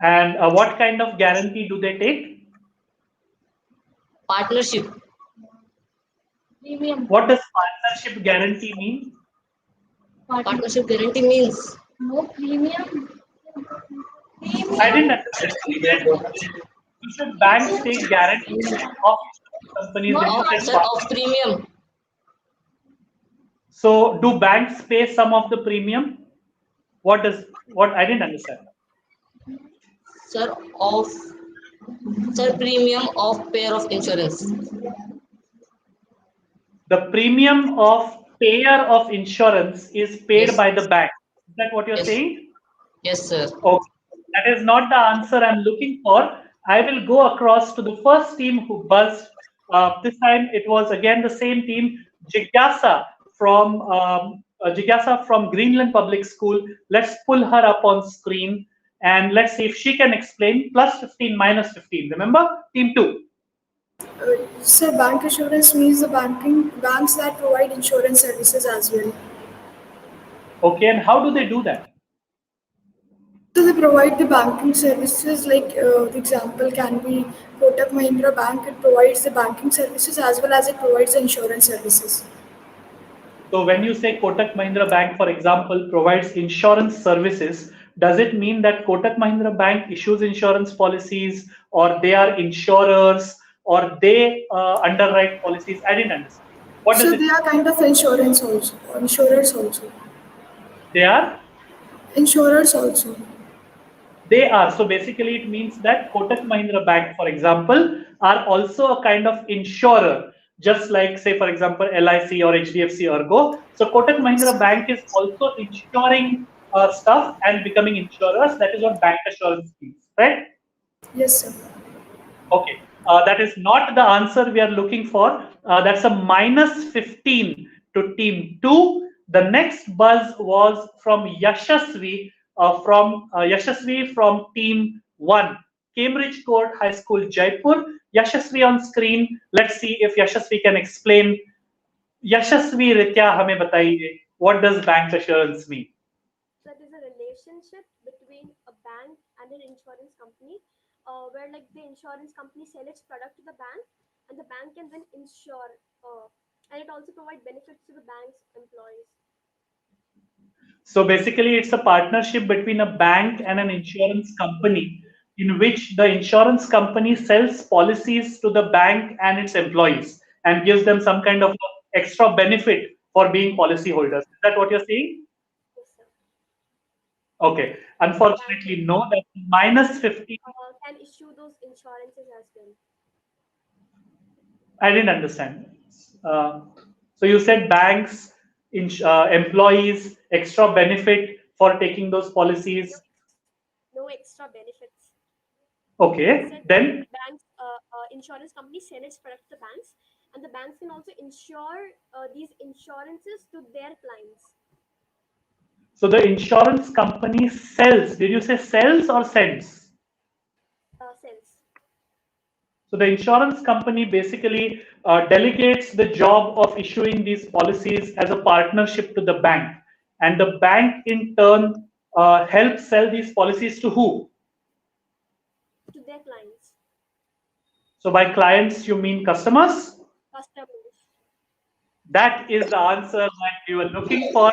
And what kind of guarantee do they take? Partnership. Premium. What does partnership guarantee mean? Partnership guarantee means no premium. I didn't understand. Should banks take guarantee of companies? Of premium. So do banks pay some of the premium? What I didn't understand. Sir, premium of pair of insurance. The premium of payer of insurance is paid by the bank. Is that what you're saying? Yes, sir. Okay. That is not the answer I'm looking for. I will go across to the first team who buzzed. This time it was again the same team, Jigyasa from Greenland Public School. Let's pull her up on screen and let's see if she can explain plus 15 minus 15. Remember, team 2. So bank assurance means the banks that provide insurance services as well. Okay, and how do they do that? So they provide the banking services. Like the example can be Kotak Mahindra Bank. It provides the banking services as well as it provides the insurance services. So when you say Kotak Mahindra Bank, for example, provides insurance services, does it mean that Kotak Mahindra Bank issues insurance policies, or they are insurers, or they underwrite policies? I didn't understand. What does So it they mean? are kind of insurance also, insurers also. They are? Insurers also. They are. So basically, it means that Kotak Mahindra Bank, for example, are also a kind of insurer, just like, say, for example, LIC or HDFC ERGO. So Kotak Mahindra Bank is also insuring stuff and becoming insurers. That is what bank assurance means, right? Yes, sir. Okay, that is not the answer we are looking for. That's a -15 to team 2. The next buzz was from Yashasvi from team 1, Cambridge Court High School, Jaipur. Yashasvi on screen. Let's see if Yashasvi can explain. Yashasvi Ritya, हमें बताइए, what does bank assurance mean? That is a relationship between a bank and an insurance company, where like the insurance company sell its product to the bank, and the bank can then insure, and it also provide benefits to the bank's employees. So basically, it's a partnership between a bank and an insurance company, in which the insurance company sells policies to the bank and its employees and gives them some kind of extra benefit for being policyholders. Is that what you're saying? Yes, sir. Okay. Unfortunately, no. That's -15. Can issue those insurances as well. I didn't understand. So you said banks, employees, extra benefit for taking those policies. No extra benefits. Okay. Then Banks, insurance companies sell its product to the banks, and the banks can also insure these insurances to their clients. so the insurance company sells. Did you say sells or sends? Sells. So the insurance company basically delegates the job of issuing these policies as a partnership to the bank, and the bank in turn helps sell these policies to who? To their clients. So by clients, you mean customers? Customers. That is the answer that we were looking for.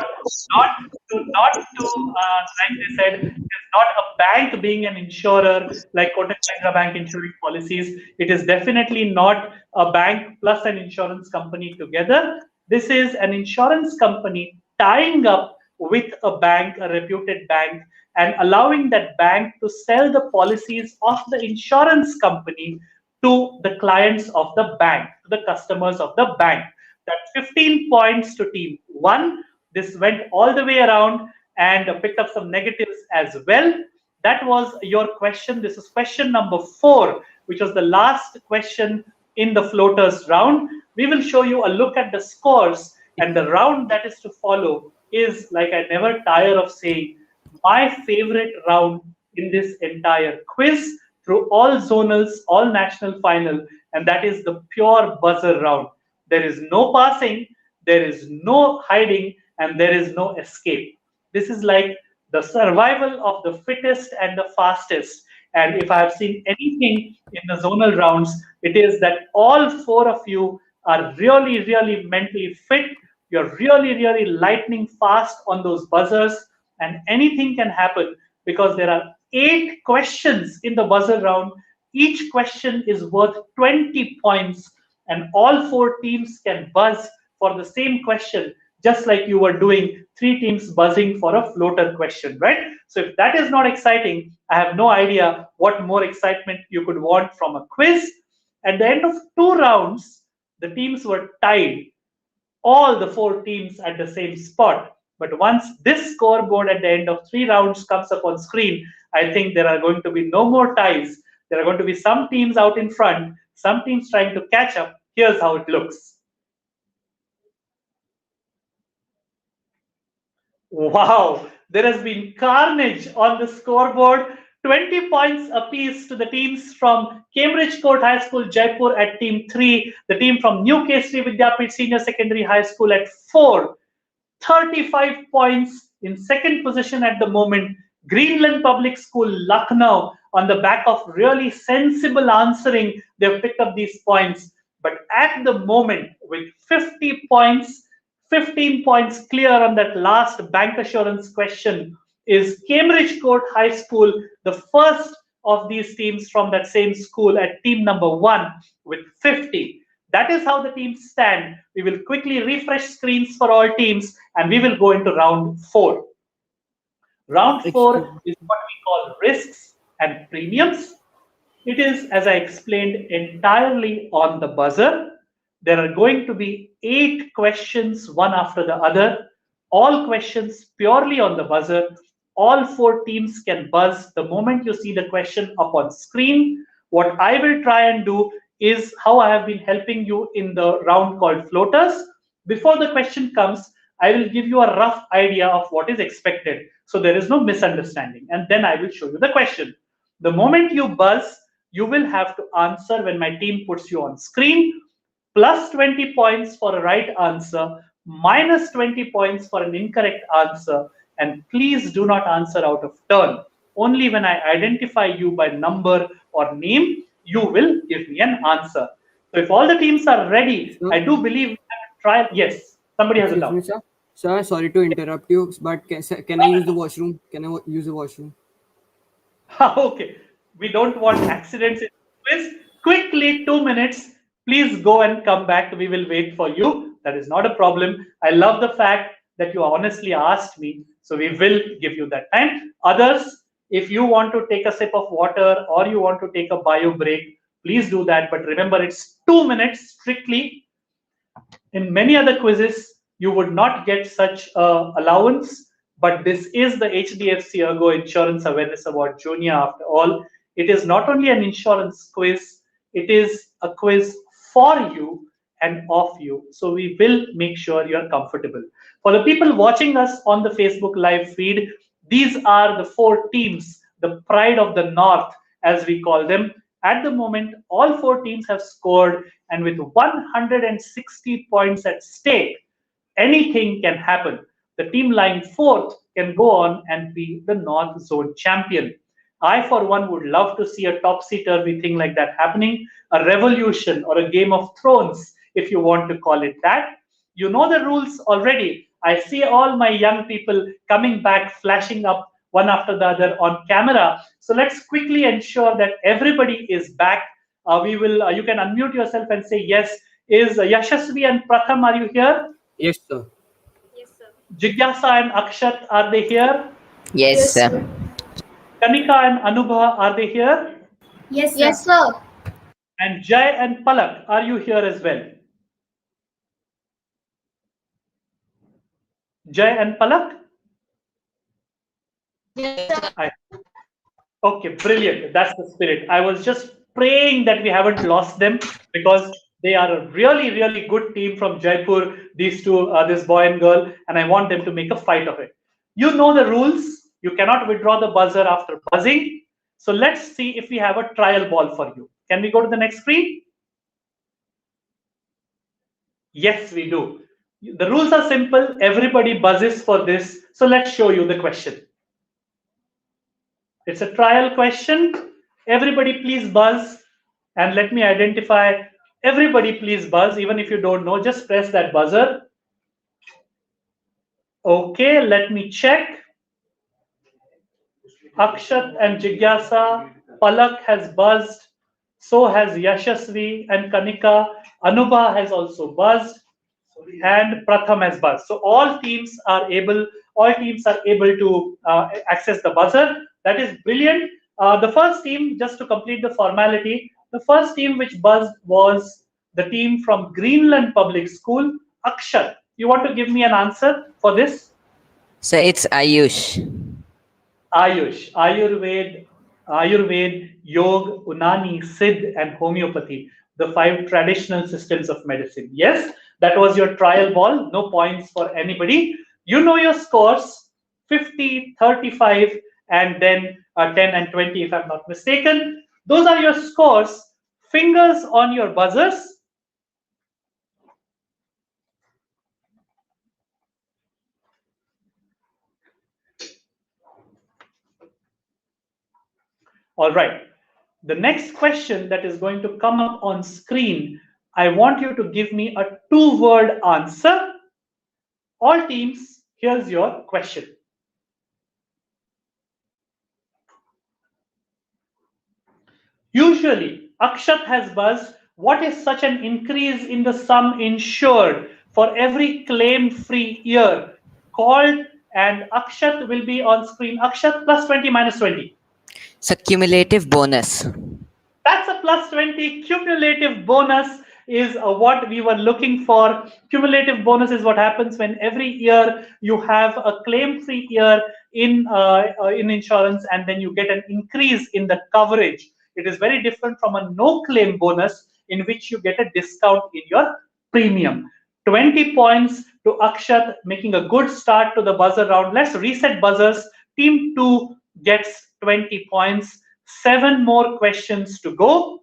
Like they said, it's not a bank being an insurer like Kotak Mahindra Bank insuring policies. It is definitely not a bank plus an insurance company together. This is an insurance company tying up with a bank, a reputed bank, and allowing that bank to sell the policies of the insurance company to the clients of the bank, to the customers of the bank. That 15 points to team 1. This went all the way around and picked up some negatives as well. That was your question. This is question number 4, which was the last question in the floaters round. We will show you a look at the scores, and the round that is to follow is, like I never tire of saying, my favorite round in this entire quiz through all zonals, all national final, and that is the pure buzzer round. There is no passing, there is no hiding, and there is no escape. This is like the survival of the fittest and the fastest. And if I have seen anything in the zonal rounds, it is that all 4 of you are really, really mentally fit. You're really, really lightning fast on those buzzers, and anything can happen because there are 8 questions in the buzzer round. Each question is worth 20 points, and all 4 teams can buzz for the same question, just like you were doing 3 teams buzzing for a floater question, right? So if that is not exciting, I have no idea what more excitement you could want from a quiz. At the end of 2 rounds, the teams were tied, all the 4 teams at the same spot. But once this scoreboard at the end of 3 rounds comes up on screen, I think there are going to be no more ties. There are going to be some teams out in front, some teams trying to catch up. Here's how it looks. Wow, there has been carnage on the scoreboard. 20 points apiece to the teams from Cambridge Court High School, Jaipur at team 3, the team from New Kesri Vidyapit Senior Secondary High School at 4. 35 points in second position at the moment Greenland Public School, Lucknow, on the back of really sensible answering, they've picked up these points. But at the moment, with 50 points, 15 points clear on that last bank assurance question, is Cambridge Court High School, the first of these teams from that same school at team number 1 with 50. That is how the teams stand. We will quickly refresh screens for all teams and we will go into round 4. Round 4 is what we call risks and premiums. It is, as I explained, entirely on the buzzer. There are going to be 8 questions, one after the other. All questions purely on the buzzer. All 4 teams can buzz the moment you see the question up on screen. What I will try and do is how I have been helping you in the round called floaters. Before the question comes, I will give you a rough idea of what is expected, so there is no misunderstanding, and then I will show you the question. The moment you buzz, you will have to answer when my team puts you on screen. Plus 20 points for a right answer, minus 20 points for an incorrect answer, and please do not answer out of turn. Only when I identify you by number or name, you will give me an answer. So if all the teams are ready, I do believe we have a trial. Yes, somebody has a doubt. Excuse me, sir. Sir, sorry to interrupt you, but can I use the washroom? Can I use the washroom? Okay, we don't want accidents in the quiz. Quickly, 2 minutes. Please go and come back. We will wait for you. That is not a problem. I love the fact that you honestly asked me, so we will give you that time. Others, if you want to take a sip of water or you want to take a bio break, please do that. But remember, it's 2 minutes strictly. In many other quizzes, you would not get such allowance, but this is the HDFC ERGO Insurance Awareness Award Junior after all. It is not only an insurance quiz, it is a quiz for you and of you. So we will make sure you're comfortable. For the people watching us on the Facebook live feed, these are the 4 teams, the pride of the North, as we call them. At the moment, all 4 teams have scored, and with 160 points at stake, anything can happen. The team lying 4th can go on and be the North Zone champion. I, for one, would love to see a topsy-turvy thing like that happening, a revolution or a Game of Thrones, if you want to call it that. You know the rules already. I see all my young people coming back, flashing up one after the other on camera. So let's quickly ensure that everybody is back. You can unmute yourself and say yes. Is Yashasvi and Pratham, are you here? Yes, sir. Jigyasa and Akshat, are they here? Yes, sir. Kanika and Anubha, are they here? Yes, sir. Yes, sir. And Jai and Palak, are you here as well? Jai and Palak? Okay, brilliant. That's the spirit. I was just praying that we haven't lost them because they are a really, really good team from Jaipur, these two, this boy and girl, and I want them to make a fight of it. You know the rules. You cannot withdraw the buzzer after buzzing. So let's see if we have a trial ball for you. Can we go to the next screen? Yes, we do. The rules are simple. Everybody buzzes for this. So let's show you the question. It's a trial question. Everybody please buzz and let me identify. Everybody please buzz. Even if you don't know, just press that buzzer. Okay, let me check. Akshat and Jigyasa. Palak has buzzed. So has Yashasvi and Kanika. Anubha has also buzzed. And Pratham has buzzed. So all teams are able to access the buzzer. That is brilliant. The first team, just to complete the formality, the first team which buzzed was the team from Greenland Public School. Akshat, you want to give me an answer for this? So it's Ayush. Ayush, Ayurved, Yog, Unani, Siddh, and homeopathy, the 5 traditional systems of medicine. Yes, that was your trial ball. No points for anybody. You know your scores, 50, 35, and then 10 and 20, if I'm not mistaken. Those are your scores. Fingers on your buzzers. All right. The next question that is going to come up on screen, I want you to give me a 2-word answer. All teams, here's your question. Usually, Akshat has buzzed, what is such an increase in the sum insured for every claim-free year called? And Akshat will be on screen. Akshat, plus 20 minus 20. So cumulative bonus. That's a plus 20. Cumulative bonus is what we were looking for. Cumulative bonus is what happens when every year you have a claim-free year in insurance, and then you get an increase in the coverage. It is very different from a no-claim bonus in which you get a discount in your premium. 20 points to Akshat, making a good start to the buzzer round. Let's reset buzzers. Team 2 gets 20 points. 7 more questions to go.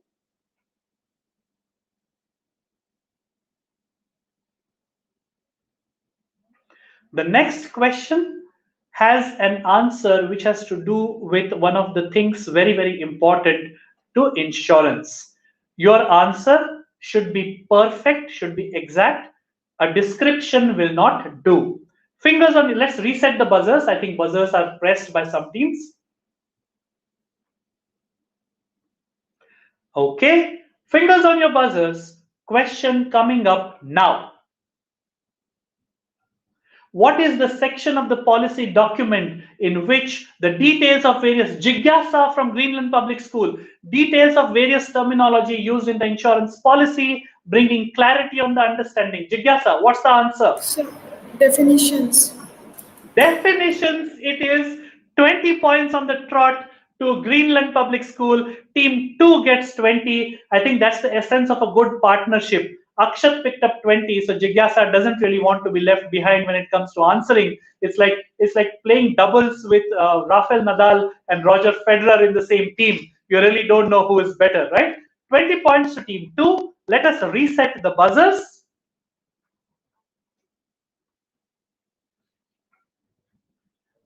The next question has an answer which has to do with one of the things very, very important to insurance. Your answer should be perfect, should be exact. A description will not do. Fingers on, let's reset the buzzers. I think buzzers are pressed by some teams. Okay, fingers on your buzzers. Question coming up now. What is the section of the policy document in which the details of various jigyasa from Greenland Public School, details of various terminology used in the insurance policy, bringing clarity on the understanding? Jigyasa, what's the answer? So, definitions. Definitions, it is. 20 points on the trot to Greenland Public School. Team 2 gets 20. I think that's the essence of a good partnership. Akshat picked up 20, so Jigyasa doesn't really want to be left behind when it comes to answering. It's like playing doubles with Rafael Nadal and Roger Federer in the same team. You really don't know who is better, right? 20 points to team 2. Let us reset the buzzers.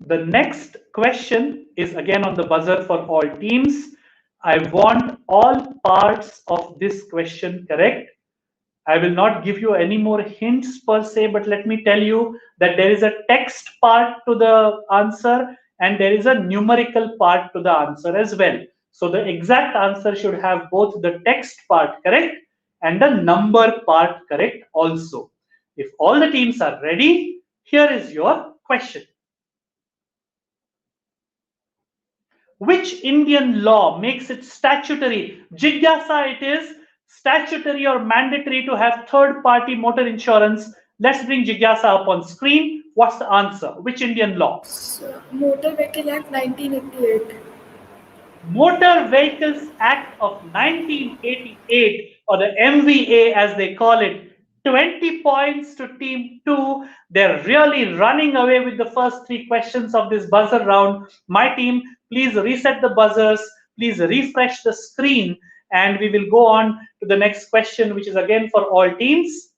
The next question is again on the buzzer for all teams. I want all parts of this question correct. I will not give you any more hints per se, but let me tell you that there is a text part to the answer and there is a numerical part to the answer as well. So the exact answer should have both the text part correct and the number part correct also. If all the teams are ready, here is your question. Which Indian law makes it statutory? Jigyasa, it is statutory or mandatory to have third-party motor insurance. Let's bring Jigyasa up on screen. What's the answer? Which Indian law? So, Motor Vehicle Act 1988. Motor Vehicles Act of 1988, or the MVA as they call it. 20 points to team 2. They're really running away with the first 3 questions of this buzzer round. My team, please reset the buzzers. Please refresh the screen. And we will go on to the next question, which is again for all teams.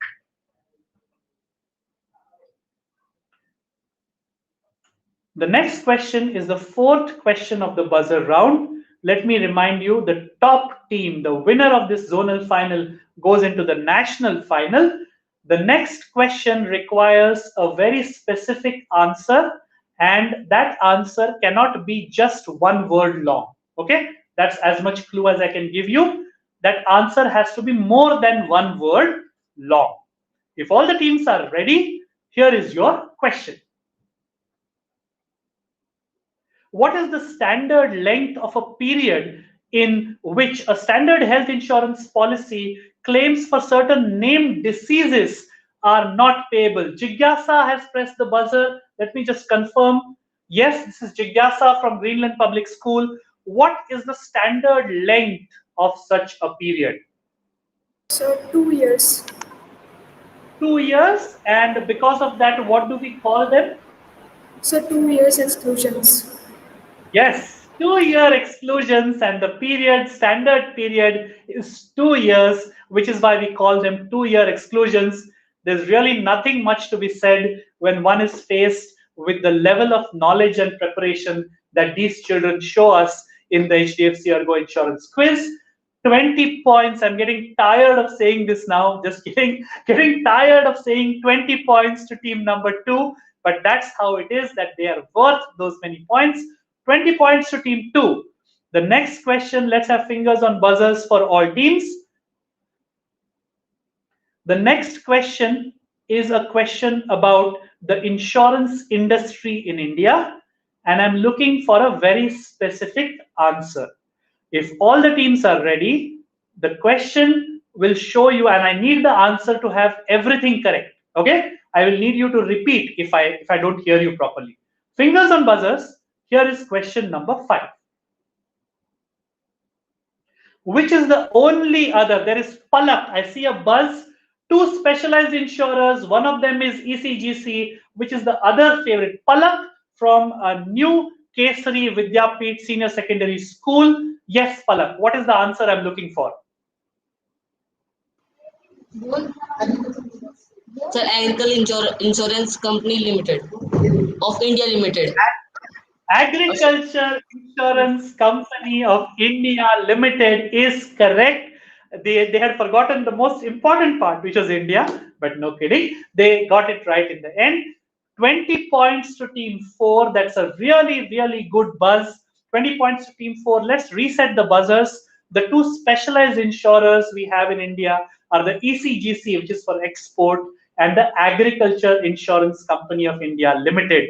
The next question is the 4th question of the buzzer round. Let me remind you, the top team, the winner of this zonal final, goes into the national final. The next question requires a very specific answer, and that answer cannot be just 1 word long. Okay, that's as much clue as I can give you. That answer has to be more than 1 word long. If all the teams are ready, here is your question. What is the standard length of a period in which a standard health insurance policy claims for certain named diseases are not payable? Jigyasa has pressed the buzzer. Let me just confirm. Yes, this is Jigyasa from Greenland Public School. What is the standard length of such a period? So 2 years. 2 years, and because of that, what do we call them? So 2 years exclusions. Yes, 2-year exclusions, and the period, standard period is 2 years, which is why we call them 2-year exclusions. There's really nothing much to be said when one is faced with the level of knowledge and preparation that these children show us in the HDFC ERGO Insurance Quiz. 20 points. I'm getting tired of saying this now. Just getting tired of saying 20 points to team number 2. But that's how it is, that they are worth those many points. 20 points to team 2. The next question, let's have fingers on buzzers for all teams. The next question is a question about the insurance industry in India, and I'm looking for a very specific answer. If all the teams are ready, the question will show you, and I need the answer to have everything correct. Okay? I will need you to repeat if I don't hear you properly. Fingers on buzzers. Here is question number 5. Which is the only other? There is Palak. I see a buzz. 2 specialized insurers. One of them is ECGC, which is the other favorite. Palak from a new Kesari Vidyapeeth Senior Secondary School. Yes, Palak. What is the answer I'm looking for? Sir, Agricultural Insurance Company Limited of India Limited. Agriculture Insurance Company of India Limited is correct. They had forgotten the most important part, which was India, but no kidding. They got it right in the end. 20 points to team 4. That's a really, really good buzz. 20 points to team 4. Let's reset the buzzers. The 2 specialized insurers we have in India are the ECGC, which is for export, and the Agriculture Insurance Company of India Limited.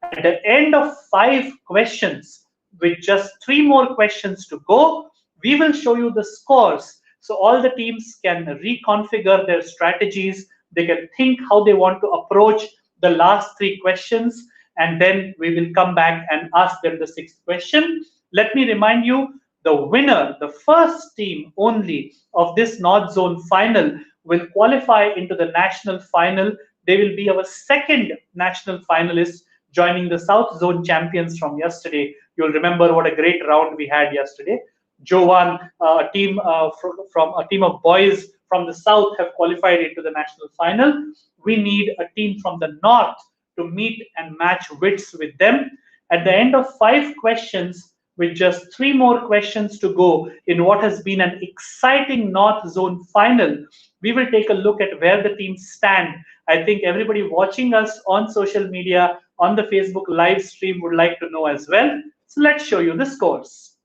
At the end of 5 questions, with just 3 more questions to go, we will show you the scores. So all the teams can reconfigure their strategies. They can think how they want to approach the last 3 questions, and then we will come back and ask them the 6th question. Let me remind you, the winner, the first team only of this North Zone final, will qualify into the national final. They will be our 2nd national finalist, joining the South Zone champions from yesterday. You'll remember what a great round we had yesterday. Jovan, a team from a team of boys from the South, have qualified into the national final. We need a team from the North to meet and match wits with them. At the end of 5 questions, with just 3 more questions to go in what has been an exciting North Zone final, we will take a look at where the teams stand. I think everybody watching us on social media, on the Facebook live stream, would like to know as well. So let's show you the scores.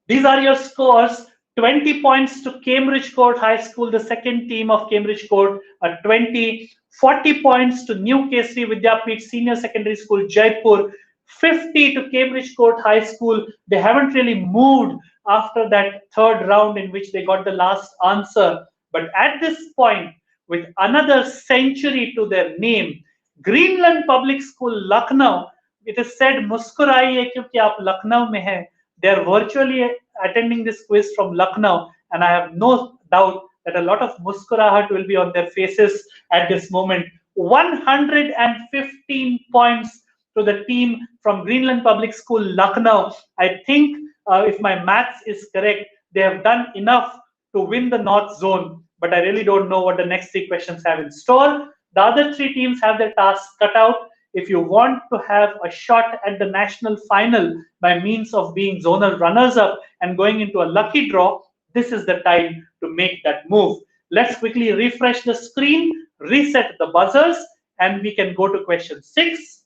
These are your scores. 20 points to Cambridge Court High School, the 2nd team of Cambridge Court, 20. 40 points to New Kesari Vidyapeeth Senior Secondary School, Jaipur. 50 to Cambridge Court High School. They haven't really moved after that 3rd round in which they got the last answer. But at this point, with another century to their name, Greenland Public School, Lucknow, it is said, "Muskuraiye kyunki aap Lucknow mein hai." They are virtually attending this quiz from Lucknow, and I have no doubt that a lot of muskurahat will be on their faces at this moment. 115 points to the team from Greenland Public School, Lucknow. I think if my maths is correct, they have done enough to win the North Zone, but I really don't know what the next 3 questions have in store. The other 3 teams have their tasks cut out. If you want to have a shot at the national final by means of being zonal runners-up and going into a lucky draw, this is the time to make that move. Let's quickly refresh the screen, reset the buzzers, and we can go to question 6.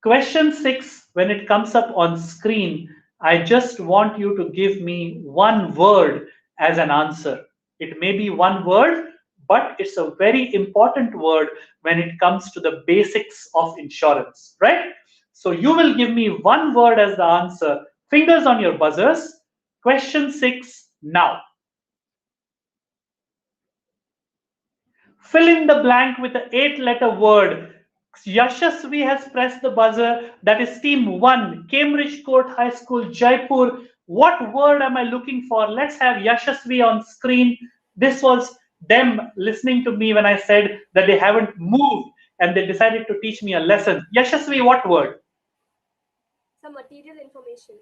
Question 6, when it comes up on screen, I just want you to give me 1 word as an answer. It may be 1 word, but it's a very important word when it comes to the basics of insurance, right? So you will give me 1 word as the answer. Fingers on your buzzers. Question 6 now. Fill in the blank with an 8-letter word. Yashasvi has pressed the buzzer. That is team 1, Cambridge Court High School, Jaipur. What word am I looking for? Let's have Yashasvi on screen. This was them listening to me when I said that they haven't moved and they decided to teach me a lesson. Yashasvi, what word? Some material information.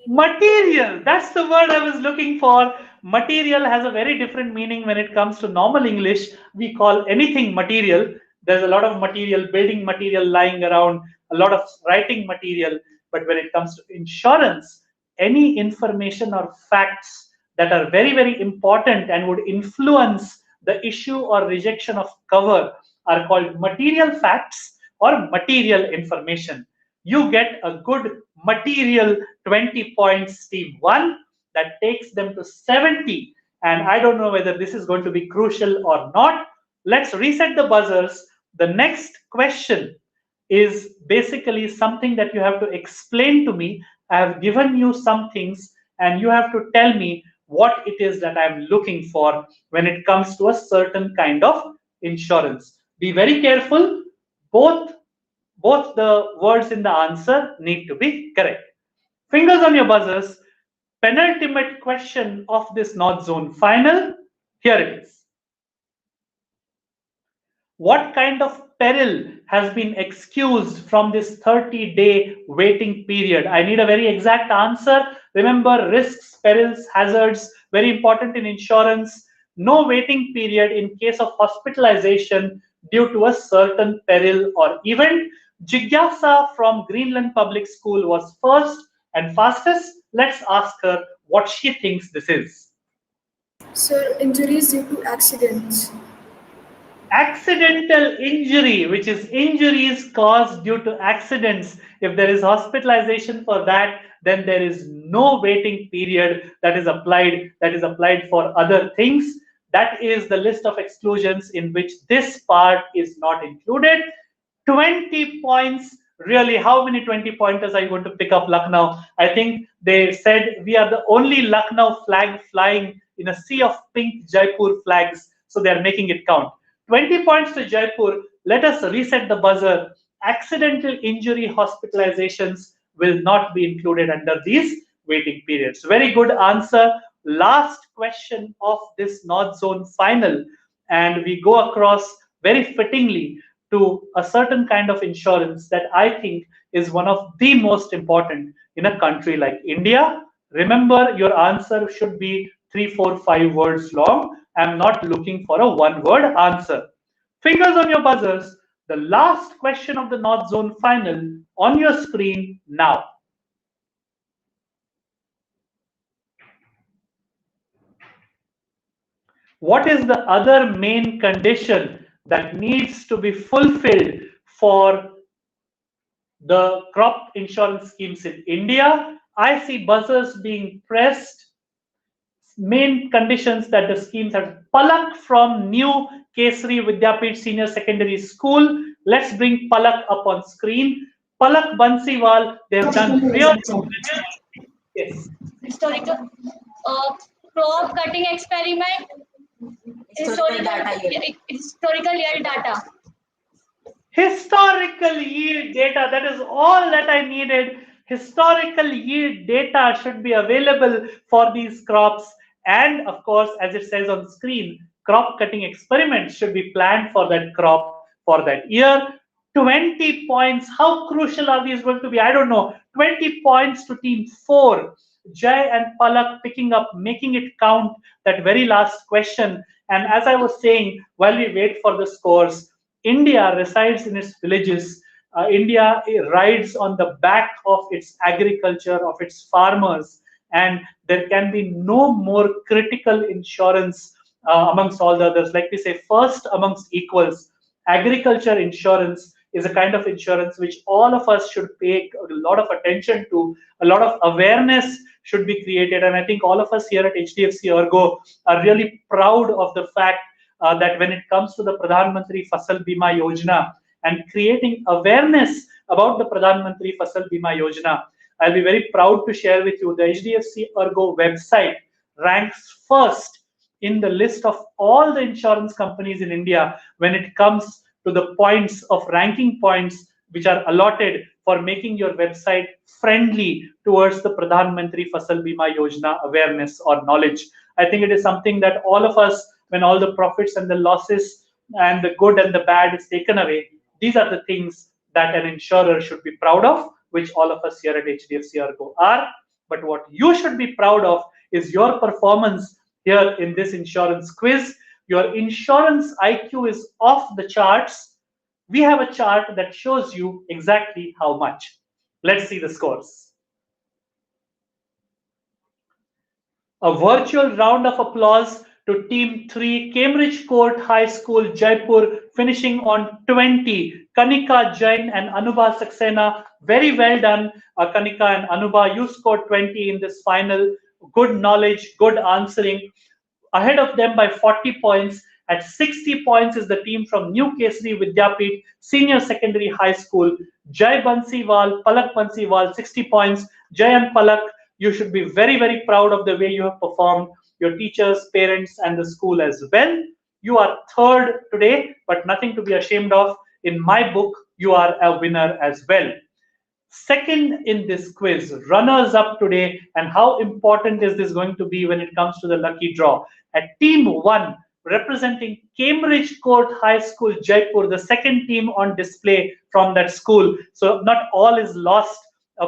Material. That's the word I was looking for. Material has a very different meaning when it comes to normal English. We call anything material. There's a lot of material, building material lying around, a lot of writing material. But when it comes to insurance, any information or facts that are very, very important and would influence the issue or rejection of cover are called material facts or material information. You get a good material 20 points, team 1. That takes them to 70. And I don't know whether this is going to be crucial or not. Let's reset the buzzers. The next question is basically something that you have to explain to me. I have given you some things and you have to tell me what it is that I'm looking for when it comes to a certain kind of insurance. Be very careful. Both the words in the answer need to be correct. Fingers on your buzzers. Penultimate question of this North Zone final. Here it is. What kind of peril has been excused from this 30-day waiting period? I need a very exact answer. Remember, risks, perils, hazards, very important in insurance. No waiting period in case of hospitalization due to a certain peril or event. Jigyasa from Greenland Public School was first and fastest. Let's ask her what she thinks this is. Sir, injuries due to accidents. Accidental injury, which is injuries caused due to accidents. If there is hospitalization for that, then there is no waiting period that is applied for other things. That is the list of exclusions in which this part is not included. 20 points. Really, how many 20 pointers are you going to pick up, Lucknow? I think they said we are the only Lucknow flag flying in a sea of pink Jaipur flags, so they are making it count. 20 points to Jaipur. Let us reset the buzzer. Accidental injury hospitalizations will not be included under these waiting periods. Very good answer. Last question of this North Zone final. And we go across very fittingly to a certain kind of insurance that I think is one of the most important in a country like India. Remember, your answer should be 3, 4, 5 words long. I'm not looking for a one-word answer. Fingers on your buzzers. The last question of the North Zone final on your screen now. What is the other main condition that needs to be fulfilled for the crop insurance schemes in India? I see buzzers being pressed. Main conditions that the schemes are. Palak from New Kesari Vidyapit Senior Secondary School. Let's bring Palak up on screen. Palak Bansiwal, they have done really. Yes. Historical crop cutting experiment. Historical yield data. Historical yield data. That is all that I needed. Historical yield data should be available for these crops. And of course, as it says on screen, crop cutting experiments should be planned for that crop for that year. 20 points. How crucial are these going to be? I don't know. 20 points to team 4. Jai and Palak picking up, making it count, that very last question. And as I was saying, while we wait for the scores, India resides in its villages. India rides on the back of its agriculture, of its farmers. And there can be no more critical insurance amongst all the others. Like we say, first amongst equals. Agriculture insurance is a kind of insurance which all of us should pay a lot of attention to. A lot of awareness should be created. And I think all of us here at HDFC ERGO are really proud of the fact that when it comes to the Pradhan Mantri Fasal Bima Yojana and creating awareness about the Pradhan Mantri Fasal Bima Yojana, I'll be very proud to share with you the HDFC ERGO website ranks first in the list of all the insurance companies in India when it comes to the points of ranking points which are allotted for making your website friendly towards the Pradhan Mantri Fasal Bima Yojana awareness or knowledge. I think it is something that all of us, when all the profits and the losses and the good and the bad is taken away, these are the things that an insurer should be proud of, which all of us here at HDFC ERGO are. But what you should be proud of is your performance here in this insurance quiz. Your insurance IQ is off the charts. We have a chart that shows you exactly how much. Let's see the scores. A virtual round of applause to Team 3, Cambridge Court High School, Jaipur, finishing on 20. Kanika Jain and Anubha Saxena, very well done. Kanika and Anubha, you scored 20 in this final. Good knowledge, good answering. Ahead of them by 40 points. At 60 points is the team from New Kesari Vidyapit Senior Secondary High School. Jai Bansiwal, Palak Bansiwal, 60 points. Jai and Palak, you should be very, very proud of the way you have performed. Your teachers, parents, and the school as well. You are third today, but nothing to be ashamed of. In my book, you are a winner as well. Second in this quiz, runners up today, and how important is this going to be when it comes to the lucky draw? At Team 1, representing Cambridge Court High School, Jaipur, the second team on display from that school. So not all is lost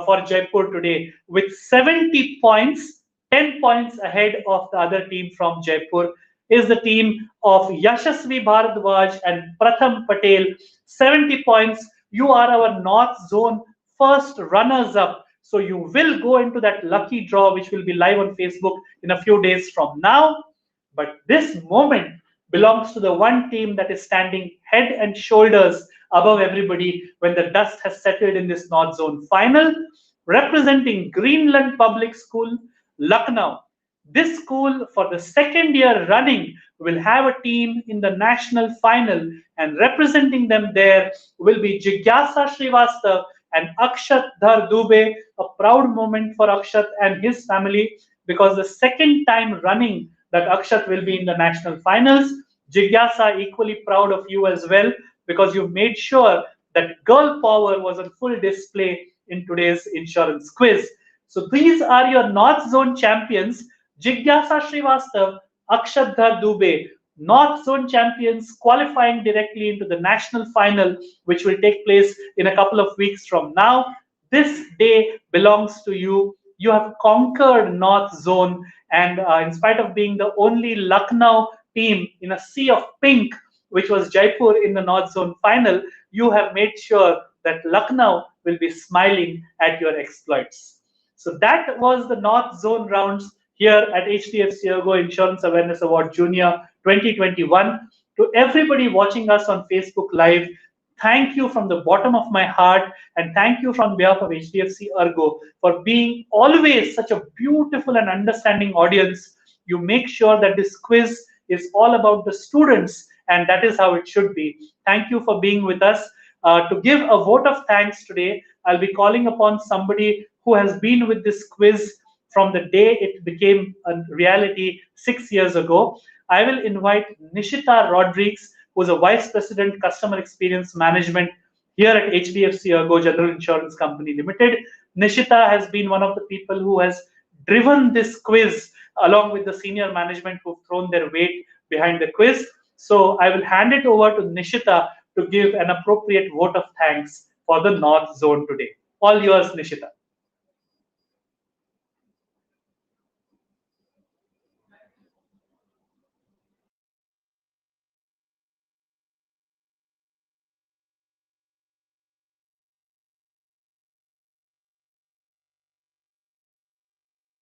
for Jaipur today. With 70 points, 10 points ahead of the other team from Jaipur, is the team of Yashasvi Bharadwaj and Pratham Patel. 70 points. You are our North Zone first runners up. So you will go into that lucky draw, which will be live on Facebook in a few days from now. But this moment belongs to the one team that is standing head and shoulders above everybody when the dust has settled in this North Zone final. Representing Greenland Public School, Lucknow. This school, for the second year running, will have a team in the national final, and representing them there will be Jigyasa Srivastav and Akshat Dhar Dubey. A proud moment for Akshat and his family, because the second time running that Akshat will be in the national finals. Jigyasa, equally proud of you as well, because you made sure that girl power was on full display in today's insurance quiz. So these are your North Zone champions, Jigyasa Srivastav, Akshat Dhar Dubey, North Zone champions qualifying directly into the national final, which will take place in a couple of weeks from now. This day belongs to you. You have conquered North Zone, and in spite of being the only Lucknow team in a sea of pink, which was Jaipur in the North Zone final, you have made sure that Lucknow will be smiling at your exploits. So that was the North Zone rounds here at HDFC ERGO Insurance Awareness Award Junior 2021. To everybody watching us on Facebook Live, thank you from the bottom of my heart, and thank you from behalf of HDFC ERGO for being always such a beautiful and understanding audience. You make sure that this quiz is all about the students, and that is how it should be. Thank you for being with us. To give a vote of thanks today, I'll be calling upon somebody who has been with this quiz from the day it became a reality 6 years ago. I will invite Nishita Rodriguez, who is a Vice President Customer Experience Management here at HDFC ERGO General Insurance Company Limited. Nishita has been one of the people who has driven this quiz along with the senior management who've thrown their weight behind the quiz. So I will hand it over to Nishita to give an appropriate vote of thanks for the North Zone today. All yours, Nishita.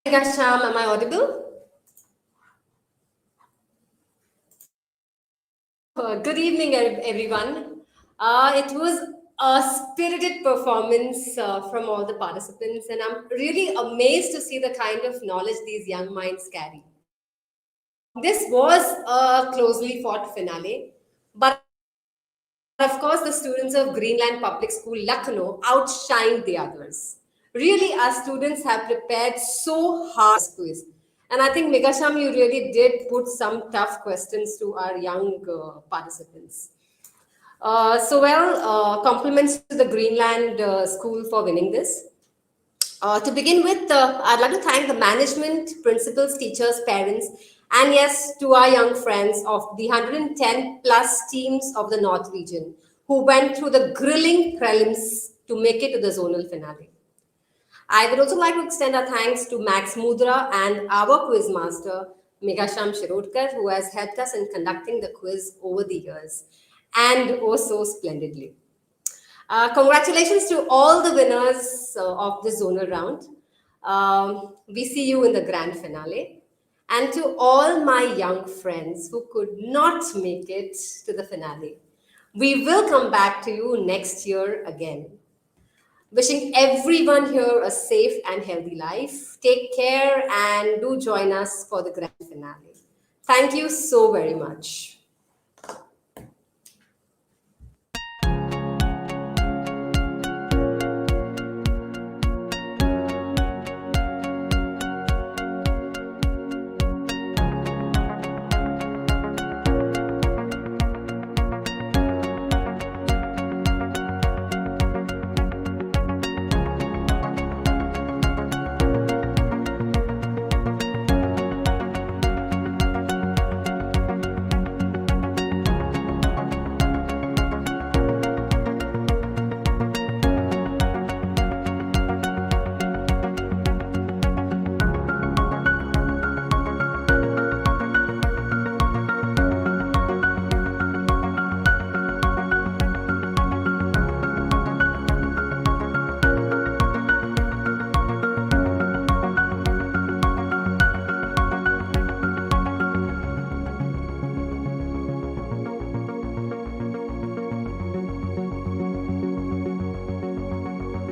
Sham, am I audible? Good evening, everyone. It was a spirited performance from all the participants, and I'm really amazed to see the kind of knowledge these young minds carry. This was a closely fought finale, but of course, the students of Greenland Public School, Lucknow, outshined the others. Really, our students have prepared so hard this quiz. And I think, Megasham, you really did put some tough questions to our young participants. Compliments to the Greenland School for winning this. To begin with, I'd like to thank the management, principals, teachers, parents, and yes, to our young friends of the 110 plus teams of the North region who went through the grilling prelims to make it to the zonal finale. I would also like to extend our thanks to Max Mudra and our quiz master, Megasham Shirodkar, who has helped us in conducting the quiz over the years. and oh so splendidly. Congratulations to all the winners of the zonal round. We see you in the grand finale. And to all my young friends who could not make it to the finale, we will come back to you next year again. Wishing everyone here a safe and healthy life. Take care and do join us for the grand finale. Thank you so very much.